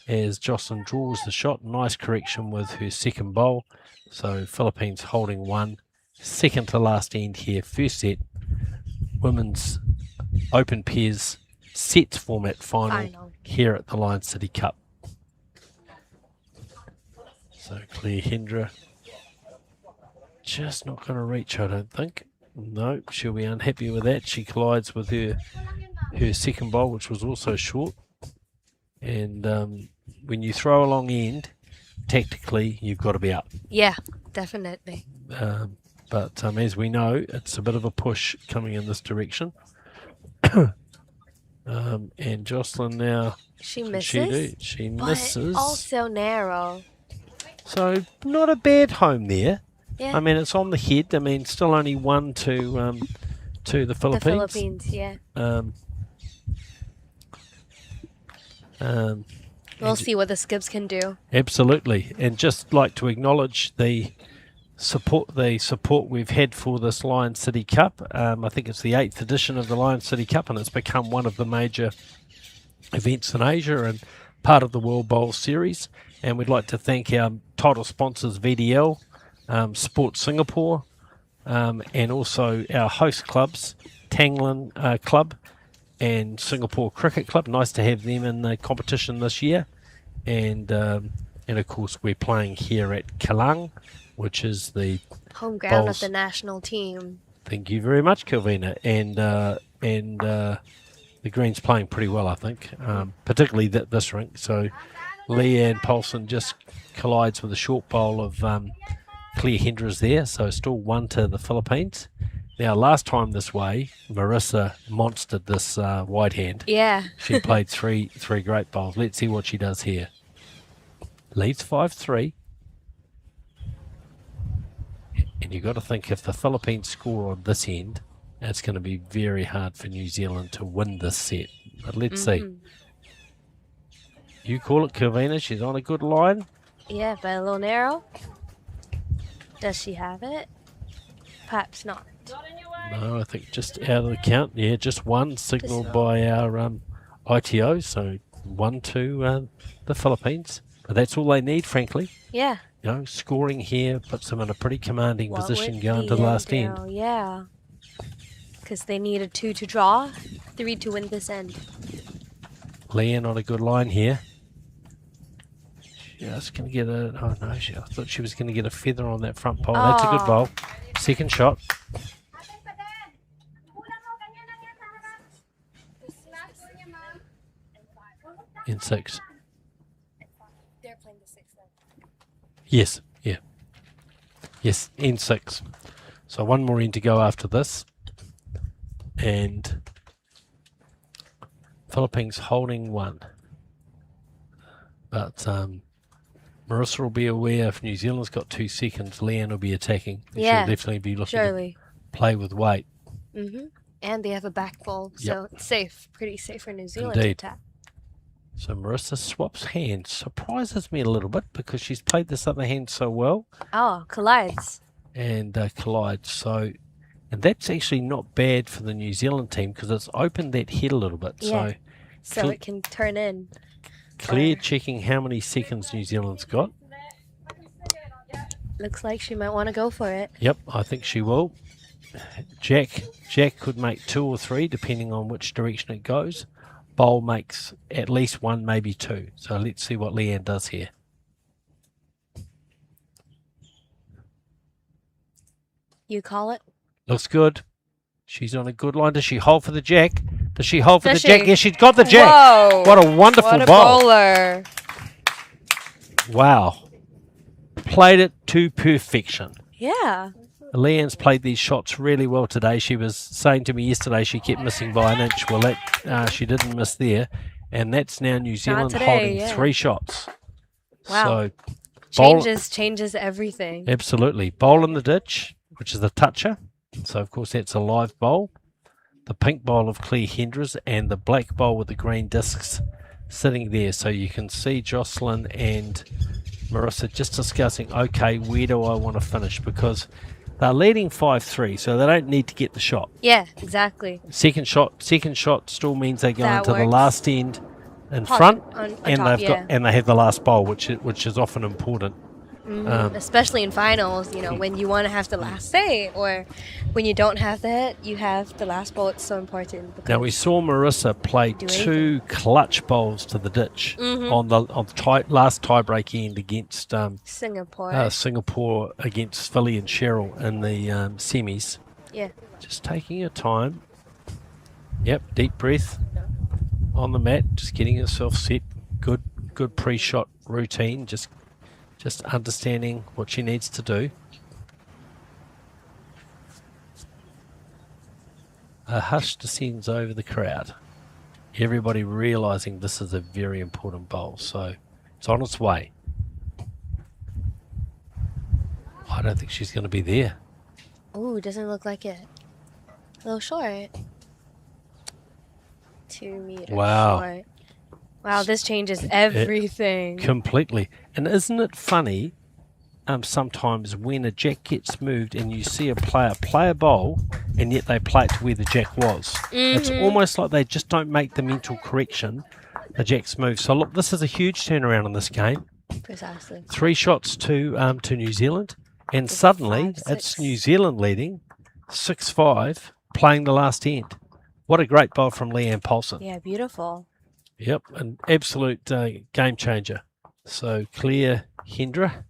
as Jocelyn draws the shot. Nice correction with her second bowl. So Philippines holding 1, second to last end here, first set. Women's Open Pairs set format final here at the Lion City Cup. So Claire Hendra just not going to reach, I don't think. No, she'll be unhappy with that. She collides with her second bowl, which was also short. And when you throw a long end, tactically, you've got to be up. Yeah, definitely. But as we know, it's a bit of a push coming in this direction. And Jocelyn now, she misses. She misses. Also narrow. So not a bad home there. Yeah. I mean, it's on the head. I mean, still only 1 to the Philippines. The Philippines, yeah. We'll see what the skips can do. Absolutely, and just like to acknowledge the support we've had for this Lion City Cup. I think it's the 8th edition of the Lion City Cup, and it's become one of the major events in Asia and part of the World Bowl Series. And we'd like to thank our title sponsors, VDL, Sport Singapore, and also our host clubs, Tanglan Club and Singapore Cricket Club. Nice to have them in the competition this year. And of course, we're playing here at Kallang, which is the home ground of the national team. Thank you very much, Kelvina. And the green's playing pretty well, I think, particularly this rink. So Leanne Paulson just collides with a short bowl of Claire Hendra's there. So still 1 to the Philippines. Now, last time this way, Marisa monstered this wide hand. Yeah. She played three great bowls. Let's see what she does here. Leads 5-3. And you've got to think if the Philippines score on this end, it's going to be very hard for New Zealand to win this set. But let's see. You call it, Kelvina. She's on a good line. Yeah, but a little narrow. Does she have it? Perhaps not. No, I think just out of the count. Yeah, just 1 signalled by our ITO. So 1 to the Philippines. But that's all they need, frankly. Yeah. You know, scoring here puts them in a pretty commanding position going to the last end. Yeah. Because they need a 2 to draw, 3 to win this end. Leanne on a good line here. Just going to get a... Oh, no, I thought she was going to get a feather on that front pole. That's a good bowl. Second shot. In 6. They're playing the 6th then. Yes, yeah. Yes, in 6. So 1 more in to go after this. And Philippines holding 1. But Marisa will be aware if New Zealand's got 2 seconds, Leanne will be attacking. Yeah, she'll definitely be looking to play with weight. And they have a back ball, so it's safe, pretty safe for New Zealand Indeed. to attack. So Marisa swaps hands. Surprises me a little bit because she's played this other hand so well. Oh, collides. And collides. So, and that's actually not bad for the New Zealand team because it's opened that head a little bit. Yeah. So it can turn in. Claire checking how many seconds New Zealand's got. Looks like she might want to go for it. Yep, I think she will. Jack could make 2 or 3 depending on which direction it goes. Bowl makes at least 1, maybe 2. So let's see what Leanne does here. You call it? Looks good. She's on a good line. Does she hold for the jack? Does she hold for the jack? Yes, she's got the jack. Whoa. What a wonderful What a bowl. bowler. Wow. Played it to perfection. Yeah. Leanne's played these shots really well today. She was saying to me yesterday she kept missing by an inch. Well, that she didn't miss there. And that's now New Zealand holding 3 shots. Wow. So Bowl- changes everything. Absolutely. Bowl in the ditch, which is the toucher. So, of course, that's a live bowl. The pink bowl of clear Hendras and the black bowl with the green discs sitting there. So you can see Jocelyn and Marisa just discussing, okay, where do I want to finish? Because they're leading 5-3, so they don't need to get the shot. Yeah, exactly. Second shot still means they go That into the works. last end in Top- front, on and top, they've got and they have the last bowl, which is often important. Especially in finals, when you want to have the last say, or when you don't have that, you have the last bowl. It's so important. Now we saw Marisa play Do 2 clutch bowls to the ditch on the last tie-break end against Singapore against Philly and Cheryl in the semis. Yeah. Just taking your time. Yep, deep breath on the mat, just getting yourself set. Good pre-shot routine. Just understanding what she needs to do. A hush descends over the crowd. Everybody realising this is a very important bowl, so it's on its way. I don't think she's going to be there. Ooh, doesn't look like it. A little short. 2 meters Wow. short. Wow, this changes everything. Completely. And isn't it funny sometimes when a jack gets moved and you see a player play a bowl and yet they play it to where the jack was. It's almost like they just don't make the mental correction. The jack's moved. So look, this is a huge turnaround in this game. Precisely. 3 shots to New Zealand, and suddenly 5-6. it's New Zealand leading 6-5, playing the last end. What a great bowl from Leanne Paulson. Yeah, beautiful. Yep, an absolute game changer. So Claire Hendra.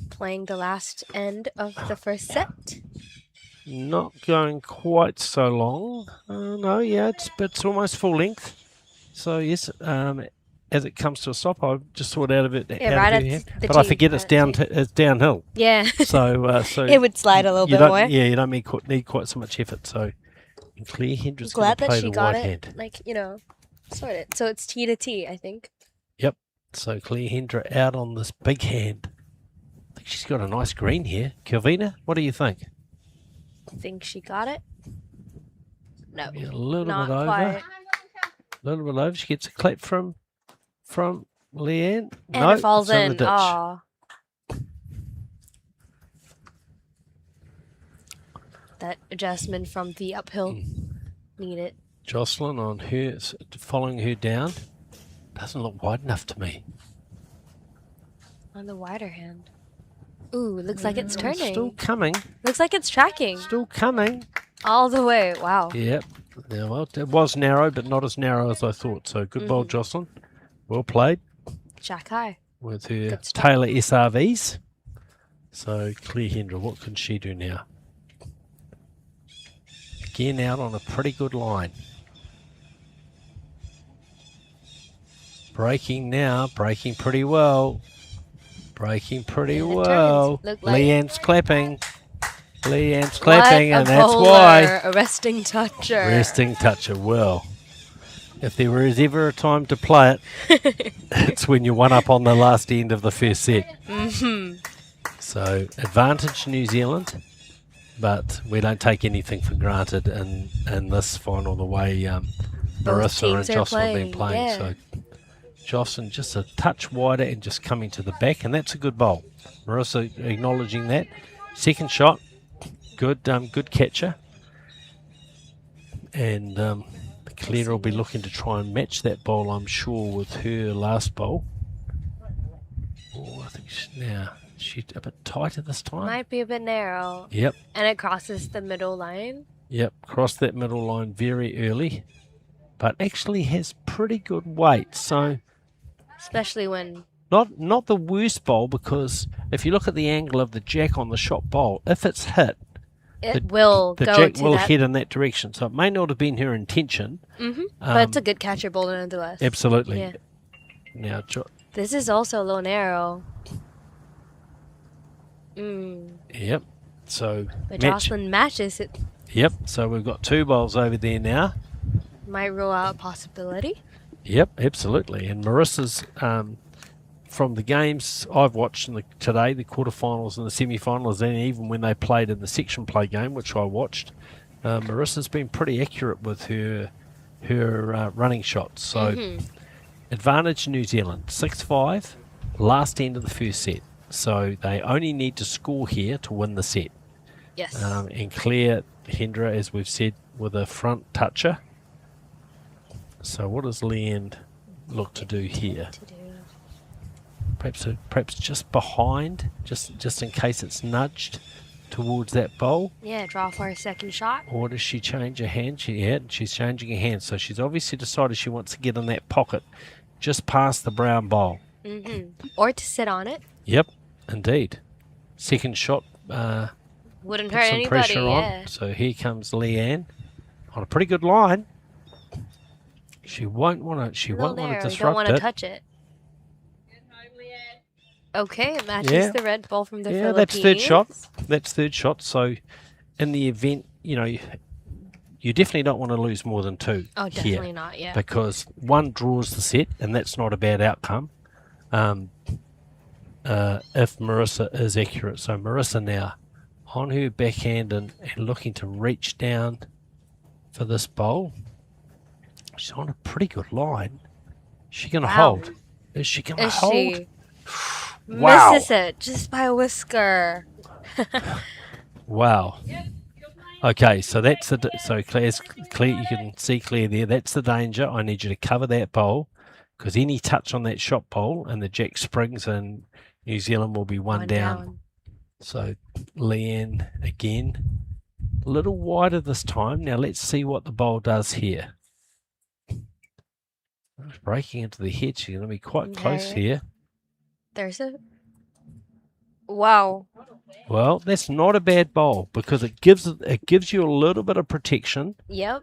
Playing the last end of the first set. Not going quite so long. No, yeah, it's almost full length. So yes, as it comes to a stop, I just saw it out of it. Yeah, right at the but I tee, forget it's it's downhill. Yeah. So it would slide a little bit more. Yeah, you don't need quite so much effort. So Claire Hendra's going Glad to play that she the got right it, hand. sorted. So it's tee to tee, I think. Yep. So Claire Hendra out on this big hand. I think she's got a nice green here. Kelvina, what do you think? Think she got it? No, Maybe a little not bit over. quite. A little bit over. She gets a clap from Leanne. And No, it falls it's in. the ditch. Aw. That adjustment from the uphill needed. Jocelyn on her, following her down. Doesn't look wide enough to me. On the wider hand. Ooh, looks like it's turning. Still coming. Looks like it's tracking. Still coming. All the way. Wow. Yep. Yeah, well, it was narrow, but not as narrow as I thought. So good bowl, Jocelyn. Well played Jack high. with her Good stuff. Taylor SRVs. So Claire Hendra, what can she do now? Again, out on a pretty good line. Breaking now, breaking pretty well. Breaking pretty And it well. turns. Look like- Leanne's clapping. Leanne's clapping, What a and that's bowler, why. A resting toucher. Resting toucher. Well, if there was ever a time to play it, it's when you're one up on the last end of the first set. So, advantage New Zealand, but we don't take anything for granted in this final the way Marisa and teams are Jocelyn have been playing. yeah. So, Jocelyn just a touch wider and just coming to the back, and that's a good bowl. Marisa acknowledging that. Second shot, good catcher. And Claire will be looking to try and match that bowl, I'm sure, with her last bowl. Oh, I think she's a bit tighter this time. Might be a bit narrow. Yep, And it crosses the middle line. yep. Crossed that middle line very early, but actually has pretty good weight. So Especially when not the worst bowl, because if you look at the angle of the jack on the shot bowl, if it's hit, it will the go jack to will that. head in that direction. So it may not have been her intention. But it's a good catcher bowler nonetheless. Absolutely. Yeah. Now, This is also a little narrow. Mm. yep. So But match. Jocelyn matches it. Yep. So we've got 2 bowls over there now. Might rule out a possibility. Yep, absolutely. And Marisa's from the games I've watched today, the quarterfinals and the semi-finals, and even when they played in the section play game, which I watched, Marissa's been pretty accurate with her running shots. So advantage New Zealand, 6-5, last end of the first set. So they only need to score here to win the set. Yes. And Claire Hendra, as we've said, with a front toucher. So what does Leanne look to do here? Perhaps just behind, just in case it's nudged towards that bowl. Yeah, draw for a second shot. Or does she change her hand? She's changing her hand. So she's obviously decided she wants to get in that pocket just past the brown bowl. Or to sit on it. Yep, indeed. Second shot. Wouldn't put hurt some anybody, pressure yeah. on. So here comes Leanne on a pretty good line. She won't want to. She won't want to disrupt don't want to it. touch it. Okay, it matches the red ball from the Philippines. That's third shot. That's third shot. So, in the event, you definitely don't want to lose more than two. Oh, definitely here, not. Yeah. Because one draws the set, and that's not a bad outcome. If Marisa is accurate, so Marisa now on her backhand and looking to reach down for this bowl. She's on a pretty good line. Is she going to hold? Is she going to hold? She? Wow. Misses it just by a whisker. Wow. Okay, so that's Claire. You can see Claire there. That's the danger. I need you to cover that bowl because any touch on that shot bowl and the jack springs and New Zealand will be one down. So Leanne again, a little wider this time. Now let's see what the bowl does here. Breaking into the head. She's going to be quite close here. There's a... Wow. Well, that's not a bad bowl because it gives you a little bit of protection. Yep.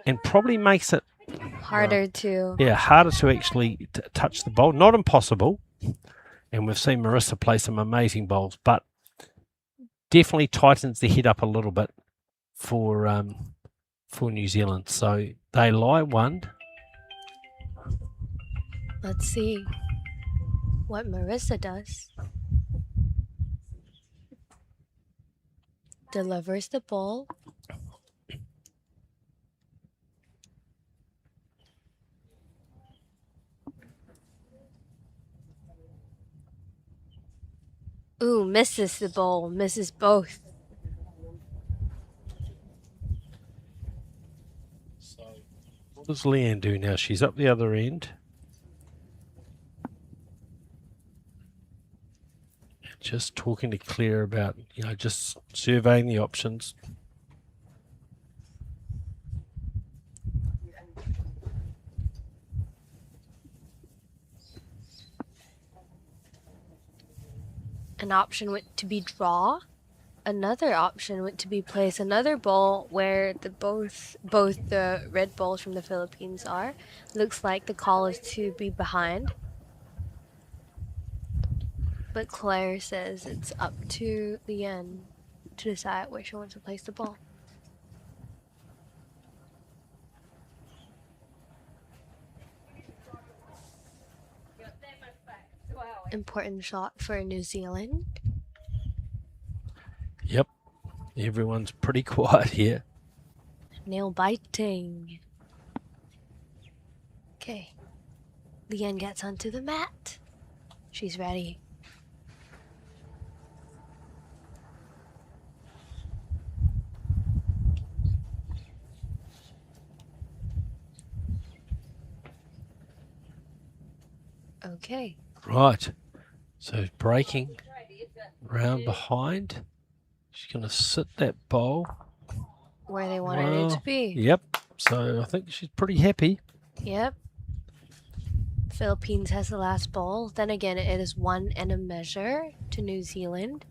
And probably makes it harder to... Yeah, harder to actually touch the bowl. Not impossible. And we've seen Marisa play some amazing bowls, but definitely tightens the head up a little bit for New Zealand. So they lie one. Let's see what Marisa does. Delivers the ball. Ooh, misses the ball, misses both. So what does Leanne do now? She's up the other end. Just talking to Claire about, just surveying the options. An option went to be draw. Another option went to be place another ball where both the red balls from the Philippines are. Looks like the call is to be behind. But Claire says it's up to Leanne to decide where she wants to place the ball. Important shot for New Zealand. Yep. Everyone's pretty quiet here. Nail biting. Okay. Leanne gets onto the mat. She's ready. Okay. Right. So breaking round behind. She's going to sit that bowl where they wanted it to be. Yep. So I think she's pretty happy. Yep. Philippines has the last ball. Then again, it is 1 and a measure to New Zealand.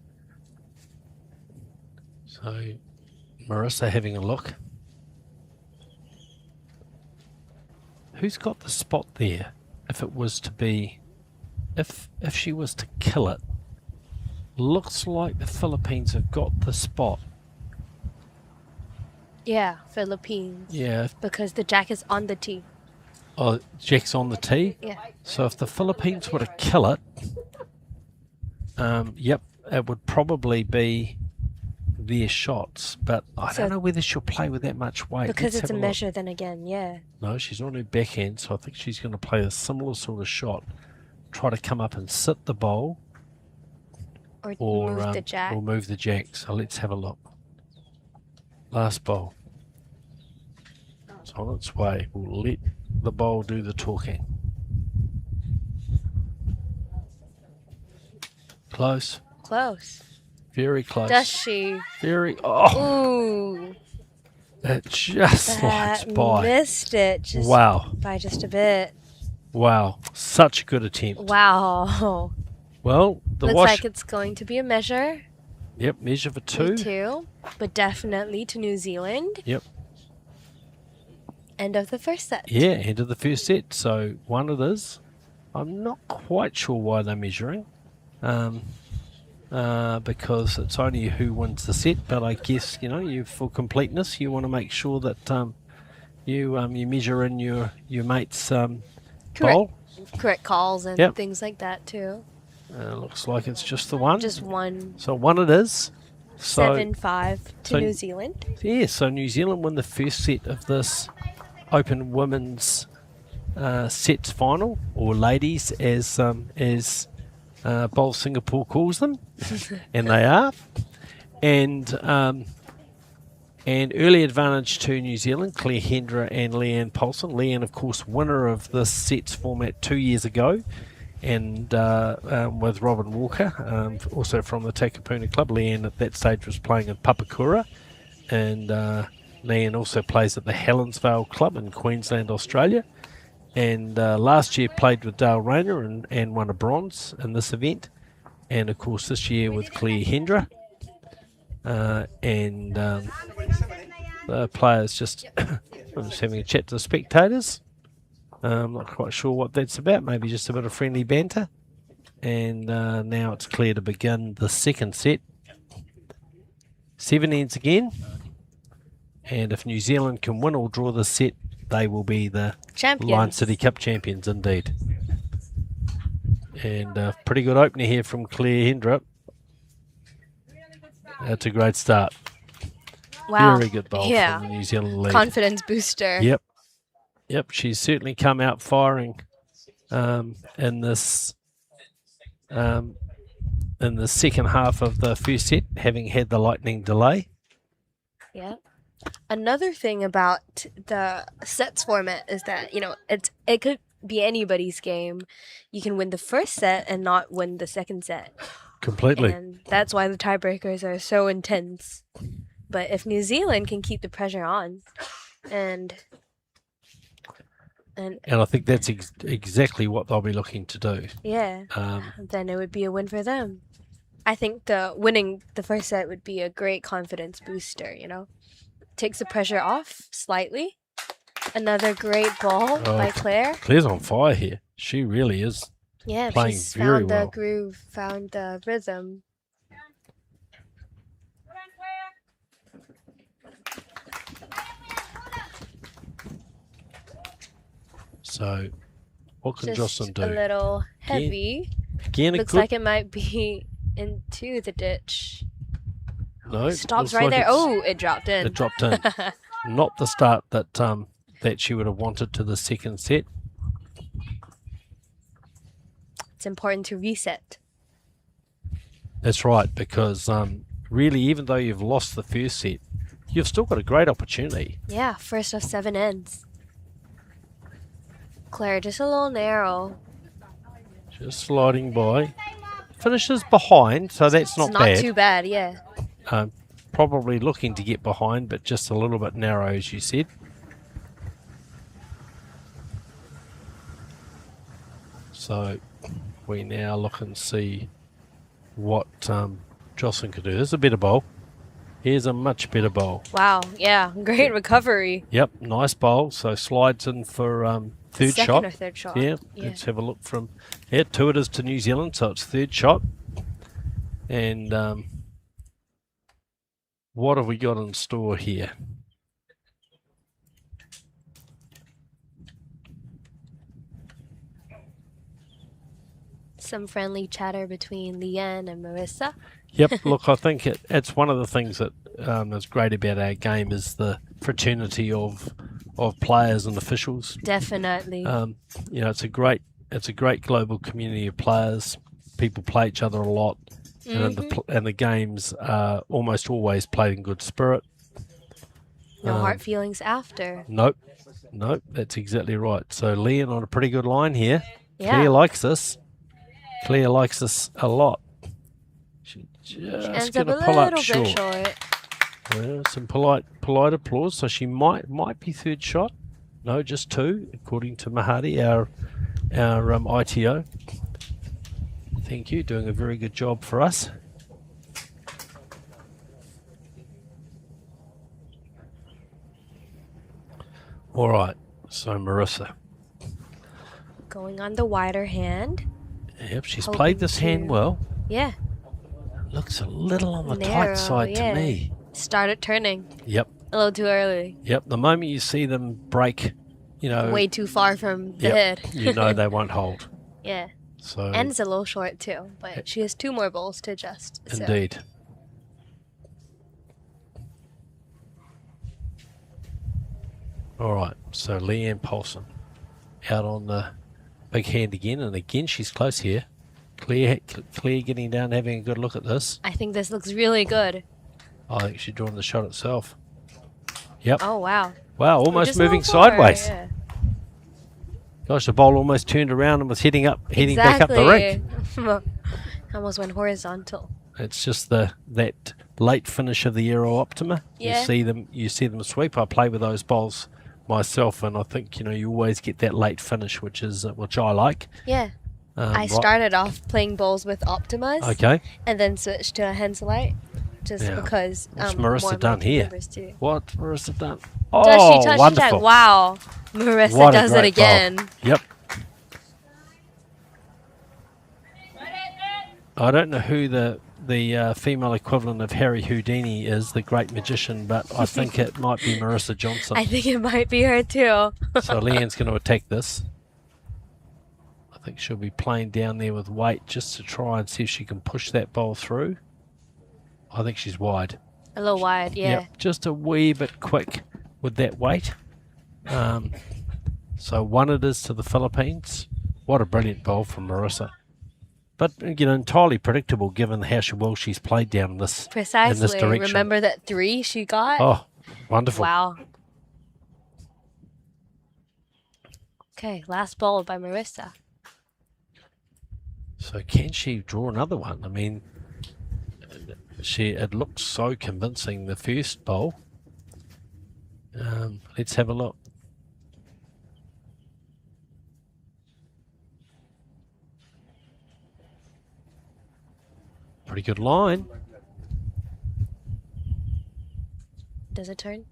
So Marisa having a look. Who's got the spot there? If it was to be, if she was to kill it, looks like the Philippines have got the spot. Yeah, Philippines. Yeah. Because the jack is on the tee. Oh, Jack's on the tee. Yeah. So if the Philippines were to kill it, yep, it would probably be their shots. But I So- don't know whether she'll play with that much weight. Because Let's it's a have look. measure, then again, yeah. No, she's on her backhand, so I think she's going to play a similar sort of shot. Try to come up and sit the bowl Or move the jack. or move the jack. So let's have a look. Last bowl. It's on its way. We'll let the bowl do the talking. Close. Close. Very close. Does she? Very. Oh, Ooh. it just slides That by. missed it. Just Wow. by just a bit. Wow. Such a good attempt. Wow. Well, the Looks wash. like it's going to be a measure. Yep, measure for Me two. too. But definitely to New Zealand. Yep. End of the first set. Yeah, end of the first set. So one it is. I'm not quite sure why they're measuring. Because it's only who wins the set, but I guess you for completeness you want to make sure that you measure in your mate's bowl. Correct calls and Yep. things like that too. Looks like it's just the one. Just one. So one it is. So 7-5 to so- New Zealand. yeah, so New Zealand win the first set of this Open Women's sets final, or ladies as Bowl Singapore calls them, and they are. And early advantage to New Zealand, Claire Hendra and Leanne Paulson. Leanne, of course, winner of this sets format 2 years ago, and with Robin Walker, also from the Takapuna Club. Leanne at that stage was playing in Papakura, and Leanne also plays at the Helensvale Club in Queensland, Australia. And last year played with Dale Rayner and won a bronze in this event. And of course this year with Claire Hendra. The players just, I'm just having a chat to the spectators. I'm not quite sure what that's about, maybe just a bit of friendly banter. And now it's clear to begin the second set. 7 ends again. And if New Zealand can win or draw this set, they will be the Champions. Lion City Cup champions indeed. And a pretty good opener here from Claire Hendra. That's a great start. Wow. Very good bowl Yeah. from the New Zealand lead. Confidence booster. Yep. Yep, she's certainly come out firing in this in the second half of the first set, having had the lightning delay. Yeah. Another thing about the sets format is that, it could be anybody's game. You can win the first set and not win the second set. Completely. And that's why the tiebreakers are so intense. But if New Zealand can keep the pressure on and And I think that's exactly what they'll be looking to do. yeah, then it would be a win for them. I think winning the first set would be a great confidence booster, Takes the pressure off slightly. Another great ball by Claire. Claire's on fire here. She really is. Yeah, playing she's very found well. the groove, found the rhythm. So, what can Just Jocelyn do? a little heavy. Again, it Looks could. like it might be into the ditch. No, Stops looks right like there. it's- Oh, it dropped in. It dropped in. Not the start that she would have wanted to the second set. It's important to reset. That's right, because really, even though you've lost the first set, you've still got a great opportunity. Yeah, first of 7 ends. Claire, just a little narrow. Just sliding by. Finishes behind, so that's not It's not bad. too bad, yeah. Probably looking to get behind, but just a little bit narrow, as you said. So we now look and see what Jocelyn could do. There's a better bowl. Here's a much better bowl. Wow, yeah, great recovery. Yep, nice bowl. So slides in for third Second shot. or third shot. Yeah, let's have a look from here. 2 it is to New Zealand, so it's third shot. And what have we got in store here? Some friendly chatter between Leanne and Marisa. Yep. Look, I think it's one of the things that is great about our game is the fraternity of players and officials. Definitely. You know, it's a great global community of players. People play each other a lot, and the games are almost always played in good spirit. No hard feelings after. Nope, that's exactly right. So Leon on a pretty good line here. Yeah. Claire likes this. Claire likes this a lot. She just Ends up going a to pull up little short. bit short. Well, some polite applause. So she might be third shot. No, just two, according to Mahadi, our ITO. Thank you, doing a very good job for us. All right, so Marisa. Going on the wider hand. Yep, she's Hoping played this hand to- well. Yeah. Looks a little on the Narrow, tight side yeah. to me. Started turning Yep, a little too early. the moment you see them break, you know, Way too far from the yep, head. you know they won't hold. Yeah. So And it's a little short too, but she has 2 more bowls to adjust. So. indeed. All right, so Leanne Paulson out on the big hand again, and again she's close here. Claire getting down, having a good look at this. I think this looks really good. I think she's drawing the shot itself. Yep. Oh, wow. Wow, almost Just a moving little forward, sideways. yeah. Gosh, the bowl almost turned around and was heading back up the rink. Almost went horizontal. It's just that late finish of the Aero Optima. Yeah. You see them sweep. I play with those bowls myself, and I think you always get that late finish, which I like. Yeah. I Right- started off playing bowls with Optimas. Okay. And then switched to a Henselite just Yeah. because What's more Marisa of done my here? members do. What Marisa done? Does Oh, she touch wonderful! the Wow. Marisa What a does it great bowl. again. Yep. I don't know who the female equivalent of Harry Houdini is, the great magician, but I think it might be Marisa Johnson. I think it might be her too. So Leanne's going to attack this. I think she'll be playing down there with weight just to try and see if she can push that bowl through. I think she's wide. A little wide, yeah. Yep, just a wee bit quick with that weight. So 1 it is to the Philippines. What a brilliant bowl from Marisa. But entirely predictable given how well she's played down in this Precisely. direction. Remember that 3 she got? Oh, wonderful. Wow. Okay, last bowl by Marisa. So can she draw another one? I mean, it looked so convincing, the first bowl. Let's have a look. Pretty good line. Does it turn?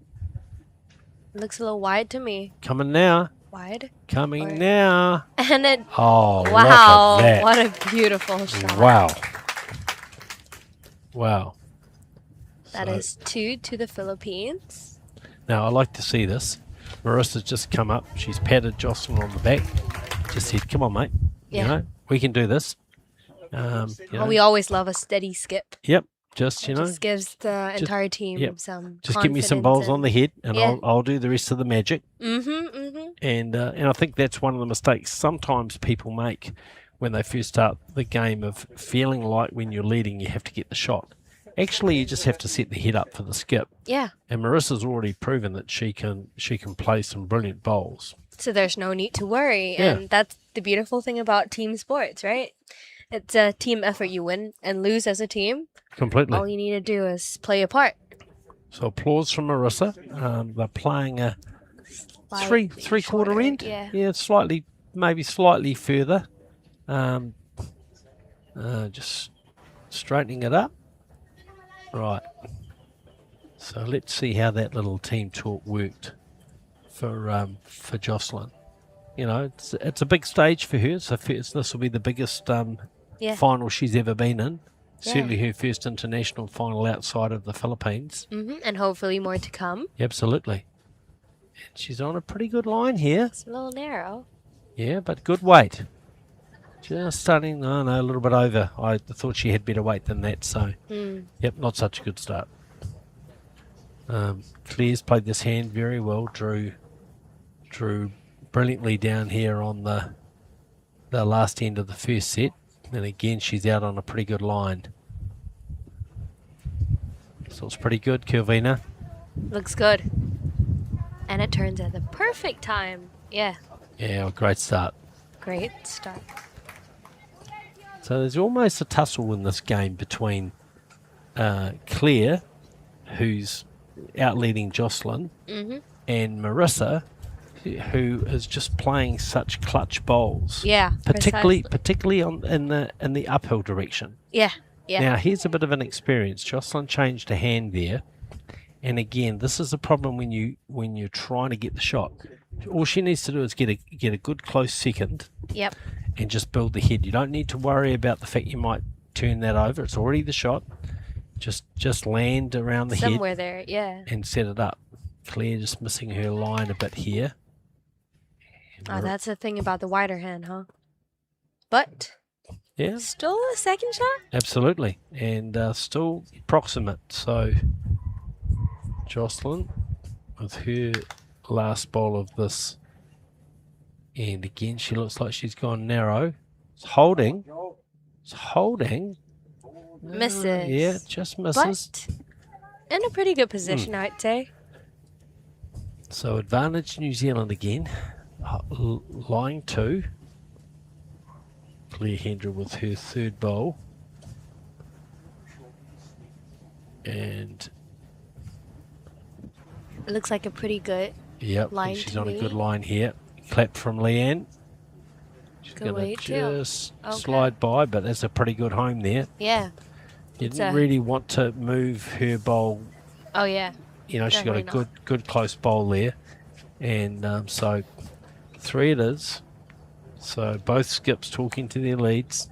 It looks a little wide to me. Coming now. Wide? Coming Or- now. And it... Oh, wow. look at that. What a beautiful shot. Wow. Wow. That So- is 2 to the Philippines. Now, I like to see this. Marisa's just come up. She's patted Jocelyn on the back. Just said, come on, mate. Yeah. We can do this. We always love a steady skip. Yep. Just, Just gives the entire team yep. some just give me some confidence balls on the head and Yeah. I'll do the rest of the magic. Mm-hmm. And I think that's one of the mistakes sometimes people make when they first start the game of feeling like when you're leading you have to get the shot. Actually, you just have to set the head up for the skip. Yeah. And Marisa's already proven that she can play some brilliant bowls. So there's no need to worry. Yeah. And that's the beautiful thing about team sports, right? It's a team effort. You win and lose as a team. Completely. All you need to do is play a part. So applause from Marisa. They're playing a three quarter end. Yeah. Maybe slightly further. Just straightening it up. Right. So let's see how that little team talk worked for Jocelyn. It's a big stage for her. So this will be the biggest final she's ever been in. Certainly her first international final outside of the Philippines. And hopefully more to come. Absolutely. And she's on a pretty good line here. It's a little narrow. Yeah, but good weight. Just starting, no, a little bit over. I thought she had better weight than that, so yep, not such a good start. Claire's played this hand very well. Drew brilliantly down here on the last end of the first set, and again she's out on a pretty good line. So it's pretty good, Kelvina. Looks good. And it turns at the perfect time. Yeah. Yeah, great start. Great start. So there's almost a tussle in this game between Claire, who's out leading Jocelyn, and Marisa, who is just playing such clutch bowls. Yeah, particularly in the uphill direction. Yeah. Now here's a bit of an experience. Jocelyn changed a hand there, and again, this is a problem when you're trying to get the shot. All she needs to do is get a good close second. Yep. And just build the head. You don't need to worry about the fact you might turn that over. It's already the shot. Just land around the head. Somewhere there, yeah. And set it up. Claire just missing her line a bit here. Oh, that's the thing about the wider hand, huh? But yeah, still a second shot? Absolutely. And still proximate. So Jocelyn with her last bowl of this. And again, she looks like she's gone narrow. It's holding. Misses. Yeah, just misses. But in a pretty good position, I'd say. So advantage New Zealand again. Line 2. Claire Hendra with her third bowl. And it looks like a pretty good line. She's on a good line here. Clap from Leanne. She's going to just slide by, but that's a pretty good home there. Yeah. You didn't really want to move her bowl. Oh, yeah. You know, she's got a good close bowl there. And so 3 it is. So both skips talking to their leads.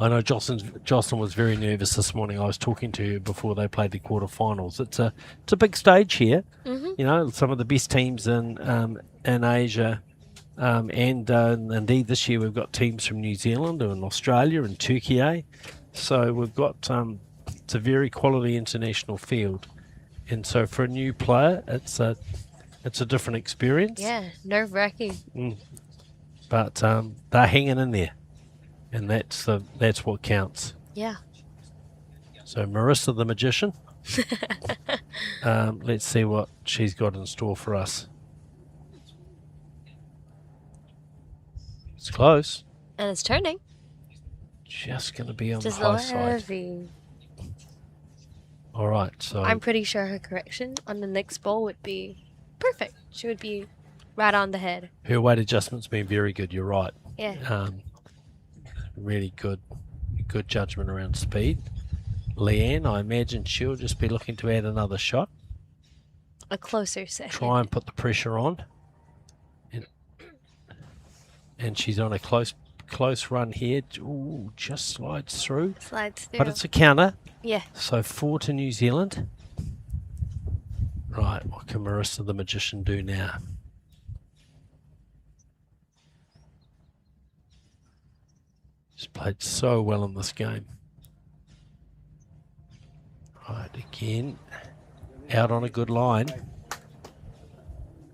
I know Jocelyn was very nervous this morning. I was talking to her before they played the quarterfinals. It's a big stage here. You know, some of the best teams in Asia, and indeed this year we've got teams from New Zealand and Australia and Turkey. So we've got it's a very quality international field, and so for a new player, it's a different experience. Yeah, nerve-wracking. But they're hanging in there. And that's what counts. Yeah. So Marisa the magician. Let's see what she's got in store for us. It's close. And it's turning. Just going to be on just the high side. Heavy. All right. So I'm pretty sure her correction on the next bowl would be perfect. She would be right on the head. Her weight adjustment's been very good. You're right. Yeah. Really good judgment around speed. Leanne, I imagine she'll just be looking to add another shot. A closer second. Try and put the pressure on. And she's on a close run here. Ooh, just slides through. Slides through. But it's a counter. Yeah. So 4 to New Zealand. Right, what can Marisa the magician do now? She's played so well in this game. Right, again, out on a good line.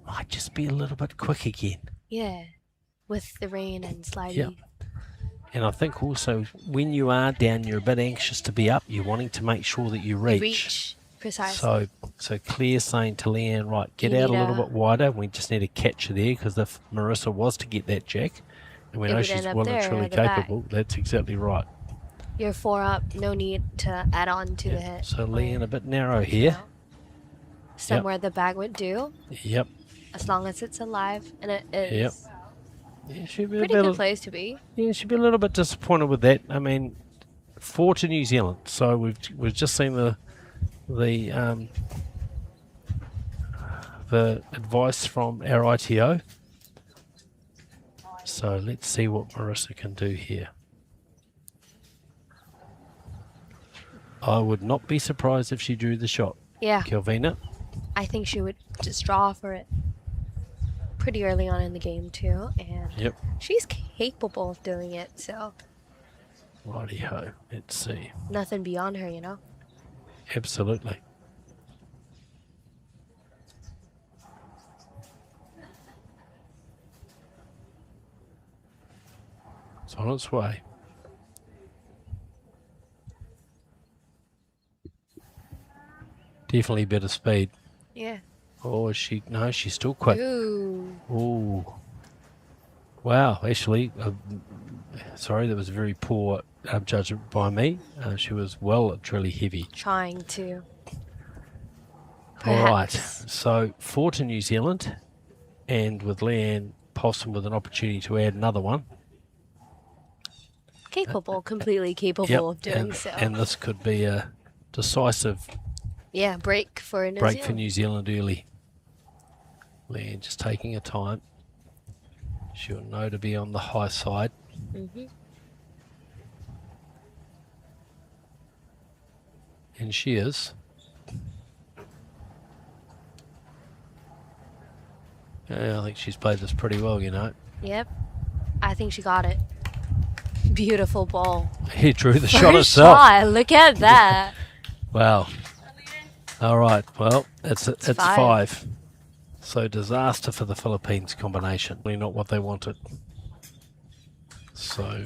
Might just be a little bit quick again. Yeah, with the rain and sliding. Yeah. And I think also when you are down, you're a bit anxious to be up. You're wanting to make sure that you reach. Precisely. So Claire's saying to Leanne, right, get out a little bit wider. We just need to catch her there, because if Marisa was to get that jack, and we know she's well and truly capable, that's exactly right. You're 4 up, no need to add on to the hit. So Leanne a bit narrow here. Somewhere the bag would do. Yep. As long as it's alive, and it is. Yep. Yeah, she'd be pretty good place to be. Yeah, she'd be a little bit disappointed with that. I mean, 4 to New Zealand. So we've just seen the advice from our ITO. So let's see what Marisa can do here. I would not be surprised if she drew the shot. Yeah. Kelvina. I think she would just draw for it. pretty early on in the game too, and Yep. she's capable of doing it. So Righty-ho. Let's see. nothing beyond her, you know. Absolutely. It's on its way. Definitely better speed. Yeah. Oh, is she? No, she's still quick. Ooh. Ooh. Wow, actually, sorry, that was a very poor judgment by me. She was well, truly heavy. Trying to. All right, Perhaps. so 4 to New Zealand, and with Leanne Possum with an opportunity to add another one. Capable, completely capable of doing and, so. and this could be a decisive Yeah, break for New break Zealand. for New Zealand early. Leanne just taking her time. She'll know to be on the high side. Mhm. And she is. Yeah, I think she's played this pretty well, you know. Yep. I think she got it. Beautiful ball. He drew the First shot herself. shot, look at that. Wow. All right. Well, it's 5. 5. So disaster for the Philippines combination. Really not what they wanted. So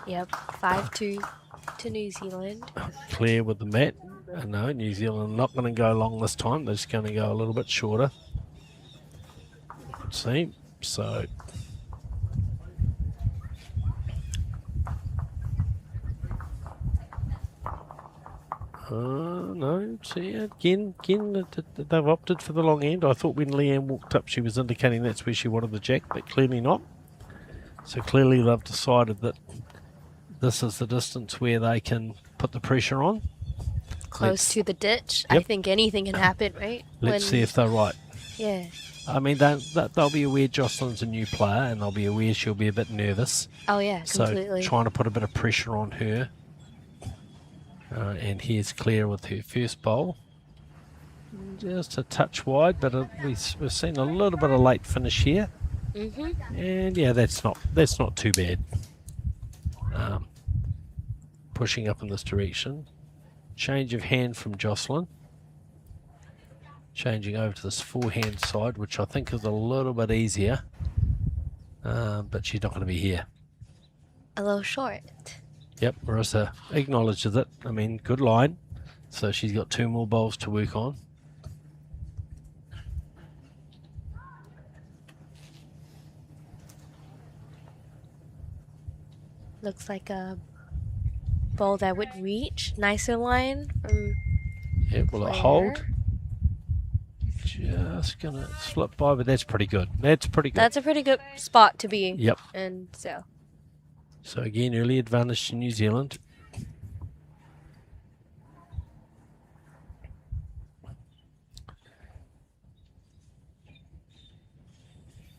Yep. 5-2 to New Zealand. Claire with the mat. No, New Zealand not going to go long this time. They're just going to go a little bit shorter. See? So no, see, again, they've opted for the long end. I thought when Leanne walked up, she was indicating that's where she wanted the jack, but clearly not. So clearly they've decided that this is the distance where they can put the pressure on. Close to the ditch. Yep. I think anything can happen, right? Let's see if they're right. Yeah. I mean, they'll be aware Jocelyn's a new player, and they'll be aware she'll be a bit nervous. Oh, yeah, So completely. trying to put a bit of pressure on her. And here's Claire with her first bowl. Just a touch wide, but we've seen a little bit of late finish here. And yeah, that's not too bad. Pushing up in this direction. Change of hand from Jocelyn. Changing over to this forehand side, which I think is a little bit easier. But she's not going to be here. A little short. Yep, Marisa acknowledges it. I mean, good line. So she's got 2 more bowls to work on. Looks like a bowl that would reach. Nicer line from Yep, will it Claire. hold? Just going to slip by, but that's pretty good. That's pretty good. That's a pretty good spot to be. Yep. And so. So again, early advantage to New Zealand.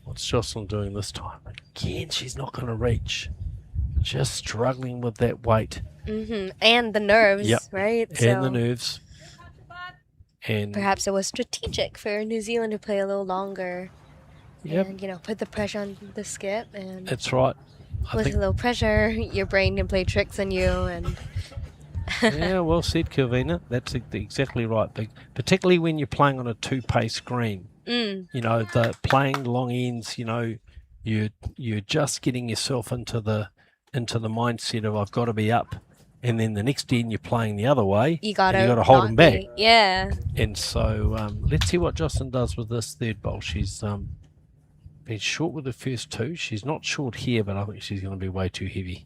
What's Jocelyn doing this time? Again, she's not going to reach. Just struggling with that weight. And the nerves, Yep. right? And the nerves. And perhaps it was strategic for New Zealand to play a little longer. Yep. And, put the pressure on the skip. And that's right. I with think a little pressure, your brain can play tricks on you. And yeah, well said, Kelvina. That's exactly right. Particularly when you're playing on a 2-pace screen. The playing long ends. You're just getting yourself into the mindset of I've got to be up, and then the next end you're playing the other way. you gotta hold not them back. be- Yeah. And so let's see what Jocelyn does with this third bowl. She's been short with the first 2. She's not short here, but I think she's going to be way too heavy.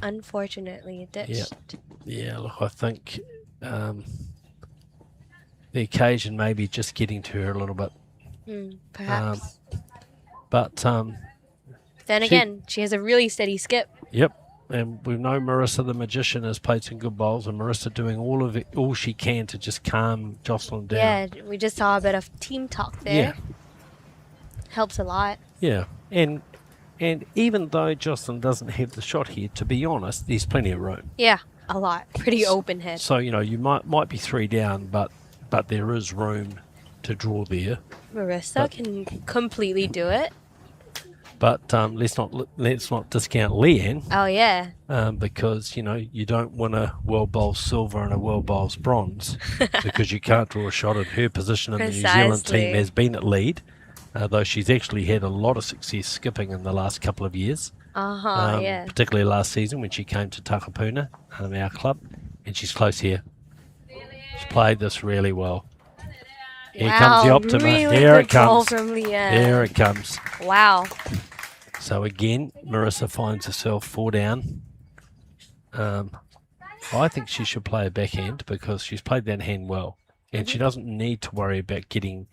Unfortunately, it ditched. Yeah, look, I think the occasion may be just getting to her a little bit. Perhaps. But then again, she has a really steady skip. Yep. And we know Marisa the magician has played some good bowls, and Marisa doing all she can to just calm Jocelyn down. Yeah, we just saw a bit of team talk there. Yeah. Helps a lot. Yeah. And even though Jocelyn doesn't have the shot here, to be honest, there's plenty of room. Yeah, a lot. Pretty open head. So, you might be 3 down, but there is room to draw there. Marisa can completely do it. But let's not discount Leanne. Oh yeah. Because you don't win a World Bowls silver and a World Bowls bronze because you can't draw a shot. And her position in the New Zealand team Precisely. has been at lead, though she's actually had a lot of success skipping in the last couple of years. Yeah. Particularly last season when she came to Takapuna, our club, and she's close here. She's played this really well. Here comes the Optima. Really Here good it comes. ball from Leanne. Here it comes. Wow. So again, Marisa finds herself 4 down. I think she should play a backhand because she's played that hand well. And she doesn't need to worry about getting...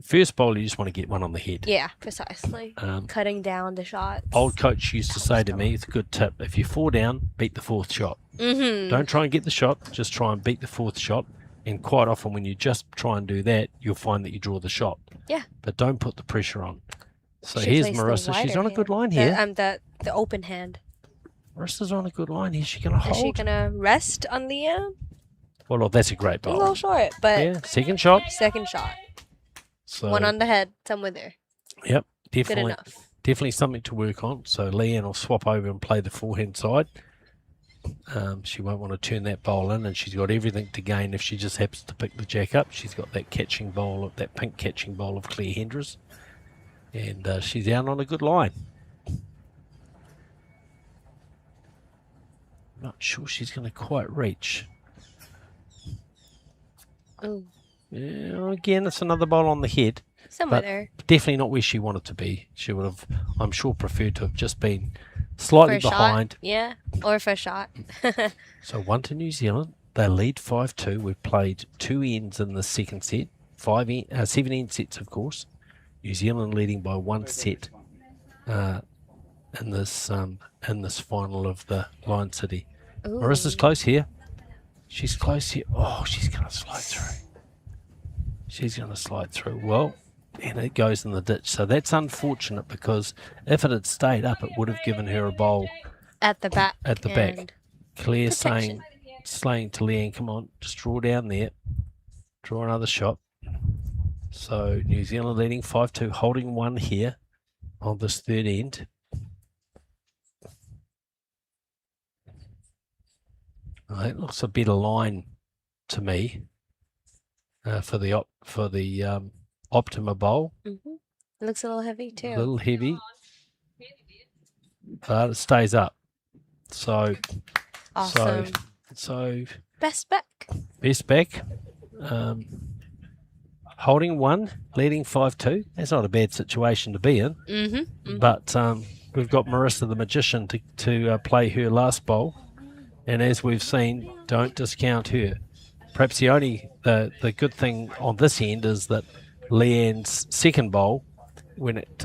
First bowl, you just want to get one on the head. Yeah, precisely. Cutting down the shots. Old coach used to say to me, it's a good tip, if you 4 down, beat the 4th shot. Don't try and get the shot, just try and beat the 4th shot. And quite often when you just try and do that, you'll find that you draw the shot. Yeah. But don't put the pressure on. So She here's plays the Marisa. She's wider on a good hand. line here. The open hand. Marissa's on a good line here. Is she going to Is she hold? gonna rest on Leanne? Well, look, that's a great A little bowl. short, but Yeah, second shot. second shot. So, One on the head, somewhere there. Yep, Good definitely. enough. Definitely something to work on. So Leanne will swap over and play the forehand side. She won't want to turn that bowl in, and she's got everything to gain if she just happens to pick the jack up. She's got that catching bowl, that pink catching bowl of Claire Hendras, and she's out on a good line. Not sure she's going to quite reach. Ooh, Yeah, again, it's another bowl on the head. somewhere But there. definitely not where she wanted to be. She would have, I'm sure, preferred to have just been slightly For a behind. shot. Yeah, or for a shot. So 1 to New Zealand. They lead 5-2. We've played 2 ends in the second set. 7 end sets, of course. New Zealand leading by 1 set in this final of the Lion City. Ooh. Marissa's close here. She's close here. Oh, she's going to slide through. She's going to slide through. Well, and it goes in the ditch. So that's unfortunate because if it had stayed up, it would have given her a bowl At the back. at the back. and Claire protection. saying to Leanne, come on, just draw down there. Draw another shot. So New Zealand leading 5-2, holding 1 here on this third end. It looks a better line to me for the Optima bowl. It looks a little heavy too. A little heavy, but it stays up. So Awesome. so Best back. best back. Holding 1, leading 5-2. That's not a bad situation to be in. But we've got Marisa the Magician to play her last bowl. And as we've seen, don't discount her. Perhaps the good thing on this end is that Leanne's second bowl, when it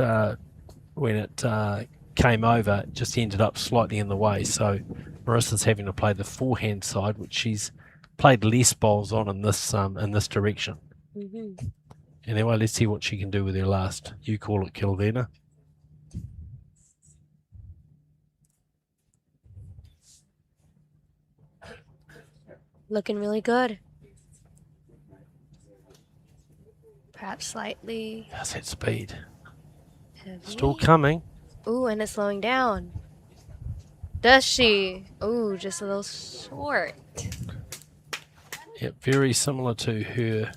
came over, just ended up slightly in the way. So Marissa's having to play the forehand side, which she's played less bowls on in this direction. Anyway, let's see what she can do with her last. You call it, Kildena. Looking really good. Perhaps slightly How's that speed? heavy. Still coming. Ooh, and it's slowing down. Does she? Ooh, just a little short. Yep, very similar to her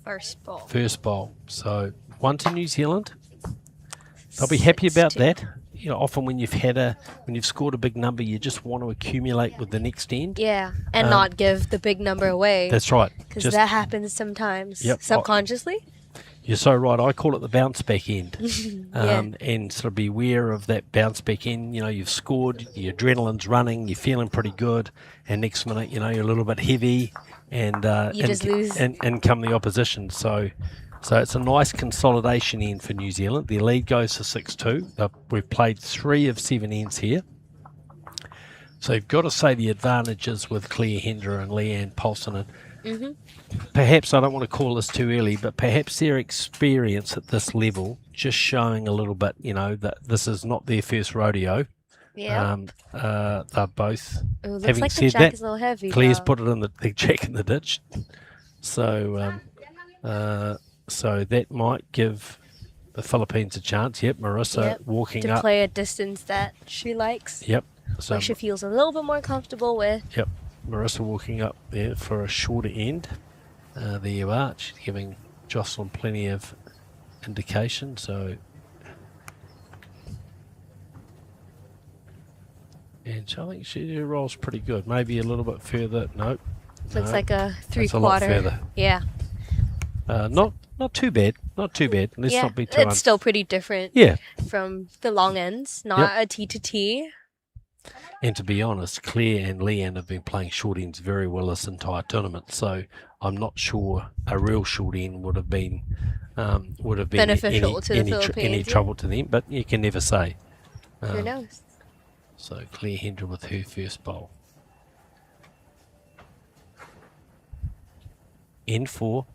First ball. first bowl. So 1 to New Zealand. They'll be happy about 6-2. that. You know, often when you've scored a big number, you just want to accumulate with the next end. Yeah, and not give the big number away. That's right. Because Just that happens sometimes. Yep. Subconsciously. You're so right. I call it the bounce back end. Yeah. And sort of beware of that bounce back end. You know, you've scored, your adrenaline's running, you're feeling pretty good, and next minute, you know, you're a little bit heavy, and just lose. And come the opposition. So it's a nice consolidation end for New Zealand. Their lead goes to 6-2. We've played 3 of 7 ends here. So you've got to say the advantages with Claire Hendra and Leanne Paulson. And perhaps, I don't want to call this too early, but perhaps their experience at this level just showing a little bit, you know, that this is not their first rodeo. Yeah. They're both. Ooh, looks having like the said jack that, is a little heavy. Claire's though. put it in the jack in the ditch. So So that might give the Philippines a chance. Yep, Marisa Yep, walking to up. play a distance that she likes, Yep. So where she feels a little bit more comfortable with. yep, Marisa walking up there for a shorter end. There you are. She's giving Jocelyn plenty of indication. So, and I think she rolls pretty good. Maybe a little bit further. Nope. Looks no, like a that's a lot 3/4. further. Yeah. Not too bad. Not too bad. Let's Yeah, not be too. it's still pretty different Yeah. from the long ends, not a T to T. And to be honest, Claire and Leanne have been playing short ends very well this entire tournament. So I'm not sure a real short end would have been Beneficial to the any Philippines, yeah. trouble to them. But you can never say. Who knows? So Claire Hendra with her first bowl. N4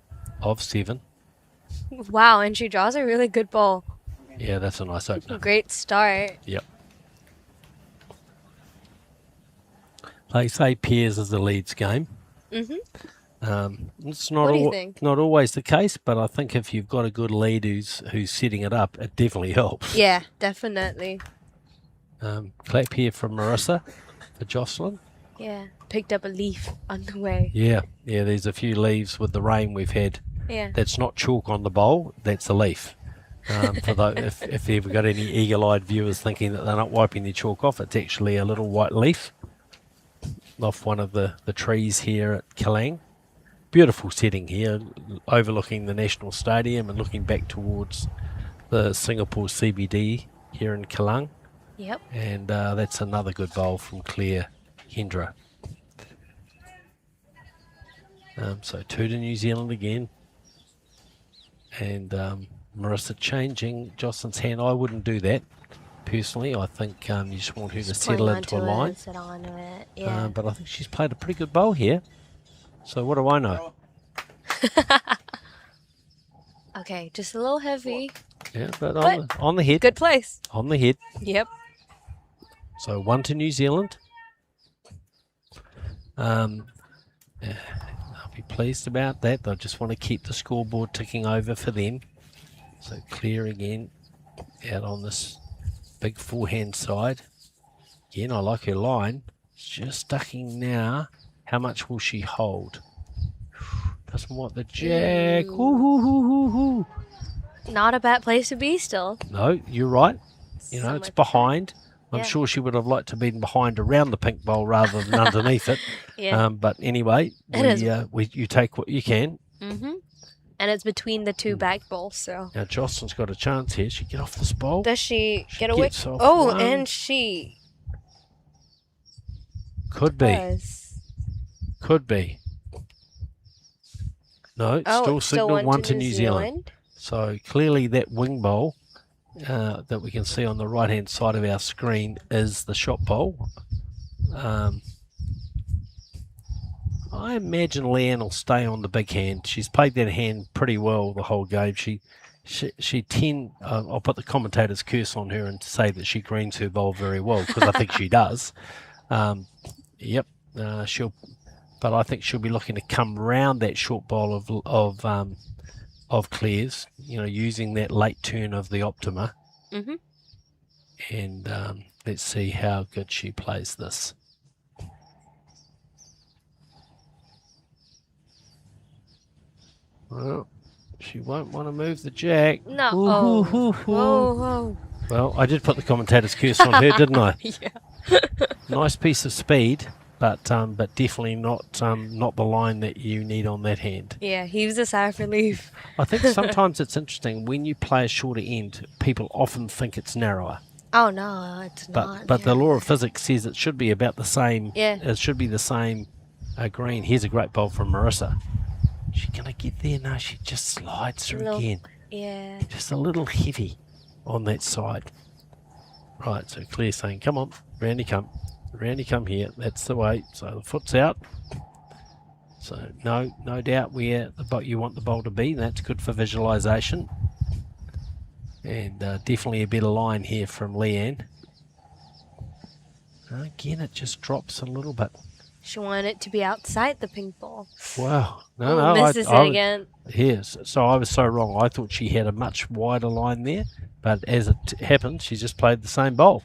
of 7. Wow, and she draws a really good ball. Yeah, that's a nice opener. Great start. Yep. They say pairs is the leads game. It's not What do you think? not always the case, but I think if you've got a good lead who's setting it up, it definitely helps. Yeah, definitely. Clap here from Marisa for Jocelyn. Yeah, picked up a leaf on the way. Yeah, there's a few leaves with the rain we've had. Yeah. That's not chalk on the bowl, that's a leaf. For those, if you've got any eagle-eyed viewers thinking that they're not wiping their chalk off, it's actually a little white leaf off one of the trees here at Kallang. Beautiful setting here, overlooking the National Stadium and looking back towards the Singapore CBD here in Kallang. Yep. And that's another good bowl from Claire Hendra. So 2 to New Zealand again. And Marisa changing Jocelyn's hand. I wouldn't do that personally. I think you just want her to settle into a line. Settle onto it. Yeah. But I think she's played a pretty good bowl here. So what do I know? Okay, just a little heavy. Yeah, but But on the head. Good place. On the head. Yep. So 1 to New Zealand. I'll be pleased about that. I just want to keep the scoreboard ticking over for them. So Claire again out on this big forehand side. Again, I like her line. Just ducking now. How much will she hold? Doesn't want the jack. Ooh. Not a bad place to be still. No, you're right. You know, So it's much behind. I'm Yeah. sure she would have liked to be behind around the pink bowl rather than underneath it. Yeah. But anyway, you take what you can. Mm-hmm. And it's between the two back bowls, so. Now Jocelyn's got a chance here. She get off this bowl. Does she She get away? gets off Oh, one. and she Could be. does. Could be. No, Oh, still it's signal 1 to New Zealand. So clearly that wing bowl that we can see on the right hand side of our screen is the shot bowl. I imagine Leanne will stay on the big hand. She's played that hand pretty well the whole game. I'll put the commentator's curse on her and say that she greens her bowl very well, because I think she does. But I think she'll be looking to come round that short bowl of Claire's, using that late turn of the Optima. Mm-hmm. And let's see how good she plays this. Well, she won't want to move the jack. No. Ooh, Oh. hoo, hoo, hoo. Whoa. Well, I did put the commentator's curse on her, didn't I? Yeah. Nice piece of speed, but definitely not the line that you need on that hand. Yeah, he was a sigh of relief. I think sometimes it's interesting when you play a shorter end, people often think it's narrower. Oh no, it's not. But the law of physics says it should be about the same. Yeah. It should be the same green. Here's a great bowl from Marisa. She's gonna get there. No, she just slides through again. Yeah. Just a little heavy on that side. Right, so Claire's saying, come on, round you come. Round you come here. That's the way. So the foot's out. So no doubt where you want the bowl to be. That's good for visualization. And definitely a better line here from Leanne. Again, it just drops a little bit. She wanted it to be outside the pink ball. Wow. Oh, No, misses it again. Yes. So I was so wrong. I thought she had a much wider line there, but as it happened, she just played the same bowl.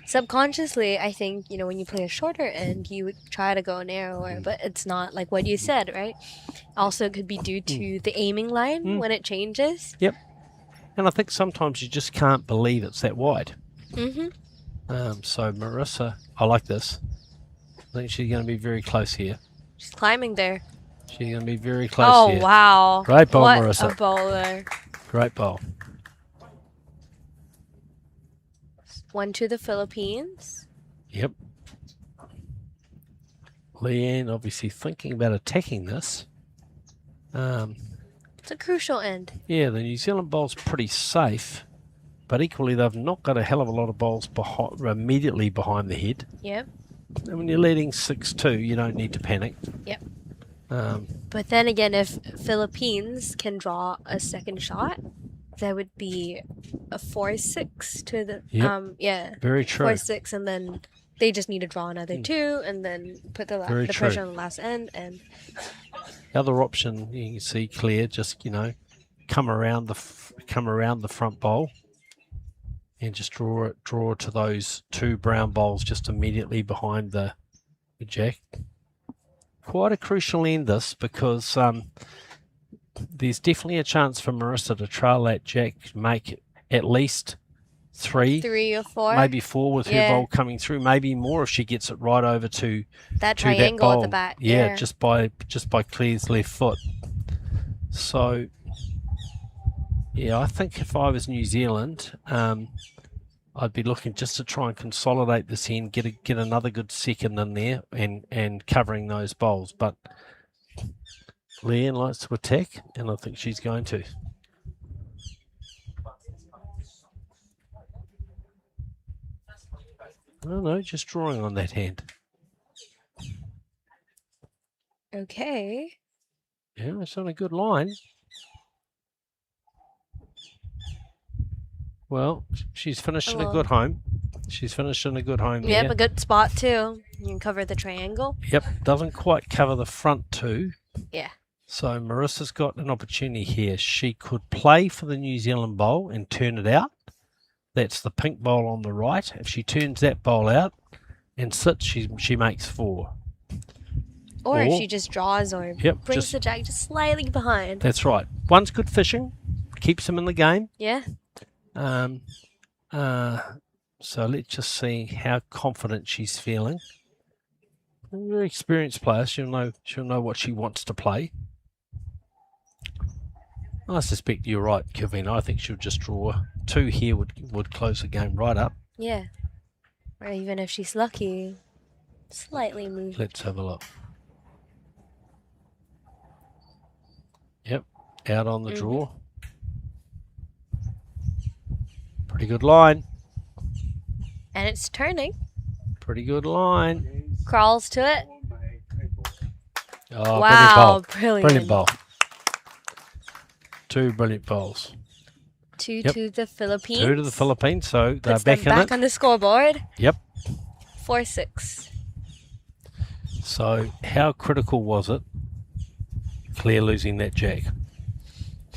Subconsciously, I think, when you play a shorter end, you would try to go narrower, but it's not like what you said, right? Also, it could be due to the aiming line when it changes. Yep. And I think sometimes you just can't believe it's that wide. So Marisa, I like this. I think she's going to be very close here. She's climbing there. She's going to be very close here. Oh, wow. Great bowl, what Marisa. a bowler. Great bowl. 1 to the Philippines. Yep. Leanne obviously thinking about attacking this. It's a crucial end. Yeah, the New Zealand bowl's pretty safe, but equally they've not got a hell of a lot of bowls immediately behind the head. Yep. And when you're leading 6-2, you don't need to panic. Yep. But then again, if Philippines can draw a second shot, that would be a 4-6 to the Very true. 4-6, and then they just need to draw another 2, and then put the pressure on the last end. And the other option you can see clear, just come around the front bowl and just draw to those 2 brown bowls just immediately behind the jack. Quite a crucial end this, because there's definitely a chance for Marisa to trail that jack, make at least 3 or 4, maybe 4 with her bowl coming through, maybe more if she gets it right over to that to triangle that at bowl. the back. Yeah, just by Claire's left foot. So I think if I was New Zealand, I'd be looking just to try and consolidate this end, get another good second in there, and covering those bowls. But Leanne likes to attack, and I think she's going to. No, just drawing on that hand. Okay. Yeah, it's on a good line. Well, she's finished in a good home. She's finished in a good home there. Yep, a good spot too. You can cover the triangle. Yep, doesn't quite cover the front 2. Yeah. So Marissa's got an opportunity here. She could play for the New Zealand bowl and turn it out. That's the pink bowl on the right. If she turns that bowl out and sits, she makes 4. Or if she just draws or brings the jack just slightly behind. That's right. One's good fishing, keeps him in the game. Yeah. So let's just see how confident she's feeling. A very experienced player. She'll know what she wants to play. I suspect you're right, Kevin. I think she'll just draw 2 here would close the game right up. Yeah. Or even if she's lucky, slightly move. Let's have a look. Yep, out on the draw. Pretty good line. And it's turning. Pretty good line. Crawls to it. Oh, wow, brilliant bowl. 2 brilliant bowls. 2 to the Philippines. 2 to the Philippines, so they're Puts them back on the scoreboard. Yep. 4-6. So how critical was it, Claire losing that jack?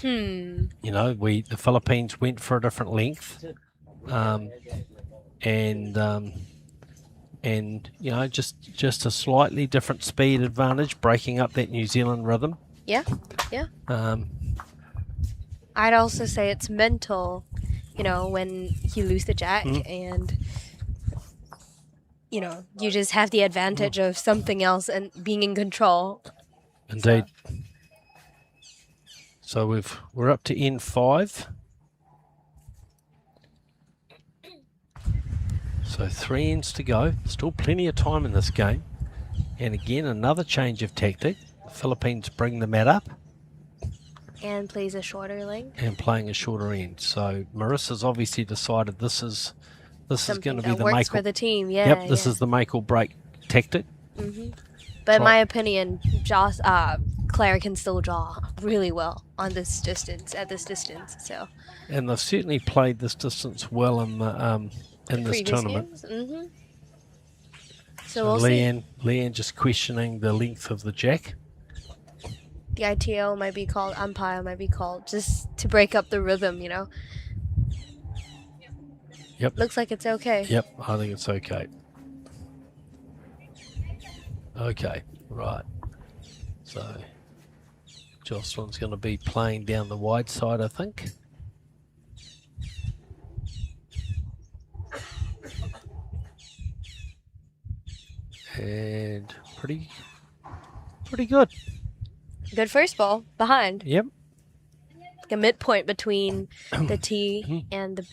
The Philippines went for a different length, and just a slightly different speed advantage, breaking up that New Zealand rhythm. Yeah. I'd also say it's mental, when you lose the jack and you just have the advantage of something else and being in control. Indeed. So we're up to N5. So 3 ends to go. Still plenty of time in this game. And again, another change of tactic. The Philippines bring the mat up. And plays a shorter length. And playing a shorter end. So Marissa's obviously decided this is going to be the works for the team. Yeah. Yep, this is the make or break tactic. But in my opinion, Claire can still draw really well on this distance, at this distance. So. And they've certainly played this distance well in this tournament. So we'll see. Leanne just questioning the length of the jack. The ITO might be called, umpire might be called, just to break up the rhythm, you know. Yep. Looks like it's okay. Yep, I think it's okay. Okay, right. So Jocelyn's going to be playing down the wide side, I think. And pretty good. Good first ball behind. Yep. Like a midpoint between the tee and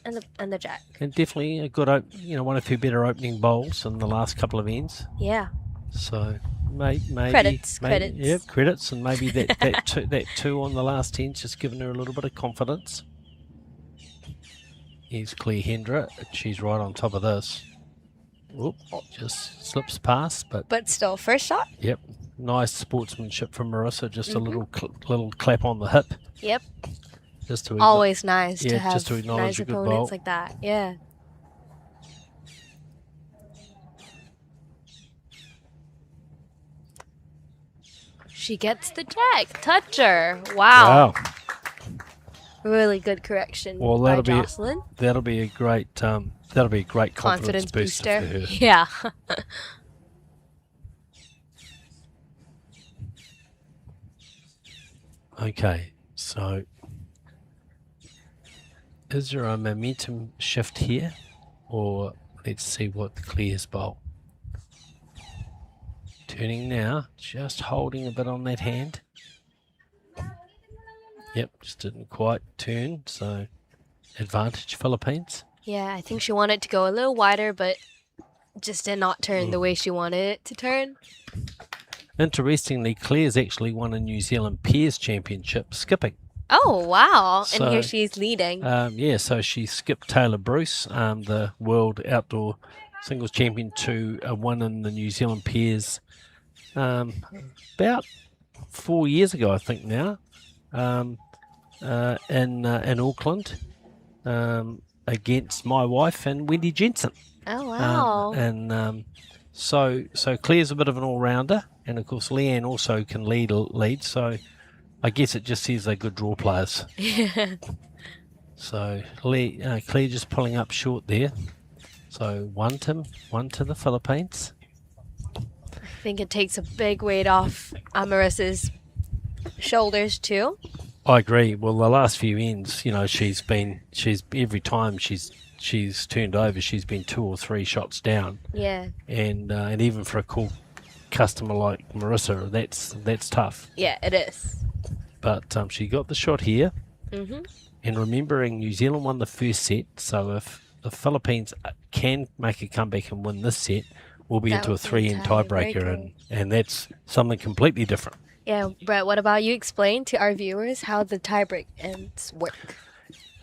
the jack. And definitely a good, one of her better opening bowls in the last couple of ends. Yeah. So maybe Credits. Yep, credits, and maybe that two on the last end's just given her a little bit of confidence. Here's Claire Hendra. She's right on top of this. Oop, just slips past, but still, first shot. Yep, nice sportsmanship from Marisa. Just a little clap on the hip. Yep. Just to always nice to yeah, have just to acknowledge nice a good bowl. opponents like that. Yeah. She gets the jack. Toucher. Wow. Really good correction by Jocelyn. That'll be a great confidence booster for her. Yeah. Okay, so is there a momentum shift here, or let's see what Claire's bowl. Turning now, just holding a bit on that hand. Yep, just didn't quite turn, so advantage Philippines. Yeah, I think she wanted to go a little wider, but just did not turn the way she wanted it to turn. Interestingly, Claire's actually won a New Zealand Pairs Championship skipping. Oh, wow. So, and here she's leading. Yeah, so she skipped Taylor Bruce, the World Outdoor Singles Champion, to a win in the New Zealand Pairs about 4 years ago, I think now, in Auckland, against my wife and Wendy Jensen. Oh, wow. So Claire's a bit of an all-rounder, and of course Leanne also can lead. So I guess it just says they're good draw players. Yeah. So Claire just pulling up short there. So one to the Philippines. I think it takes a big weight off Marisa's shoulders too. I agree. Well, the last few ends, she's every time she's turned over, she's been 2 or 3 shots down. Yeah. And even for a cool customer like Marisa, that's tough. Yeah, it is. But she got the shot here. Mm-hmm. And remembering New Zealand won the first set, so if the Philippines can make a comeback and win this set, we'll be into a 3-end tiebreaker, and that's something completely different. Yeah, Brett, what about you explain to our viewers how the tiebreak ends work?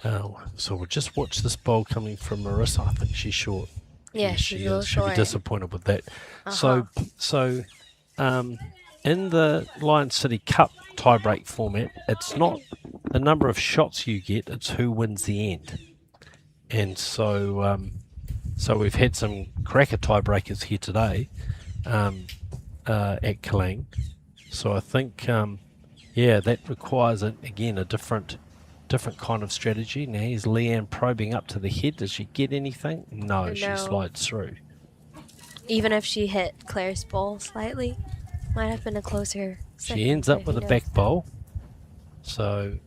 So we'll just watch this bowl coming from Marisa. I think she's short. Yeah, she's a little short. She'll be disappointed with that. So in the Lion City Cup tiebreak format, it's not the number of shots you get, it's who wins the end. And so we've had some cracker tiebreakers here today at Kallang. So I think, that requires, a different kind of strategy. Now here's Leanne probing up to the head. Does she get anything? No, she slides through. Even if she hit Claire's bowl slightly, might have been a closer second. She ends up with a back bowl. So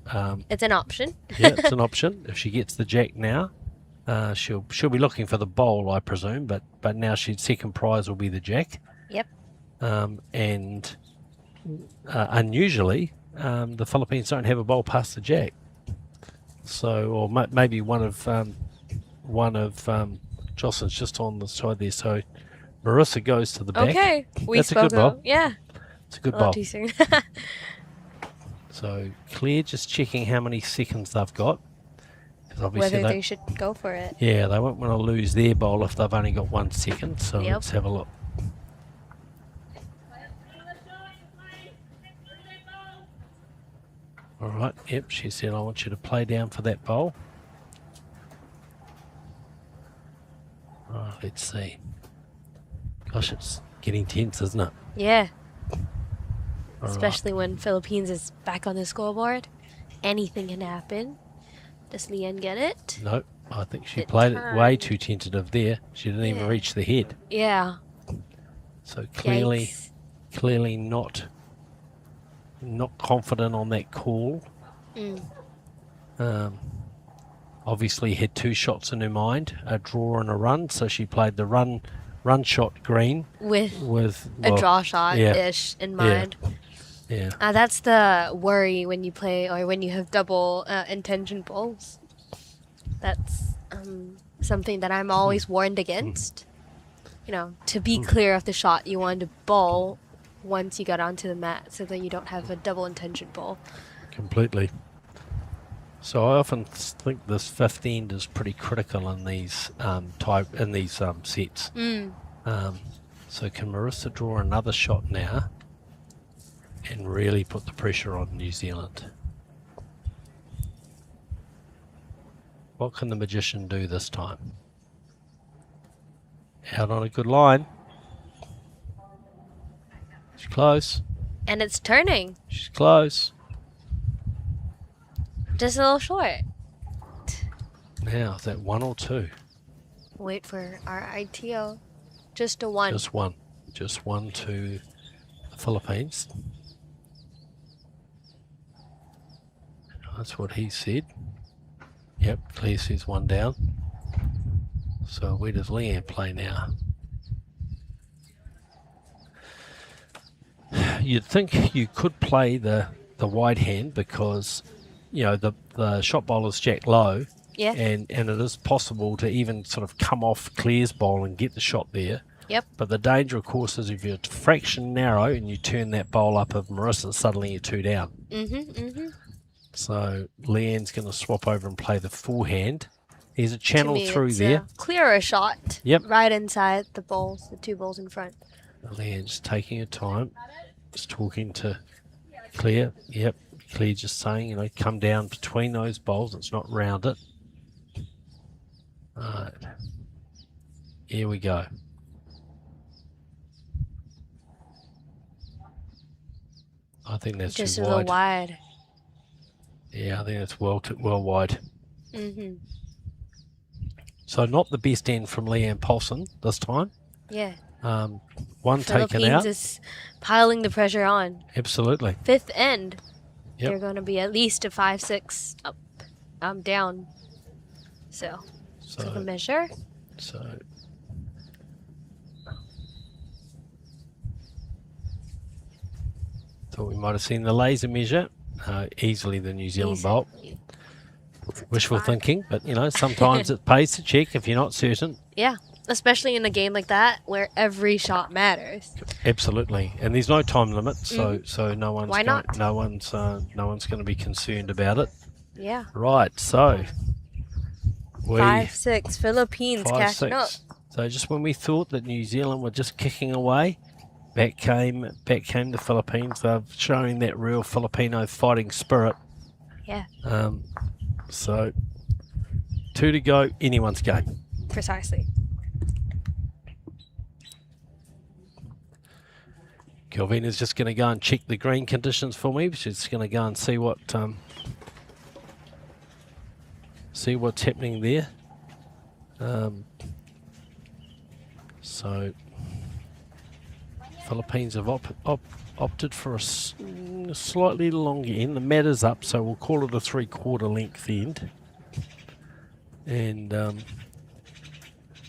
it's an option. Yeah, it's an option. If she gets the jack now, she'll be looking for the bowl, I presume. But now second prize will be the jack. Yep. And unusually, the Philippines don't have a bowl past the jack. So, or maybe one of Jocelyn's just on the side there. So Marisa goes to the back. Okay, that's a good bowl. Yeah, it's a good bowl. Too soon. So Claire just checking how many seconds they've got. Whether they should go for it. Yeah, they won't want to lose their bowl if they've only got 1 second. So let's have a look. All right, yep, she said, I want you to play down for that bowl. Let's see. Gosh, it's getting tense, isn't it? Yeah. All right. Especially when Philippines is back on the scoreboard. Anything can happen. Does Leanne get it? Nope. I think she It played it way turned. too tentative there. She didn't even Yeah. reach the head. Yeah. So clearly, Yikes. clearly not confident on that call. Obviously had 2 shots in her mind, a draw and a run. So she played the run shot green With a well, draw shot-ish in mind. Yeah. That's the worry when you play or when you have double intention balls. That's something that I'm always warned against. You know, to be clear of the shot, you want to bowl once you get onto the mat so that you don't have a double intention ball. Completely. So I often think this 5th end is pretty critical in these sets. So can Marisa draw another shot now and really put the pressure on New Zealand? What can the magician do this time? Out on a good line. She's close. And it's turning. She's close. Just a little short. Now, is that 1 or 2? Wait for our ITO. Just a 1. Just 1. Just 1 to the Philippines. That's what he said. Yep, Claire says 1 down. So where does Leanne play now? You'd think you could play the wide hand because, you know, the shot bowler's jack low. Yeah. And it is possible to even sort of come off Claire's bowl and get the shot there. Yep. But the danger, of course, is if you're a fraction narrow and you turn that bowl up of Marisa, suddenly you're 2 down. So Leanne's going to swap over and play the full hand. There's a channel To me, through it's there. a clearer shot. Yep. Right inside the bowls, the 2 bowls in front. Leanne's taking her time. Just talking to Claire. Yep. Claire just saying, you know, come down between those bowls. It's not round it. Right. Here we go. I think that's Just too a little wide. Yeah, I think it's well wide. So not the best end from Leanne Paulson this time. Yeah. 1 taken Philippines out. is piling the pressure on. Absolutely. 5th end. Yep. They're going to be at least a 5-6 up, down. So take a measure. So thought we might have seen the laser measure. Easily the New Zealand bolt. Wishful thinking, but you know, sometimes it pays to check if you're not certain. Yeah, especially in a game like that where every shot matters. Absolutely, and there's no time limit, so no one's Why not? no one's going to be concerned about it. Yeah. Right, so 5-6 Philippines 5-6. catching up. So just when we thought that New Zealand were just kicking away, back came the Philippines. They're showing that real Filipino fighting spirit. Yeah. So 2 to go, anyone's game. Precisely. Kelvina's just going to go and check the green conditions for me. She's going to go and see what's happening there. So Philippines have opted for a slightly longer end. The mat is up, so we'll call it a 3/4 length end. And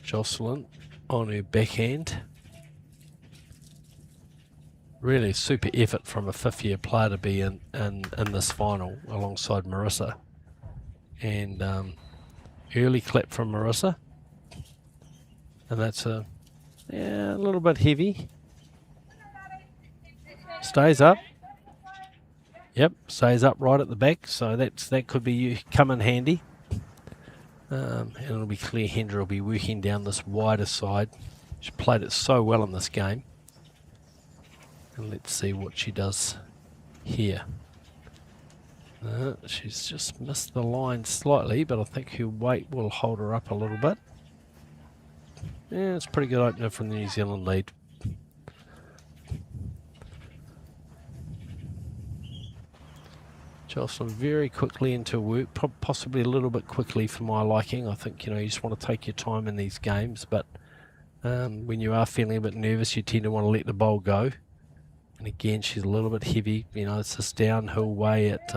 Jocelyn on her backhand. Really super effort from a 5th-year player to be in this final alongside Marisa. And early clap from Marisa. And that's a little bit heavy. Stays up. Yep, stays up right at the back. So that could be come in handy. And it'll be Claire Hendra will be working down this wider side. She played it so well in this game. And let's see what she does here. She's just missed the line slightly, but I think her weight will hold her up a little bit. Yeah, it's a pretty good opener from the New Zealand lead. Jocelyn very quickly into work, possibly a little bit quickly for my liking. I think, you just want to take your time in these games, but when you are feeling a bit nervous, you tend to want to let the bowl go. And again, she's a little bit heavy. It's this downhill way at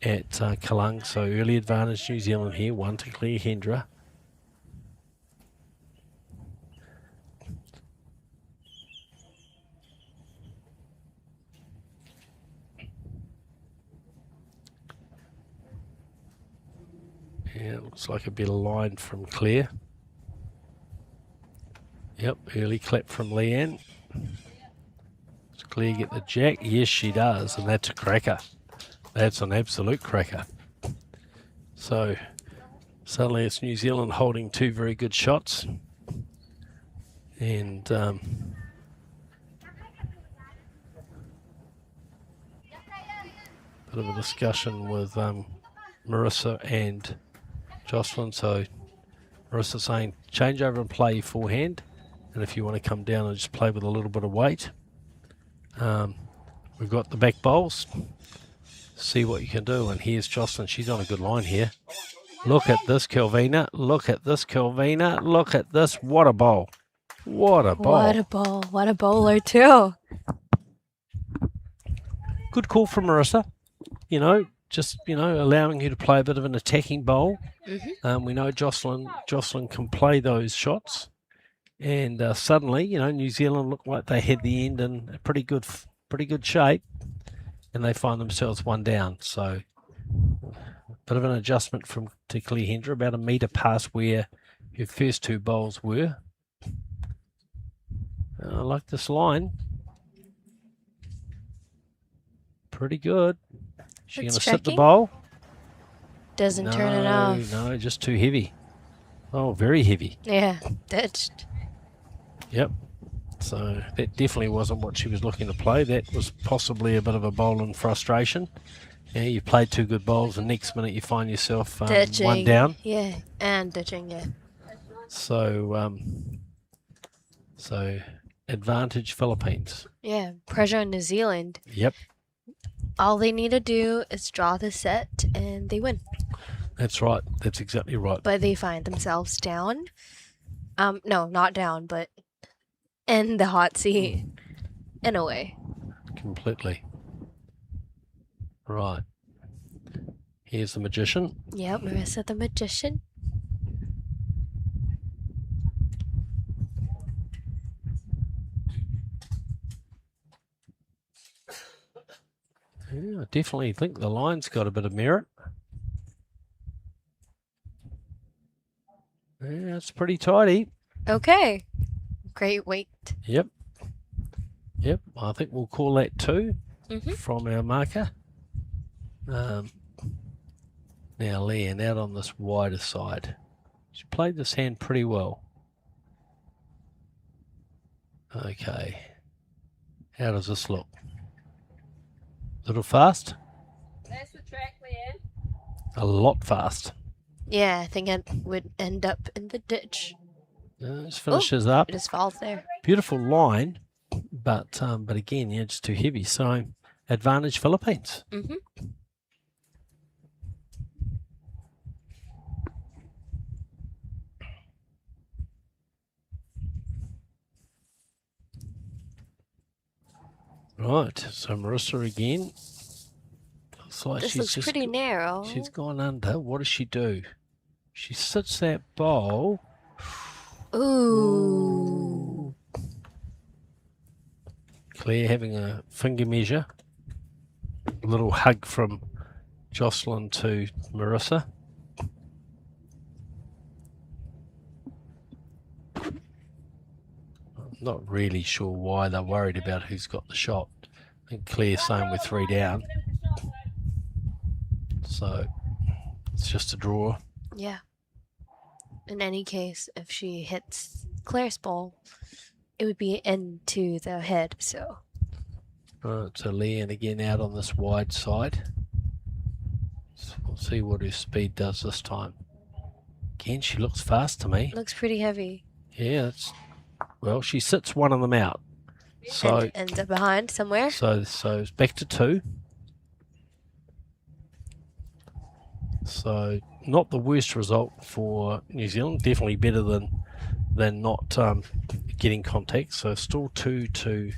Kallang, so early advantage New Zealand here, 1 to clear Hendra. Yeah, it looks like a better line from Claire. Yep, early clap from Leanne. Does Claire get the jack? Yes, she does, and that's a cracker. That's an absolute cracker. So, suddenly it's New Zealand holding 2 very good shots. And bit of a discussion with Marisa and Jocelyn. So Marisa saying change over and play forehand, and if you want to come down and just play with a little bit of weight. We've got the back bowls. See what you can do. And here's Jocelyn. She's on a good line here. Look at this, Kelvina. Look at this, Kelvina. Look at this. What a bowl. What a bowl. What a bowl. What a bowler too. Good call from Marisa. Just, allowing you to play a bit of an attacking bowl. Mm-hmm. We know Jocelyn can play those shots. And suddenly, New Zealand looked like they had the end in a pretty good shape. And they find themselves 1 down. So, a bit of an adjustment from particularly Hendra, about a metre past where her first 2 bowls were. I like this line. Pretty good. She going to sit the bowl? Doesn't turn it off. No, just too heavy. Oh, very heavy. Yeah, ditched. Yep. So that definitely wasn't what she was looking to play. That was possibly a bit of a bowl in frustration. Yeah, you played 2 good bowls, and next minute you find yourself 1 down. Yeah, and ditching, yeah. So, advantage Philippines. Yeah, pressure on New Zealand. Yep. All they need to do is draw the set, and they win. That's right. That's exactly right. But they find themselves down. No, not down, but in the hot seat, in a way. Completely. Right. Here's the magician. Yep, Marisa the magician. Yeah, I definitely think the line's got a bit of merit. Yeah, it's pretty tidy. Okay. Great weight. Yep. I think we'll call that 2 Mm-hmm. from our marker. Now Leanne out on this wider side. She played this hand pretty well. Okay. How does this look? A little fast? That's the track, Leanne. A lot fast. Yeah, I think it would end up in the ditch. Just finishes up. It just falls there. Beautiful line, but again, yeah, just too heavy. So advantage Philippines. Mm-hmm. Right, so Marisa again. Looks like This looks pretty narrow. She's gone under. What does she do? She sits that bowl. Ooh. Claire having a finger measure. A little hug from Jocelyn to Marisa. I'm not really sure why they're worried about who's got the shot. I think Claire's saying we're 3 down. So it's just a draw. Yeah. In any case, if she hits Claire's ball, it would be into the head, so. Alright, so Leanne again out on this wide side. So we'll see what her speed does this time. Again, she looks fast to me. Looks pretty heavy. Yeah, well, she sits one of them out. So And ends up behind somewhere. So it's back to 2. So not the worst result for New Zealand. Definitely better than not getting contact. So still 2 to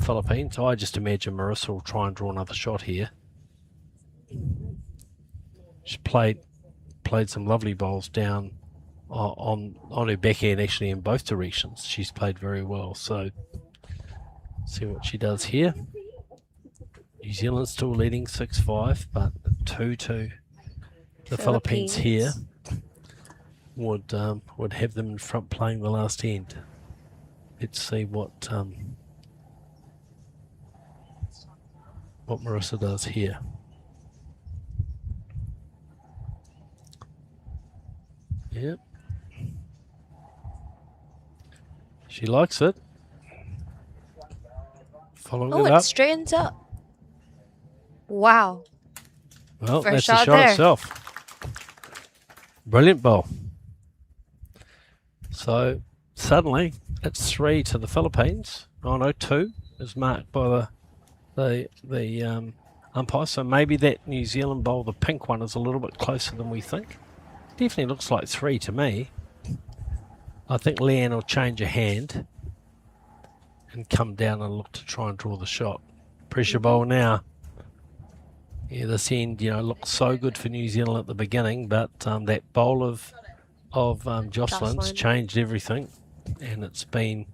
Philippines. I just imagine Marisa will try and draw another shot here. She played some lovely bowls down on her backhand, actually, in both directions. She's played very well. So see what she does here. New Zealand still leading 6-5, but 2-2. The Philippines here would have them in front playing the last end. Let's see what Marisa does here. Yep. She likes it. Following it it up. straightens up. Wow. Well, First that's shot the shot there. itself. Brilliant bowl. So suddenly it's 3 to the Philippines. Oh no, 2 is marked by the umpire. So maybe that New Zealand bowl, the pink one, is a little bit closer than we think. Definitely looks like 3 to me. I think Leanne will change her hand and come down and look to try and draw the shot. Pressure bowl now. Yeah, this end, looks so good for New Zealand at the beginning, but that bowl of Jocelyn's changed everything, and it's been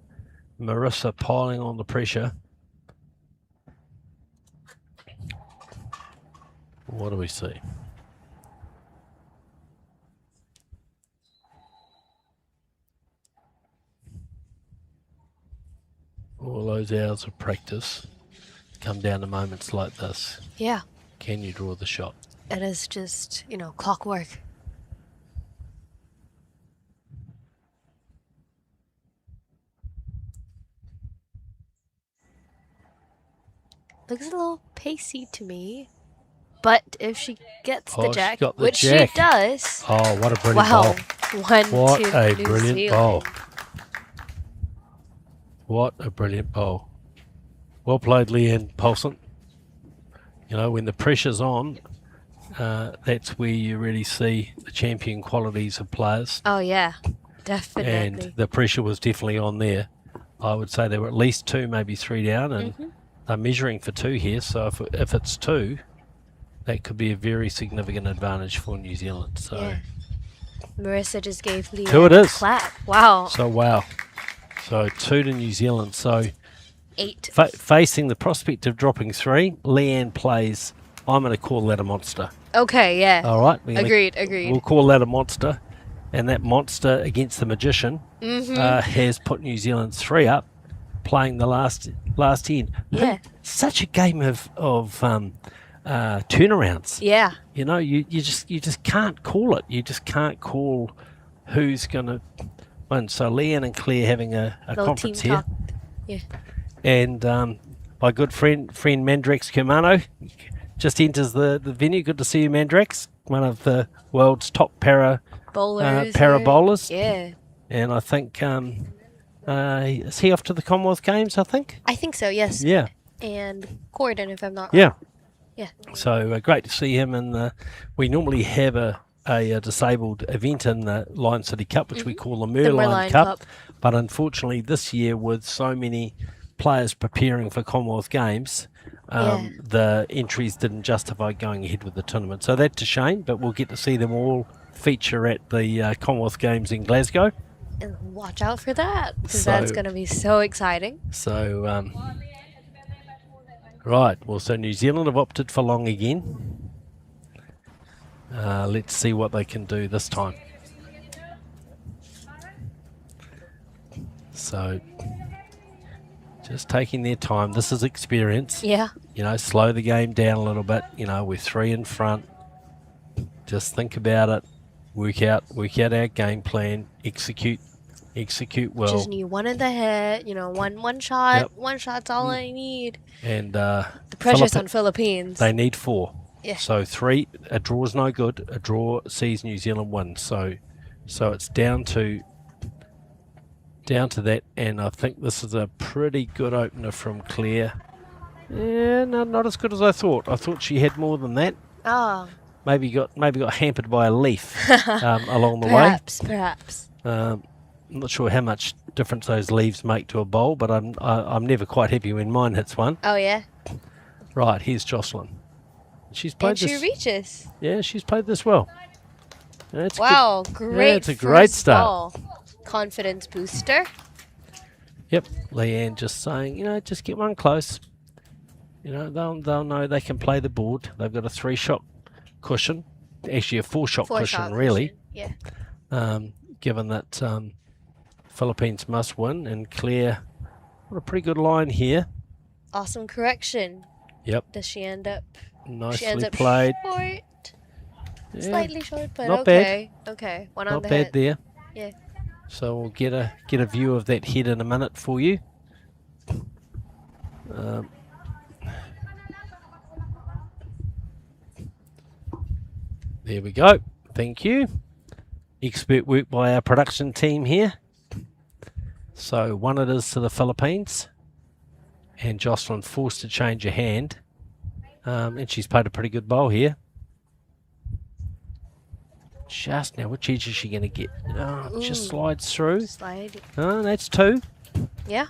Marisa piling on the pressure. What do we see? All those hours of practice come down to moments like this. Yeah. Can you draw the shot? It is just, clockwork. Looks a little pacey to me. But if she gets the Oh, jack, she's got the which jack. she does. Oh, what a brilliant Wow. bowl. What to a New brilliant Zealand. bowl. What a brilliant bowl. Well played, Leanne Paulson. When the pressure's on, that's where you really see the champion qualities of players. Oh, yeah. Definitely. And the pressure was definitely on there. I would say there were at least 2, maybe 3 down, and they're measuring for 2 here. So if it's 2, that could be a very significant advantage for New Zealand. So Yeah. Marisa just gave Leanne 2 it a is. clap. Wow. So wow. So 2 to New Zealand. So 8. facing the prospect of dropping 3, Leanne plays. I'm going to call that a monster. Okay, yeah. All right. Agreed. We'll call that a monster. And that monster against the magician has put New Zealand 3 up, playing the last end. Yeah. Such a game of turnarounds. Yeah. You just can't call it. You just can't call who's going to win. So Leanne and Claire having a Little conference team here. talk. Yeah. And my good friend Mandrax Kermano just enters the venue. Good to see you, Mandrax. One of the world's top para bowlers. Yeah. And I think, is he off to the Commonwealth Games, I think? I think so, yes. Yeah. And Gordon, if I'm not Yeah. wrong. Yeah. So great to see him. And we normally have a disabled event in the Lion City Cup, which we call the Merlion Cup. But unfortunately, this year, with so many players preparing for Commonwealth Games, the entries didn't justify going ahead with the tournament. So that's a shame, but we'll get to see them all feature at the Commonwealth Games in Glasgow. And watch out for that, because that's going to be so exciting. So, right, well, so New Zealand have opted for long again. Let's see what they can do this time. So, just taking their time. This is experience. Yeah. Slow the game down a little bit. We're 3 in front. Just think about it. Work out our game plan. Execute well. Just need one in the head. One shot. Yep. One shot's all I need. And the pressure's on Philippines. They need 4. Yeah. So 3. A draw's no good. A draw sees New Zealand win. So So it's down to that, and I think this is a pretty good opener from Claire. Yeah, no, not as good as I thought. I thought she had more than that. Oh, Maybe got hampered by a leaf along the perhaps. way. I'm not sure how much difference those leaves make to a bowl, but I'm never quite happy when mine hits one. Oh yeah. Right, here's Jocelyn. She's played And she this. reaches. Yeah, she's played this well. Yeah, it's Wow, great. it's a great first start. ball. Confidence booster. Yep, Leanne just saying, just get one close. They'll know they can play the board. They've got a 3-shot cushion, actually a 4-shot cushion, really. Cushion. Yeah. Given that Philippines must win, and Claire, what a pretty good line here. Awesome correction. Yep, Does she end up? She nicely ends up played. short. Yeah, Slightly short, but not okay. Okay, one on not the bad hit. there. Yeah. So we'll get a view of that head in a minute for you. There we go. Thank you. Expert work by our production team here. So one it is to the Philippines. And Jocelyn forced to change her hand. And she's played a pretty good bowl here. Just now, which edge is she going to get? Oh, it just slides through. Slide. Oh, that's 2. Yeah.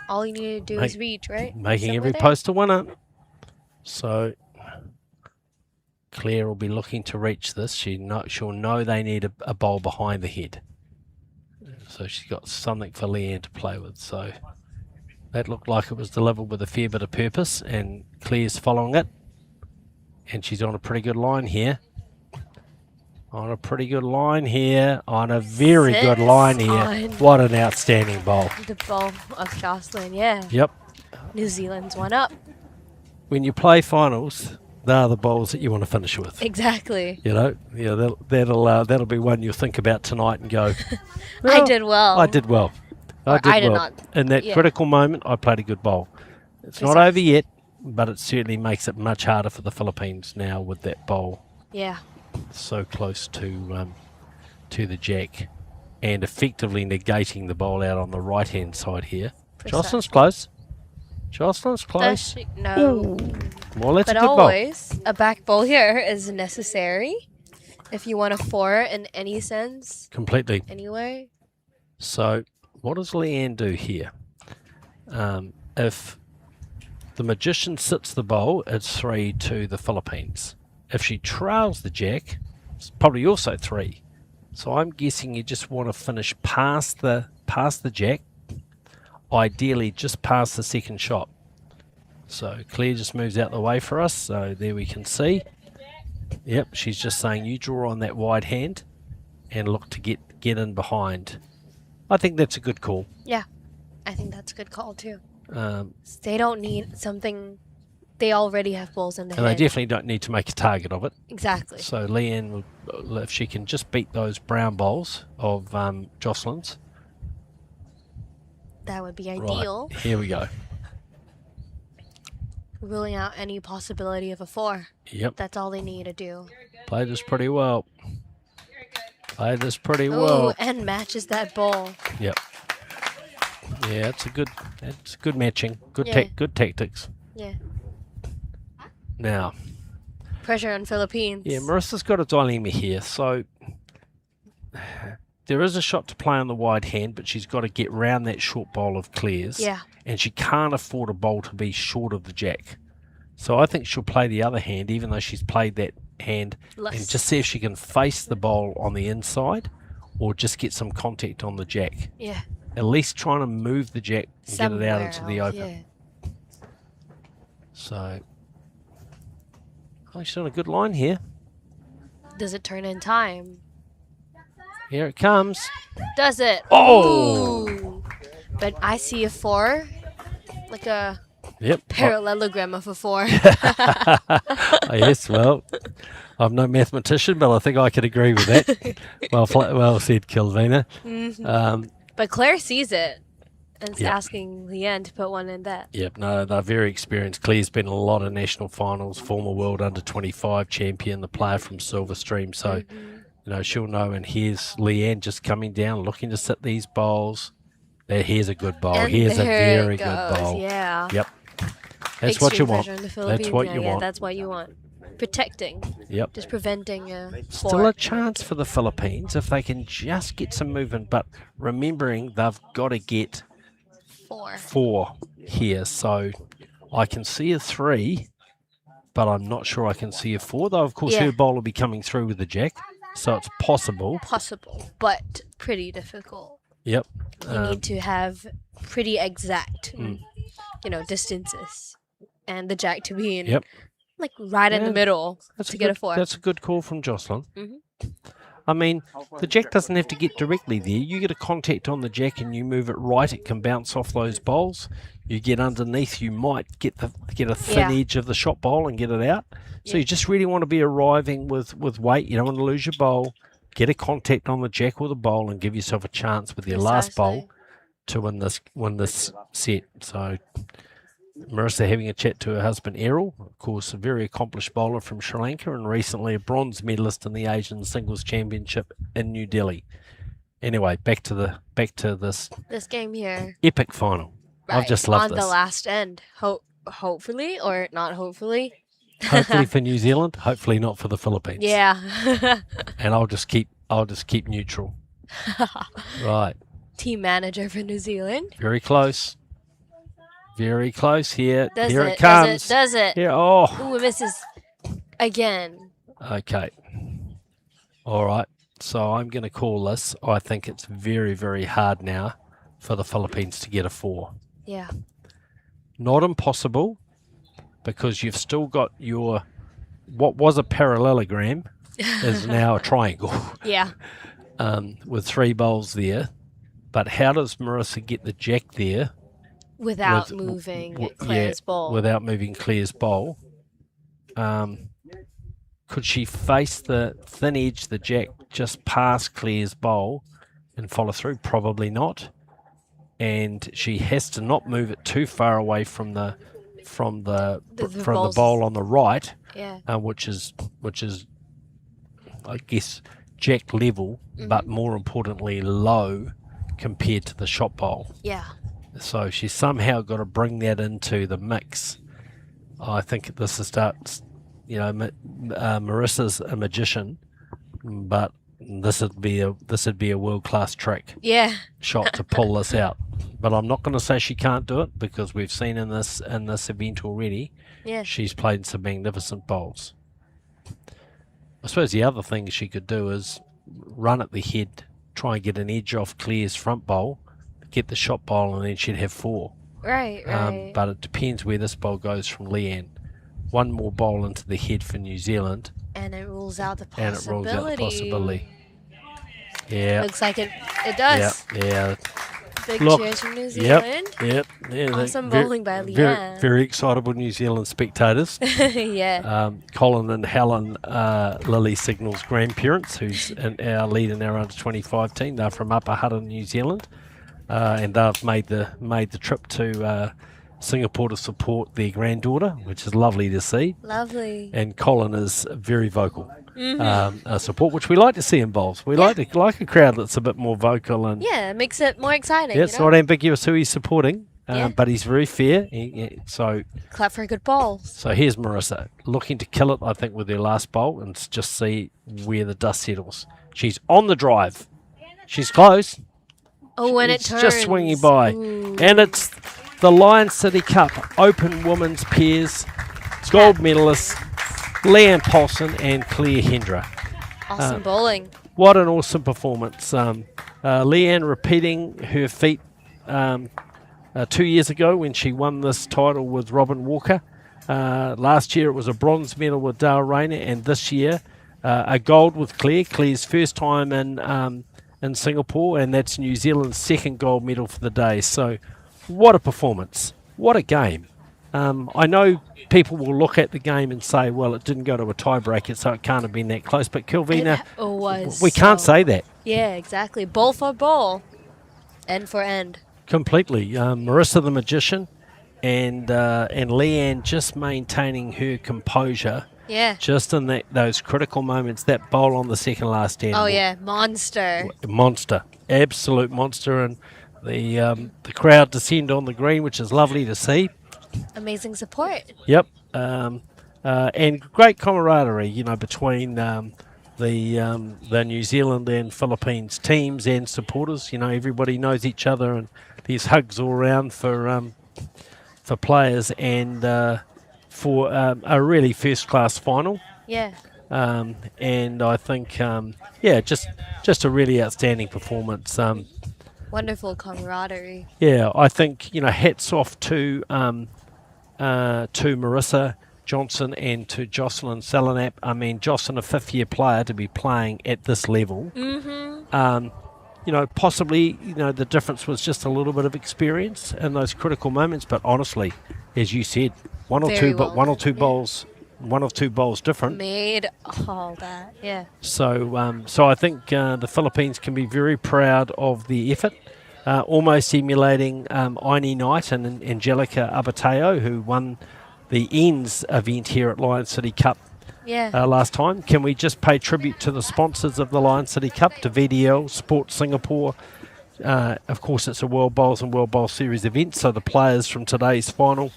All you need to do is reach, right? Making Somewhere every there. post a winner. So Claire will be looking to reach this. She'll know they need a bowl behind the head. So she's got something for Leanne to play with. So that looked like it was delivered with a fair bit of purpose, and Claire's following it. And she's on a pretty good line here. On a very good line here. On. What an outstanding bowl. The ball of Jocelyn, yeah. Yep. New Zealand's one up. When you play finals, they are the bowls that you want to finish with. Exactly. That'll be one you'll think about tonight and go, I did well. I did well. Or I did well. not. In that Yeah. critical moment, I played a good bowl. It's not over yet, but it certainly makes it much harder for the Philippines now with that bowl Yeah. so close to the jack, and effectively negating the bowl out on the right-hand side here. Jocelyn's close. Jocelyn's Does close. she? No. Well, that's But a good bowl. always, a back bowl here is necessary if you want a 4 in any sense, Completely. anyway. So what does Leanne do here? If the magician sits the bowl, it's 3 to the Philippines. If she trails the jack, it's probably also 3. So I'm guessing you just want to finish past the jack, ideally just past the second shot. So Claire just moves out the way for us. So there we can see. Yep, she's just saying you draw on that wide hand and look to get in behind. I think that's a good call. Yeah. I think that's a good call, too. They don't need something. They already have bowls in the And they head. definitely don't need to make a target of it. Exactly. So Leanne, if she can just beat those brown bowls of Jocelyn's. That would be ideal. Right, here we go. Ruling out any possibility of a 4. Yep, That's all they need to do. played this pretty well. Played this pretty Ooh, well. and matches that bowl. Yep. Yeah, it's good matching. Good Yeah. good tactics. Yeah. Now, Pressure on Philippines. yeah, Marisa's got a dilemma here. So there is a shot to play on the wide hand, but she's got to get round that short bowl of Claire's. Yeah. And she can't afford a bowl to be short of the jack. So I think she'll play the other hand, even though she's played that hand, Less. and just see if she can face the bowl on the inside or just get some contact on the jack. Yeah. At least trying to move the jack and get it out into the Somewhere open. else, yeah. So, she's on a good line here. Does it turn in time? Here it comes. Does it? Oh! Ooh. But I see a 4, like a Yep. parallelogram of a 4. Yes, well, I'm no mathematician, but I think I could agree with that. Well said, Kilvina. But Claire sees it and is Yep. asking Leanne to put one in that. Yep, no, they're very experienced. Claire's been in a lot of national finals, former world under-25 champion, the player from Silverstream. So she'll know. And here's Leanne just coming down, looking to sit these bowls. Here's a good bowl. And Here's a there it very good goes, bowl. Yeah. Yep. That's what you Extreme want. pressure in the That's Philippines, what yeah, you yeah, want. that's what you want. Protecting. Yep. Just preventing Still a four. chance for the Philippines if they can just get some movement, but remembering they've got to get Four. 4 here. So I can see a 3, but I'm not sure I can see a 4. Though, of course, Yeah. her bowl will be coming through with the jack, so it's possible. Possible, but pretty difficult. Yep. You need to have pretty exact, distances, and the jack to be in, Yep. like right in the Yeah, middle That's to a get good, a 4. That's a good call from Jocelyn. Mhm. I mean, the jack doesn't have to get directly there. You get a contact on the jack and you move it right, it can bounce off those bowls. You get underneath, you might get a thin Yeah. edge of the shot bowl and get it out. So Yeah. you just really want to be arriving with weight. You don't want to lose your bowl. Get a contact on the jack or the bowl and give yourself a chance with your last bowl to win this set. So Marisa having a chat to her husband Errol, of course, a very accomplished bowler from Sri Lanka and recently a bronze medalist in the Asian Singles Championship in New Delhi. Anyway, back to this This game here. epic final. I've Right, just loved on this. the last end. Hopefully, or not hopefully. Hopefully for New Zealand, hopefully not for the Philippines. Yeah. And I'll just keep neutral. Right. Team manager for New Zealand. Very close. Very close here. Does Here it? it comes. Does it? Here. Oh. Ooh, it misses again. Okay. All right. So I'm going to call this. I think it's very, very hard now for the Philippines to get a 4. Yeah. Not impossible, because you've still got your what was a parallelogram is now a triangle. Yeah. With 3 bowls there. But how does Marisa get the jack there Without with- moving Claire's ball. without moving Claire's bowl? Could she face the thin edge, the jack, just past Claire's bowl and follow through? Probably not. And she has to not move it too far away from the bowls. bowl on the right, Yeah. which is I guess jack level, but more importantly low compared to the shot bowl. Yeah. So she's somehow got to bring that into the mix. I think this is Marissa's a magician, but this would be a world class trick Yeah. shot to pull this out. But I'm not going to say she can't do it, because we've seen in this event already, Yeah. she's played some magnificent bowls. I suppose the other thing she could do is run at the head, try and get an edge off Claire's front bowl, get the shot bowl, and then she'd have 4. Right. Right. But it depends where this bowl goes from Leanne. One more bowl into the head for New Zealand, and it rules out the and possibility. it rules out the possibility. Yeah. Looks like it does. Yeah. Big Look, cheers from New Zealand. Yep. Yeah, Awesome bowling by Very, Leanne. very excitable New Zealand spectators. Yeah. Colin and Helen, Lily Signal's grandparents, who's our lead in our under-25 team. They're from Upper Hutt, New Zealand, and they've made the trip to Singapore to support their granddaughter, which is lovely to see. Lovely. And Colin is very vocal. Support, which we like to see in bowls. We like a crowd that's a bit more vocal, and Yeah, it makes it more exciting. it's not ambiguous who he's supporting, Yeah. but he's very fair. So Clap for a good ball. here's Marisa looking to kill it, I think, with her last bowl, and just see where the dust settles. She's on the drive. She's close. Oh, when it It's turns. just swinging by. Ooh. And it's the Lion City Cup Open Women's Pairs gold medalists Leanne Paulson and Claire Hendra. Awesome bowling. What an awesome performance. Leanne repeating her feat 2 years ago when she won this title with Robin Walker. Last year it was a bronze medal with Dale Rayner, and this year a gold with Claire. Claire's first time in Singapore, and that's New Zealand's second gold medal for the day. So what a performance. What a game. I know people will look at the game and say, well, it didn't go to a tiebreaker, so it can't have been that close. But Kilvina, It was. we can't say that. Yeah, exactly. Bowl for bowl. End for end. Completely. Marisa the Magician and Leanne just maintaining her composure. Yeah. Just in those critical moments, that bowl on the second last end. Oh yeah, monster. Monster, absolute monster, and the crowd descend on the green, which is lovely to see. Amazing support. Yep, and great camaraderie, you know, between the New Zealand and Philippines teams and supporters. You know, everybody knows each other, and there's hugs all around for players and for a really first-class final. Yeah. And I think, just a really outstanding performance. Wonderful camaraderie. Yeah, I think, you know, hats off to Marisa Johnson and to Jocelyn Salanap. I mean, Jocelyn, a fifth-year player, to be playing at this level. Mm-hmm. You know, possibly, you know, the difference was just a little bit of experience in those critical moments. But honestly, as you said, one or two bowls different made all that. Yeah. So, so I think the Philippines can be very proud of the effort. Almost emulating Aini Knight and Angelica Abateo, who won the ends event here at Lion City Cup last time. Can we just pay tribute to the sponsors of the Lion City Cup, to VDL, Sport Singapore. Of course, it's a World Bowls and World Bowl Series event, so the players from today's final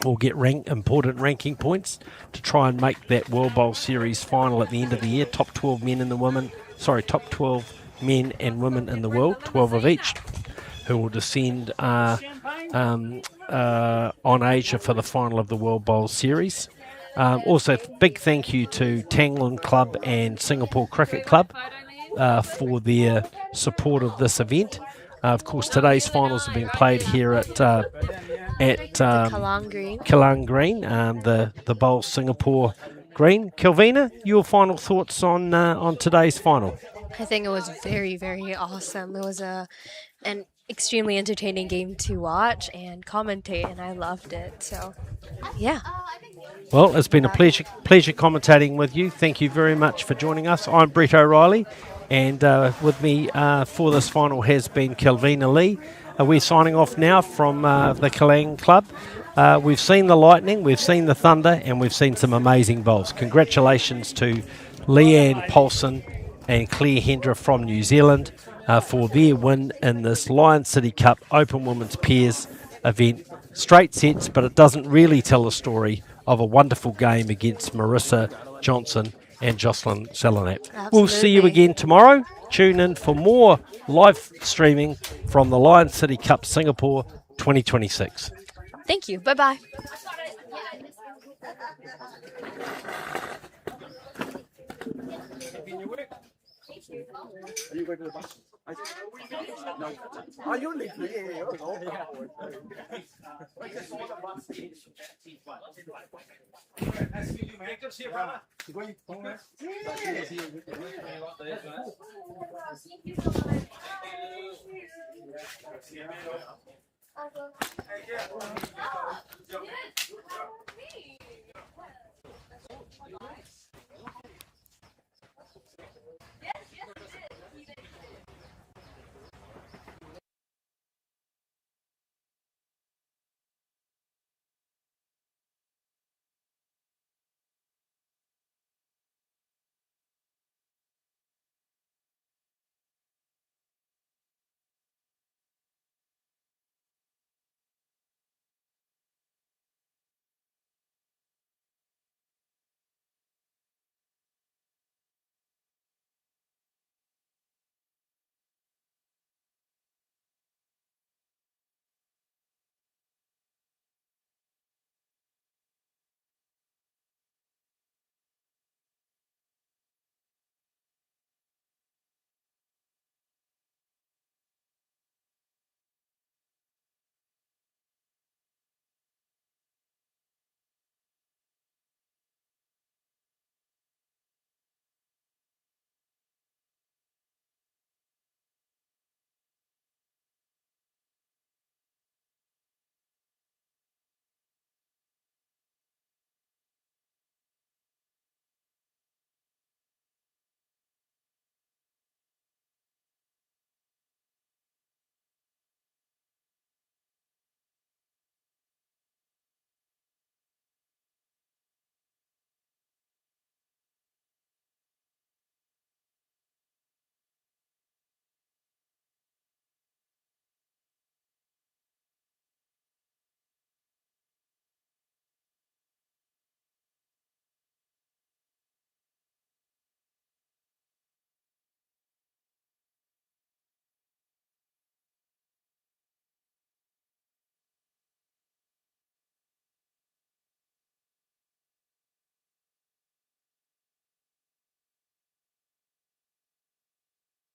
will get important ranking points to try and make that World Bowl Series final at the end of the year. Top 12 men and women in the world, 12 of each, who will descend on Asia for the final of the World Bowl Series. Also, big thank you to Tangland Club and Singapore Cricket Club for their support of this event. Of course, today's finals have been played here at Kallang Green. Kallang Green, the Bowl Singapore Green. Kelvina, your final thoughts on today's final? I think it was very, very awesome. It was an extremely entertaining game to watch and commentate, and I loved it. So, yeah. Well, it's been a pleasure commentating with you. Thank you very much for joining us. I'm Brett O'Reilly, and with me for this final has been Kelvina Lee. We're signing off now from the Kallang Club. We've seen the lightning, we've seen the thunder, and we've seen some amazing bowls. Congratulations to Leanne Paulson and Claire Hendra from New Zealand for their win in this Lion City Cup Open Women's Pairs event. Straight sets, but it doesn't really tell a story of a wonderful game against Marisa Johnson and Jocelyn Salanap. We'll see you again tomorrow. Tune in for more live streaming from the Lion City Cup Singapore 2026. Thank you. Bye-bye. Are you going to the bus? No. Are you leaving? Thank you.